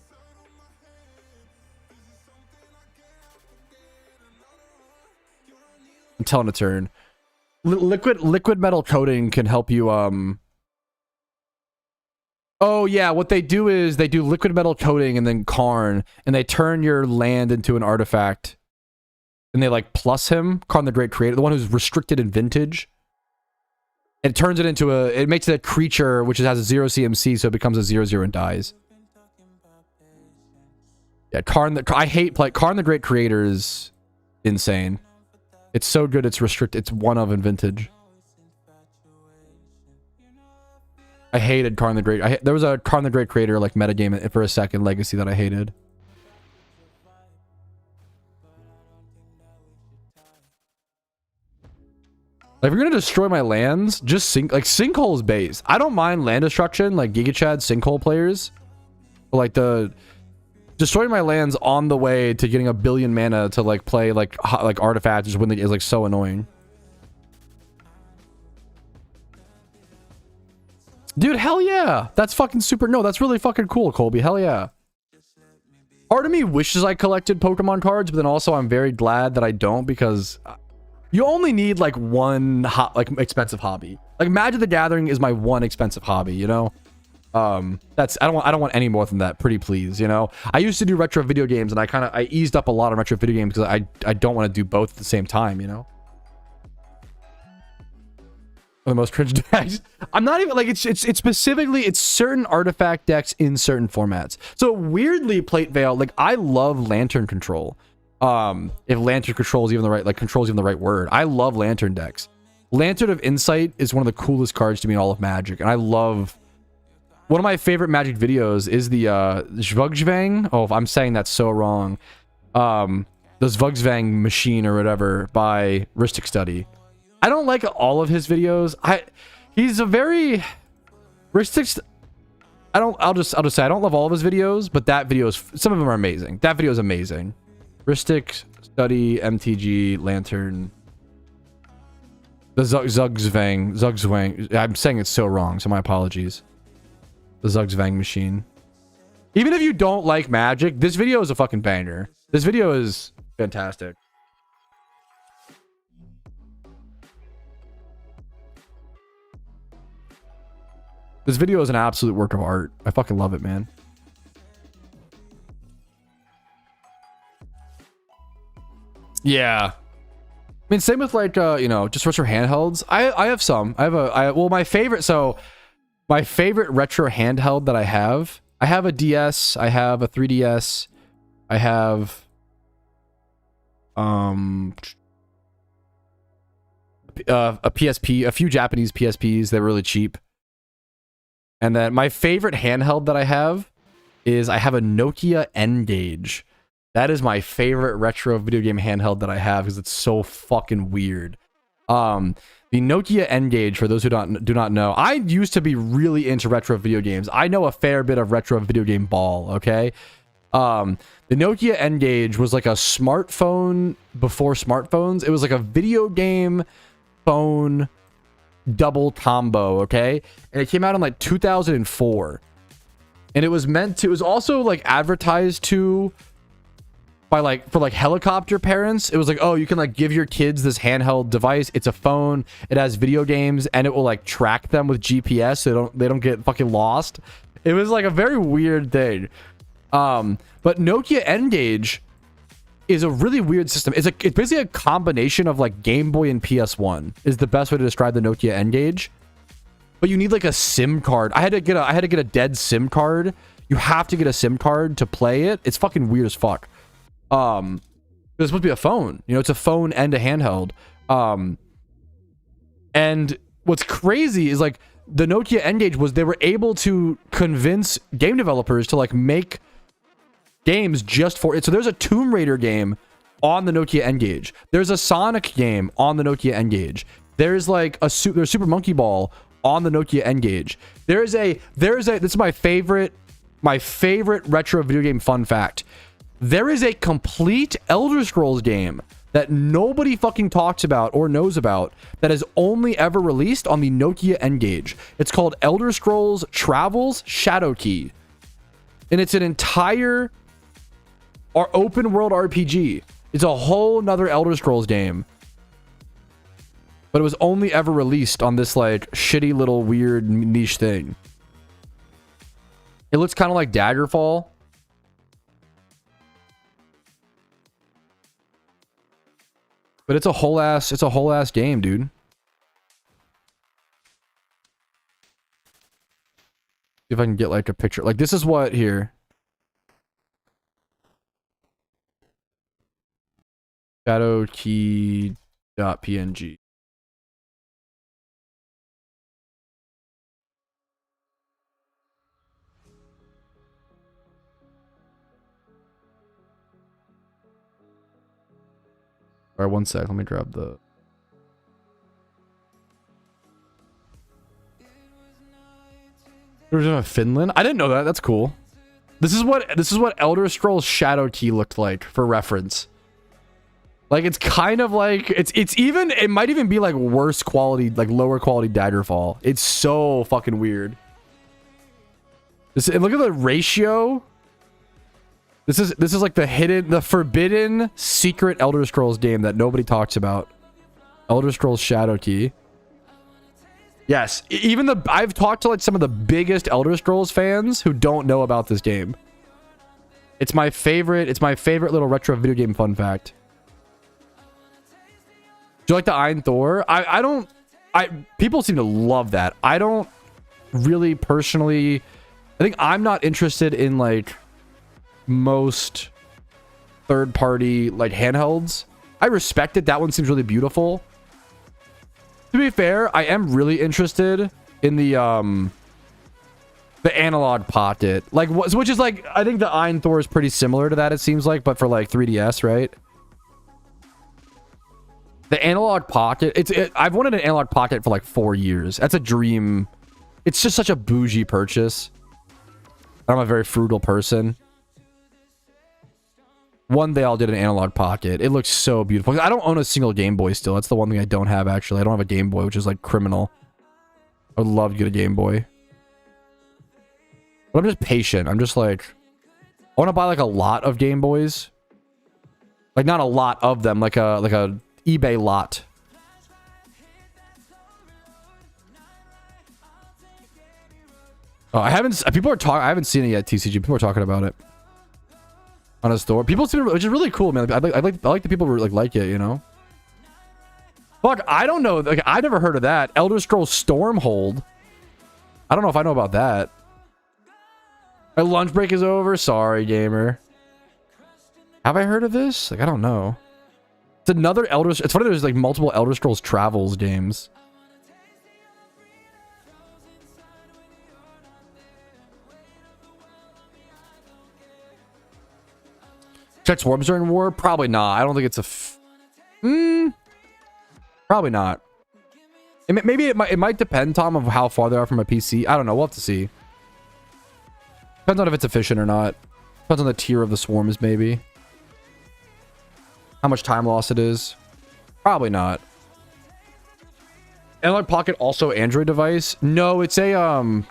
Until in a turn. Liquid metal coating can help you, Oh, yeah. What they do is they do liquid metal coating and then Karn, and they turn your land into an artifact. And they, like, plus him. Karn the Great Creator. The one who's restricted in Vintage. It turns it into it makes it a creature which has a 0 CMC, so it becomes a 0/0 and dies. Yeah, I hate play. Karn the Great Creator is insane. It's so good, it's restricted. It's one of in Vintage. I hated Karn the Great. There was a Karn the Great Creator like metagame for a second Legacy that I hated. Like, if you're gonna destroy my lands, just sinkholes base. I don't mind land destruction, like Giga Chad sinkhole players. But like destroying my lands on the way to getting a billion mana to like play like artifacts is like so annoying. Dude, hell yeah. That's fucking super. No, that's really fucking cool, Colby. Hell yeah. Part of me wishes I collected Pokemon cards, but then also I'm very glad that I don't, because you only need like one expensive hobby. Like Magic the Gathering is my one expensive hobby, you know? That's I don't want any more than that, pretty please, you know? I used to do retro video games, and I eased up a lot on retro video games because I don't want to do both at the same time, you know? The most cringe decks. I'm not even like it's specifically it's certain artifact decks in certain formats. So weirdly, Plate Veil, like I love Lantern Control. If Lantern Control is even the right control is even the right word. I love Lantern decks. Lantern of Insight is one of the coolest cards to me in all of Magic, and I love. One of my favorite Magic videos is the Zvugsvang. Oh, I'm saying that so wrong. The Zvugsvang machine or whatever by Ristic Study. I don't like all of his videos. He's a very Ristic. I'll just say I don't love all of his videos, but that video is, some of them are amazing. That video is amazing. Ristic Study MTG Lantern. The Zvugsvang. I'm saying it so wrong, so my apologies. The Zvugsvang machine. Even if you don't like Magic, this video is a fucking banger. This video is fantastic. This video is an absolute work of art. I fucking love it, man. Yeah. I mean, same with like, you know, just retro handhelds. I have some. Well, my favorite, my favorite retro handheld that I have a DS, I have a 3DS, I have, a PSP, a few Japanese PSPs. They're really cheap. And then my favorite handheld that I have is I have a Nokia N-Gage. That is my favorite retro video game handheld that I have because it's so fucking weird. The Nokia N-Gage, for those who do not know, I used to be really into retro video games. I know a fair bit of retro video game ball, okay? The Nokia N-Gage was like a smartphone before smartphones. It was like a video game phone double combo, okay? And it came out in like 2004. And it was also like advertised to by like for like helicopter parents. It was like, oh, you can like give your kids this handheld device. It's a phone, it has video games, and it will like track them with GPS so they don't get fucking lost. It was like a very weird thing. But Nokia N-Gage is a really weird system. It's basically a combination of like Game Boy and PS1 is the best way to describe the Nokia N-Gage. But you need like a SIM card. I had to get a dead SIM card. You have to get a SIM card to play it. It's fucking weird as fuck. It's supposed to be a phone. You know, it's a phone and a handheld. And what's crazy is like the Nokia N-Gage was they were able to convince game developers to like make games just for it. So there's a Tomb Raider game on the Nokia N-Gage. There's a Sonic game on the Nokia N-Gage. There's like there's Super Monkey Ball on the Nokia N-Gage. This is my favorite retro video game fun fact. There is a complete Elder Scrolls game that nobody fucking talks about or knows about that is only ever released on the Nokia N-Gage. It's called Elder Scrolls Travels Shadowkey. And it's an entire open world RPG. It's a whole nother Elder Scrolls game. But it was only ever released on this like shitty little weird niche thing. It looks kind of like Daggerfall. But it's a whole ass game, dude. See if I can get like a picture. Like this is what here. Shadowkey.png. All right, one sec. Let me grab the. There's a Finland. I didn't know that. That's cool. This is what Elder Scrolls Shadow Key looked like for reference. Like it's kind of like it might even be like worse quality, like lower quality Daggerfall. It's so fucking weird. Look at the ratio. This is like the forbidden secret Elder Scrolls game that nobody talks about. Elder Scrolls Shadow Key. Yes, even I've talked to like some of the biggest Elder Scrolls fans who don't know about this game. It's my favorite little retro video game fun fact. Do you like the Ein Thor? People seem to love that. I don't really personally. I think I'm not interested in like most third-party like handhelds. I respect it. That one seems really beautiful. To be fair, I am really interested in the analog pocket, like which is like I think the Ein Thor is pretty similar to that. It seems like, but for like 3DS, right? The analog pocket. I've wanted an analog pocket for like 4 years. That's a dream. It's just such a bougie purchase. I'm a very frugal person. One day I'll get an analog pocket. It looks so beautiful. I don't own a single Game Boy still. That's the one thing I don't have, actually. I don't have a Game Boy, which is like criminal. I would love to get a Game Boy. But I'm just patient. I'm just like, I want to buy like a lot of Game Boys. Like not a lot of them, like a eBay lot. Oh, I haven't seen it yet, TCG. People are talking about it on a store. People seem, which is really cool, man. I like the people who like it, you know. Fuck, I don't know. Like I never heard of that. Elder Scrolls Stormhold. I don't know if I know about that. My lunch break is over. Sorry, gamer. Have I heard of this? Like I don't know. It's another Elder. It's funny. There's like multiple Elder Scrolls Travels games. Check swarms during war? Probably not. I don't think it's a... Probably not. Maybe it might depend, Tom, of how far they are from a PC. I don't know. We'll have to see. Depends on if it's efficient or not. Depends on the tier of the swarms, maybe. How much time loss it is. Probably not. Analog Pocket also Android device? No, it's a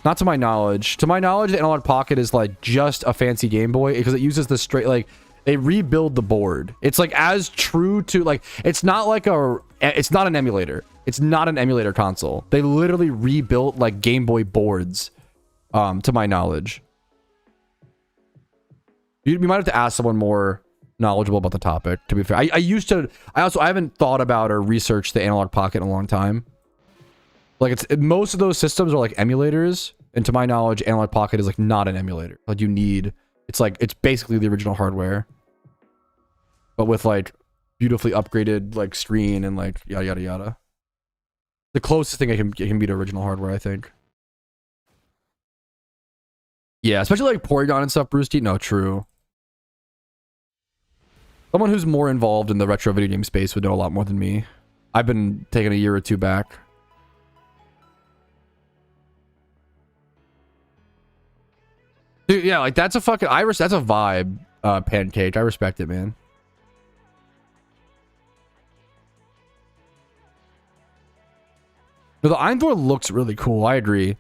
not to my knowledge. To my knowledge, the Analog Pocket is like just a fancy Game Boy because it uses the straight like they rebuild the board. It's like as true to like it's not an emulator. It's not an emulator console. They literally rebuilt like Game Boy boards to my knowledge. You might have to ask someone more knowledgeable about the topic, to be fair. I haven't thought about or researched the Analog Pocket in a long time. Like most of those systems are like emulators, and to my knowledge, Analog Pocket is like not an emulator. Like it's basically the original hardware, but with like beautifully upgraded like screen and like yada yada yada. The closest thing it can be to original hardware, I think. Yeah, especially like Porygon and stuff, Brewski. No, true. Someone who's more involved in the retro video game space would know a lot more than me. I've been taking a year or two back. Dude, yeah, like that's a fucking that's a vibe, Pancake. I respect it, man. No, the Ein Thor looks really cool. I agree.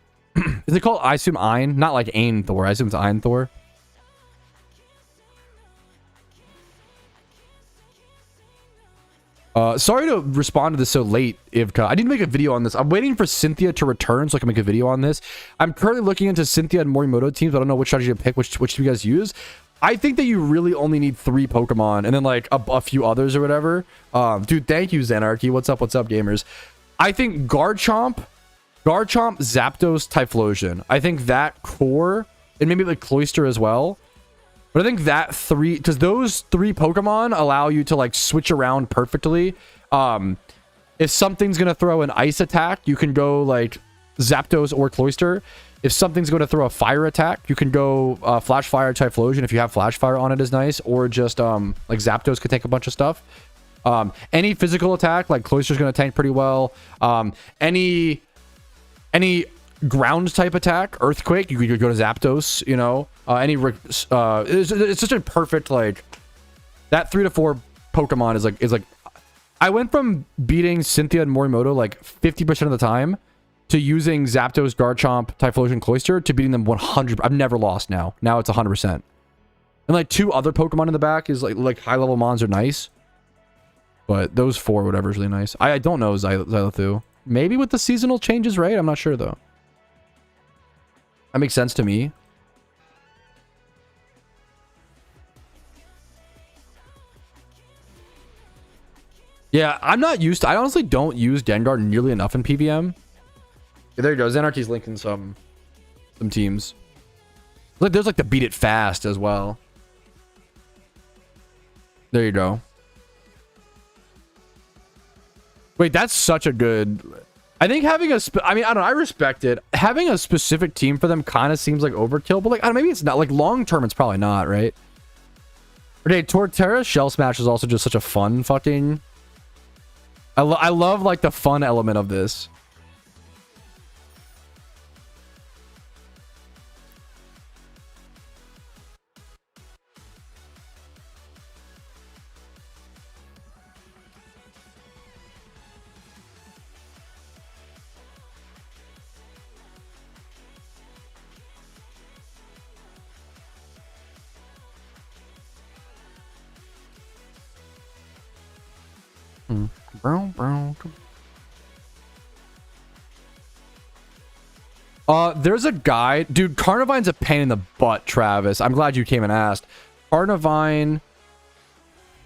Is it called, I assume, Ein? Not like Ein Thor. I assume it's Ein Thor. Sorry to respond to this so late, Ivka. I need to make a video on this. I'm waiting for Cynthia to return so I can make a video on this. I'm currently looking into Cynthia and Morimoto teams. I don't know which strategy to pick, which do you guys use. I think that you really only need 3 Pokemon and then like a few others or whatever. Dude, thank you, Xanarchy. What's up, gamers? I think Garchomp, Zapdos, Typhlosion. I think that core, and maybe like Cloyster as well. But I think that because those 3 Pokemon allow you to like switch around perfectly. If something's going to throw an ice attack, you can go like Zapdos or Cloyster. If something's going to throw a fire attack, you can go Flash Fire, Typhlosion. If you have Flash Fire on it is nice. Or just like Zapdos could take a bunch of stuff. Any physical attack, like Cloyster's going to tank pretty well. Any ground type attack, Earthquake, you could go to Zapdos, you know. It's such a perfect, like, that 3 to 4 Pokemon is like, I went from beating Cynthia and Morimoto like 50% of the time to using Zapdos, Garchomp, Typhlosion, Cloyster to beating them 100. I've never lost now. Now it's 100%. And like 2 other Pokemon in the back is like high level mons are nice. But those 4, whatever, is really nice. I don't know Xylathu. Maybe with the seasonal changes, right? I'm not sure though. That makes sense to me. Yeah, I'm not used to... I honestly don't use Gengar nearly enough in PVM. Yeah, there you go. Xanarchy's linking some teams. Like, there's like the Beat It Fast as well. There you go. Wait, that's such a good... I think having a... I mean, I don't know. I respect it. Having a specific team for them kind of seems like overkill. But like, I don't know, maybe it's not. Like, long term, it's probably not, right? Okay, Torterra Shell Smash is also just such a fun fucking... I love, like, the fun element of this. There's a guide. Dude, Carnivine's a pain in the butt, Travis. I'm glad you came and asked. Carnivine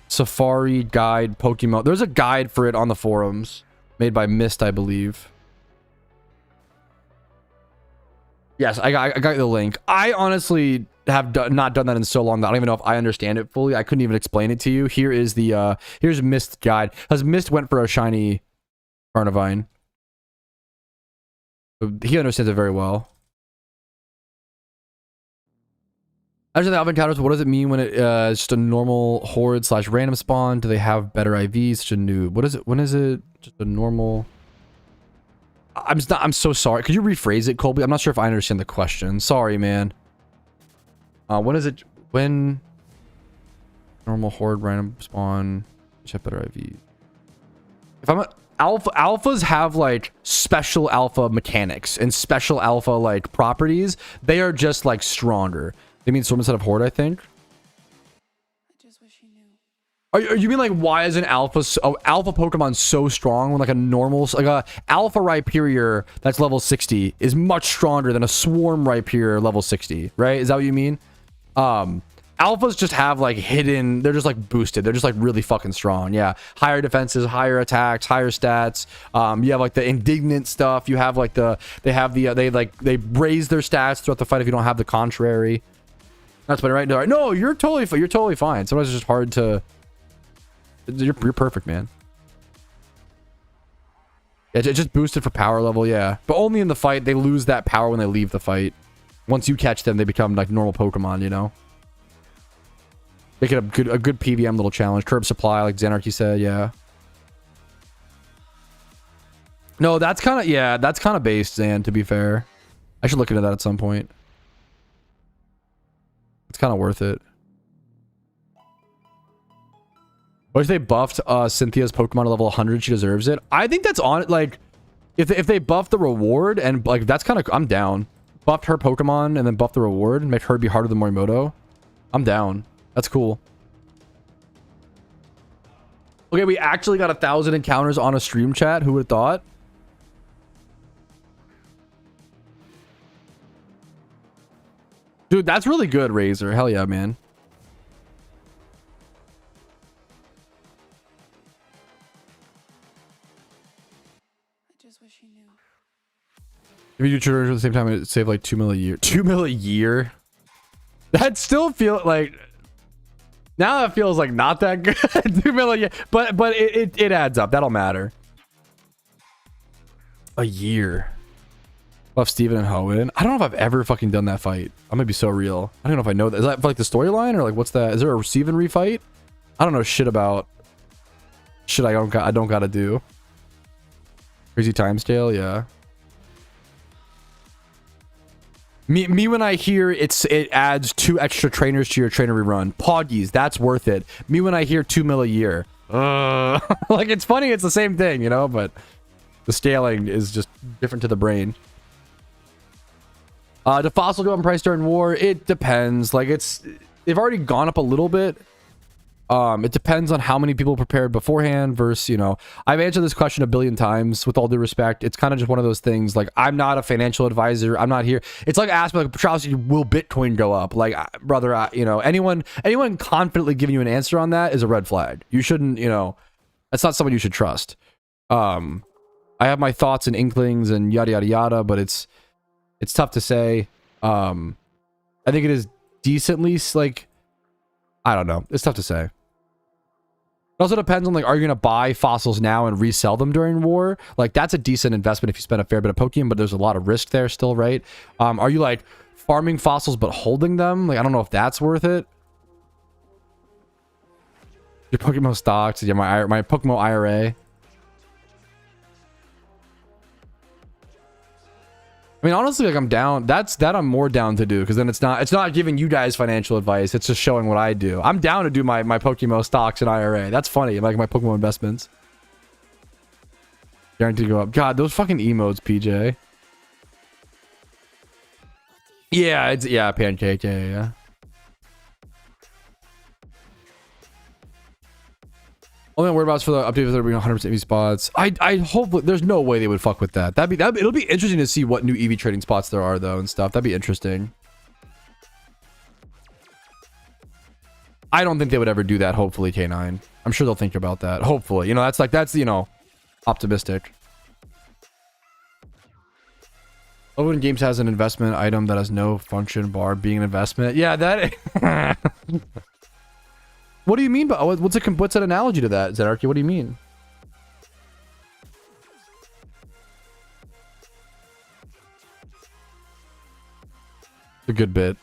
Safari Guide Pokemon. There's a guide for it on the forums. Made by Mist, I believe. Yes, I got the link. I honestly have not done that in so long that I don't even know if I understand it fully. I couldn't even explain it to you. Here is the here's Mist guide. Because Mist went for a shiny Carnivine. He understands it very well. After the Alpha encounters, what does it mean when it's just a normal horde / random spawn? Do they have better IVs? Such a noob. What is it? When is it just a normal? I'm so sorry. Could you rephrase it, Colby? I'm not sure if I understand the question. Sorry, man. When is it? When normal horde random spawn? Just have better IVs. If I'm a alphas have like special alpha mechanics and special alpha like properties. They are just like stronger. They mean Storm instead of Horde, I think. I just wish you knew. You mean like why is an alpha Pokemon so strong when like a normal like a alpha Rhyperior that's level 60 is much stronger than a swarm Rhyperior level 60, right? Is that what you mean? Alphas just have like hidden, they're just like boosted. They're just like really fucking strong. Yeah. Higher defenses, higher attacks, higher stats. You have like the indignant stuff. You have like they raise their stats throughout the fight if you don't have the contrary. That's better, right? No, you're totally fine. Sometimes it's just hard to, you're perfect, man. It's just boosted for power level. Yeah. But only in the fight. They lose that power when they leave the fight. Once you catch them, they become like normal Pokemon, you know? Make it a good PVM little challenge. Curb supply, like Xanarchy said, yeah. No, that's kind of based, Xan, to be fair. I should look into that at some point. It's kind of worth it. What if they buffed Cynthia's Pokemon to level 100? She deserves it. I think that's on it. Like, if they buff the reward and like that's kind of, I'm down. Buffed her Pokemon and then buff the reward and make her be harder than Morimoto. I'm down. That's cool. Okay, we actually got 1,000 encounters on a stream, chat. Who would have thought? Dude, that's really good, Razor. Hell yeah, man. I just wish you knew. If you do tutorials at the same time, it'd save like 2 mil a year. 2 mil a year? That still feels like... Now that feels like not that good. 2 mil a year. But it adds up. That'll matter. A year. Buff Steven and Hoenn. I don't know if I've ever fucking done that fight. I'm gonna be so real. I don't know if I know that. Is that for like the storyline or like what's that? Is there a Steven refight? I don't know shit about shit I don't gotta do. Crazy timescale, yeah. Me when I hear it adds 2 extra trainers to your trainer rerun. Poggies, that's worth it. Me when I hear 2 mil a year. Like, it's funny, it's the same thing, you know, but the scaling is just different to the brain. Do fossil go up in price during war? It depends. Like, they've already gone up a little bit. It depends on how many people prepared beforehand versus, you know, I've answered this question a billion times with all due respect. It's kind of just one of those things. Like, I'm not a financial advisor. I'm not here. It's like asking, like, Patrouski, will Bitcoin go up? Like, brother, you know, anyone confidently giving you an answer on that is a red flag. You shouldn't, you know, that's not someone you should trust. I have my thoughts and inklings and yada, yada, yada, but it's tough to say. I think it is decently, like, I don't know. It's tough to say. It also depends on, like, are you going to buy fossils now and resell them during war? Like, that's a decent investment if you spend a fair bit of Pokeyen, but there's a lot of risk there still, right? Are you, like, farming fossils but holding them? Like, I don't know if that's worth it. Your PokeMMO stocks. Yeah, my PokeMMO IRA. I mean, honestly, like, I'm down. That I'm more down to do, because then it's not giving you guys financial advice. It's just showing what I do. I'm down to do my PokeMMO stocks and IRA. That's funny. Like my Pokemon investments. Guaranteed to go up. God, those fucking emotes, PJ. Yeah, pancake. Yeah. Only I'm worried about is for the update if they're being 100% EV spots. I hope there's no way they would fuck with that. It'll be interesting to see what new EV trading spots there are though and stuff. That'd be interesting. I don't think they would ever do that. Hopefully, K9. I'm sure they'll think about that. Hopefully, you know, that's you know, optimistic. Open Games has an investment item that has no function bar being an investment. Yeah, that. What do you mean by what's an analogy to that, Zedarchy? What do you mean? It's a good bit.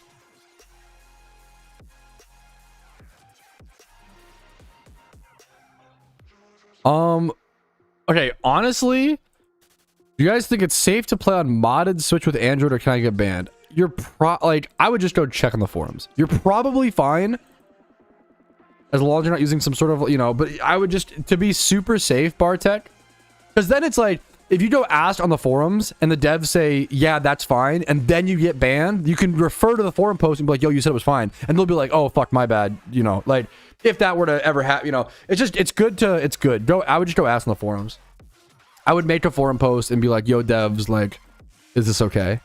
Okay, honestly, do you guys think it's safe to play on modded Switch with Android, or can I get banned? Like, I would just go check on the forums. You're probably fine. As long as you're not using some sort of, you know, but I would just, to be super safe, Bartek, because then it's like, if you go ask on the forums and the devs say, yeah, that's fine, and then you get banned, you can refer to the forum post and be like, yo, you said it was fine. And they'll be like, oh, fuck, my bad. You know, like, if that were to ever happen, you know, it's good. I would just go ask on the forums. I would make a forum post and be like, yo, devs, like, is this okay?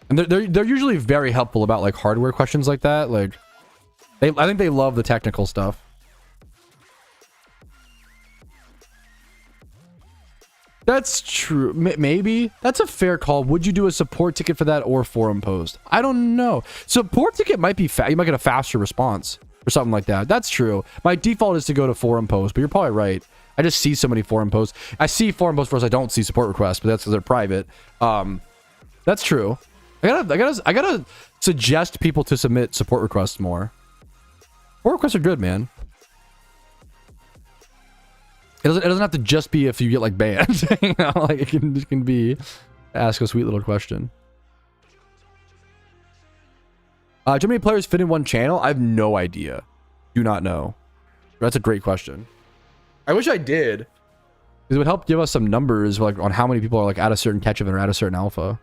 And they're usually very helpful about, like, hardware questions like that. Like, I think they love the technical stuff. That's true. Maybe. That's a fair call. Would you do a support ticket for that or forum post? I don't know. Support ticket might be you might get a faster response or something like that. That's true. My default is to go to forum post, but you're probably right. I just see so many forum posts. I see forum posts first. I don't see support requests, but that's because they're private. That's true. I gotta suggest people to submit support requests more. Support requests are good, man. It doesn't have to just be if you get, like, banned. You know, like, it can be ask a sweet little question. Do many players fit in one channel? I have no idea. Do not know. That's a great question. I wish I did. It would help give us some numbers, like, on how many people are, like, at a certain catch event or at a certain alpha.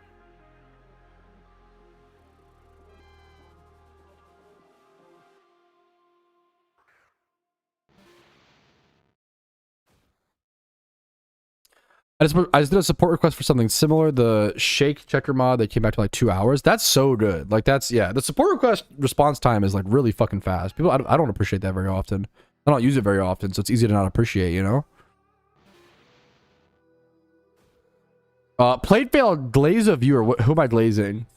I just did a support request for something similar. The shake checker mod, they came back to like 2 hours. That's so good. Like, that's, yeah, the support request response time is like really fucking fast. People, I don't appreciate that very often. I don't use it very often, so it's easy to not appreciate, you know? Plate fail glaze a viewer. Who am I glazing?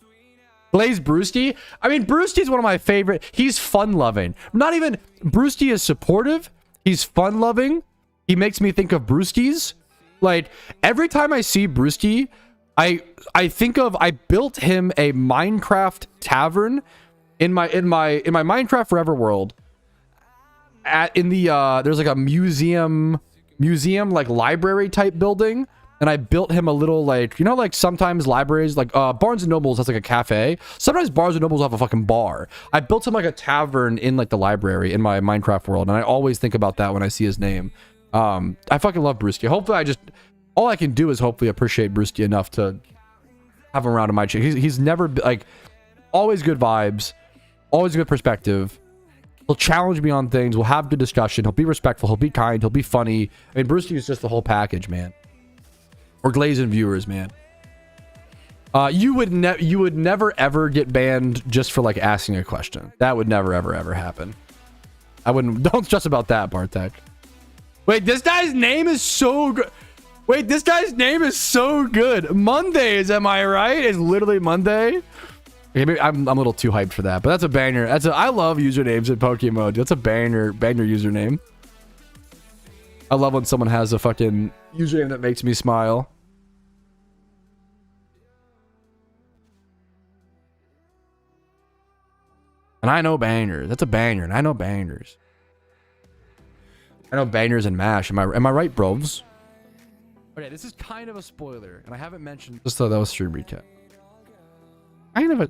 Glaze Brewski? I mean, Brewski's one of my favorite. He's fun-loving. Not even, Brewski is supportive. He's fun-loving. He makes me think of Brewskis. Like, every time I see Brewski, I think of, I built him a Minecraft tavern in my Minecraft Forever world. In the there's like a museum like library type building and I built him a little, like, you know, like sometimes libraries, like Barnes and Nobles has like a cafe. Sometimes Barnes and Nobles have a fucking bar. I built him like a tavern in like the library in my Minecraft world, and I always think about that when I see his name. I fucking love Brewski. Hopefully all I can do is hopefully appreciate Brewski enough to have him around in my chat. He's never like, always good vibes, always good perspective. He'll challenge me on things. We'll have good discussion. He'll be respectful. He'll be kind. He'll be funny. I mean, Brewski is just the whole package, man. Or glazing viewers, man. You would never ever get banned just for like asking a question. That would never ever happen. I wouldn't. Don't stress about that, Bartek. Wait, this guy's name is so good. Wait, this guy's name is so good. Mondays, am I right? It's literally Monday. Maybe I'm a little too hyped for that, but that's a banger. I love usernames in PokeMMO. That's a banger username. I love when someone has a fucking username that makes me smile. And I know bangers. That's a banger, and I know bangers. I know bangers and mash. Am I right, bros? Okay, this is kind of a spoiler, and I haven't mentioned. Just thought that was stream recap.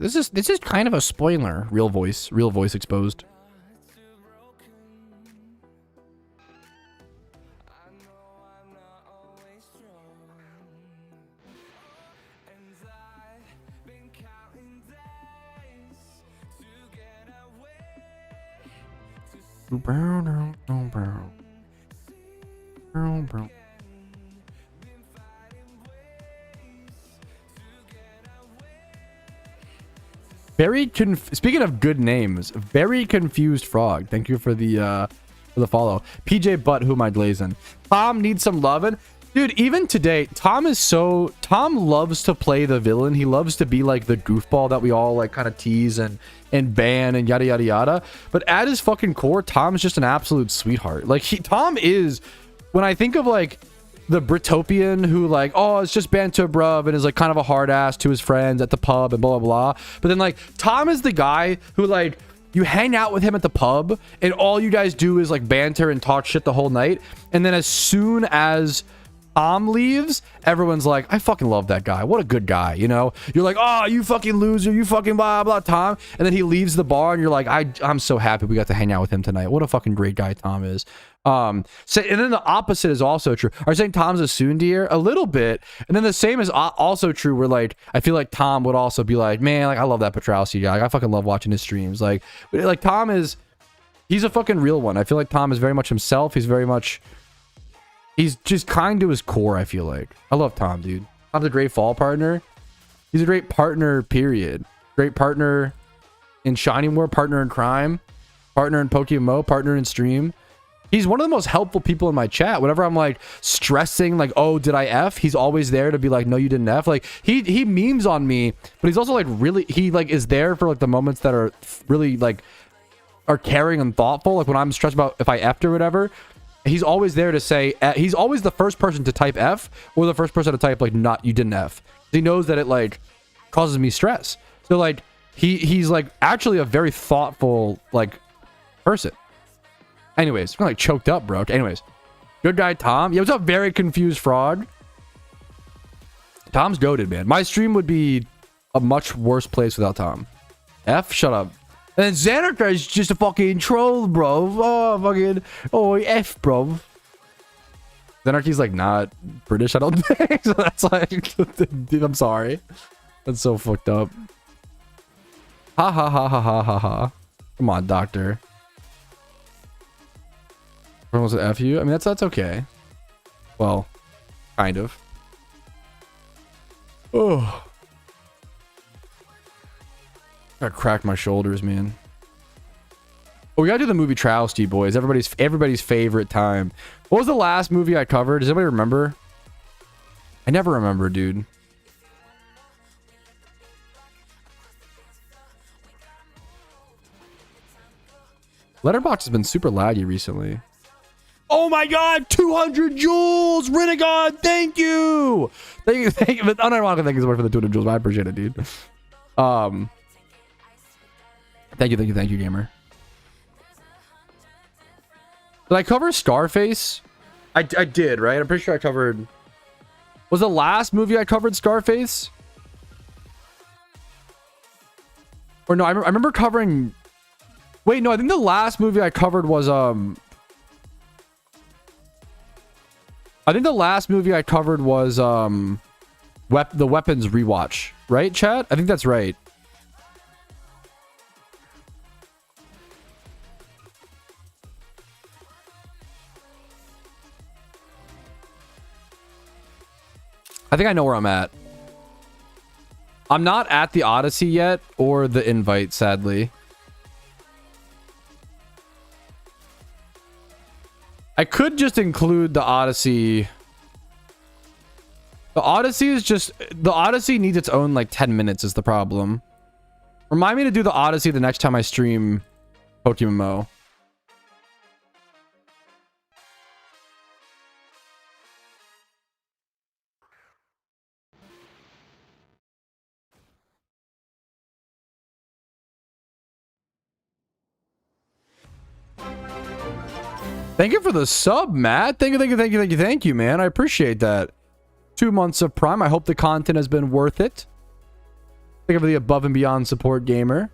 This is kind of a spoiler. Real voice exposed. Speaking of good names, very confused frog. Thank you for the follow. PJ Butt, who am I glazing? Tom needs some loving. Dude, even today, Tom loves to play the villain. He loves to be like the goofball that we all like kind of tease and ban and yada yada yada. But at his fucking core, Tom's just an absolute sweetheart. Like Tom is, when I think of like the Britopian who like, oh, it's just banter bruv, and is like kind of a hard ass to his friends at the pub and blah blah blah. But then like Tom is the guy who like, you hang out with him at the pub and all you guys do is like banter and talk shit the whole night. And then as soon as Tom leaves, everyone's like, I fucking love that guy. What a good guy, you know? You're like, oh, you fucking loser, you fucking blah blah, Tom. And then he leaves the bar and you're like, I'm so happy we got to hang out with him tonight. What a fucking great guy Tom is. And then the opposite is also true. Are you saying Tom's a tsundere? A little bit. And then the same is also true where like, I feel like Tom would also be like, man, like I love that Patrouski guy. Like, I fucking love watching his streams. Like Tom he's a fucking real one. I feel like Tom is very much himself. He's just kind to his core, I feel like. I love Tom, dude. Tom's a great fall partner. He's a great partner, period. Great partner in Shining War, partner in crime, partner in PokeMMO, partner in stream. He's one of the most helpful people in my chat. Whenever I'm like stressing, like, oh, did I F? He's always there to be like, no, you didn't F. Like he memes on me, but he's also like really, he like is there for like the moments that are really like are caring and thoughtful. Like when I'm stressed about if I F'd or whatever, he's always there to say, he's always the first person to type F or the first person to type like, not, you didn't F. He knows that it like causes me stress. So like he's like actually a very thoughtful like person. Anyways, I'm like choked up, bro. Anyways, good guy Tom. Yeah, what's up, very confused frog? Tom's goated, man. My stream would be a much worse place without Tom. F, shut up. And then Xanarka is just a fucking troll, bro. Oh, fucking, oh, F, bro. Xanarchy's like not British, I don't think. So that's like, dude, I'm sorry. That's so fucked up. Ha ha ha ha ha ha ha. Come on, doctor. Everyone wants to F you? I mean, that's okay. Well, kind of. Oh. I cracked my shoulders, man. Oh, we gotta do the movie Patrouski, boys. Everybody's favorite time. What was the last movie I covered? Does anybody remember? I never remember, dude. Letterboxd has been super laggy recently. Oh my god, 200 joules! Renegade, thank you! Thank you. Unironically, thank you so much for the 200 joules. I appreciate it, dude. Thank you, gamer. Did I cover Scarface? I did, right? I'm pretty sure I covered Was the last movie I covered Scarface? Or no, I remember covering... Wait, no, I think the last movie I covered was... I think the last movie I covered was the Weapons rewatch. Right, chat? I think that's right. I think I know where I'm at. I'm not at the Odyssey yet or the invite, sadly. I could just include the Odyssey. The Odyssey is just... The Odyssey needs its own, like, 10 minutes is the problem. Remind me to do the Odyssey the next time I stream PokeMMO. Thank you for the sub, Matt. Thank you, man. I appreciate that. 2 months of Prime. I hope the content has been worth it. Thank you for the above and beyond support, gamer.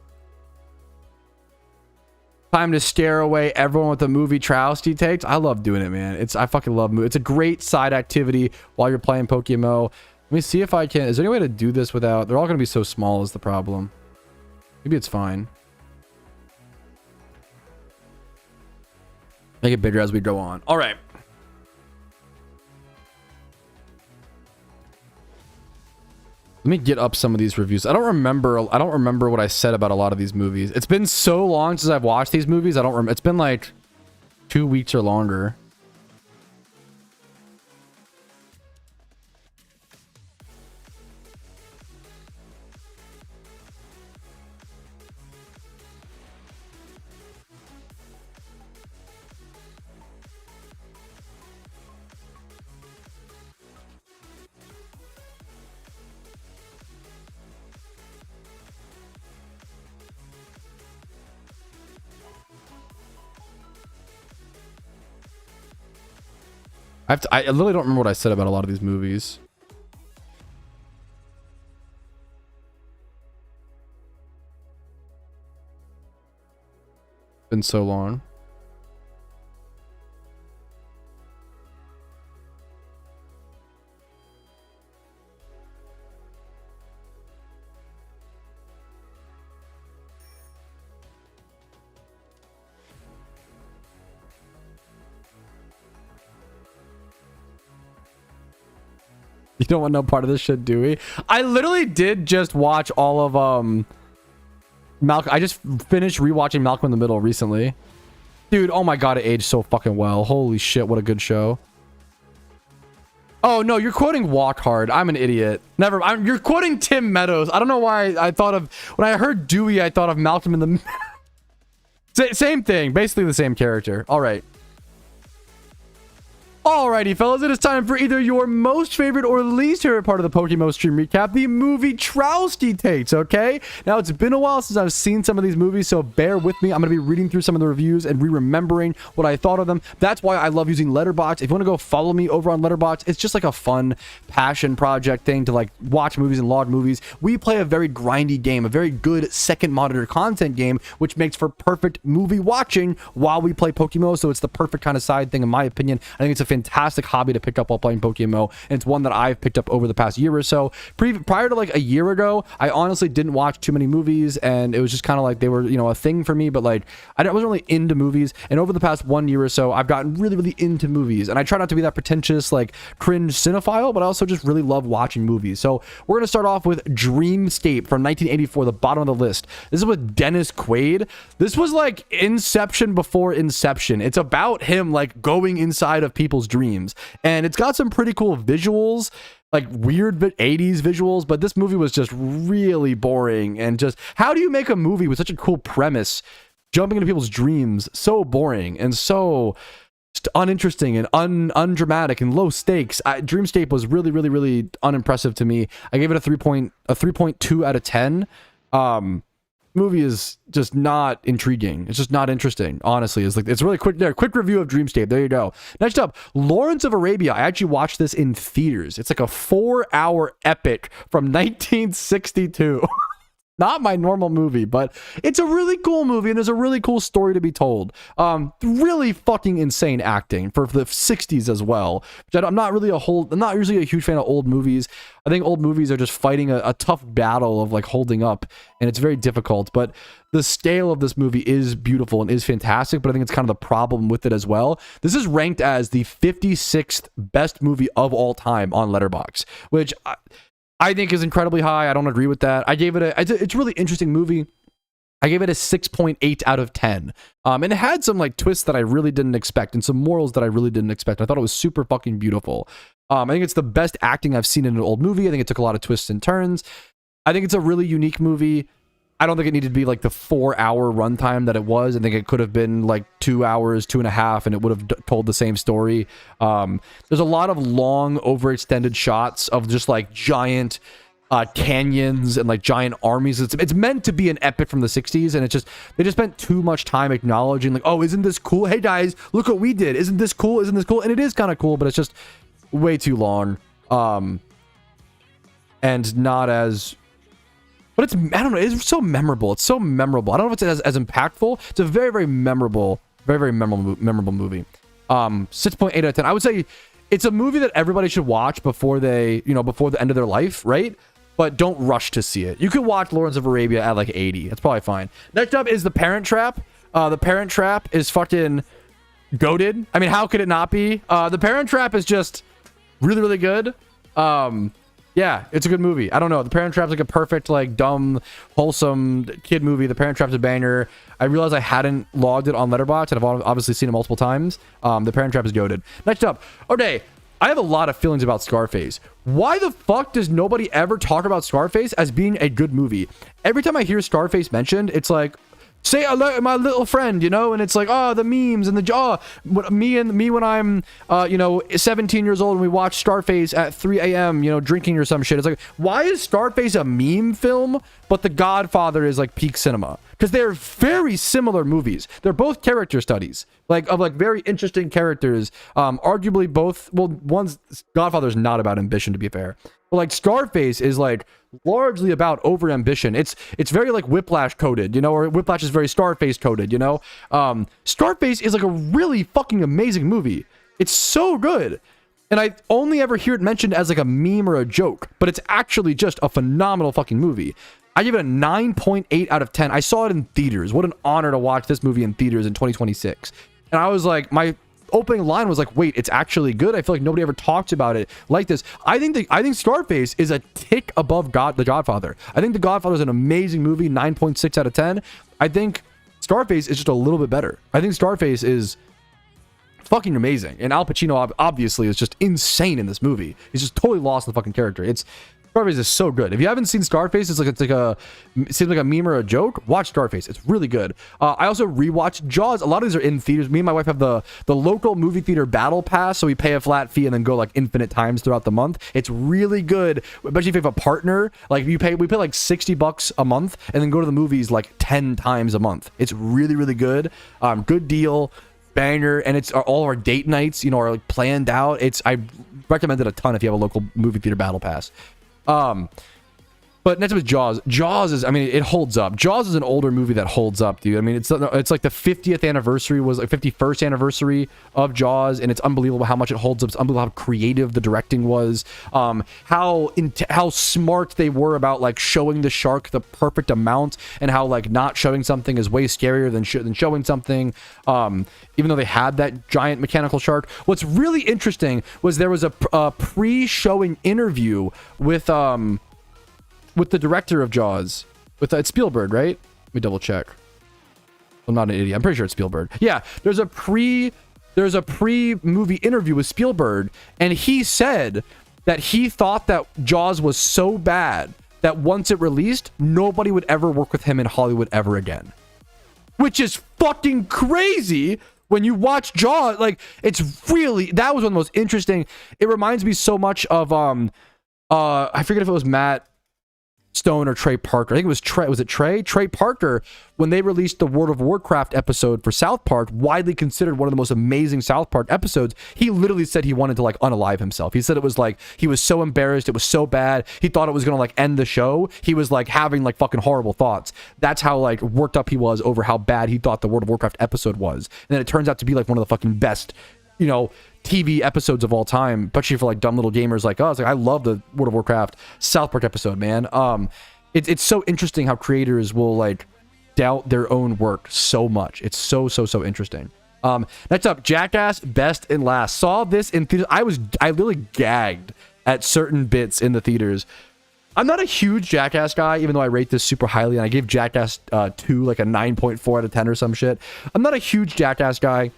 Time to scare away everyone with the movie Patrouski takes. I love doing it, man. I fucking love movies. It's a great side activity while you're playing PokeMMO. Let me see if I can... Is there any way to do this without... They're all going to be so small is the problem. Maybe it's fine. Make it bigger as we go on. All right. Let me get up some of these reviews. I don't remember what I said about a lot of these movies. It's been so long since I've watched these movies. I don't remember. It's been like 2 weeks or longer. I literally don't remember what I said about a lot of these movies. Been so long. You don't want no part of this shit, do we? I literally did just watch all of Malcolm. I just finished rewatching Malcolm in the Middle recently. Dude, oh my god, it aged so fucking well. Holy shit, what a good show. Oh no, you're quoting Walk Hard. I'm an idiot. You're quoting Tim Meadows. I don't know why I thought of... When I heard Dewey, I thought of Malcolm in the... Same thing. Basically the same character. All right. Alrighty, fellas, it is time for either your most favorite or least favorite part of the PokeMMO stream recap, the movie Patrouski takes, okay? Now, it's been a while since I've seen some of these movies, so bear with me. I'm going to be reading through some of the reviews and re-remembering what I thought of them. That's why I love using Letterboxd. If you want to go follow me over on Letterboxd, it's just like a fun passion project thing to like watch movies and log movies. We play a very grindy game, a very good second monitor content game, which makes for perfect movie watching while we play PokeMMO, so it's the perfect kind of side thing in my opinion. I think it's a fantastic hobby to pick up while playing PokeMMO, and it's one that I've picked up over the past year or so. Prior to like a year ago, I honestly didn't watch too many movies, and it was just kind of like they were, you know, a thing for me, but like I wasn't really into movies. And over the past 1 year or so, I've gotten really into movies, and I try not to be that pretentious, like cringe cinephile, but I also just really love watching movies. So we're gonna start off with Dreamscape from 1984, the bottom of the list. This is with Dennis Quaid. This was like Inception before Inception. It's about him like going inside of people's dreams, and it's got some pretty cool visuals, like weird 80s visuals, but this movie was just really boring. And just, how do you make a movie with such a cool premise jumping into people's dreams? So boring and so just uninteresting and undramatic and low stakes. Dreamscape was really unimpressive to me. I gave it a 3.2 out of 10. movie is just not intriguing. It's just not interesting, honestly. It's really quick there. Quick review of Dreamscape. There you go. Next up, Lawrence of Arabia. I actually watched this in theaters. It's like a 4-hour epic from 1962. Not my normal movie, but it's a really cool movie and there's a really cool story to be told. Really fucking insane acting for the 60s as well. I'm not usually a huge fan of old movies. I think old movies are just fighting a tough battle of like holding up, and it's very difficult. But the scale of this movie is beautiful and is fantastic, but I think it's kind of the problem with it as well. This is ranked as the 56th best movie of all time on Letterboxd, which I think is incredibly high. I don't agree with that. I gave it it's a really interesting movie. I gave it a 6.8 out of 10. And it had some like twists that I really didn't expect and some morals that I really didn't expect. I thought it was super fucking beautiful. I think it's the best acting I've seen in an old movie. I think it took a lot of twists and turns. I think it's a really unique movie. I don't think it needed to be like the 4-hour runtime that it was. I think it could have been like 2 hours, 2.5, and it would have told the same story. There's a lot of long, overextended shots of just like giant canyons and like giant armies. It's meant to be an epic from the 60s, and they just spent too much time acknowledging like, oh, isn't this cool? Hey guys, look what we did. Isn't this cool? Isn't this cool? And it is kind of cool, but it's just way too long. And not as... But I don't know, it's so memorable. It's so memorable. I don't know if it's as impactful. It's a very, very memorable movie. 6.8 out of 10. I would say it's a movie that everybody should watch before before the end of their life, right? But don't rush to see it. You could watch Lawrence of Arabia at like 80. That's probably fine. Next up is The Parent Trap. The Parent Trap is fucking goated. I mean, how could it not be? The Parent Trap is just really, really good. Yeah, it's a good movie. I don't know. The Parent Trap's like a perfect, like, dumb, wholesome kid movie. The Parent Trap's a banger. I realized I hadn't logged it on Letterboxd, and I've obviously seen it multiple times. The Parent Trap is goated. Next up, okay, I have a lot of feelings about Scarface. Why the fuck does nobody ever talk about Scarface as being a good movie? Every time I hear Scarface mentioned, it's like, say my little friend, and it's like, oh, the memes and me when I'm 17 years old and we watch Scarface at 3 a.m. Drinking or some shit. It's like, why is Scarface a meme film but The Godfather is like peak cinema? Because they're very similar movies. They're both character studies of very interesting characters. Arguably both, one's Godfather's not about ambition, to be fair, but like Scarface is like largely about over ambition. It's very like Whiplash coded, or Whiplash is very Scarface coded, Scarface is like a really fucking amazing movie. It's so good. And I only ever hear it mentioned as like a meme or a joke, but it's actually just a phenomenal fucking movie. I give it a 9.8 out of 10. I saw it in theaters. What an honor to watch this movie in theaters in 2026. And I was like, my opening line was like, wait, it's actually good. I feel like nobody ever talks about it like this. I think Scarface is a tick above The Godfather. I think The Godfather is an amazing movie, 9.6 out of 10. I think Scarface is just a little bit better. I think Scarface is fucking amazing. And Al Pacino obviously is just insane in this movie. He's just totally lost in the fucking character. Scarface is so good. If you haven't seen Scarface, it seems like a meme or a joke. Watch Scarface. It's really good. I also rewatched Jaws. A lot of these are in theaters. Me and my wife have the local movie theater battle pass, so we pay a flat fee and then go like infinite times throughout the month. It's really good, especially if you have a partner. Like we pay like $60 a month and then go to the movies like 10 times a month. It's really, really good. Good deal. Banger. And it's all our date nights, are like planned out. I recommend it a ton if you have a local movie theater battle pass. But next up is Jaws. Jaws is, it holds up. Jaws is an older movie that holds up, dude. It's like the 50th anniversary was like 51st anniversary of Jaws, and it's unbelievable how much it holds up. It's unbelievable how creative the directing was. How smart they were about like showing the shark the perfect amount, and how like not showing something is way scarier than showing something. Even though they had that giant mechanical shark. What's really interesting was there was a pre-showing interview with the director of Jaws, it's Spielberg, right? Let me double check. I'm not an idiot. I'm pretty sure it's Spielberg. Yeah, there's a pre-movie interview with Spielberg, and he said that he thought that Jaws was so bad that once it released, nobody would ever work with him in Hollywood ever again. Which is fucking crazy when you watch Jaws. Like, that was one of the most interesting. It reminds me so much of I forget if it was Matt Stone or Trey Parker. I think it was Trey. Was it Trey? Trey Parker, when they released the World of Warcraft episode for South Park, widely considered one of the most amazing South Park episodes. He literally said he wanted to like unalive himself. He said it was like he was so embarrassed. It was so bad. He thought it was gonna like end the show. He was like having like fucking horrible thoughts. That's how like worked up he was over how bad he thought the World of Warcraft episode was. And then it turns out to be like one of the fucking best, you know, TV episodes of all time, especially for like dumb little gamers like us. Like I love the World of Warcraft South Park episode, man. It's so interesting how creators will like doubt their own work so much. It's so interesting. Next up, Jackass Best and Last. Saw this in theaters. I literally gagged at certain bits in the theaters. I'm not a huge Jackass guy, even though I rate this super highly, and I gave Jackass 2 like a 9.4 out of 10 or some shit. I'm not a huge Jackass guy.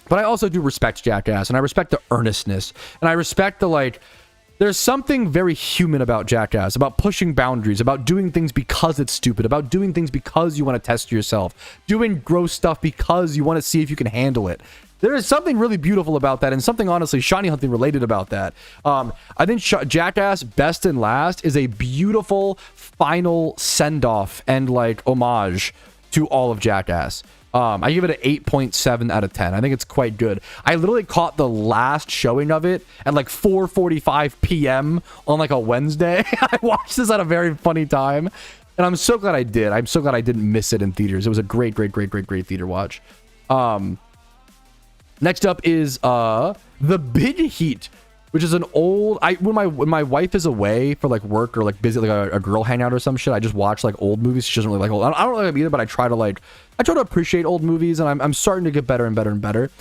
But I also do respect Jackass, and I respect the earnestness, and I respect the, like, there's something very human about Jackass, about pushing boundaries, about doing things because it's stupid, about doing things because you want to test yourself, doing gross stuff because you want to see if you can handle it. There is something really beautiful about that, and something honestly shiny hunting related about that. I think Jackass Best and Last is a beautiful final send-off and, like, homage to all of Jackass. I give it an 8.7 out of 10. I think it's quite good. I literally caught the last showing of it at like 4:45 p.m. on like a Wednesday. I watched this at a very funny time, and I'm so glad I did. I'm so glad I didn't miss it in theaters. It was a great theater watch. Next up is The Big Heat, which is an old. When my wife is away for like work or like busy like a girl hangout or some shit, I just watch like old movies. She doesn't really like old. I don't like them either, but I try to appreciate old movies, and I'm starting to get better and better and better.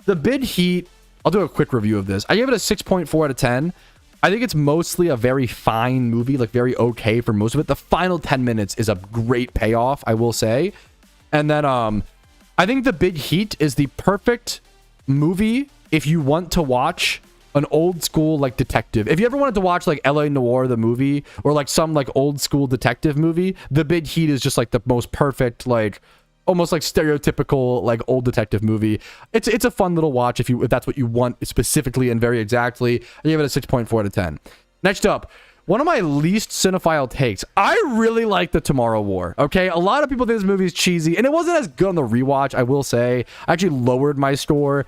The Big Heat. I'll do a quick review of this. I gave it a 6.4 out of 10. I think it's mostly a very fine movie, like very okay for most of it. The final 10 minutes is a great payoff, I will say. And then I think The Big Heat is the perfect movie if you want to watch an old school like detective. If you ever wanted to watch like LA Noire the movie, or like some like old school detective movie, The Big Heat is just like the most perfect, like almost like stereotypical like old detective movie. It's a fun little watch if that's what you want specifically and very exactly. I gave it a 6.4 out of 10. Next up, one of my least cinephile takes. I really like The Tomorrow War. Okay, a lot of people think this movie is cheesy, and it wasn't as good on the rewatch, I will say. I actually lowered my score.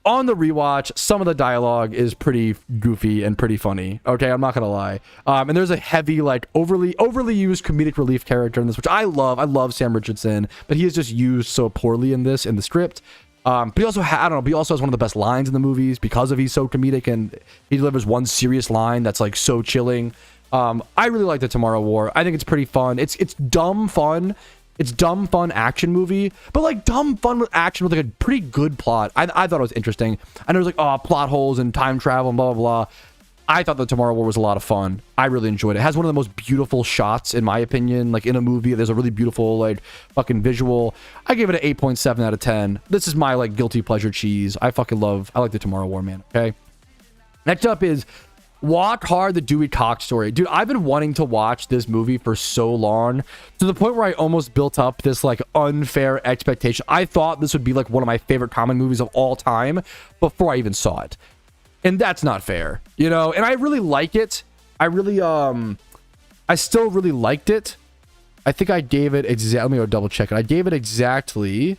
On the rewatch, some of the dialogue is pretty goofy and pretty funny. Okay, I'm not gonna lie. And there's a heavy, like overly used comedic relief character in this, which I love. I love Sam Richardson, but he is just used so poorly in the script. But he also I don't know. But he also has one of the best lines in the movies because he's so comedic, and he delivers one serious line that's like so chilling. I really like The Tomorrow War. I think it's pretty fun. It's dumb fun. It's dumb fun action movie, but like dumb fun with action with like a pretty good plot. I thought it was interesting. I know there's like plot holes and time travel and blah blah blah. I thought The Tomorrow War was a lot of fun. I really enjoyed it. It has one of the most beautiful shots in my opinion, like in a movie. There's a really beautiful like fucking visual. I gave it an 8.7 out of 10. This is my like guilty pleasure cheese. I like The Tomorrow War, man. Okay. Next up is Walk Hard, the Dewey Cox story. Dude, I've been wanting to watch this movie for so long, to the point where I almost built up this like unfair expectation. I thought this would be like one of my favorite comic movies of all time before I even saw it. And that's not fair, you know? And I really like it. I still really liked it. I think I gave it exactly, let me go double check it. I gave it exactly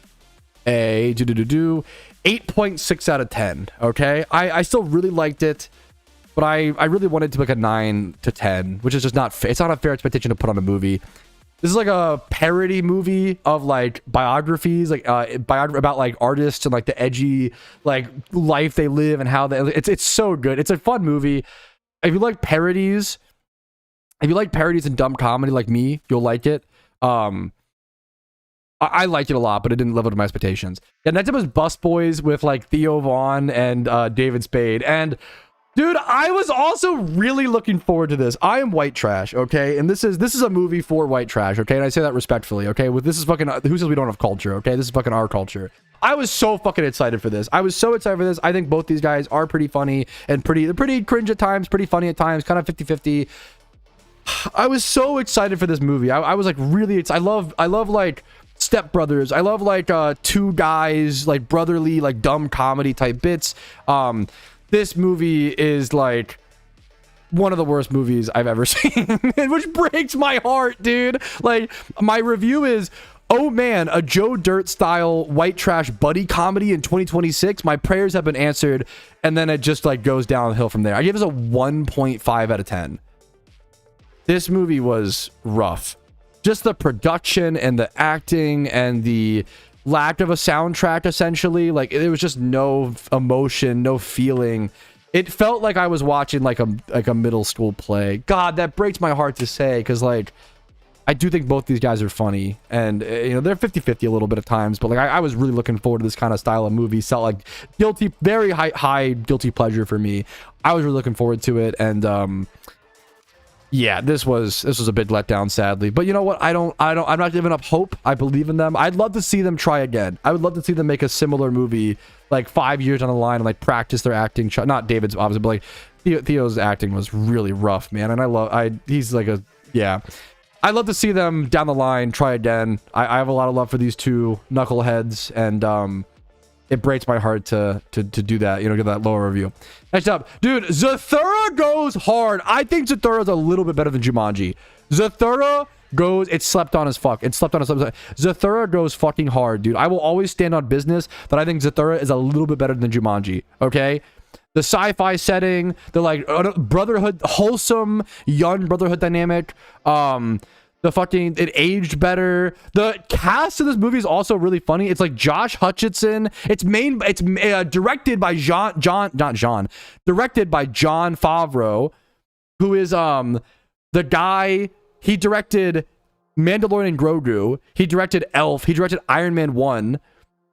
a 8.6 out of 10. Okay. I still really liked it. But I really wanted it to be like a 9 to 10, which is just not fair. It's not a fair expectation to put on a movie. This is like a parody movie of like biographies, like about like artists and like the edgy like life they live and how they. It's so good. It's a fun movie. If you like parodies, and dumb comedy like me, you'll like it. I liked it a lot, but it didn't live up to my expectations. Yeah, next up was Bus Boys with like Theo Vaughn and David Spade. And dude, I was also really looking forward to this. I am white trash, okay? And this is a movie for white trash, okay? And I say that respectfully, okay? This is fucking, who says we don't have culture, okay? This is fucking our culture. I was so fucking excited for this. I think both these guys are pretty funny and they're pretty cringe at times, pretty funny at times, kind of 50-50. I was so excited for this movie. I was like really excited. I love like Step Brothers. I love like two guys, like brotherly, like dumb comedy type bits. This movie is like, one of the worst movies I've ever seen, which breaks my heart, dude. Like, my review is, oh man, a Joe Dirt style white trash buddy comedy in 2026. My prayers have been answered. And then it just like goes downhill from there. I give this a 1.5 out of 10. This movie was rough. Just the production and the acting and the lack of a soundtrack, essentially. Like, there was just no emotion, no feeling. It felt like I was watching like a middle school play. God, that breaks my heart to say, because like, I do think both these guys are funny, and you know, they're 50-50 a little bit of times, but like I was really looking forward to this kind of style of movie. Felt like guilty, very high guilty pleasure for me. I was really looking forward to it, and yeah, this was a bit let down, sadly. But you know what? I'm not giving up hope. I believe in them. I'd love to see them try again. I would love to see them make a similar movie like 5 years down the line and like practice their acting. Not David's, obviously, but like Theo's acting was really rough, man. And he's like yeah. I'd love to see them down the line try again. I have a lot of love for these two knuckleheads, and it breaks my heart to do that, you know, give that lower review. Next up, dude, Zathura goes hard. I think Zathura's a little bit better than Jumanji. Zathura goes, it's slept on as fuck. Zathura goes fucking hard, dude. I will always stand on business that I think Zathura is a little bit better than Jumanji, okay? The sci-fi setting, the like brotherhood, wholesome young brotherhood dynamic, it aged better. The cast of this movie is also really funny. It's like Josh Hutcherson. It's directed by directed by Jon Favreau, who is the guy. He directed Mandalorian and Grogu. He directed Elf. He directed Iron Man 1.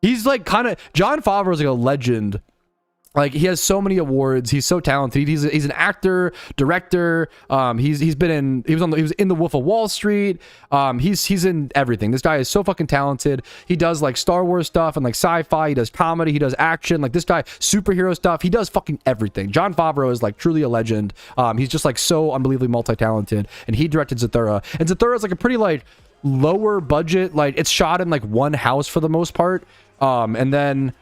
He's like Jon Favreau is like a legend. Like, he has so many awards. He's so talented. He's an actor, director. He was in The Wolf of Wall Street. He's in everything. This guy is so fucking talented. He does like Star Wars stuff and like sci-fi. He does comedy. He does action. Like, this guy, superhero stuff. He does fucking everything. Jon Favreau is like truly a legend. He's just like so unbelievably multi-talented. And he directed Zathura. And Zathura is like a pretty like lower budget. Like, it's shot in like one house for the most part. And then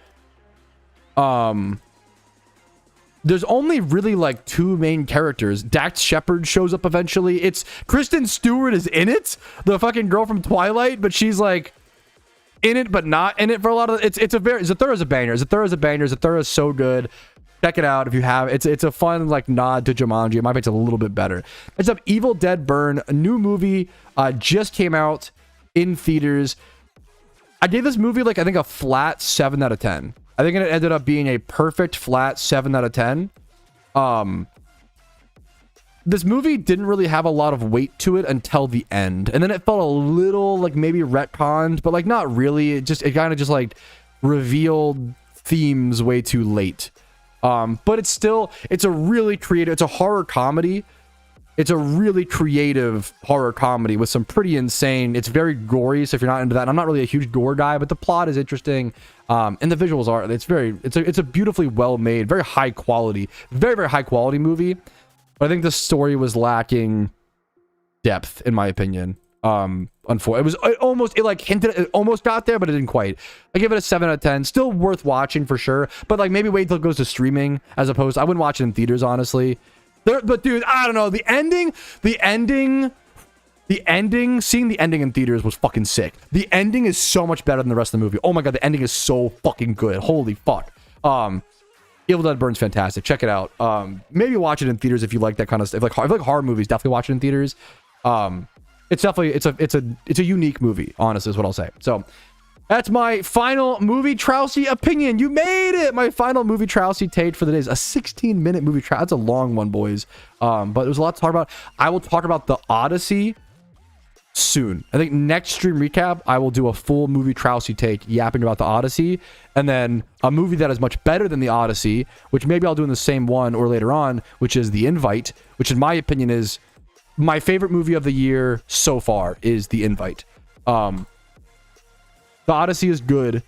there's only really like two main characters. Dax Shepard shows up eventually. It's Kristen Stewart is in it, the fucking girl from Twilight, but she's like in it but not in it for a lot of Zathura's a banger. Zathura is so good. Check it out if you have. It's a fun like nod to Jumanji. It might make it a little bit better. Next up, Evil Dead Burn, a new movie just came out in theaters. I gave this movie like I think a flat 7 out of 10. I think it ended up being a perfect flat 7 out of 10. This movie didn't really have a lot of weight to it until the end. And then it felt a little like maybe retconned, but like not really. It kind of just like revealed themes way too late. But it's a really creative, it's a horror comedy. It's a really creative horror comedy with some pretty insane, it's very gory, so if you're not into that, and I'm not really a huge gore guy, but the plot is interesting, and the visuals are, it's a beautifully well made, very high quality, very high quality movie, but I think the story was lacking depth, in my opinion. Unfortunately, it almost got there, but it didn't quite. I give it a 7 out of 10, still worth watching for sure, but like maybe wait till it goes to streaming, as opposed to, I wouldn't watch it in theaters, honestly. But dude, I don't know. Seeing the ending in theaters was fucking sick. The ending is so much better than the rest of the movie. Oh my god, the ending is so fucking good. Holy fuck. Evil Dead Burn's fantastic. Check it out. Maybe watch it in theaters if you like that kind of stuff. If you like horror movies, definitely watch it in theaters. It's definitely it's a unique movie, honestly, is what I'll say. So that's my final movie Trousy opinion. You made it. My final movie Trousy take for the day is a 16-minute movie. That's a long one, boys. But there's a lot to talk about. I will talk about the Odyssey soon. I think next stream recap, I will do a full movie Trousy take yapping about the Odyssey, and then a movie that is much better than the Odyssey, which maybe I'll do in the same one or later on, which is The Invite, which in my opinion is my favorite movie of the year so far. Is The Invite. The Odyssey is good.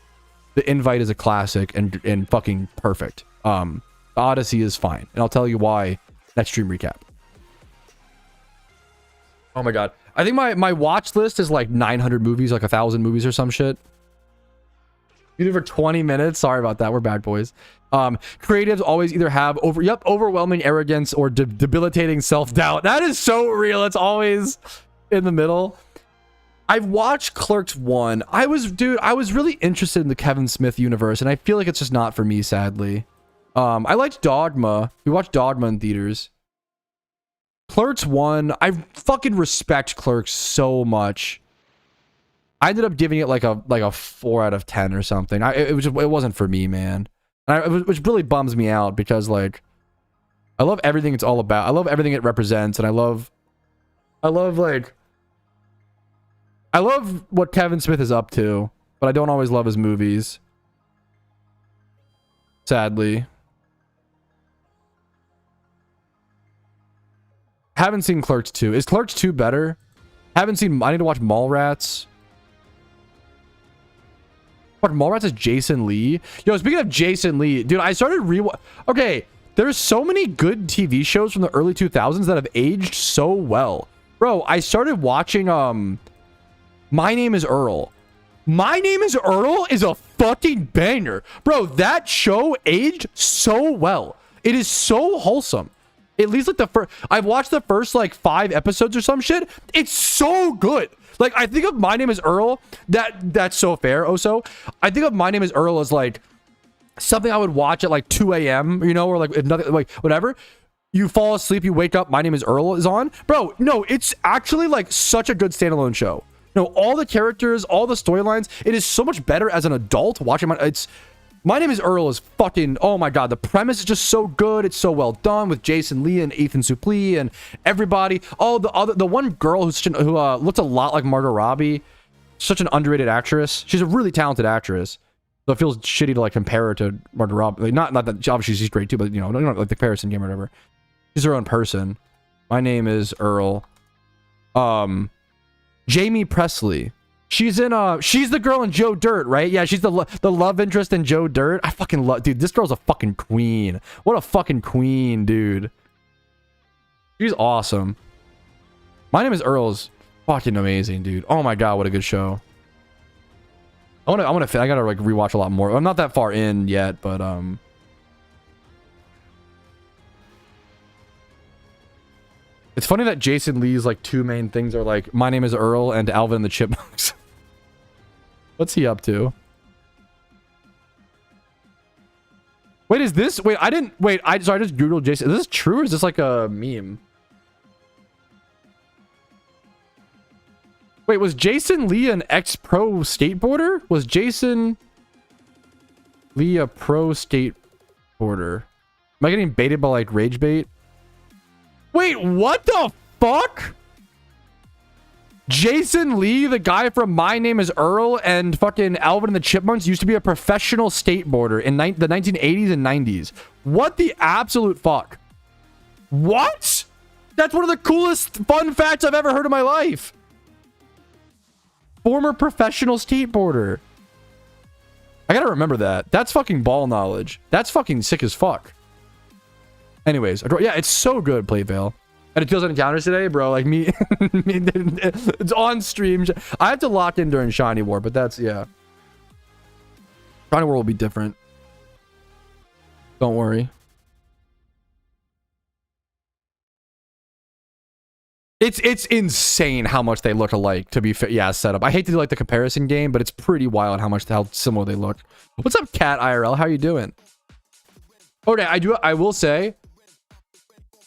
The Invite is a classic and fucking perfect. The Odyssey is fine, and I'll tell you why next stream recap. Oh my god, I think my watch list is like 900 movies, like 1,000 movies or some shit. You did for 20 minutes. Sorry about that. We're bad boys. Creatives always either have overwhelming arrogance or debilitating self-doubt. That is so real. It's always in the middle. I've watched Clerks 1. I was really interested in the Kevin Smith universe, and I feel like it's just not for me, sadly. I liked Dogma. We watched Dogma in theaters. Clerks 1, I fucking respect Clerks so much. I ended up giving it like a 4 out of 10 or something. It wasn't for me, man. Which really bums me out because like I love everything it's all about. I love everything it represents, and I love what Kevin Smith is up to, but I don't always love his movies. Sadly. Haven't seen Clerks 2. Is Clerks 2 better? Haven't seen... I need to watch Mallrats. What, Mallrats is Jason Lee? Yo, speaking of Jason Lee, dude, I started Okay, there's so many good TV shows from the early 2000s that have aged so well. Bro, I started watching, My Name is Earl. My Name is Earl is a fucking banger. Bro, that show aged so well. It is so wholesome. At least like the first... I've watched the first like 5 episodes or some shit. It's so good. Like, I think of My Name is Earl. That's so fair, Oso. I think of My Name is Earl as like something I would watch at like 2 a.m., you know, or like if nothing, like whatever. You fall asleep, you wake up, My Name is Earl is on. Bro, no, it's actually like such a good standalone show. You know, all the characters, all the storylines, it is so much better as an adult watching My Name is Earl is fucking... Oh my god, the premise is just so good. It's so well done with Jason Lee and Ethan Suplee and everybody. Oh, the one girl who looks a lot like Margot Robbie. Such an underrated actress. She's a really talented actress. So it feels shitty to like compare her to Margot Robbie. Like, not that obviously she's great too, but you know, not like the comparison game or whatever. She's her own person. My Name is Earl. Jamie Presley. She's in she's the girl in Joe Dirt, right? Yeah, she's the love interest in Joe Dirt. I fucking love, dude, this girl's a fucking queen. What a fucking queen, dude. She's awesome. My Name is Earl is fucking amazing, dude. Oh my god, what a good show. I gotta like rewatch a lot more. I'm not that far in yet, but it's funny that Jason Lee's like 2 main things are like My Name is Earl and Alvin and the Chipmunks. What's he up to? Wait, is this... Wait, I didn't... Wait, I just googled Jason. Is this true or is this like a meme? Wait, was Jason Lee an ex-pro skateboarder? Was Jason Lee a pro skateboarder? Am I getting baited by like rage bait? Wait, what the fuck? Jason Lee, the guy from My Name is Earl and fucking Alvin and the Chipmunks, used to be a professional skateboarder in the 1980s and 90s. What the absolute fuck? What? That's one of the coolest fun facts I've ever heard in my life. Former professional skateboarder. I gotta remember that. That's fucking ball knowledge. That's fucking sick as fuck. Anyways, yeah, it's so good, Playvale. And it feels like encounters today, bro. Like me, it's on stream. I have to lock in during Shiny War, but that's, yeah. Shiny War will be different. Don't worry. It's insane how much they look alike, to be fair. Yeah, setup. I hate to do like the comparison game, but it's pretty wild how similar they look. What's up, Cat IRL? How you doing? Okay, I will say,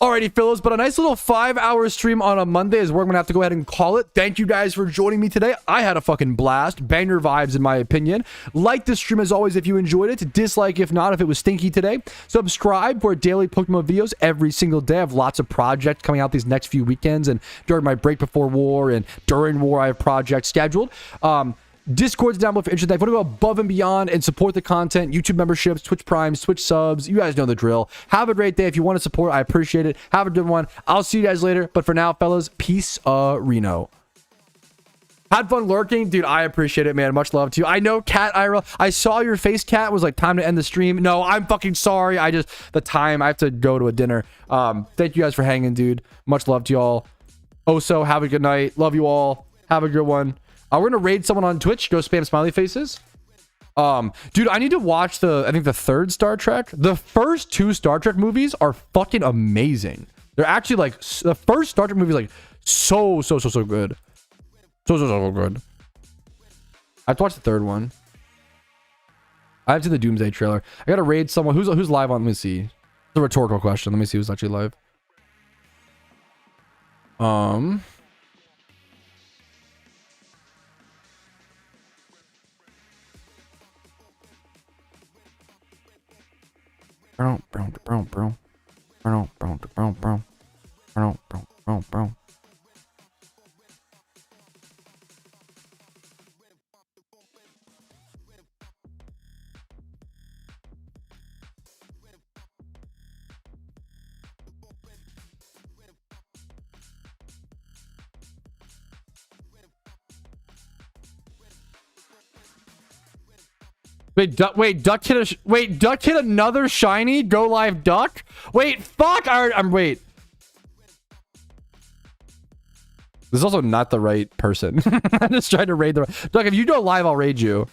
alrighty, fellows, but a nice little 5-hour stream on a Monday is where I'm gonna have to go ahead and call it. Thank you guys for joining me today. I had a fucking blast. Banger vibes, in my opinion. Like this stream as always if you enjoyed it. Dislike if not, if it was stinky today. Subscribe for daily Pokemon videos every single day. I have lots of projects coming out these next few weekends, and during my break before war and during war, I have projects scheduled. Discord's down below if you're interested. If you want to go above and beyond and support the content, YouTube memberships, Twitch Primes, Twitch subs, you guys know the drill. Have a great day. If you want to support, I appreciate it. Have a good one. I'll see you guys later. But for now, fellas, peace, Reno. Had fun lurking. Dude, I appreciate it, man. Much love to you. I know, Cat IRL. I saw your face, Cat. Was like, time to end the stream. No, I'm fucking sorry. I have to go to a dinner. Thank you guys for hanging, dude. Much love to y'all. Oso, have a good night. Love you all. Have a good one. We're going to raid someone on Twitch. Go spam smiley faces. Dude, I need to watch I think the third Star Trek. The first 2 Star Trek movies are fucking amazing. They're actually like the first Star Trek movie is like so good. So good. I have to watch the third one. I have to the Doomsday trailer. I gotta raid someone who's live on. Let me see. It's a rhetorical question. Let me see who's actually live. Wait, duck hit another shiny. Go live, duck. Wait, fuck. Wait. This is also not the right person. I'm just trying to raid the duck. If you go live, I'll raid you.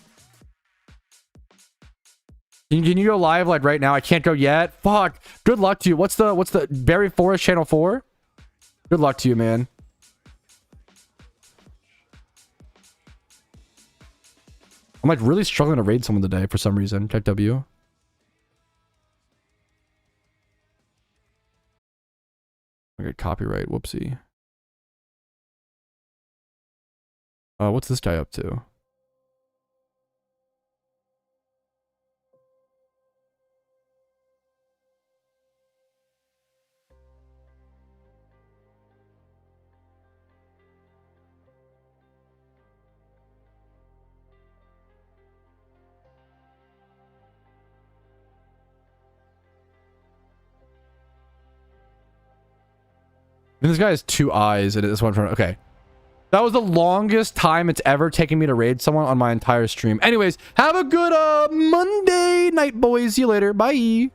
Can you go live like right now? I can't go yet. Fuck. Good luck to you. What's the Berry Forest channel 4? Good luck to you, man. I'm like really struggling to raid someone today for some reason. Check W. Okay, copyright. Whoopsie. What's this guy up to? And this guy has 2 eyes, and it's what I'm trying to. Okay. That was the longest time it's ever taken me to raid someone on my entire stream. Anyways, have a good Monday night, boys. See you later. Bye.